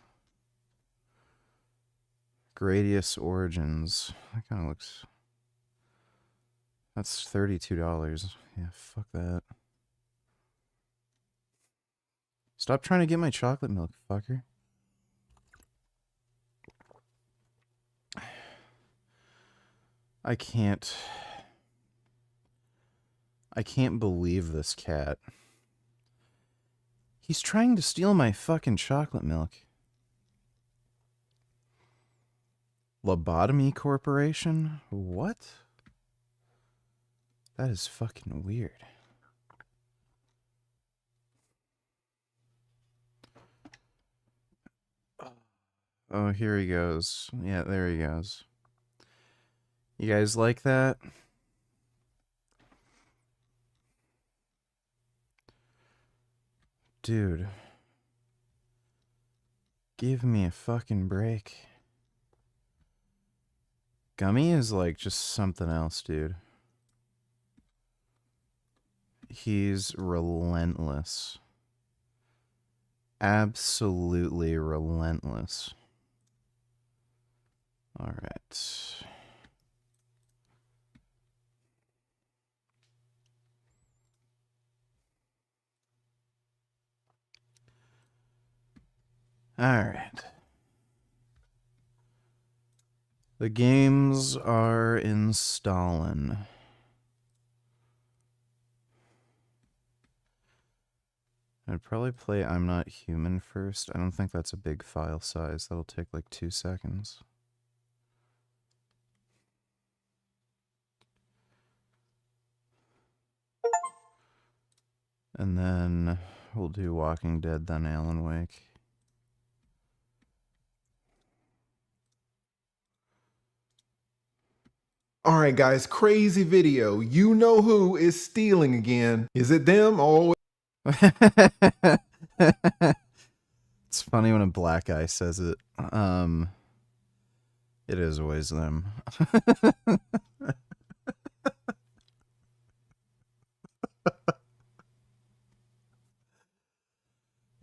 Speaker 1: Gradius Origins. That kind of looks... That's $32. Yeah, fuck that. Stop trying to get my chocolate milk, fucker. I can't believe this cat. He's trying to steal my fucking chocolate milk. Lobotomy Corporation? What? That is fucking weird. Oh, here he goes. Yeah, there he goes. You guys like that? Dude. Give me a fucking break. Gummy is like just something else, dude. He's relentless. Absolutely relentless. All right. All right. The games are installing. I'd probably play I'm Not Human first. I don't think that's a big file size. That'll take like 2 seconds. And then we'll do Walking Dead, then Alan Wake.
Speaker 12: All right, guys, crazy video. You know who is stealing again. Is it them or...
Speaker 1: It's funny when a black guy says it. It is always them.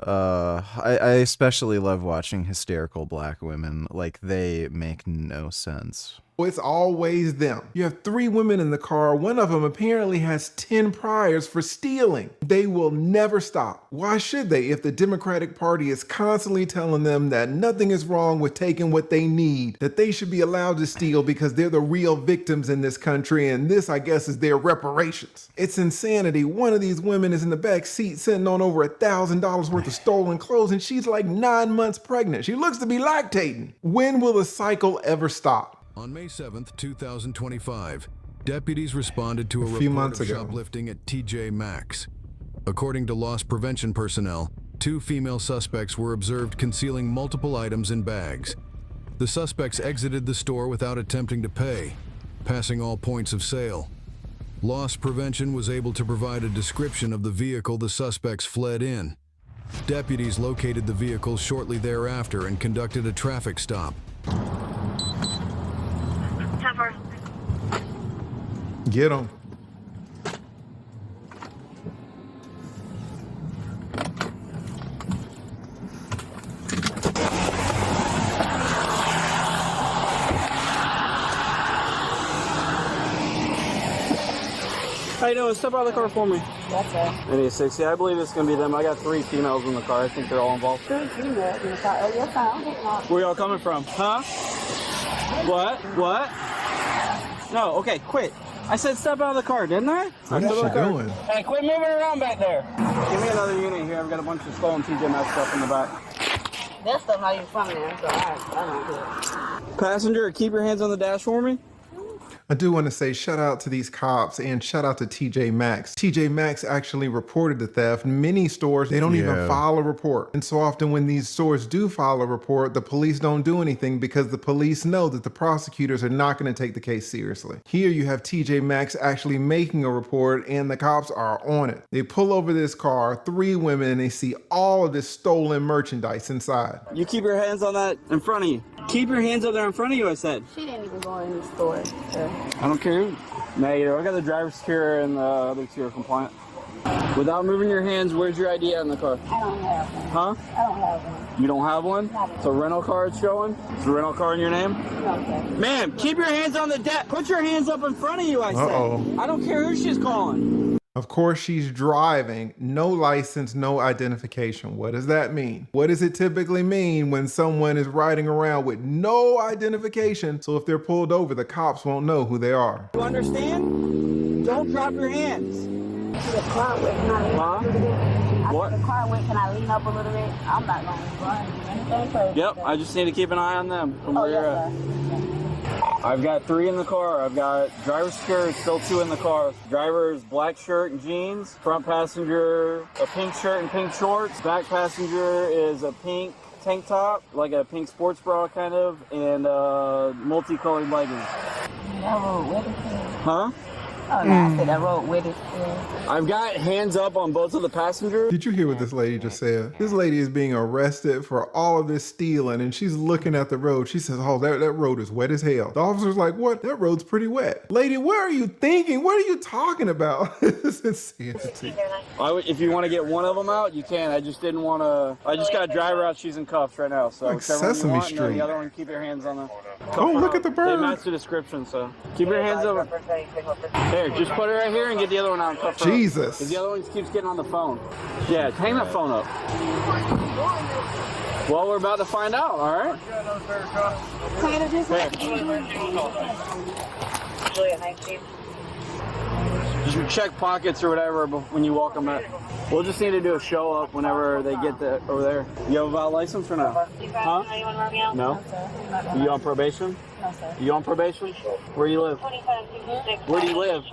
Speaker 1: I especially love watching hysterical black women. Like, they make no sense.
Speaker 12: It's always them. You have 3 women in the car. One of them apparently has 10 priors for stealing. They will never stop. Why should they if the Democratic Party is constantly telling them that nothing is wrong with taking what they need, that they should be allowed to steal because they're the real victims in this country, and this, I guess, is their reparations. It's insanity. One of these women is in the back seat sitting on over $1,000 worth of stolen clothes, and she's like 9 months pregnant. She looks to be lactating. When will the cycle ever stop?
Speaker 15: On May 7th, 2025, deputies responded to a report of shoplifting at TJ Maxx. According to loss prevention personnel, 2 female suspects were observed concealing multiple items in bags. The suspects exited the store without attempting to pay, passing all points of sale. Loss prevention was able to provide a description of the vehicle the suspects fled in. Deputies located the vehicle shortly thereafter and conducted a traffic stop.
Speaker 12: Get them.
Speaker 16: How you doing? Step out of the car for me.
Speaker 17: That's it.
Speaker 16: Any 60. I believe it's going to be them. I got 3 females in the car. I think they're all involved.
Speaker 17: 3 females in the car. Oh, you're fine.
Speaker 16: Where y'all coming from? Huh? What? What? No, okay, quit. I said step out of the car, didn't I?
Speaker 12: What is she doing?
Speaker 16: Hey, quit moving around back there. Give me another unit here. I've got a bunch of stolen TJ Maxx stuff in the back.
Speaker 17: That stuff not even from there, so I don't care.
Speaker 16: Passenger, keep your hands on the dash for me.
Speaker 12: I do want to say shout out to these cops and shout out to TJ Maxx. TJ Maxx actually reported the theft. Many stores, they don't even file a report. And so often when these stores do file a report, the police don't do anything because the police know that the prosecutors are not going to take the case seriously. Here you have TJ Maxx actually making a report and the cops are on it. They pull over this car, 3 women, and they see all of this stolen merchandise inside.
Speaker 16: You keep your hands on that in front of you. Keep your hands up there in front of you, I said.
Speaker 17: She didn't even go in the store. So.
Speaker 16: I don't care. Negative. I got the driver's secure and the other 2 are compliant. Without moving your hands, where's your ID in the car?
Speaker 17: I don't have one.
Speaker 16: Huh?
Speaker 17: I don't have one.
Speaker 16: You don't have one? It's a rental car it's showing? It's a rental car in your name?
Speaker 17: Okay.
Speaker 16: Ma'am, keep your hands on the deck. Put your hands up in front of you, I said.
Speaker 12: Uh-oh.
Speaker 16: I don't care who she's calling.
Speaker 12: Of course, she's driving, no license, no identification. What does that mean? What does it typically mean when someone is riding around with no identification? So if they're pulled over, the cops won't know who they are.
Speaker 16: You understand? Don't drop your hands.
Speaker 17: The car went, can I lean up a little bit?
Speaker 16: What?
Speaker 17: The car went, can I lean up a little bit? I'm not going to run anything crazy.
Speaker 16: Yep, I just need to keep an eye on them from where you're at. I've got 3 in the car. I've got driver's secure, still 2 in the car. Driver's black shirt and jeans. Front passenger, a pink shirt and pink shorts. Back passenger is a pink tank top, like a pink sports bra kind of, and multicolored leggings. Huh?
Speaker 17: Oh, no, I said I rode with it.
Speaker 16: I've got hands up on both of the passengers.
Speaker 12: Did you hear what this lady just said? This lady is being arrested for all of this stealing and she's looking at the road. She says, oh, that road is wet as hell. The officer's like, what? That road's pretty wet. Lady, what are you thinking? What are you talking about? This is insanity.
Speaker 16: If you want to get one of them out, you can. I just didn't want to. I just got a driver out. She's in cuffs right now. So
Speaker 12: like Sesame Street.
Speaker 16: And the other one, keep your hands on the.
Speaker 12: Oh, look at the bird.
Speaker 16: They match the description, so keep your hands over. There, just put it right here and get the other one out and cuff her up.
Speaker 12: Jesus.
Speaker 16: Because the other one keeps getting on the phone. Yeah, hang that phone up. Well, we're about to find out, all right? Just check pockets or whatever when you walk them out. We'll just need to do a show up whenever they get over there. You have a valid license or no? Huh? No? You on probation?
Speaker 17: No, sir.
Speaker 16: You on probation? Where do you live? Where do you live?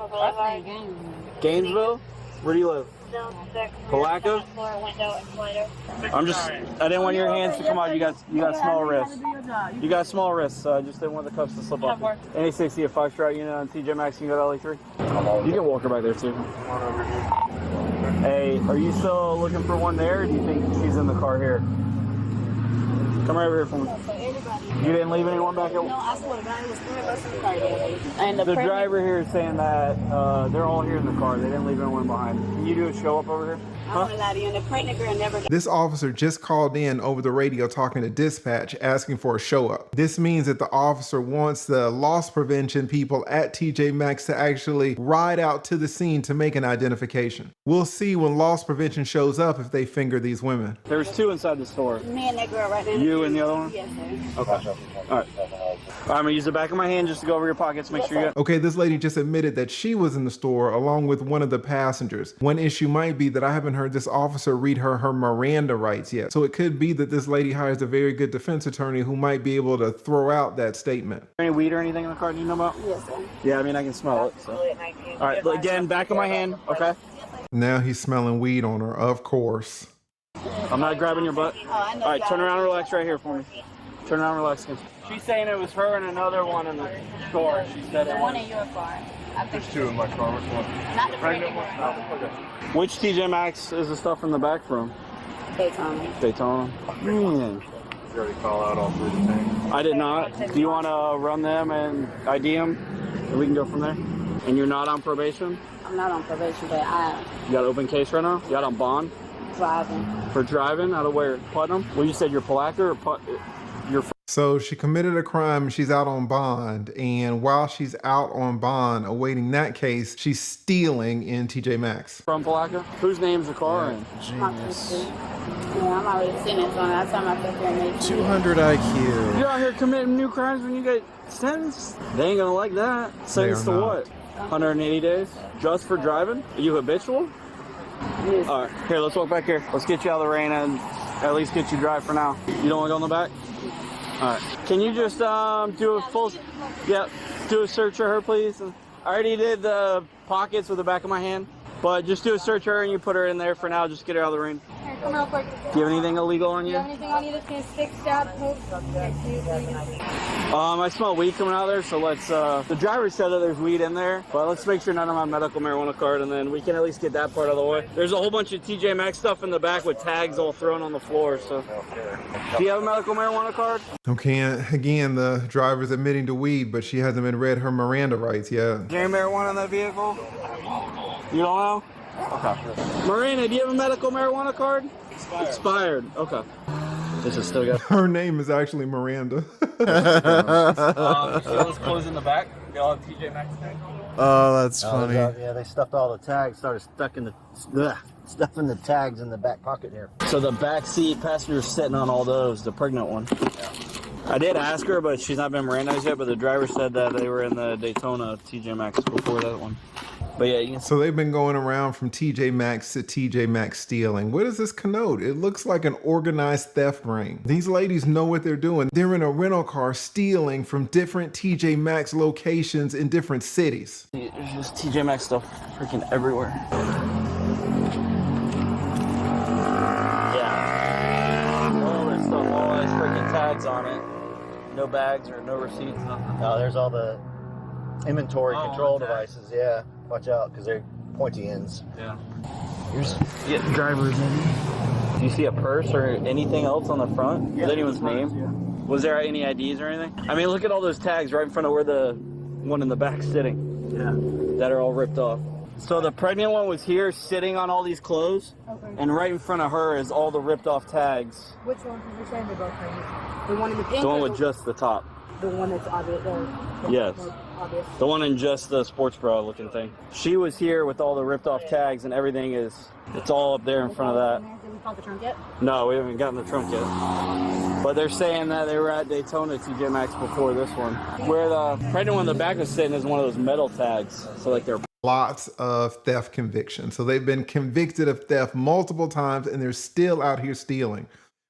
Speaker 16: Gainesville? Where do you live? Palaca? I didn't want your hands to come out. You got small wrists. You got small wrists, so I just didn't want the cuffs to slip off. Any 60 at 5-star unit on TJ Maxx, you can go to LA3. You can walk her back there too. Hey, are you still looking for one there, or do you think she's in the car here? Come right over here for me. You didn't leave anyone back at?
Speaker 17: No, I swear to God, it was 3 of us in the car. And
Speaker 16: the driver here is saying that they're all here in the car. They didn't leave anyone behind. Can you do a show up over here?
Speaker 17: I want to lie to you, and the pregnant girl never.
Speaker 12: This officer just called in over the radio talking to dispatch asking for a show up. This means that the officer wants the loss prevention people at TJ Maxx to actually ride out to the scene to make an identification. We'll see when loss prevention shows up if they finger these women.
Speaker 16: There's 2 inside the store.
Speaker 17: Me and that girl right now.
Speaker 16: You and the other one?
Speaker 17: Yes, sir.
Speaker 16: Okay. All right. I'm going to use the back of my hand just to go over your pockets, make sure you got...
Speaker 12: Okay, this lady just admitted that she was in the store along with one of the passengers. One issue might be that I haven't heard this officer read her Miranda rights yet. So it could be that this lady hires a very good defense attorney who might be able to throw out that statement.
Speaker 16: Any weed or anything in the car do you know about?
Speaker 17: Yes, sir.
Speaker 16: Yeah, I mean, I can smell it. So. All right, again, back of my hand, okay?
Speaker 12: Now he's smelling weed on her, of course.
Speaker 16: I'm not grabbing your butt.
Speaker 17: All
Speaker 16: right, turn around and relax right here for me. Turn around and relax again. She's saying it was her and another one in the store. She said it was.
Speaker 17: One in your car. I think
Speaker 16: There's 2 in my car. Which one?
Speaker 17: Not the pregnant one.
Speaker 16: Which TJ Maxx is the stuff from the back from?
Speaker 17: Daytona.
Speaker 16: Daytona. Man.
Speaker 20: You already call out all 3 things.
Speaker 16: I did not. Do you want to run them and ID them? And we can go from there? And you're not on probation?
Speaker 17: I'm not on probation, but
Speaker 16: You got an open case right now? You got on bond?
Speaker 17: Driving.
Speaker 16: For driving? Out of where? Putnam? Well, you said you're Palaca or
Speaker 12: So she committed a crime and she's out on bond. And while she's out on bond awaiting that case, she's stealing in TJ Maxx.
Speaker 16: From Palaka? Whose name's the car in?
Speaker 1: Genius.
Speaker 17: Yeah, I'm already sentenced on that time I took care of
Speaker 1: 200 IQ.
Speaker 16: You're out here committing new crimes when you get sentenced? They ain't gonna like that. Sentenced to what? 180 days? Just for driving? Are you habitual?
Speaker 17: Yes.
Speaker 16: All right, here, let's walk back here. Let's get you out of the rain and at least get you dry for now. You don't want to go in the back? All right. Can you just do a full, do a search of her, please? I already did the pockets with the back of my hand, but just do a search of her and you put her in there for now. Just get her out of the rain.
Speaker 17: Here, come real quick.
Speaker 16: Do you have anything illegal on
Speaker 17: Do
Speaker 16: you?
Speaker 17: you have anything on you that's gonna stick, stab, poke?
Speaker 16: I smell weed coming out of there, so let's, the driver said that there's weed in there, but let's make sure none of my medical marijuana card, and then we can at least get that part out of the way. There's a whole bunch of TJ Maxx stuff in the back with tags all thrown on the floor, so. Do you have a medical marijuana card?
Speaker 12: Okay, again, the driver's admitting to weed, but she hasn't been read her Miranda rights yet.
Speaker 16: Is there any marijuana in that vehicle? You don't know? Okay. Marina, do you have a medical marijuana card? Expired. Okay. This is still got.
Speaker 12: Her name is actually Miranda.
Speaker 16: Let's close in the back. Y'all have TJ Maxx tag?
Speaker 1: Oh, that's funny.
Speaker 18: Yeah, they stuffed all the tags, started stuffing the tags in the back pocket here.
Speaker 16: So the back seat passenger's sitting on all those, the pregnant one. I did ask her, but she's not been Mirandized yet, but the driver said that they were in the Daytona TJ Maxx before that one. But yeah, you can...
Speaker 12: So they've been going around from TJ Maxx to TJ Maxx stealing. What does this connote? It looks like an organized theft ring. These ladies know what they're doing. They're in a rental car stealing from different TJ Maxx locations in different cities.
Speaker 16: There's just TJ Maxx stuff freaking everywhere. Yeah. All this stuff, all these freaking tags on it. No bags or no receipts, nothing.
Speaker 18: No, there's all the inventory control devices. Yeah, watch out because they're pointy ends.
Speaker 16: Yeah. Here's drivers in. Do you see a purse or anything else on the front?
Speaker 18: Yeah,
Speaker 16: Is anyone's name?
Speaker 18: yeah.
Speaker 16: Was there any IDs or anything? I mean, look at all those tags right in front of where the one in the back's sitting.
Speaker 18: Yeah.
Speaker 16: That are all ripped off. So the pregnant one was here sitting on all these clothes, and right in front of her is all the ripped off tags.
Speaker 17: Which one did you say they're both pregnant? The one in the pink?
Speaker 16: The one
Speaker 17: or
Speaker 16: with just the top.
Speaker 17: the one that's obvious.
Speaker 16: Yes.
Speaker 17: Obvious.
Speaker 16: The one in just the sports bra looking thing. She was here with all the ripped off tags and everything it's all up there in front of that.
Speaker 17: Did we call the trunk yet?
Speaker 16: No, we haven't gotten the trunk yet. But they're saying that they were at Daytona TJ Maxx before this one. Where the pregnant one in the back was sitting is one of those metal tags. So like they're
Speaker 12: Lots of theft convictions. So they've been convicted of theft multiple times and they're still out here stealing.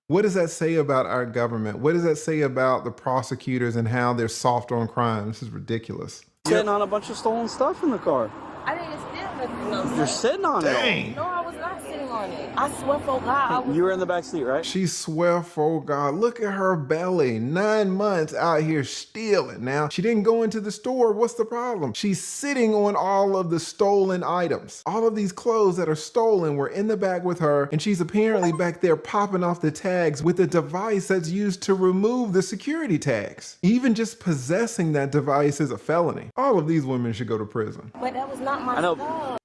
Speaker 12: What does that say about our government? What does that say about the prosecutors and how they're soft on crime? This is ridiculous.
Speaker 16: sitting on a bunch of stolen stuff in the car.
Speaker 17: I didn't steal nothing.
Speaker 16: You're sitting on
Speaker 12: Dang.
Speaker 16: it.
Speaker 17: No, I was not sitting on it. I swear for God, I was.
Speaker 16: You were in the back seat, right?
Speaker 12: She swear for God, look at her belly. 9 months out here stealing. Now, she didn't go into the store. What's the problem? She's sitting on all of the stolen items. All of these clothes that are stolen were in the bag with her, and she's apparently back there popping off the tags with a device that's used to remove the security tags. Even just possessing that device is a felony. All of these women should go to prison.
Speaker 17: But that was not my stuff.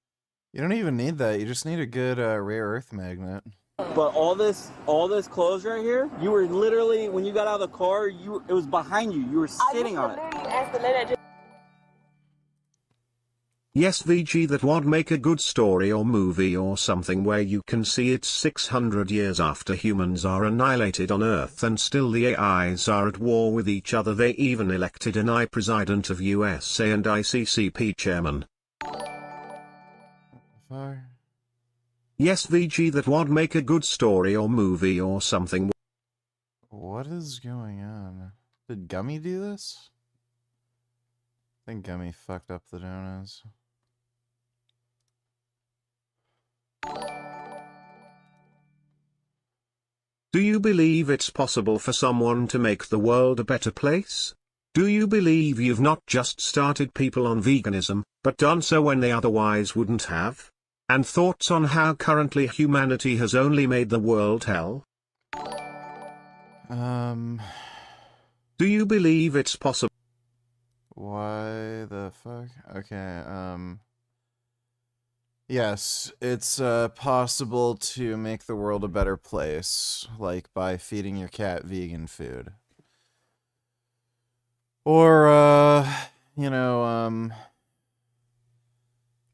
Speaker 1: You don't even need that. You just need a good rare earth magnet.
Speaker 16: But all this clothes right here, you were literally, when you got out of the car, it was behind you. You were sitting on it.
Speaker 17: Asked the lady,
Speaker 19: Yes, VG, that would make a good story or movie or something where you can see it's 600 years after humans are annihilated on Earth and still the AIs are at war with each other. They even elected an I president of USA and ICCP chairman.
Speaker 1: Fire.
Speaker 19: Yes, VG, that would make a good story or movie or something.
Speaker 1: What is going on? Did Gummy do this? I think Gummy fucked up the donuts.
Speaker 19: Do you believe it's possible for someone to make the world a better place? Do you believe you've not just started people on veganism, but done so when they otherwise wouldn't have? And thoughts on how currently humanity has only made the world hell? Do you believe it's possible?
Speaker 1: Why the fuck? Okay, yes, it's possible to make the world a better place, like by feeding your cat vegan food. Or, you know,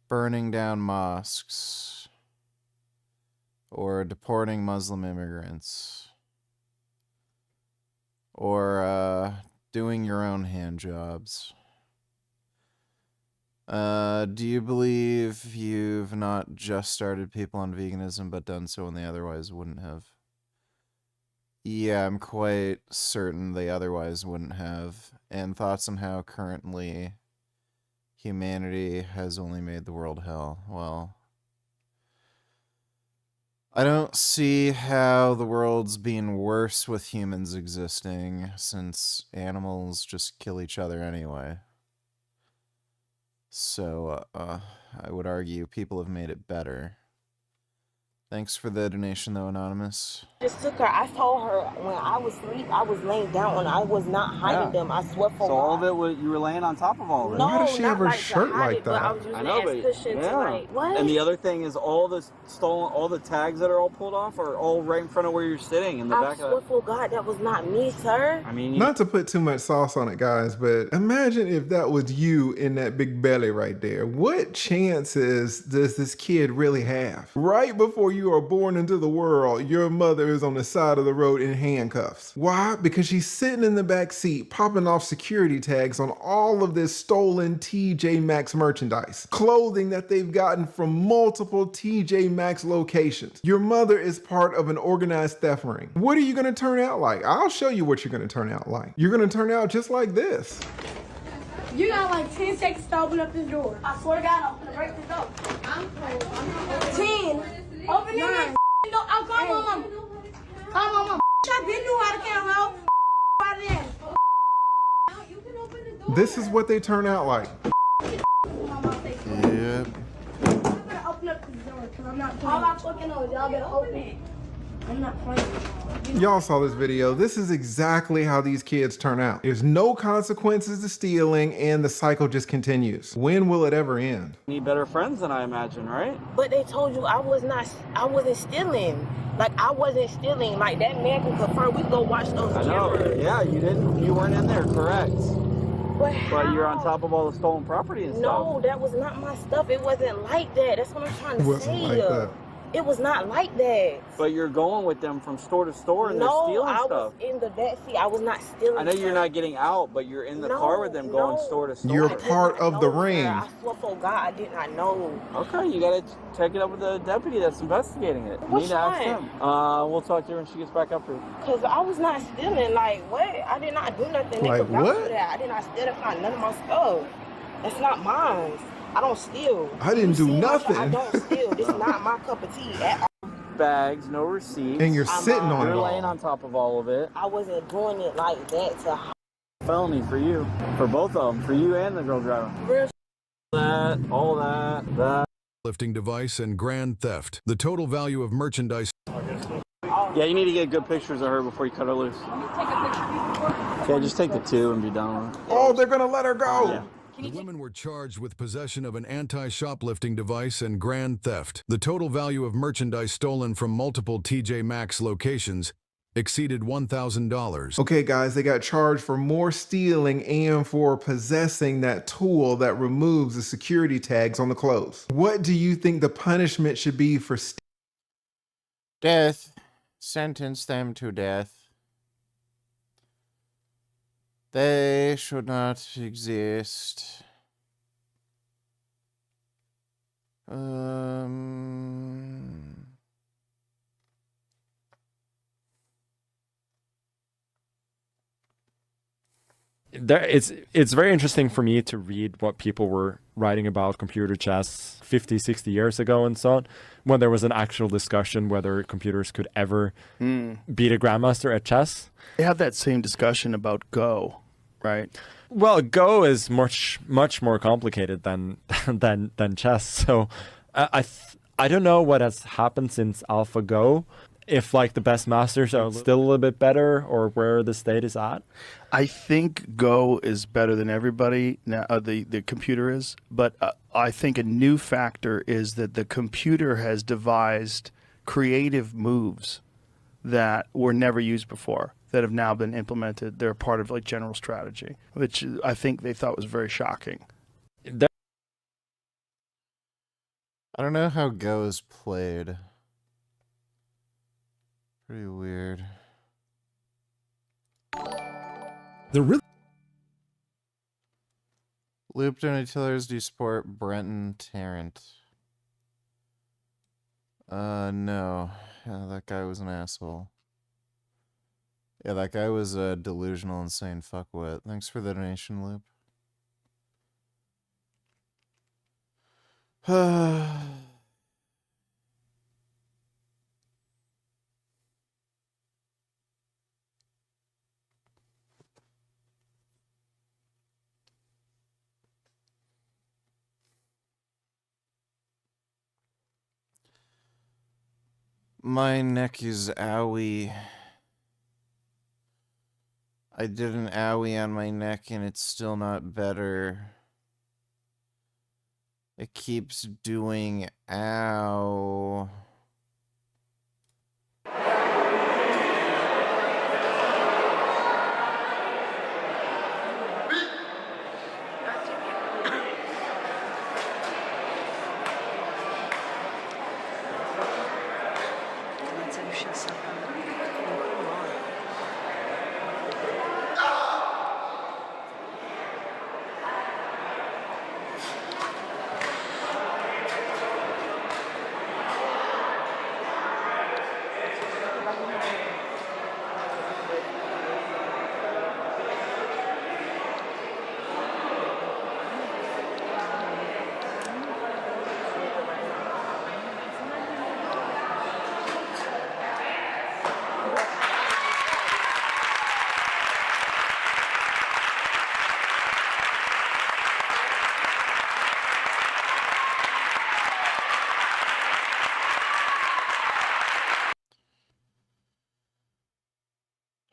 Speaker 1: burning down mosques. Or deporting Muslim immigrants. Or, doing your own hand jobs. Do you believe you've not just started people on veganism, but done so when they otherwise wouldn't have? Yeah, I'm quite certain they otherwise wouldn't have. And thoughts on how currently humanity has only made the world hell. Well, I don't see how the world's being worse with humans existing, since animals just kill each other anyway. So, I would argue people have made it better. Thanks for the donation, though, Anonymous.
Speaker 13: Just took her. I told her when I was asleep, I was laying down and I was not hiding them. I swear for
Speaker 16: So all of it was, you were laying on top of all of it.
Speaker 13: No,
Speaker 12: Why does she have her shirt like
Speaker 13: But I
Speaker 12: that?
Speaker 13: was using
Speaker 16: I know,
Speaker 13: it as
Speaker 16: but
Speaker 13: cushion to like, what?
Speaker 16: And the other thing is all the stolen, all the tags that are all pulled off are all right in front of where you're sitting in the
Speaker 13: I
Speaker 16: back
Speaker 13: swear
Speaker 16: of
Speaker 13: for God, that was not me, sir.
Speaker 16: I mean,
Speaker 12: Not to put too much sauce on it, guys, but imagine if that was you in that big belly right there. What chances does this kid really have? Right before you are born into the world, your mother is on the side of the road in handcuffs. Why? Because she's sitting in the back seat, popping off security tags on all of this stolen TJ Maxx merchandise. Clothing that they've gotten from multiple TJ Maxx locations. Your mother is part of an organized theft ring. What are you going to turn out like? I'll show you what you're going to turn out like. You're going to turn out just like this.
Speaker 17: You got like 10 seconds to open up this door. I swear to God, I'm gonna break this door. I'm cold. 10. Open it. No, I'll call my mama. Call my mama. I been knew how to count out. Out there.
Speaker 12: This is what they turn out like.
Speaker 1: Yep.
Speaker 17: Y'all better open up this door, because I'm not playing. All I fucking know is y'all better open it. I'm not playing.
Speaker 12: Y'all saw this video. This is exactly how these kids turn out. There's no consequences to stealing and the cycle just continues. When will it ever end?
Speaker 16: need better friends than I imagine, right?
Speaker 13: But they told you I wasn't stealing. Like, I wasn't stealing. Like, that man can confirm. We go watch those
Speaker 16: I know.
Speaker 13: cameras.
Speaker 16: Yeah, you weren't in there, correct.
Speaker 13: But
Speaker 16: you're on top of all the stolen property and stuff.
Speaker 13: No, that was not my stuff. It wasn't like that. That's what I'm trying to say. It was not like that.
Speaker 16: But you're going with them from store to store and they're stealing stuff.
Speaker 13: No, I was in the backseat. I was not stealing.
Speaker 16: I know you're not getting out, but you're in the car with them going store to store.
Speaker 12: You're part of the ring.
Speaker 13: I swear for God, I did not know.
Speaker 16: Okay, you gotta check it up with the deputy that's investigating it. You need to ask him. We'll talk to her when she gets back up here.
Speaker 13: Because I was not stealing. Like, what? I did not do nothing.
Speaker 12: Like, what?
Speaker 13: For that. I did not steal. That's not none of my stuff. That's not mine. I don't steal.
Speaker 12: I didn't do nothing.
Speaker 13: I don't steal. This is not my cup of tea at all.
Speaker 16: Bags, no receipts.
Speaker 12: And you're sitting on it
Speaker 16: You're
Speaker 12: all.
Speaker 16: laying on top of all of it.
Speaker 13: I wasn't doing it like that to
Speaker 16: felony for you. For both of them. For you and the girl driver.
Speaker 13: Real
Speaker 16: all that.
Speaker 15: Lifting device and grand theft. The total value of merchandise.
Speaker 16: Yeah, you need to get good pictures of her before you cut her loose. Yeah, just take the 2 and be done with it.
Speaker 12: Oh, they're gonna let her go.
Speaker 16: Yeah.
Speaker 15: The women were charged with possession of an anti-shoplifting device and grand theft. The total value of merchandise stolen from multiple TJ Maxx locations exceeded $1,000.
Speaker 12: Okay, guys, they got charged for more stealing and for possessing that tool that removes the security tags on the clothes. What do you think the punishment should be for stealing?
Speaker 1: Death. Sentence them to death. They should not exist.
Speaker 21: It's very interesting for me to read what people were writing about computer chess 50, 60 years ago and so on, when there was an actual discussion whether computers could ever beat a grandmaster at chess.
Speaker 22: They had that same discussion about Go, right?
Speaker 21: Well, Go is much more complicated than chess. So I don't know what has happened since AlphaGo. If like the best masters are still a little bit better, or where the state is at.
Speaker 22: I think Go is better than everybody now. The computer is, but I think a new factor is that the computer has devised creative moves that were never used before. that have now been implemented. They're part of like general strategy, which I think they thought was very shocking.
Speaker 1: I don't know how Go is played. Pretty weird. Loop donatillers do support Brenton Tarrant. No. Yeah, that guy was an asshole. Yeah, that guy was a delusional, insane fuckwit. Thanks for the donation, Loop. My neck is owie. I did an owie on my neck and it's still not better. It keeps doing ow.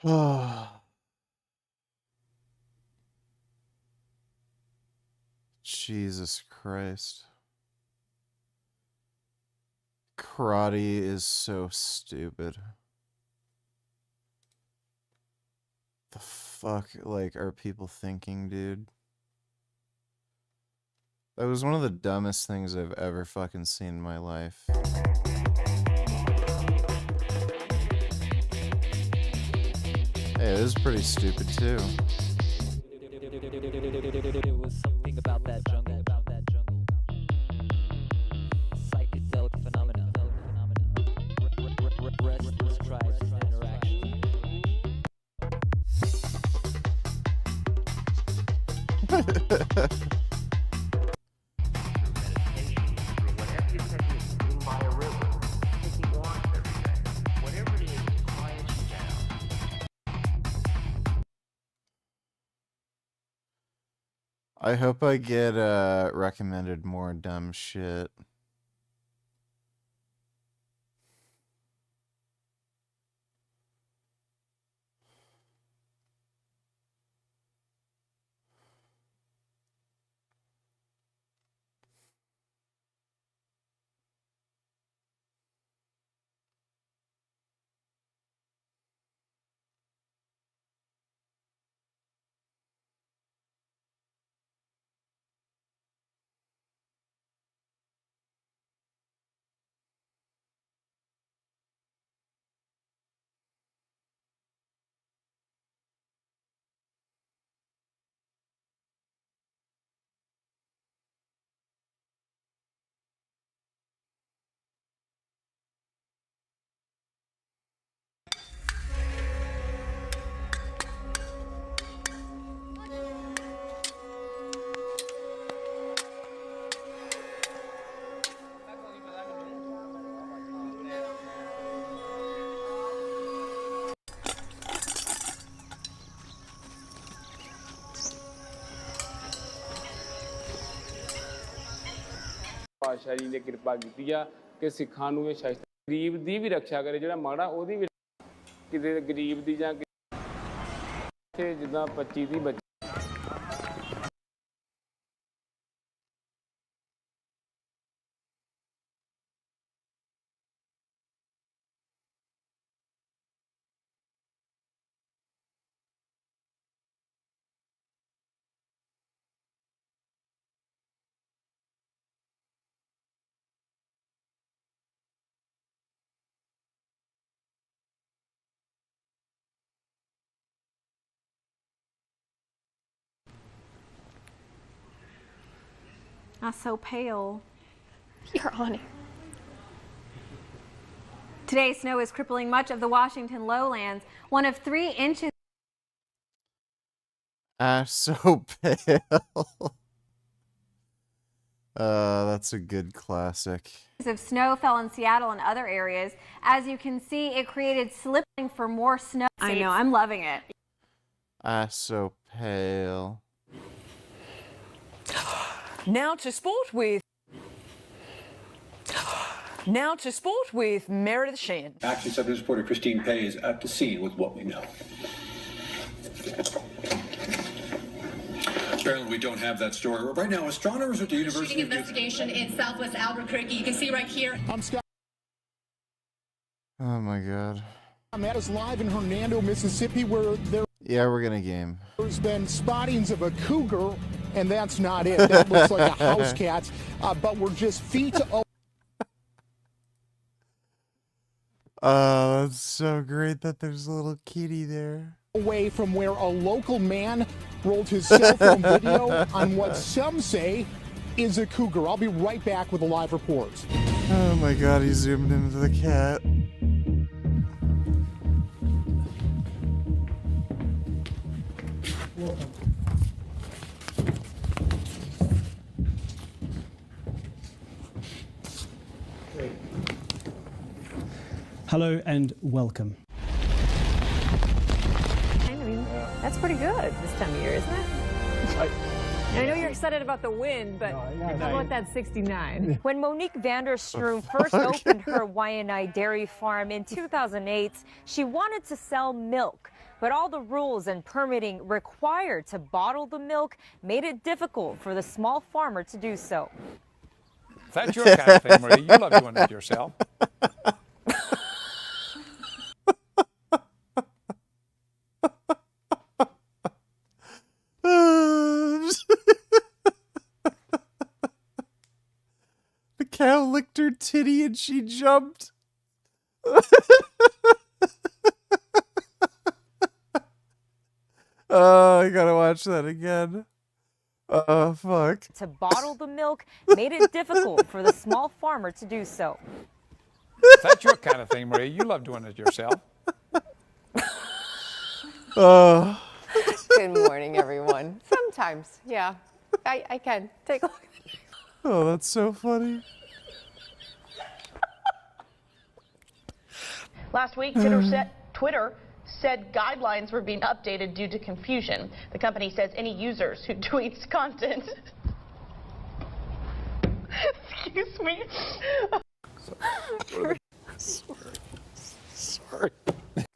Speaker 1: Oh. Jesus Christ. Karate is so stupid. The fuck, like, are people thinking, dude? That was one of the dumbest things I've ever fucking seen in my life. Hey, this is pretty stupid too.
Speaker 2: There was something about that jungle. Psychedelic phenomena. Restless tribes interaction.
Speaker 1: I hope I get recommended more dumb shit.
Speaker 3: ਪਾਤਸ਼ਾਹੀ ਨੇ ਕਿਰਪਾ ਕੀਤੀ ਆ ਕਿ ਸਿੱਖਾਂ ਨੂੰ ਇਹ ਸ਼ਾਇਦ ਗਰੀਬ ਦੀ ਵੀ ਰੱਖਿਆ ਕਰੇ ਜਿਹੜਾ ਮਾੜਾ ਉਹਦੀ ਵੀ ਕਿਤੇ ਗਰੀਬ ਦੀ ਜਾਂ ਜਿੱਦਾਂ 25 ਦੀ ਬੱਚੀ
Speaker 5: I'm so pale.
Speaker 17: You're on it.
Speaker 5: Today's snow is crippling much of the Washington lowlands. 1 of 3 inches.
Speaker 1: So pale. That's a good classic.
Speaker 5: Of snow fell in Seattle and other areas. As you can see, it created slipping for more snow. I know, I'm loving it.
Speaker 1: So pale.
Speaker 6: Now to sport with Meredith Sheehan.
Speaker 8: Action 7 reporter Christine Pay is at the scene with what we know. Apparently, we don't have that story. Right now, astronomers at the University
Speaker 9: Shooting investigation in Southwest Albuquerque. You can see right here.
Speaker 23: I'm Scott.
Speaker 1: Oh my god.
Speaker 23: I'm at us live in Hernando, Mississippi, where
Speaker 1: we're gonna game.
Speaker 23: There's been spottings of a cougar, and that's not it. That looks like a house cat, but we're just feet away.
Speaker 1: That's so great that there's a little kitty there.
Speaker 23: Away from where a local man rolled his cell phone video on what some say is a cougar. I'll be right back with a live report.
Speaker 1: Oh my god, he zoomed into the cat.
Speaker 24: Hello and welcome.
Speaker 25: I mean, that's pretty good this time of year, isn't it? I know you're excited about the win, but how about that 69?
Speaker 26: When Monique Vanderstroom first opened her Waianae dairy farm in 2008, she wanted to sell milk, but all the rules and permitting required to bottle the milk made it difficult for the small farmer to do so.
Speaker 28: If that's your kind of thing, Marie, you love doing it yourself.
Speaker 1: The cow licked her titty and she jumped. Oh, I gotta watch that again. Oh, fuck.
Speaker 26: To bottle the milk made it difficult for the small farmer to do so.
Speaker 28: If that's your kind of thing, Marie, you love doing it yourself.
Speaker 1: Oh.
Speaker 29: Good morning, everyone. Sometimes, yeah, I can. Take a look.
Speaker 1: Oh, that's so funny.
Speaker 30: Last week, Twitter said guidelines were being updated due to confusion. The company says any users who tweets content. Excuse me.
Speaker 6: Sorry.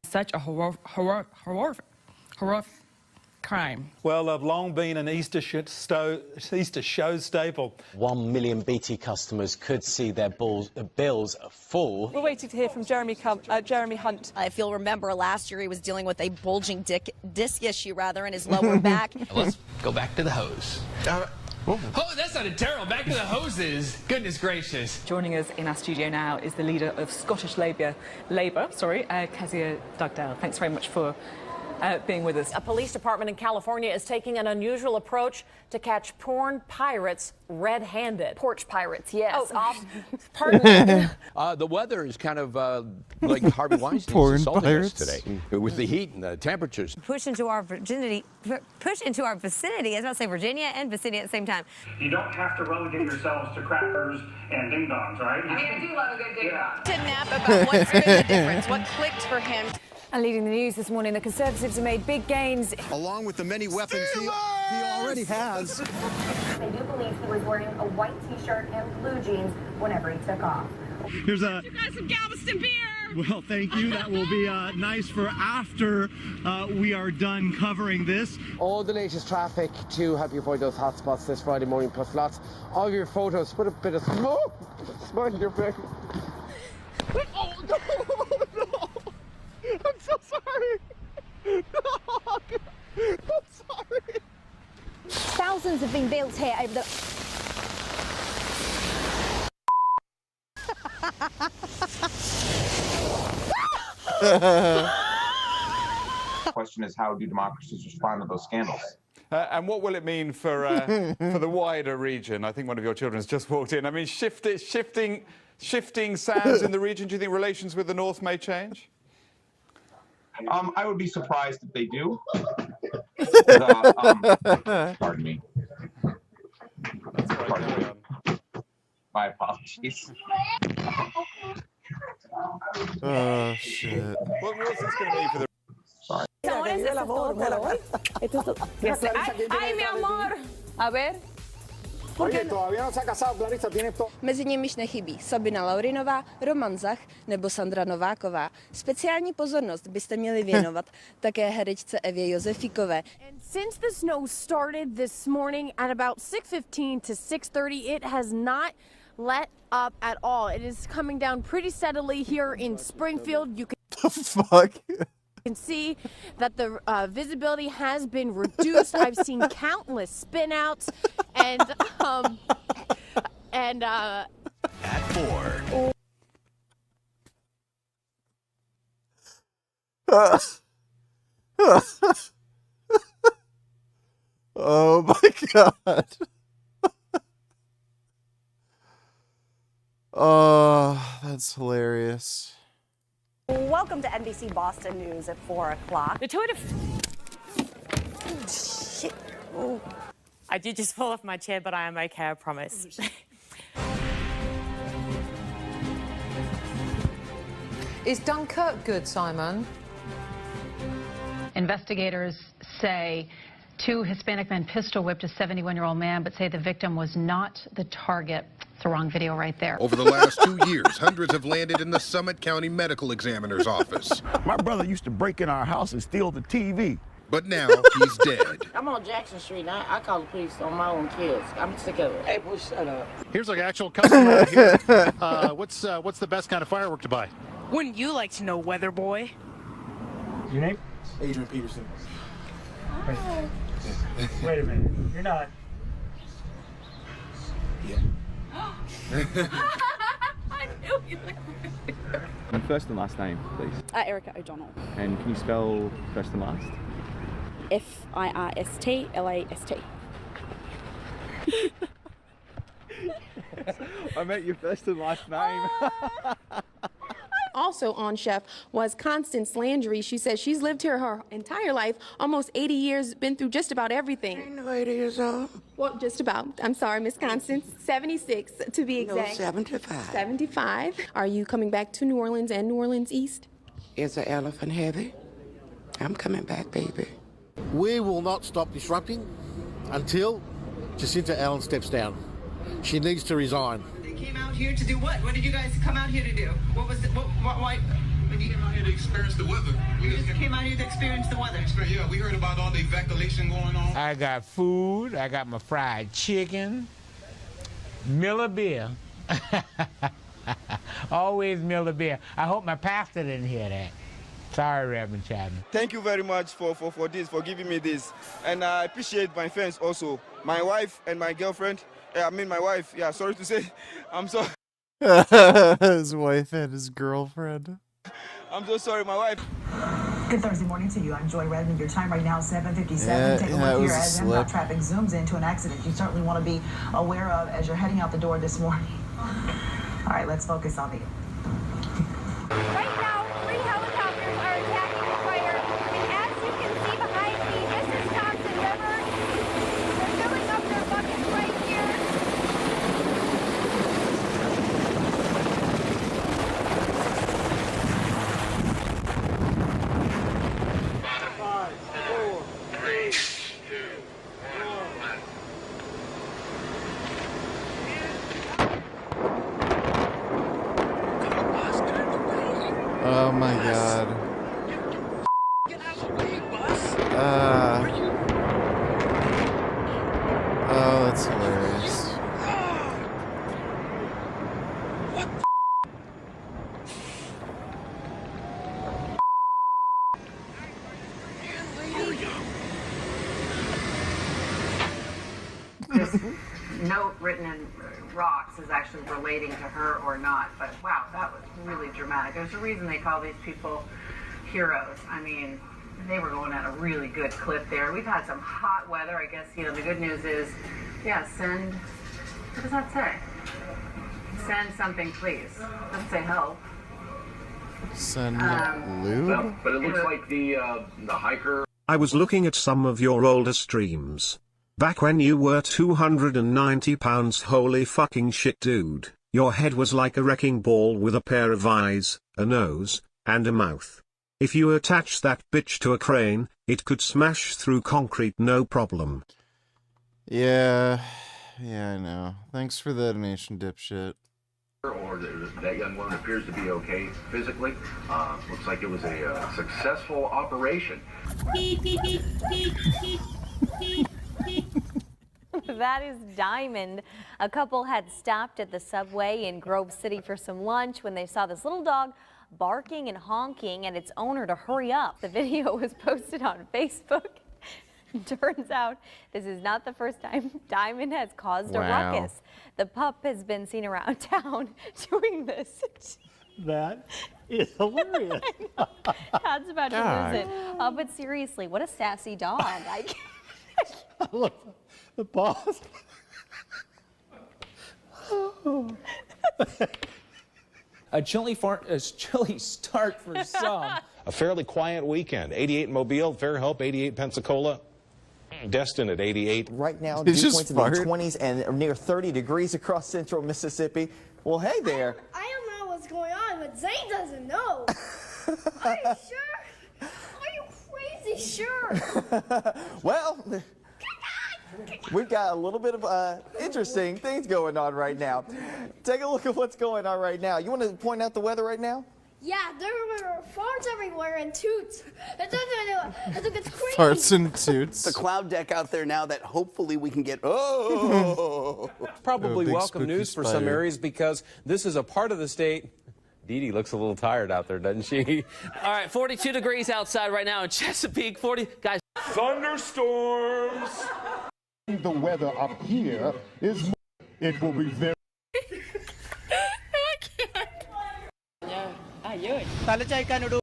Speaker 6: Such a horrific crime.
Speaker 31: Well, I've long been an Easter show staple.
Speaker 32: 1 million BT customers could see their bills fall.
Speaker 33: We're waiting to hear from Jeremy Hunt.
Speaker 34: If you'll remember, last year he was dealing with a bulging disc issue in his lower back.
Speaker 35: Let's go back to the hose. Oh, that sounded terrible. Back to the hoses. Goodness gracious.
Speaker 33: Joining us in our studio now is the leader of Scottish Labour, Kezia Dugdale. Thanks very much for being with us.
Speaker 36: A police department in California is taking an unusual approach to catch porn pirates red-handed.
Speaker 34: Porch pirates, yes.
Speaker 36: Oh, pardon me.
Speaker 35: The weather is kind of like Harvey Weinstein's
Speaker 1: Porn
Speaker 35: assaulting
Speaker 1: pirates
Speaker 35: us today with the heat and the temperatures.
Speaker 34: Push into our vicinity. I was about to say Virginia and vicinity at the same time.
Speaker 37: You don't have to relegate yourselves to crackers and ding-dongs, right?
Speaker 34: I mean, I do love a good ding-dong.
Speaker 30: To nap about what's been the difference, what clicked for him.
Speaker 36: And leading the news this morning, the Conservatives have made big gains.
Speaker 38: Along with the many weapons he already has.
Speaker 34: They do believe he was wearing a white t-shirt and blue jeans whenever he took off.
Speaker 23: Here's a.
Speaker 35: You got some Galveston beer.
Speaker 23: Well, thank you. That will be nice for after we are done covering this.
Speaker 39: All the latest traffic to help you avoid those hotspots this Friday morning, plus lots of your photos. Put a bit of smoke in your face.
Speaker 35: Oh, no.
Speaker 23: I'm so sorry. No, I'm sorry.
Speaker 34: Thousands have been built here over the...
Speaker 40: The question is, how do democracies respond to those scandals?
Speaker 28: And what will it mean for the wider region? I think one of your children has just walked in. I mean, shifting sands in the region. Do you think relations with the North may change?
Speaker 2: I would be surprised if they do. Pardon me. My apologies.
Speaker 1: Oh shit.
Speaker 28: What's this going to mean for the...
Speaker 2: Sorry.
Speaker 25: Ay, mi amor. A ver.
Speaker 23: Oye, todavía no se ha casado, Clarisa, tiene to...
Speaker 3: Mezi nimiž nechybí Sabina Laurinová, Roman Zach nebo Sandra Nováková. Speciální pozornost byste měli věnovat také herečce Evě Josefikové.
Speaker 4: And since the snow started this morning at about 6:15 to 6:30, it has not let up at all. It is coming down pretty steadily here in Springfield. You can
Speaker 1: Fuck.
Speaker 4: can see that the visibility has been reduced. I've seen countless spin-outs and
Speaker 5: At 4.
Speaker 1: Oh my god. Oh, that's hilarious.
Speaker 26: Welcome to NBC Boston News at 4 o'clock. The Toyota... Shit. Oh. I did just fall off my chair, but I am okay, I promise.
Speaker 7: Is Dunkirk good, Simon?
Speaker 10: Investigators say 2 Hispanic men pistol whipped a 71-year-old man, but say the victim was not the target. It's the wrong video right there.
Speaker 11: Over the last 2 years, hundreds have landed in the Summit County Medical Examiner's office.
Speaker 12: My brother used to break in our house and steal the TV.
Speaker 11: But now he's dead.
Speaker 13: I'm on Jackson Street, and I call the police on my own kids. I'm sick of it. Hey, boy, shut up.
Speaker 14: Here's an actual customer right here. What's the best kind of firework to buy?
Speaker 15: Wouldn't you like to know, weather boy?
Speaker 14: Your name?
Speaker 13: Adrian Peterson.
Speaker 14: Wait a minute. You're not.
Speaker 13: Yeah.
Speaker 15: I knew you
Speaker 16: And first and last name, please.
Speaker 17: Erica O'Donnell.
Speaker 16: And can you spell first and last?
Speaker 17: First-Last.
Speaker 16: I meant your first and last name.
Speaker 17: Also on Chef was Constance Landry. She says she's lived here her entire life, almost 80 years, been through just about everything.
Speaker 13: Ain't no 80 years old.
Speaker 17: Well, just about. I'm sorry, Miss Constance. 76 to be exact.
Speaker 13: No, 75.
Speaker 17: 75. Are you coming back to New Orleans and New Orleans East?
Speaker 13: Is the elephant heavy? I'm coming back, baby.
Speaker 38: We will not stop disrupting until Jacinta Allen steps down. She needs to resign.
Speaker 18: They came out here to do what? What did you guys come out here to do? What was it? Why?
Speaker 19: We came out here to experience the weather.
Speaker 18: You just came out here to experience the weather.
Speaker 19: Yeah, we heard about all the evacuation going on.
Speaker 20: I got food. I got my fried chicken. Miller beer. Always Miller beer. I hope my pastor didn't hear that. Sorry, Reverend Chapman.
Speaker 21: Thank you very much for giving me this. And I appreciate my friends also. My wife and my girlfriend. My wife. Yeah, sorry to say. I'm sorry.
Speaker 1: His wife and his girlfriend.
Speaker 21: I'm so sorry, my wife.
Speaker 22: Good Thursday morning to you. I'm Joy Redmond. Your time right now, 7:57. Take a look here as MDOT traffic zooms into an accident you certainly want to be aware of as you're heading out the door this morning. All right, let's focus on the...
Speaker 26: Right now, 3 helicopters are attacking the fire, and as you can see behind me, this is Thompson River. They're filling up their buckets right here.
Speaker 1: Oh my god. Oh, that's hilarious.
Speaker 27: This note written in rocks is actually relating to her or not, but wow, that was really dramatic. There's a reason they call these people heroes. I mean, They were going at a really good clip there. We've had some hot weather. I guess, the good news is, yeah, send, what does that say? Send something, please. Doesn't say help.
Speaker 1: Send lube?
Speaker 2: But it looks like the hiker.
Speaker 3: I was looking at some of your older streams. Back when you were 290 pounds, holy fucking shit, dude. Your head was like a wrecking ball with a pair of eyes, a nose, and a mouth. If you attach that bitch to a crane, it could smash through concrete no problem.
Speaker 1: Yeah, I know. Thanks for the donation, dipshit.
Speaker 2: Or that young woman appears to be okay physically. Looks like it was a successful operation.
Speaker 6: That is Diamond. A couple had stopped at the Subway in Grove City for some lunch when they saw this little dog barking and honking at its owner to hurry up. The video was posted on Facebook. Turns out this is not the first time Diamond has caused a ruckus. The pup has been seen around town doing this.
Speaker 20: That is hilarious.
Speaker 6: Todd's about to lose it. But seriously, what a sassy dog. I can't.
Speaker 20: Look, the boss.
Speaker 8: A chilly start for some.
Speaker 9: A fairly quiet weekend. 88 Mobile, Fairhope, 88 Pensacola, Destin at 88.
Speaker 23: Right now, dew points in the 20s and near 30 degrees across central Mississippi. Well, hey there.
Speaker 24: I don't know what's going on, but Zane doesn't know. Are you sure? Are you crazy sure?
Speaker 23: Well, we've got a little bit of interesting things going on right now. Take a look at what's going on right now. You want to point out the weather right now?
Speaker 24: Yeah, there are farts everywhere and toots. I think it's crazy.
Speaker 1: Farts and toots.
Speaker 25: The cloud deck out there now that hopefully we can get. Oh!
Speaker 28: Probably welcome news for some areas because this is a part of the state. Dee Dee looks a little tired out there, doesn't she?
Speaker 29: All right, 42 degrees outside right now in Chesapeake. 40 guys.
Speaker 12: Thunderstorms. The weather up here is. It will be very.
Speaker 13: തലച്ചായ്ക്കാനൊരു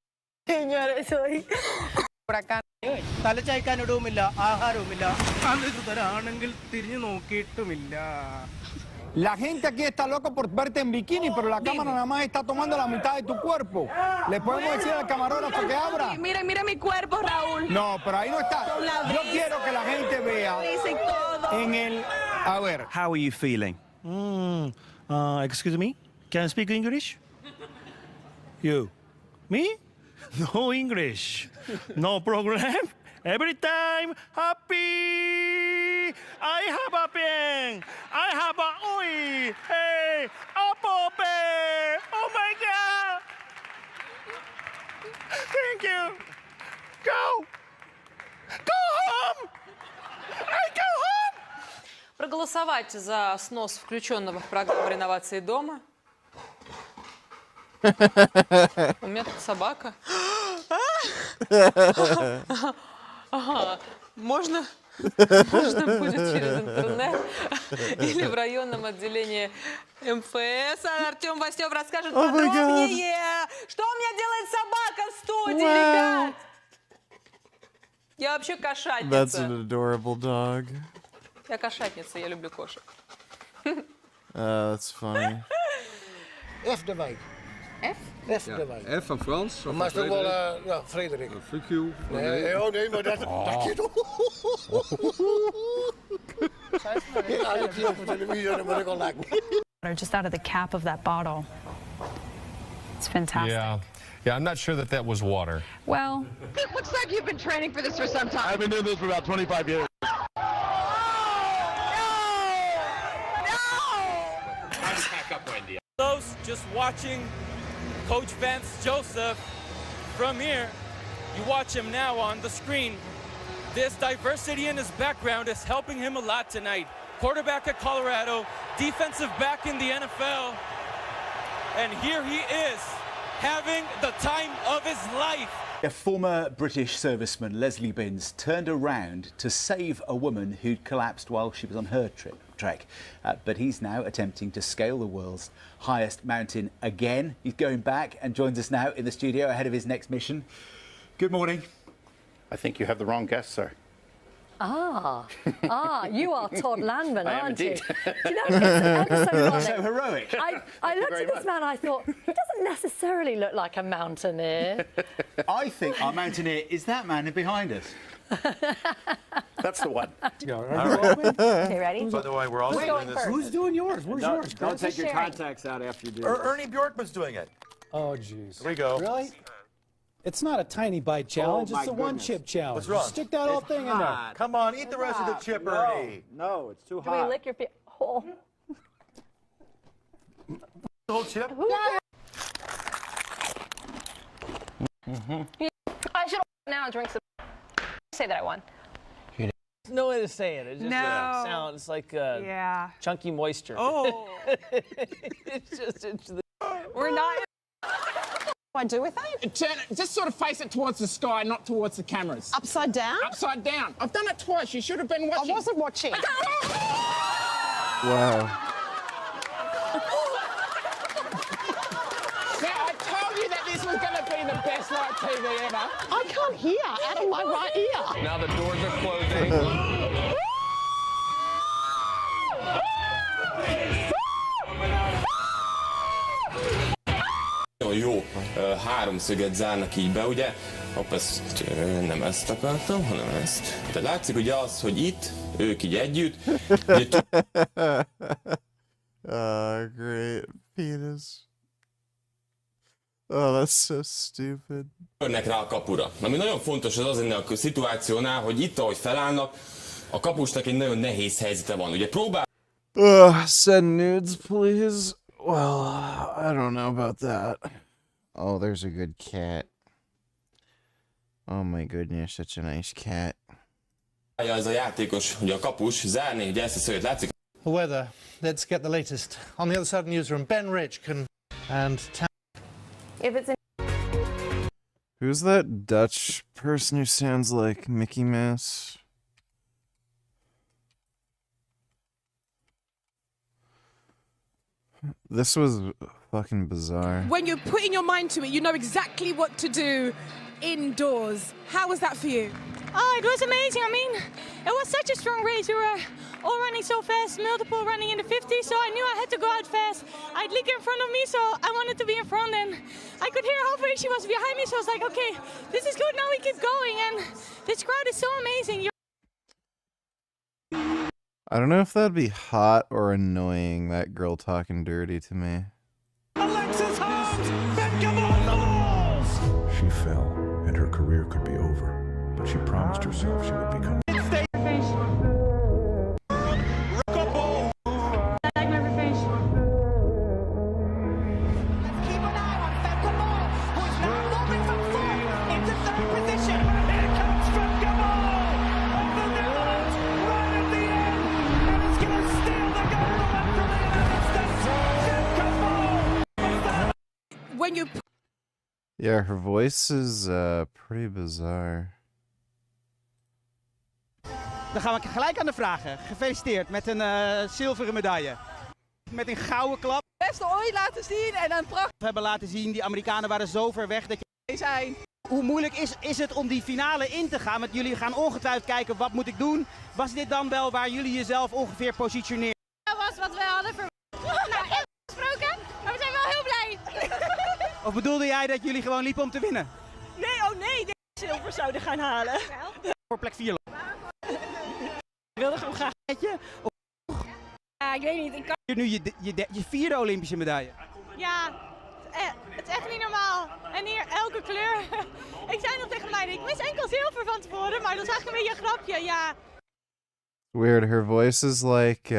Speaker 13: തലച്ചായ്ക്കാനൊടുവുമില്ല ആഹാരവുമില്ല അന്ധരാണെങ്കിൽ തിരിഞ്ഞു നോക്കിയിട്ടുമില്ല.
Speaker 12: La gente aquí está loca por verte en bikini, pero la cámara nada más está tomando la mitad de tu cuerpo. ¿Le podemos decir al camarógrafo que abra?
Speaker 15: Mira mi cuerpo, Raúl.
Speaker 12: No, pero ahí no está. Yo quiero que la gente vea en el... A ver.
Speaker 30: How are you feeling?
Speaker 31: Excuse me? Can I speak English? You? Me? No English. No program. Every time happy. I have a pen. I have a oi. Hey, apple pen. Oh my God. Thank you. Go. Go home. I go home.
Speaker 7: Проголосовать за снос включенного в программу реновации дома. У меня тут собака. Ага, можно будет через интернет или в районном отделении МФС. Артем Васнев расскажет подробнее. Что у меня делает собака в студии, ребят? Я вообще кошатница.
Speaker 1: That's an adorable dog.
Speaker 7: Я кошатница, я люблю кошек.
Speaker 1: That's funny.
Speaker 38: F erbij.
Speaker 7: F?
Speaker 38: F erbij.
Speaker 9: F van Frans.
Speaker 38: Maar is toch wel, ja, Frederik.
Speaker 9: Fuck you.
Speaker 38: Nee, oh nee, maar dat je toch. Ja, ik zie op de televisie, dat moet ik al lijken.
Speaker 10: Just out of the cap of that bottle. It's fantastic.
Speaker 32: Yeah, I'm not sure that was water.
Speaker 10: Well,
Speaker 15: It looks like you've been training for this for some time.
Speaker 12: I've been doing this for about 25 years.
Speaker 33: Those just watching Coach Vance Joseph from here, you watch him now on the screen. This diversity in his background is helping him a lot tonight. Quarterback at Colorado, defensive back in the NFL, and here he is having the time of his life.
Speaker 38: A former British serviceman, Leslie Binns, turned around to save a woman who'd collapsed while she was on her trek. But he's now attempting to scale the world's highest mountain again. He's going back and joins us now in the studio ahead of his next mission. Good morning.
Speaker 25: I think you have the wrong guest, sir.
Speaker 10: You are Todd Landman,
Speaker 25: I am
Speaker 10: aren't
Speaker 25: indeed.
Speaker 10: you? Do you know, it's ever so funny.
Speaker 38: So heroic.
Speaker 10: I looked at this man, I thought, he doesn't necessarily look like a mountaineer.
Speaker 38: I think our mountaineer is that man behind us.
Speaker 25: That's the one.
Speaker 10: Okay, ready?
Speaker 3: By the way, we're also doing this.
Speaker 38: Who's doing yours? Where's yours?
Speaker 12: Don't take your contacts out after you do it.
Speaker 3: Ernie Bjorkman's doing it.
Speaker 8: Oh, jeez.
Speaker 3: Here we go.
Speaker 8: Really? It's not a tiny bite challenge. It's a one-chip challenge.
Speaker 3: What's wrong?
Speaker 8: Stick that whole thing in there.
Speaker 3: Come on, eat the rest of the chip, Ernie.
Speaker 12: No, it's too
Speaker 10: Do we lick your feet? Oh.
Speaker 3: The whole chip?
Speaker 10: I should now drink some. Say that I won.
Speaker 29: No way to say it. It just sounds like chunky moisture.
Speaker 15: Oh.
Speaker 29: It's just
Speaker 15: We're not.
Speaker 13: What do I do with it?
Speaker 15: Turn it, just sort of face it towards the sky, not towards the cameras.
Speaker 13: Upside down?
Speaker 15: Upside down. I've done it twice. You should have been watching.
Speaker 13: I wasn't watching.
Speaker 1: Wow.
Speaker 15: Now, I told you that this was going to be the best live TV ever.
Speaker 13: I can't hear out of my right ear.
Speaker 28: Now the doors are closing.
Speaker 4: Jó háromszöget zárnak így be, ugye? Hopp, ezt nem ezt akartam, hanem ezt. De látszik ugye az, hogy itt, ők így együtt.
Speaker 1: Great penis. Oh, that's so stupid.
Speaker 4: Törnek rá a kapura. Ami nagyon fontos az lenne a szituációnál, hogy itt, ahogy felállnak, a kapusnak egy nagyon nehéz helyzete van. Ugye próbál...
Speaker 1: Send nudes, please. Well, I don't know about that. Oh, there's a good cat. Oh my goodness, such a nice cat.
Speaker 4: Ez a játékos, ugye a kapus, zárni, ugye ezt a szöget látszik.
Speaker 31: The weather. Let's get the latest. On the other side of the newsroom, Ben Rich
Speaker 10: If it's
Speaker 1: Who's that Dutch person who sounds like Mickey Mouse? This was fucking bizarre.
Speaker 15: When you're putting your mind to it, you know exactly what to do indoors. How was that for you?
Speaker 5: Oh, it was amazing. I mean, it was such a strong race. We were all running so fast, multiple running in the 50s, so I knew I had to go out fast. I had Lieke in front of me, so I wanted to be in front, and I could hear halfway she was behind me, so I was like, okay, this is good, now we keep going, and this crowd is so amazing.
Speaker 1: I don't know if that'd be hot or annoying, that girl talking dirty to me.
Speaker 31: Alexis Holmes! Then come on the walls!
Speaker 11: She fell, and her career could be over, but she promised herself she would become...
Speaker 15: When you
Speaker 1: Yeah, her voice is pretty bizarre.
Speaker 12: Dan gaan we gelijk aan de vragen. Gefeliciteerd met een zilveren medaille. Met een gouden klap.
Speaker 15: beste ooit laten zien en een prachtig
Speaker 12: We hebben laten zien, die Amerikanen waren zo ver weg dat je...
Speaker 15: zijn.
Speaker 12: Hoe moeilijk is het om die finale in te gaan? Want jullie gaan ongetwijfeld kijken, wat moet ik doen? Was dit dan wel waar jullie jezelf ongeveer positioneren?
Speaker 5: Dat was wat we hadden verwacht. Nou, echt gesproken, maar we zijn wel heel blij.
Speaker 12: Of bedoelde jij dat jullie gewoon liepen om te winnen?
Speaker 5: Nee, oh nee, de zilver zouden gaan halen.
Speaker 12: Voor plek 4.
Speaker 5: Ik wilde gewoon graag. Ja, ik weet niet. Ik kan...
Speaker 12: Nu je vierde Olympische medaille.
Speaker 5: Ja, het is echt niet normaal. En hier elke kleur. Ik zei nog tegen mij, ik mis enkel zilver van tevoren, maar dat is eigenlijk een beetje een grapje, ja.
Speaker 1: Weird, her voice is like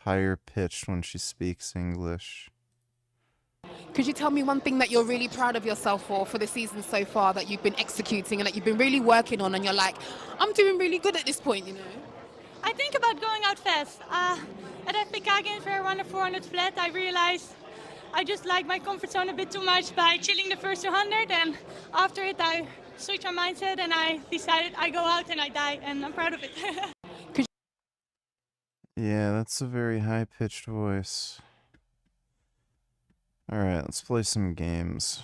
Speaker 1: higher pitched when she speaks English.
Speaker 14: Could you tell me one thing that you're really proud of yourself for the season so far, that you've been executing and that you've been really working on, and you're like, I'm doing really good at this point, you know?
Speaker 5: I think about going out fast. At FPK Games where I won the 400 flat, I realized I just like my comfort zone a bit too much by chilling the first 200, and after it I switched my mindset and I decided I go out and I die, and I'm proud of it.
Speaker 1: Yeah, that's a very high-pitched voice. Alright, let's play some games.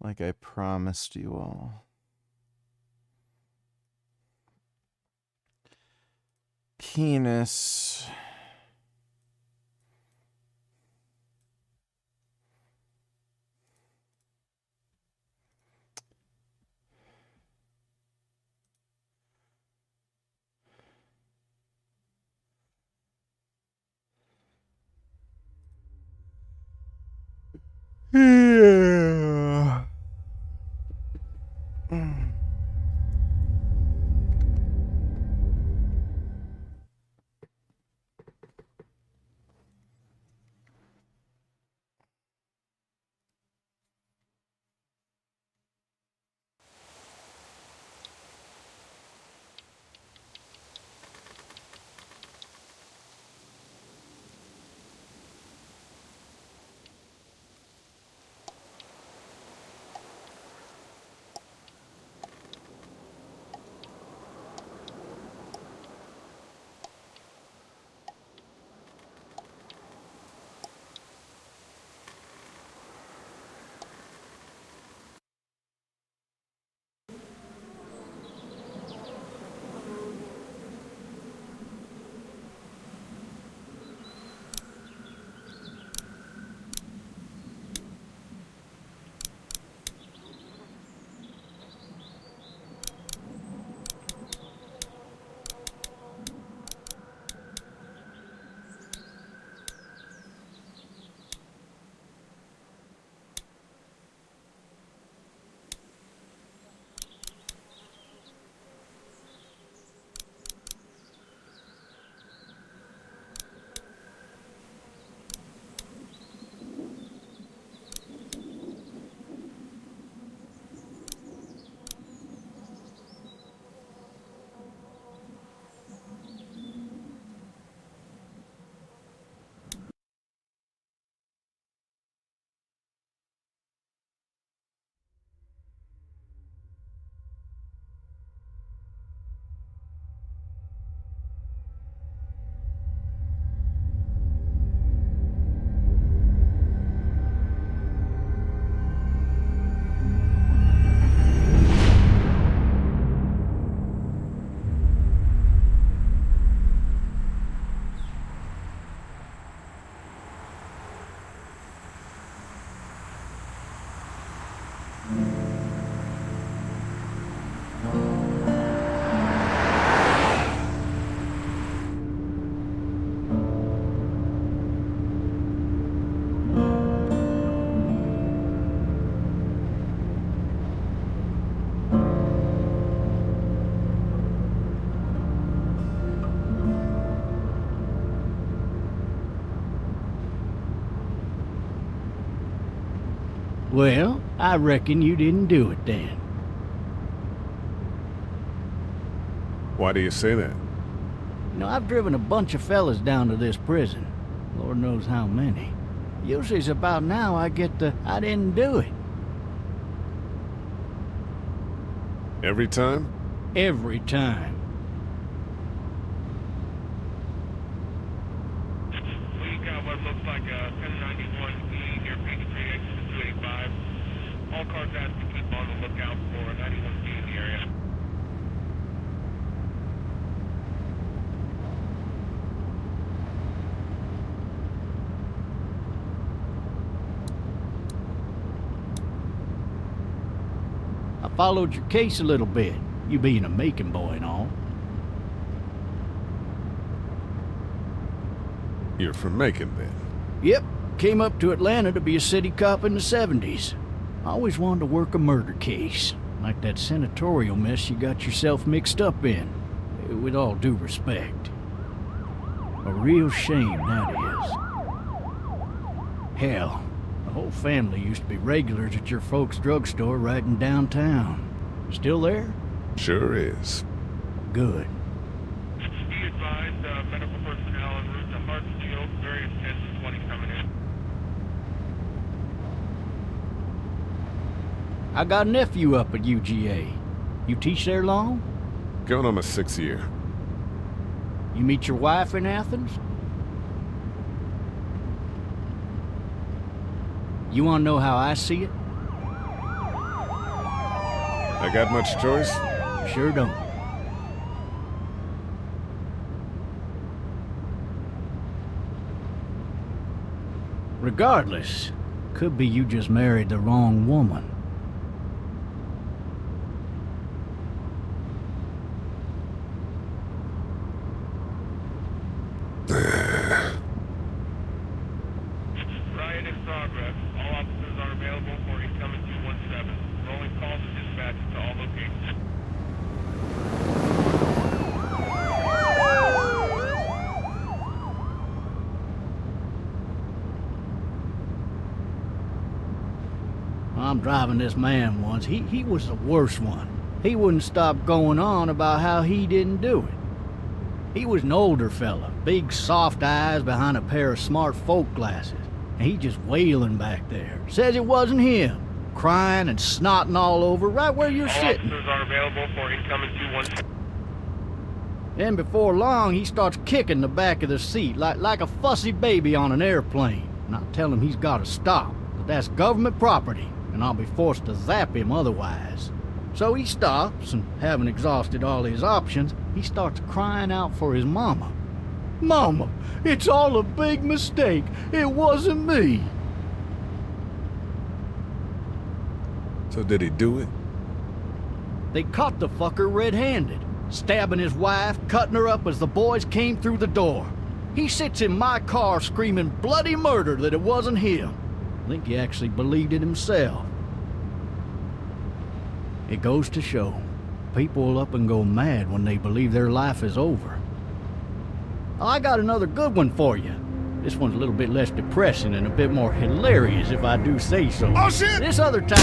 Speaker 1: like I promised you all. Penis. Yeah.
Speaker 2: Well, I reckon you didn't do it then.
Speaker 11: Why do you say that?
Speaker 2: You know, I've driven a bunch of fellas down to this prison. Lord knows how many. Usually it's about now I get the, I didn't do it.
Speaker 11: Every time?
Speaker 2: Every time.
Speaker 6: We got what looks like a 1091E near Page 3, exit 285. All cars asked to keep on the lookout for a 91C in the area.
Speaker 2: I followed your case a little bit, you being a Macon boy and all.
Speaker 11: You're from Macon, then?
Speaker 2: Yep, came up to Atlanta to be a city cop in the 70s. I always wanted to work a murder case, like that senatorial mess you got yourself mixed up in, with all due respect. A real shame, that is. Hell, the whole family used to be regulars at your folks' drugstore right in downtown. Still there?
Speaker 11: Sure is.
Speaker 2: Good.
Speaker 6: Be advised, medical personnel en route to Hartsfield, various 10 to 20 coming in.
Speaker 2: I got a nephew up at UGA. You teach there long?
Speaker 11: Going on my 6th year.
Speaker 2: You meet your wife in Athens? You want to know how I see it?
Speaker 11: I got much choice?
Speaker 2: Sure don't. Regardless, could be you just married the wrong woman.
Speaker 6: Riot in progress. All officers are available for incoming 217. Rolling calls and dispatches to all locations.
Speaker 2: I'm driving this man once. He was the worst one. He wouldn't stop going on about how he didn't do it. He was an older fella, big soft eyes behind a pair of smart folk glasses. And he just wailing back there. Says it wasn't him. Crying and snotting all over right where you're
Speaker 6: All
Speaker 2: sitting.
Speaker 6: officers are available for incoming 217.
Speaker 2: Then before long, he starts kicking the back of the seat like a fussy baby on an airplane. And I tell him he's got to stop, that that's government property, and I'll be forced to zap him otherwise. So he stops, and having exhausted all his options, he starts crying out for his mama. Mama, it's all a big mistake. It wasn't me.
Speaker 11: So did he do it?
Speaker 2: They caught the fucker red-handed, stabbing his wife, cutting her up as the boys came through the door. He sits in my car screaming bloody murder that it wasn't him. I think he actually believed it himself. It goes to show, people will up and go mad when they believe their life is over. I got another good one for you. This one's a little bit less depressing and a bit more hilarious, if I do say so.
Speaker 11: Oh, shit!
Speaker 2: This other time...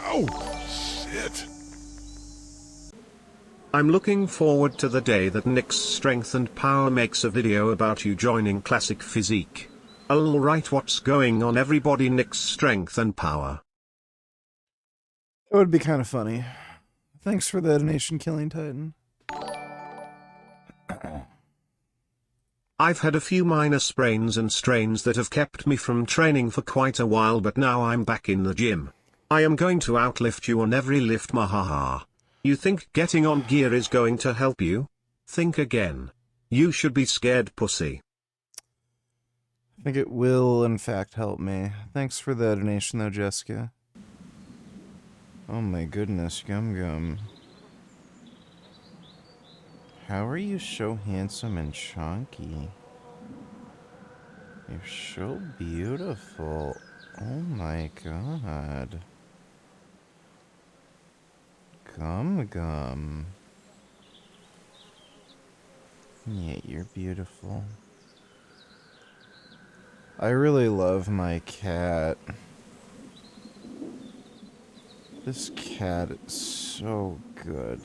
Speaker 11: Oh, shit.
Speaker 7: I'm looking forward to the day that Nick's Strength and Power makes a video about you joining Classic Physique. I'll write what's going on everybody Nick's Strength and Power.
Speaker 1: It would be kind of funny. Thanks for the donation, Killing Titan.
Speaker 7: I've had a few minor sprains and strains that have kept me from training for quite a while, but now I'm back in the gym. I am going to outlift you on every lift, mahaha. You think getting on gear is going to help you? Think again. You should be scared, pussy.
Speaker 1: I think it will, in fact, help me. Thanks for the donation, though, Jessica. Oh my goodness, Gum Gum. How are you so handsome and chunky? You're so beautiful. Oh my god. Gum Gum. Yeah, you're beautiful. I really love my cat. This cat is so good.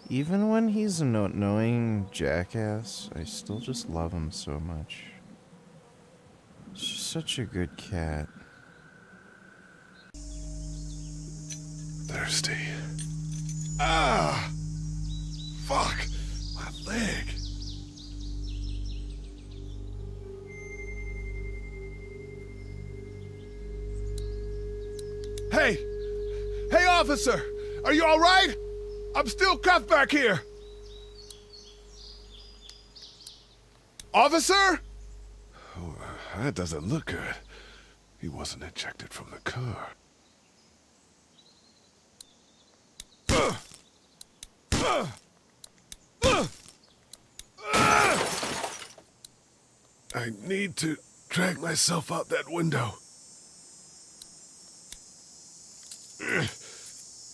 Speaker 1: Even when he's an annoying jackass, I still just love him so much. He's just such a good cat.
Speaker 11: Thirsty. Ah! Fuck! My leg! Hey! Hey, officer! Are you alright? I'm still cuffed back here! Officer? Oh, that doesn't look good. He wasn't ejected from the car. I need to drag myself out that window. Ugh,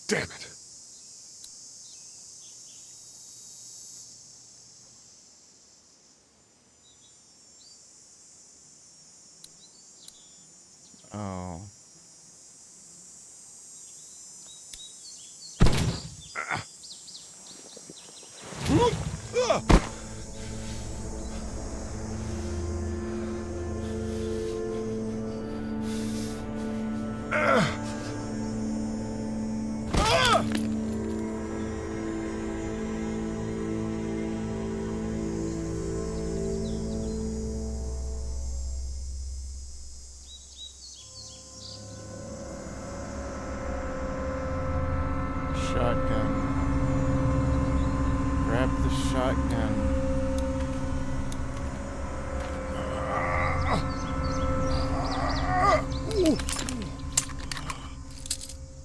Speaker 11: damn it.
Speaker 1: Oh. Shotgun. Grab the shotgun.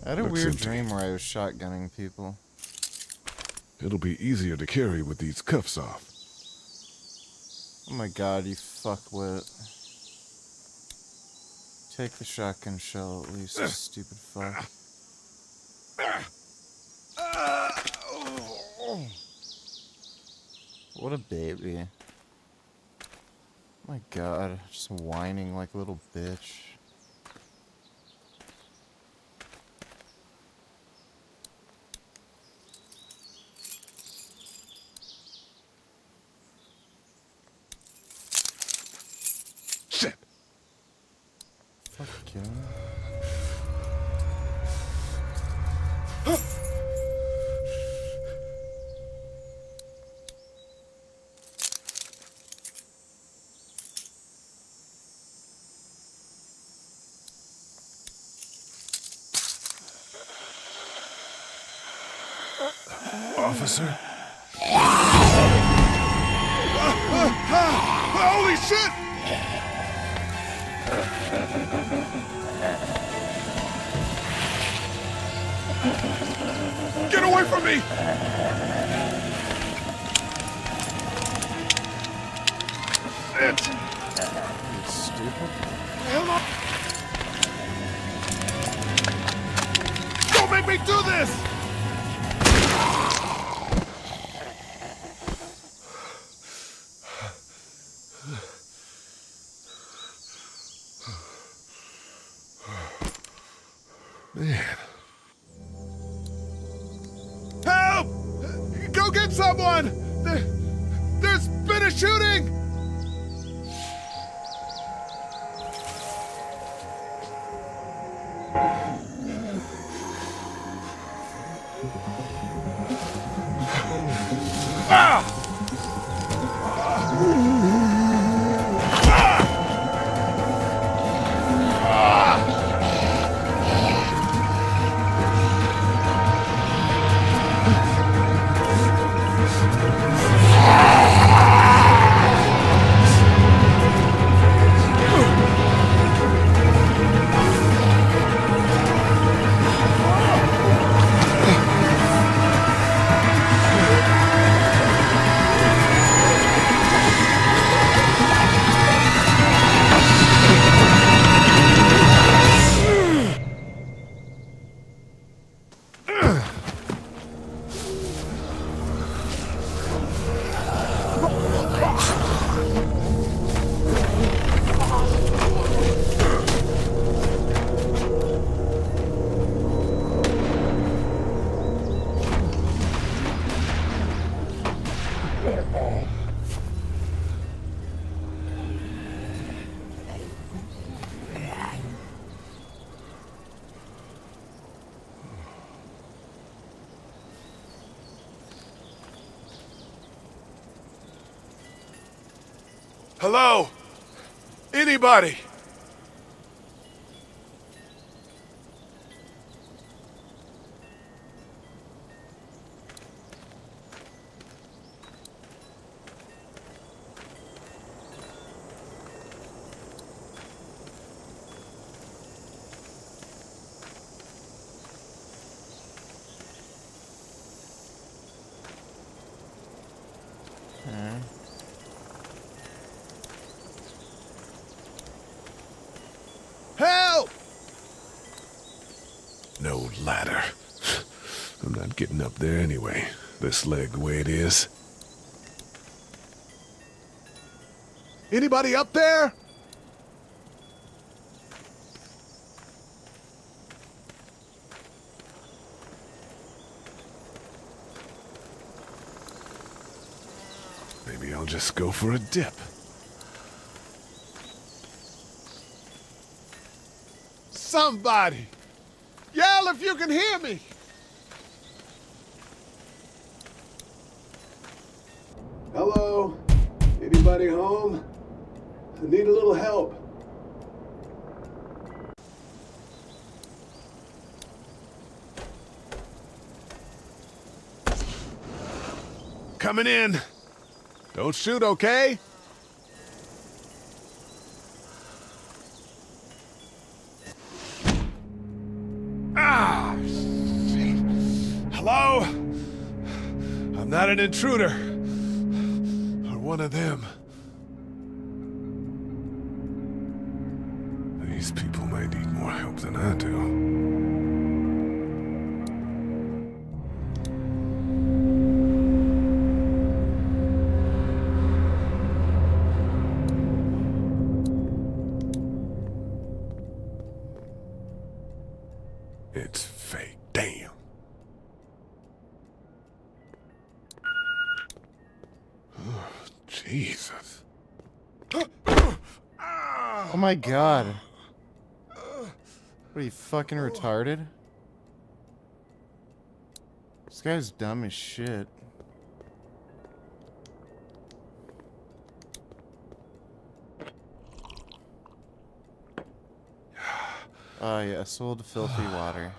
Speaker 1: I had a weird dream where I was shotgunning people.
Speaker 11: It'll be easier to carry with these cuffs off.
Speaker 1: Oh my god, you fuckwit. Take the shotgun shell at least, you stupid fuck. What a baby. Oh my god, just whining like a little bitch.
Speaker 11: Shit!
Speaker 1: Fuck you.
Speaker 11: Officer? Holy shit! Get away from me! Shit!
Speaker 1: You stupid.
Speaker 11: Hello! Don't make me do this! Man. Help! Go get someone! There's been a shooting! Ah! Hello? Anybody? No ladder. I'm not getting up there anyway. This leg the way it is. Anybody up there? Maybe I'll just go for a dip. Somebody! Yell if you can hear me! Hello? Anybody home? I need a little help. Coming in. Don't shoot, okay? Ah! Shit. Hello? I'm not an intruder. Or one of them. These people might need more help than I do. It's fake. Damn. Oh, Jesus.
Speaker 1: Oh my god. What are you, fucking retarded? This guy's dumb as shit. Oh yeah, sold filthy water.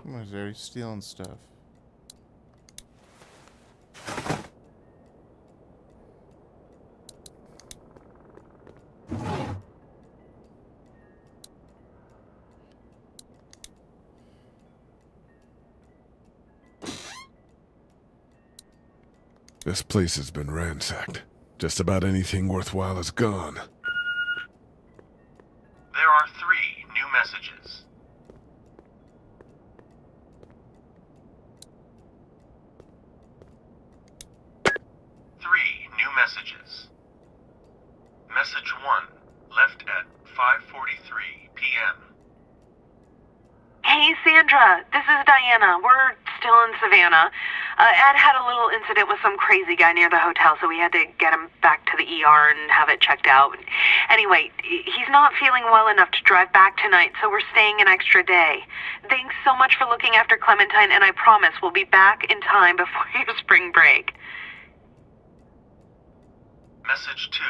Speaker 1: Come on, Jerry, stealing stuff.
Speaker 11: This place has been ransacked. Just about anything worthwhile is gone.
Speaker 9: There are 3 new messages. Message 1, left at 5:43 p.m.
Speaker 16: Hey, Sandra. This is Diana. We're still in Savannah. Ed had a little incident with some crazy guy near the hotel, so we had to get him back to the ER and have it checked out. Anyway, he's not feeling well enough to drive back tonight, so we're staying an extra day. Thanks so much for looking after Clementine, and I promise we'll be back in time before your spring break.
Speaker 9: Message 2,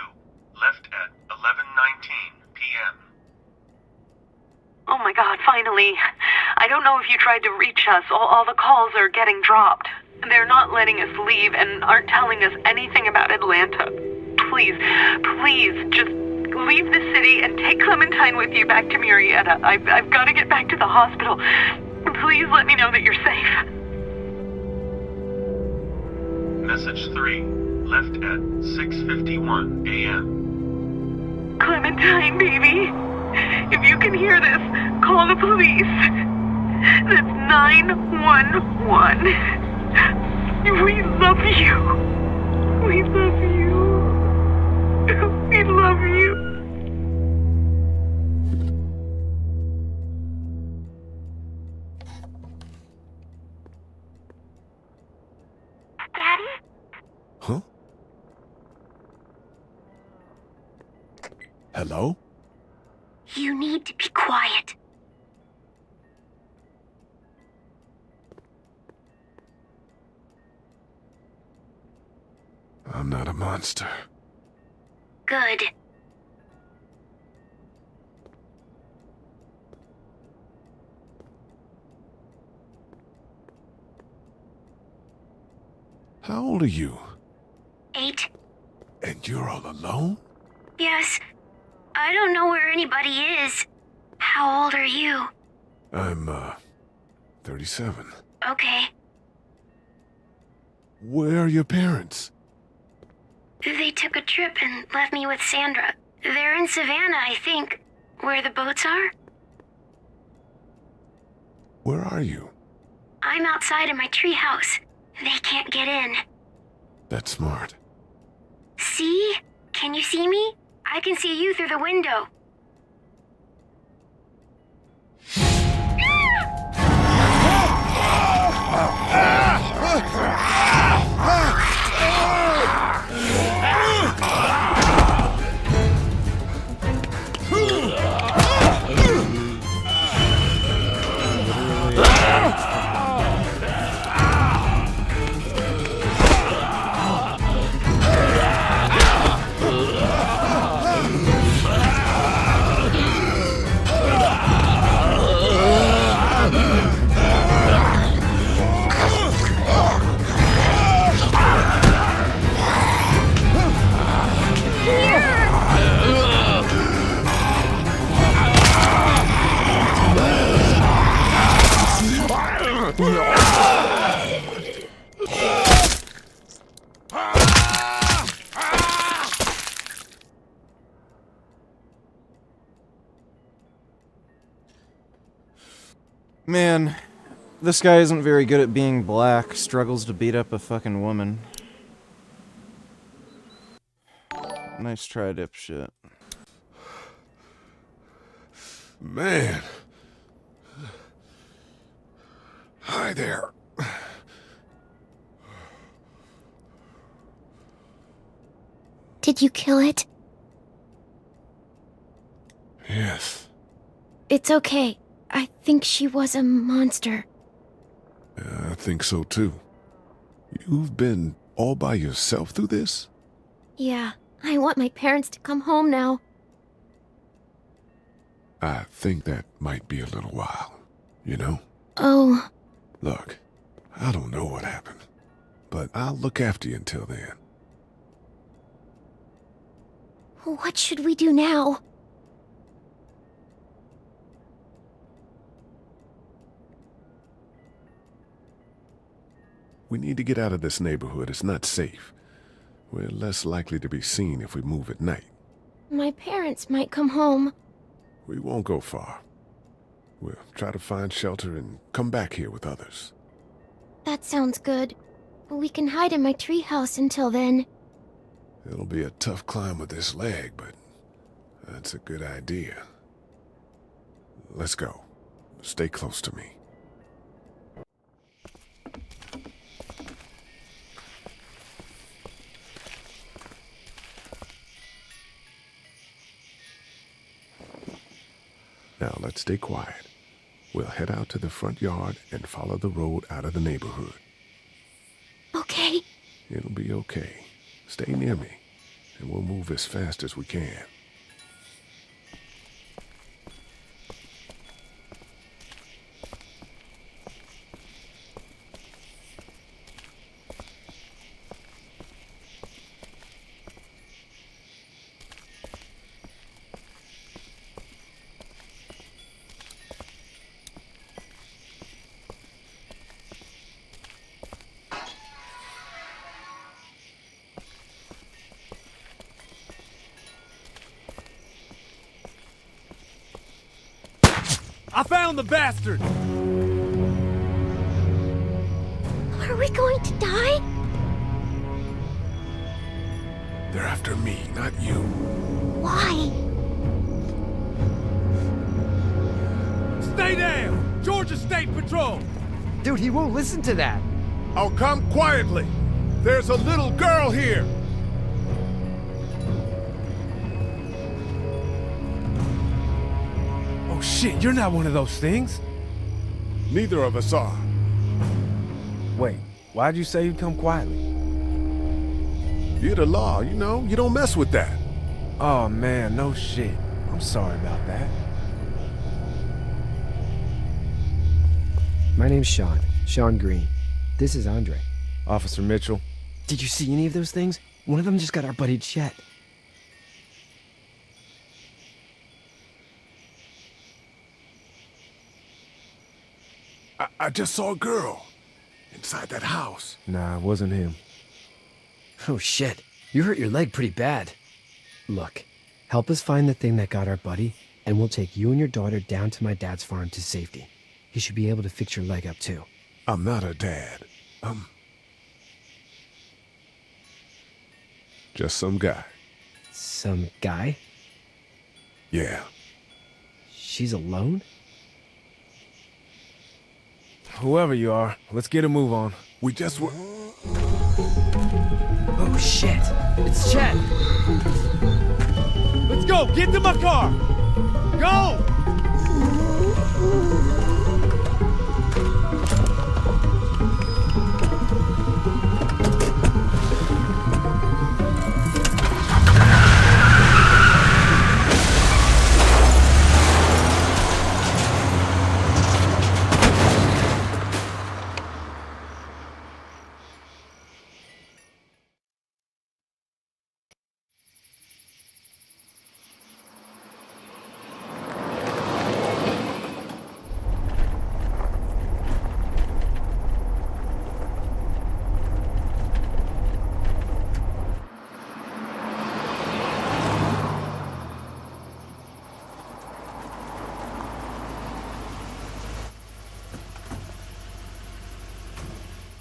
Speaker 9: left at 11:19 p.m.
Speaker 16: Oh my God, finally. I don't know if you tried to reach us. All the calls are getting dropped. They're not letting us leave and aren't telling us anything about Atlanta. Please, just leave the city and take Clementine with you back to Murrieta. I've got to get back to the hospital. Please let me know that you're safe.
Speaker 9: Message 3, left at 6:51 a.m.
Speaker 16: Clementine, baby. If you can hear this, call the police. That's 911. We love you. We love you. We love you. Daddy?
Speaker 11: Huh? Hello?
Speaker 16: You need to be quiet.
Speaker 11: I'm not a monster.
Speaker 16: Good.
Speaker 11: How old are you?
Speaker 16: 8.
Speaker 11: And you're all alone?
Speaker 17: Yes. I don't know where anybody is. How old are you?
Speaker 11: I'm, 37.
Speaker 17: Okay.
Speaker 11: Where are your parents?
Speaker 17: They took a trip and left me with Sandra. They're in Savannah, I think. Where the boats are?
Speaker 11: Where are you?
Speaker 17: I'm outside of my treehouse. They can't get in.
Speaker 11: That's smart.
Speaker 17: See? Can you see me? I can see you through the window.
Speaker 1: Man, this guy isn't very good at being black, struggles to beat up a fucking woman. Nice try, dipshit.
Speaker 11: Man. Hi there.
Speaker 17: Did you kill it?
Speaker 11: Yes.
Speaker 17: It's okay. I think she was a monster.
Speaker 11: I think so too. You've been all by yourself through this?
Speaker 17: Yeah, I want my parents to come home now.
Speaker 11: I think that might be a little while, you know?
Speaker 17: Oh.
Speaker 11: Look, I don't know what happened, but I'll look after you until then.
Speaker 17: What should we do now?
Speaker 11: We need to get out of this neighborhood. It's not safe. We're less likely to be seen if we move at night.
Speaker 17: My parents might come home.
Speaker 11: We won't go far. We'll try to find shelter and come back here with others.
Speaker 17: That sounds good. We can hide in my treehouse until then.
Speaker 11: It'll be a tough climb with this leg, but that's a good idea. Let's go. Stay close to me. Now let's stay quiet. We'll head out to the front yard and follow the road out of the neighborhood.
Speaker 17: Okay.
Speaker 11: It'll be okay. Stay near me, and we'll move as fast as we can.
Speaker 31: I found the bastard!
Speaker 17: Are we going to die?
Speaker 11: They're after me, not you.
Speaker 17: Why?
Speaker 31: Stay down! Georgia State Patrol!
Speaker 18: Dude, he won't listen to that.
Speaker 11: I'll come quietly. There's a little girl here.
Speaker 31: Oh shit, you're not one of those things.
Speaker 11: Neither of us are.
Speaker 18: Wait, why'd you say you'd come quietly?
Speaker 11: You're the law, you know? You don't mess with that.
Speaker 18: Oh man, no shit. I'm sorry about that.
Speaker 19: My name's Sean Green. This is Andre.
Speaker 18: Officer Mitchell.
Speaker 19: Did you see any of those things?
Speaker 8: One of them just got our buddy Chet.
Speaker 11: I just saw a girl inside that house.
Speaker 18: Nah, it wasn't him.
Speaker 8: Oh shit, you hurt your leg pretty bad. Look, help us find the thing that got our buddy, and we'll take you and your daughter down to my dad's farm to safety. He should be able to fix your leg up too.
Speaker 11: I'm not a dad. Just some guy.
Speaker 8: Some guy?
Speaker 11: Yeah.
Speaker 8: She's alone?
Speaker 18: Whoever you are, let's get a move on.
Speaker 11: We just were...
Speaker 8: Oh shit, it's Chet!
Speaker 18: Let's go, get to my car! Go!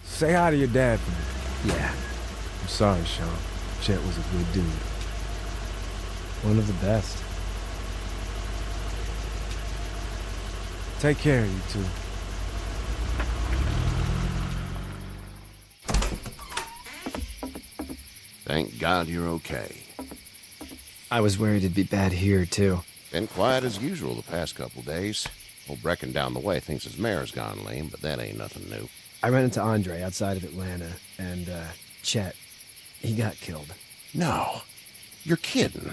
Speaker 18: Say hi to your dad for me.
Speaker 8: Yeah.
Speaker 18: I'm sorry, Sean. Chet was a good dude.
Speaker 8: One of the best.
Speaker 18: Take care of you two.
Speaker 19: Thank God you're okay.
Speaker 8: I was worried it'd be bad here, too.
Speaker 19: Been quiet as usual the past couple days. Old Brecken down the way thinks his mare's gone lame, but that ain't nothing new.
Speaker 8: I ran into Andre outside of Atlanta, and, Chet, he got killed.
Speaker 19: No. You're kidding.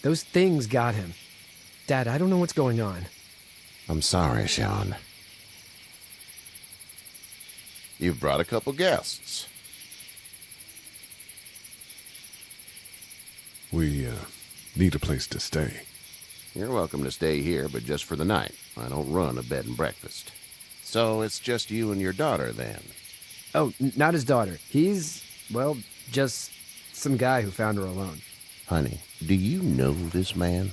Speaker 8: Those things got him. Dad, I don't know what's going on.
Speaker 19: I'm sorry, Sean. You've brought a couple guests.
Speaker 11: We, need a place to stay.
Speaker 19: You're welcome to stay here, but just for the night. I don't run a bed and breakfast. So it's just you and your daughter, then?
Speaker 8: Oh, not his daughter. He's, well, just some guy who found her alone.
Speaker 19: Honey, do you know this man?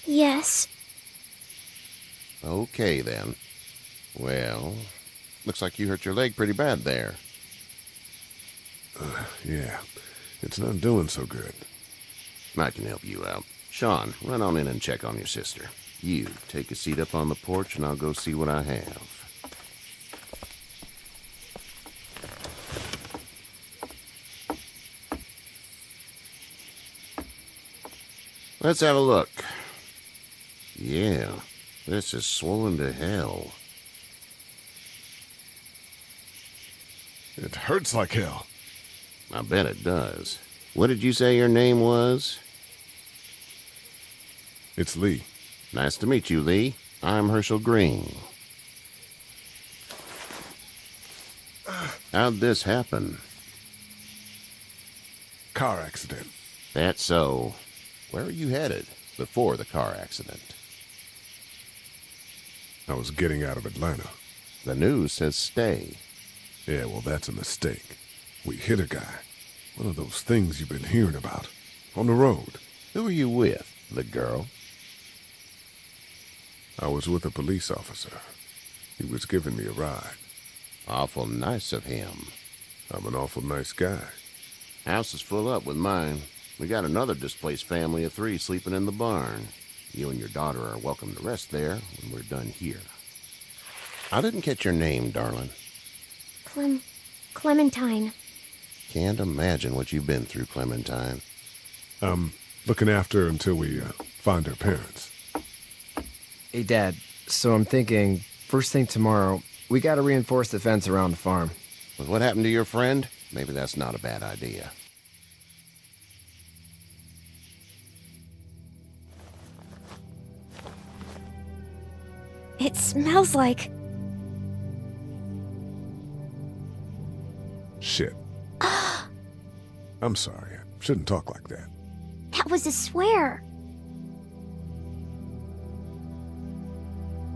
Speaker 17: Yes.
Speaker 19: Okay, then. Well, looks like you hurt your leg pretty bad there.
Speaker 11: Yeah. It's not doing so good.
Speaker 19: I can help you out. Sean, run on in and check on your sister. You, take a seat up on the porch and I'll go see what I have. Let's have a look. Yeah, this is swollen to hell.
Speaker 11: It hurts like hell.
Speaker 19: I bet it does. What did you say your name was?
Speaker 11: It's Lee.
Speaker 19: Nice to meet you, Lee. I'm Herschel Green. How'd this happen?
Speaker 11: Car accident.
Speaker 19: That's so. Where were you headed before the car accident?
Speaker 11: I was getting out of Atlanta.
Speaker 19: The news says stay.
Speaker 11: Yeah, well, that's a mistake. We hit a guy. One of those things you've been hearing about. On the road.
Speaker 19: Who were you with? The girl?
Speaker 11: I was with a police officer. He was giving me a ride.
Speaker 19: Awful nice of him.
Speaker 11: I'm an awful nice guy.
Speaker 19: House is full up with mine. We got another displaced family of 3 sleeping in the barn. You and your daughter are welcome to rest there when we're done here. I didn't catch your name, darling.
Speaker 17: Clementine.
Speaker 19: Can't imagine what you've been through, Clementine.
Speaker 11: I'm looking after her until we find her parents.
Speaker 8: Hey, Dad, so I'm thinking, first thing tomorrow, we gotta reinforce the fence around the farm.
Speaker 19: With what happened to your friend, maybe that's not a bad idea.
Speaker 17: It smells like...
Speaker 11: Shit. I'm sorry. I shouldn't talk like that.
Speaker 17: That was a swear.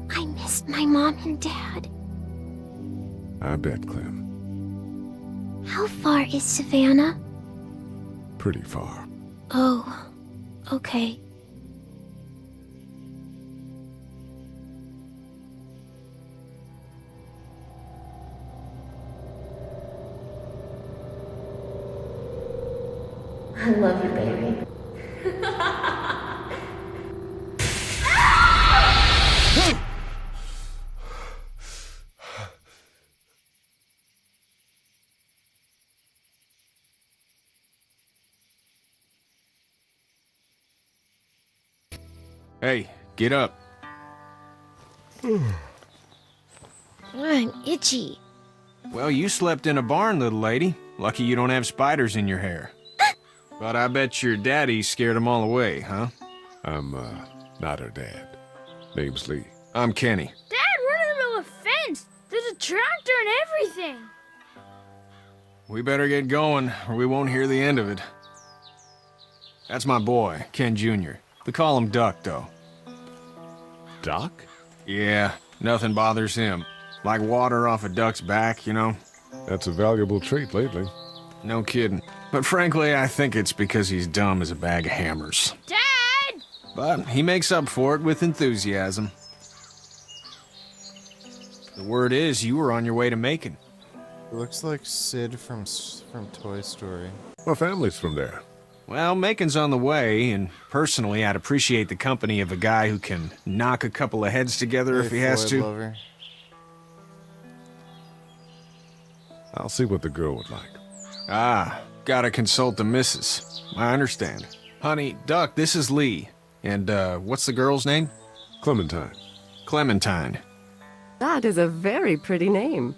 Speaker 17: I missed my mom and dad.
Speaker 11: I bet, Clem.
Speaker 17: How far is Savannah?
Speaker 11: Pretty far.
Speaker 17: Oh, okay.
Speaker 13: I love you, baby.
Speaker 2: Hey, get up.
Speaker 17: I'm itchy.
Speaker 2: Well, you slept in a barn, little lady. Lucky you don't have spiders in your hair. But I bet your daddy scared them all away, huh?
Speaker 11: I'm, not her dad. Name's Lee.
Speaker 2: I'm Kenny.
Speaker 3: Dad, we're in the middle of a fence. There's a tractor and everything.
Speaker 2: We better get going, or we won't hear the end of it. That's my boy, Ken Jr. They call him Duck, though.
Speaker 11: Duck?
Speaker 2: Yeah, nothing bothers him. Like water off a duck's back, you know?
Speaker 11: That's a valuable trait lately.
Speaker 2: No kidding. But frankly, I think it's because he's dumb as a bag of hammers.
Speaker 3: Dad!
Speaker 2: But he makes up for it with enthusiasm. The word is you were on your way to Macon.
Speaker 1: It looks like Sid from Toy Story.
Speaker 11: My family's from there.
Speaker 2: Well, Macon's on the way, and personally, I'd appreciate the company of a guy who can knock a couple of heads together if he has to.
Speaker 1: Lover.
Speaker 11: I'll see what the girl would like.
Speaker 2: Ah, gotta consult the missus. I understand. Honey, Duck, this is Lee. And, what's the girl's name?
Speaker 11: Clementine.
Speaker 2: Clementine.
Speaker 20: That is a very pretty name.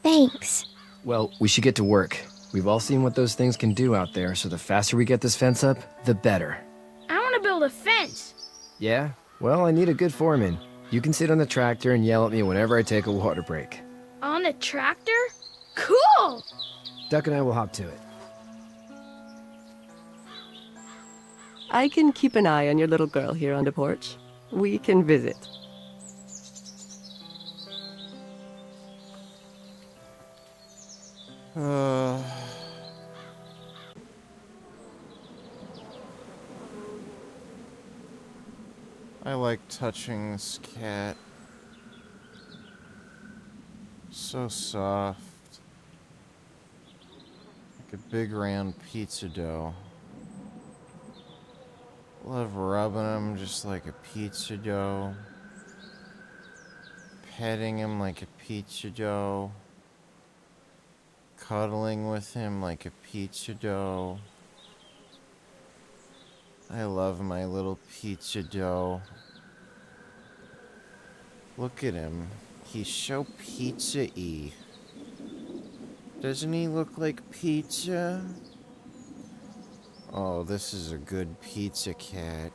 Speaker 17: Thanks.
Speaker 8: Well, we should get to work. We've all seen what those things can do out there, so the faster we get this fence up, the better.
Speaker 3: I want to build a fence.
Speaker 8: Yeah? Well, I need a good foreman. You can sit on the tractor and yell at me whenever I take a water break.
Speaker 3: On a tractor? Cool!
Speaker 8: Duck and I will hop to it.
Speaker 20: I can keep an eye on your little girl here on the porch. We can visit.
Speaker 1: I like touching this cat. So soft. Like a big round pizza dough. Love rubbing him just like a pizza dough. Petting him like a pizza dough. Cuddling with him like a pizza dough. I love my little pizza dough. Look at him. He's so pizza-y. Doesn't he look like pizza? Oh, this is a good pizza cat.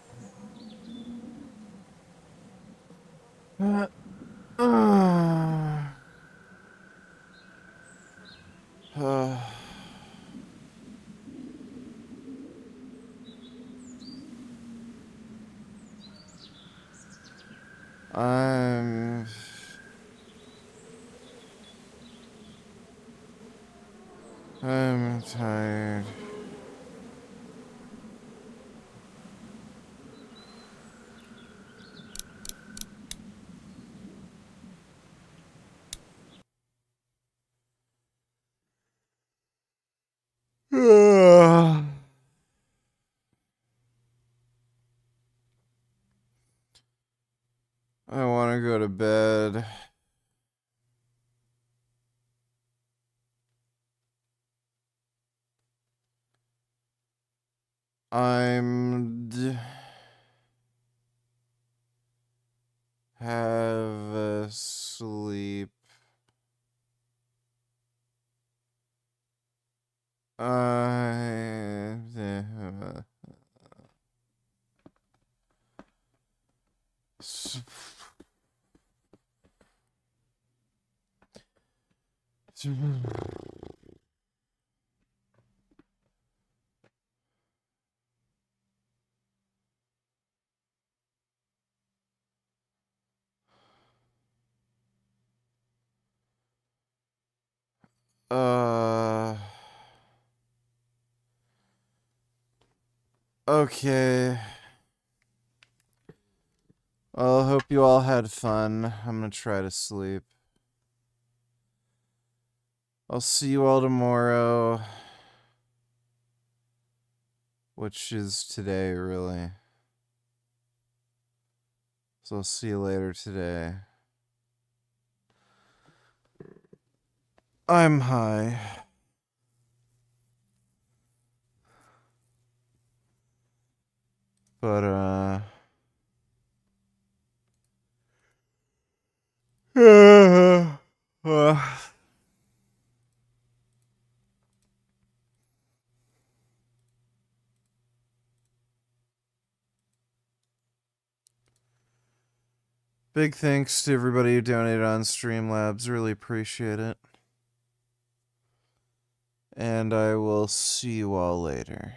Speaker 1: I'm tired. I want to go to bed. Have a sleep. Okay. Well, I hope you all had fun. I'm gonna try to sleep. I'll see you all tomorrow. Which is today, really. So I'll see you later today. I'm high. But, big thanks to everybody who donated on Streamlabs. Really appreciate it. And I will see you all later.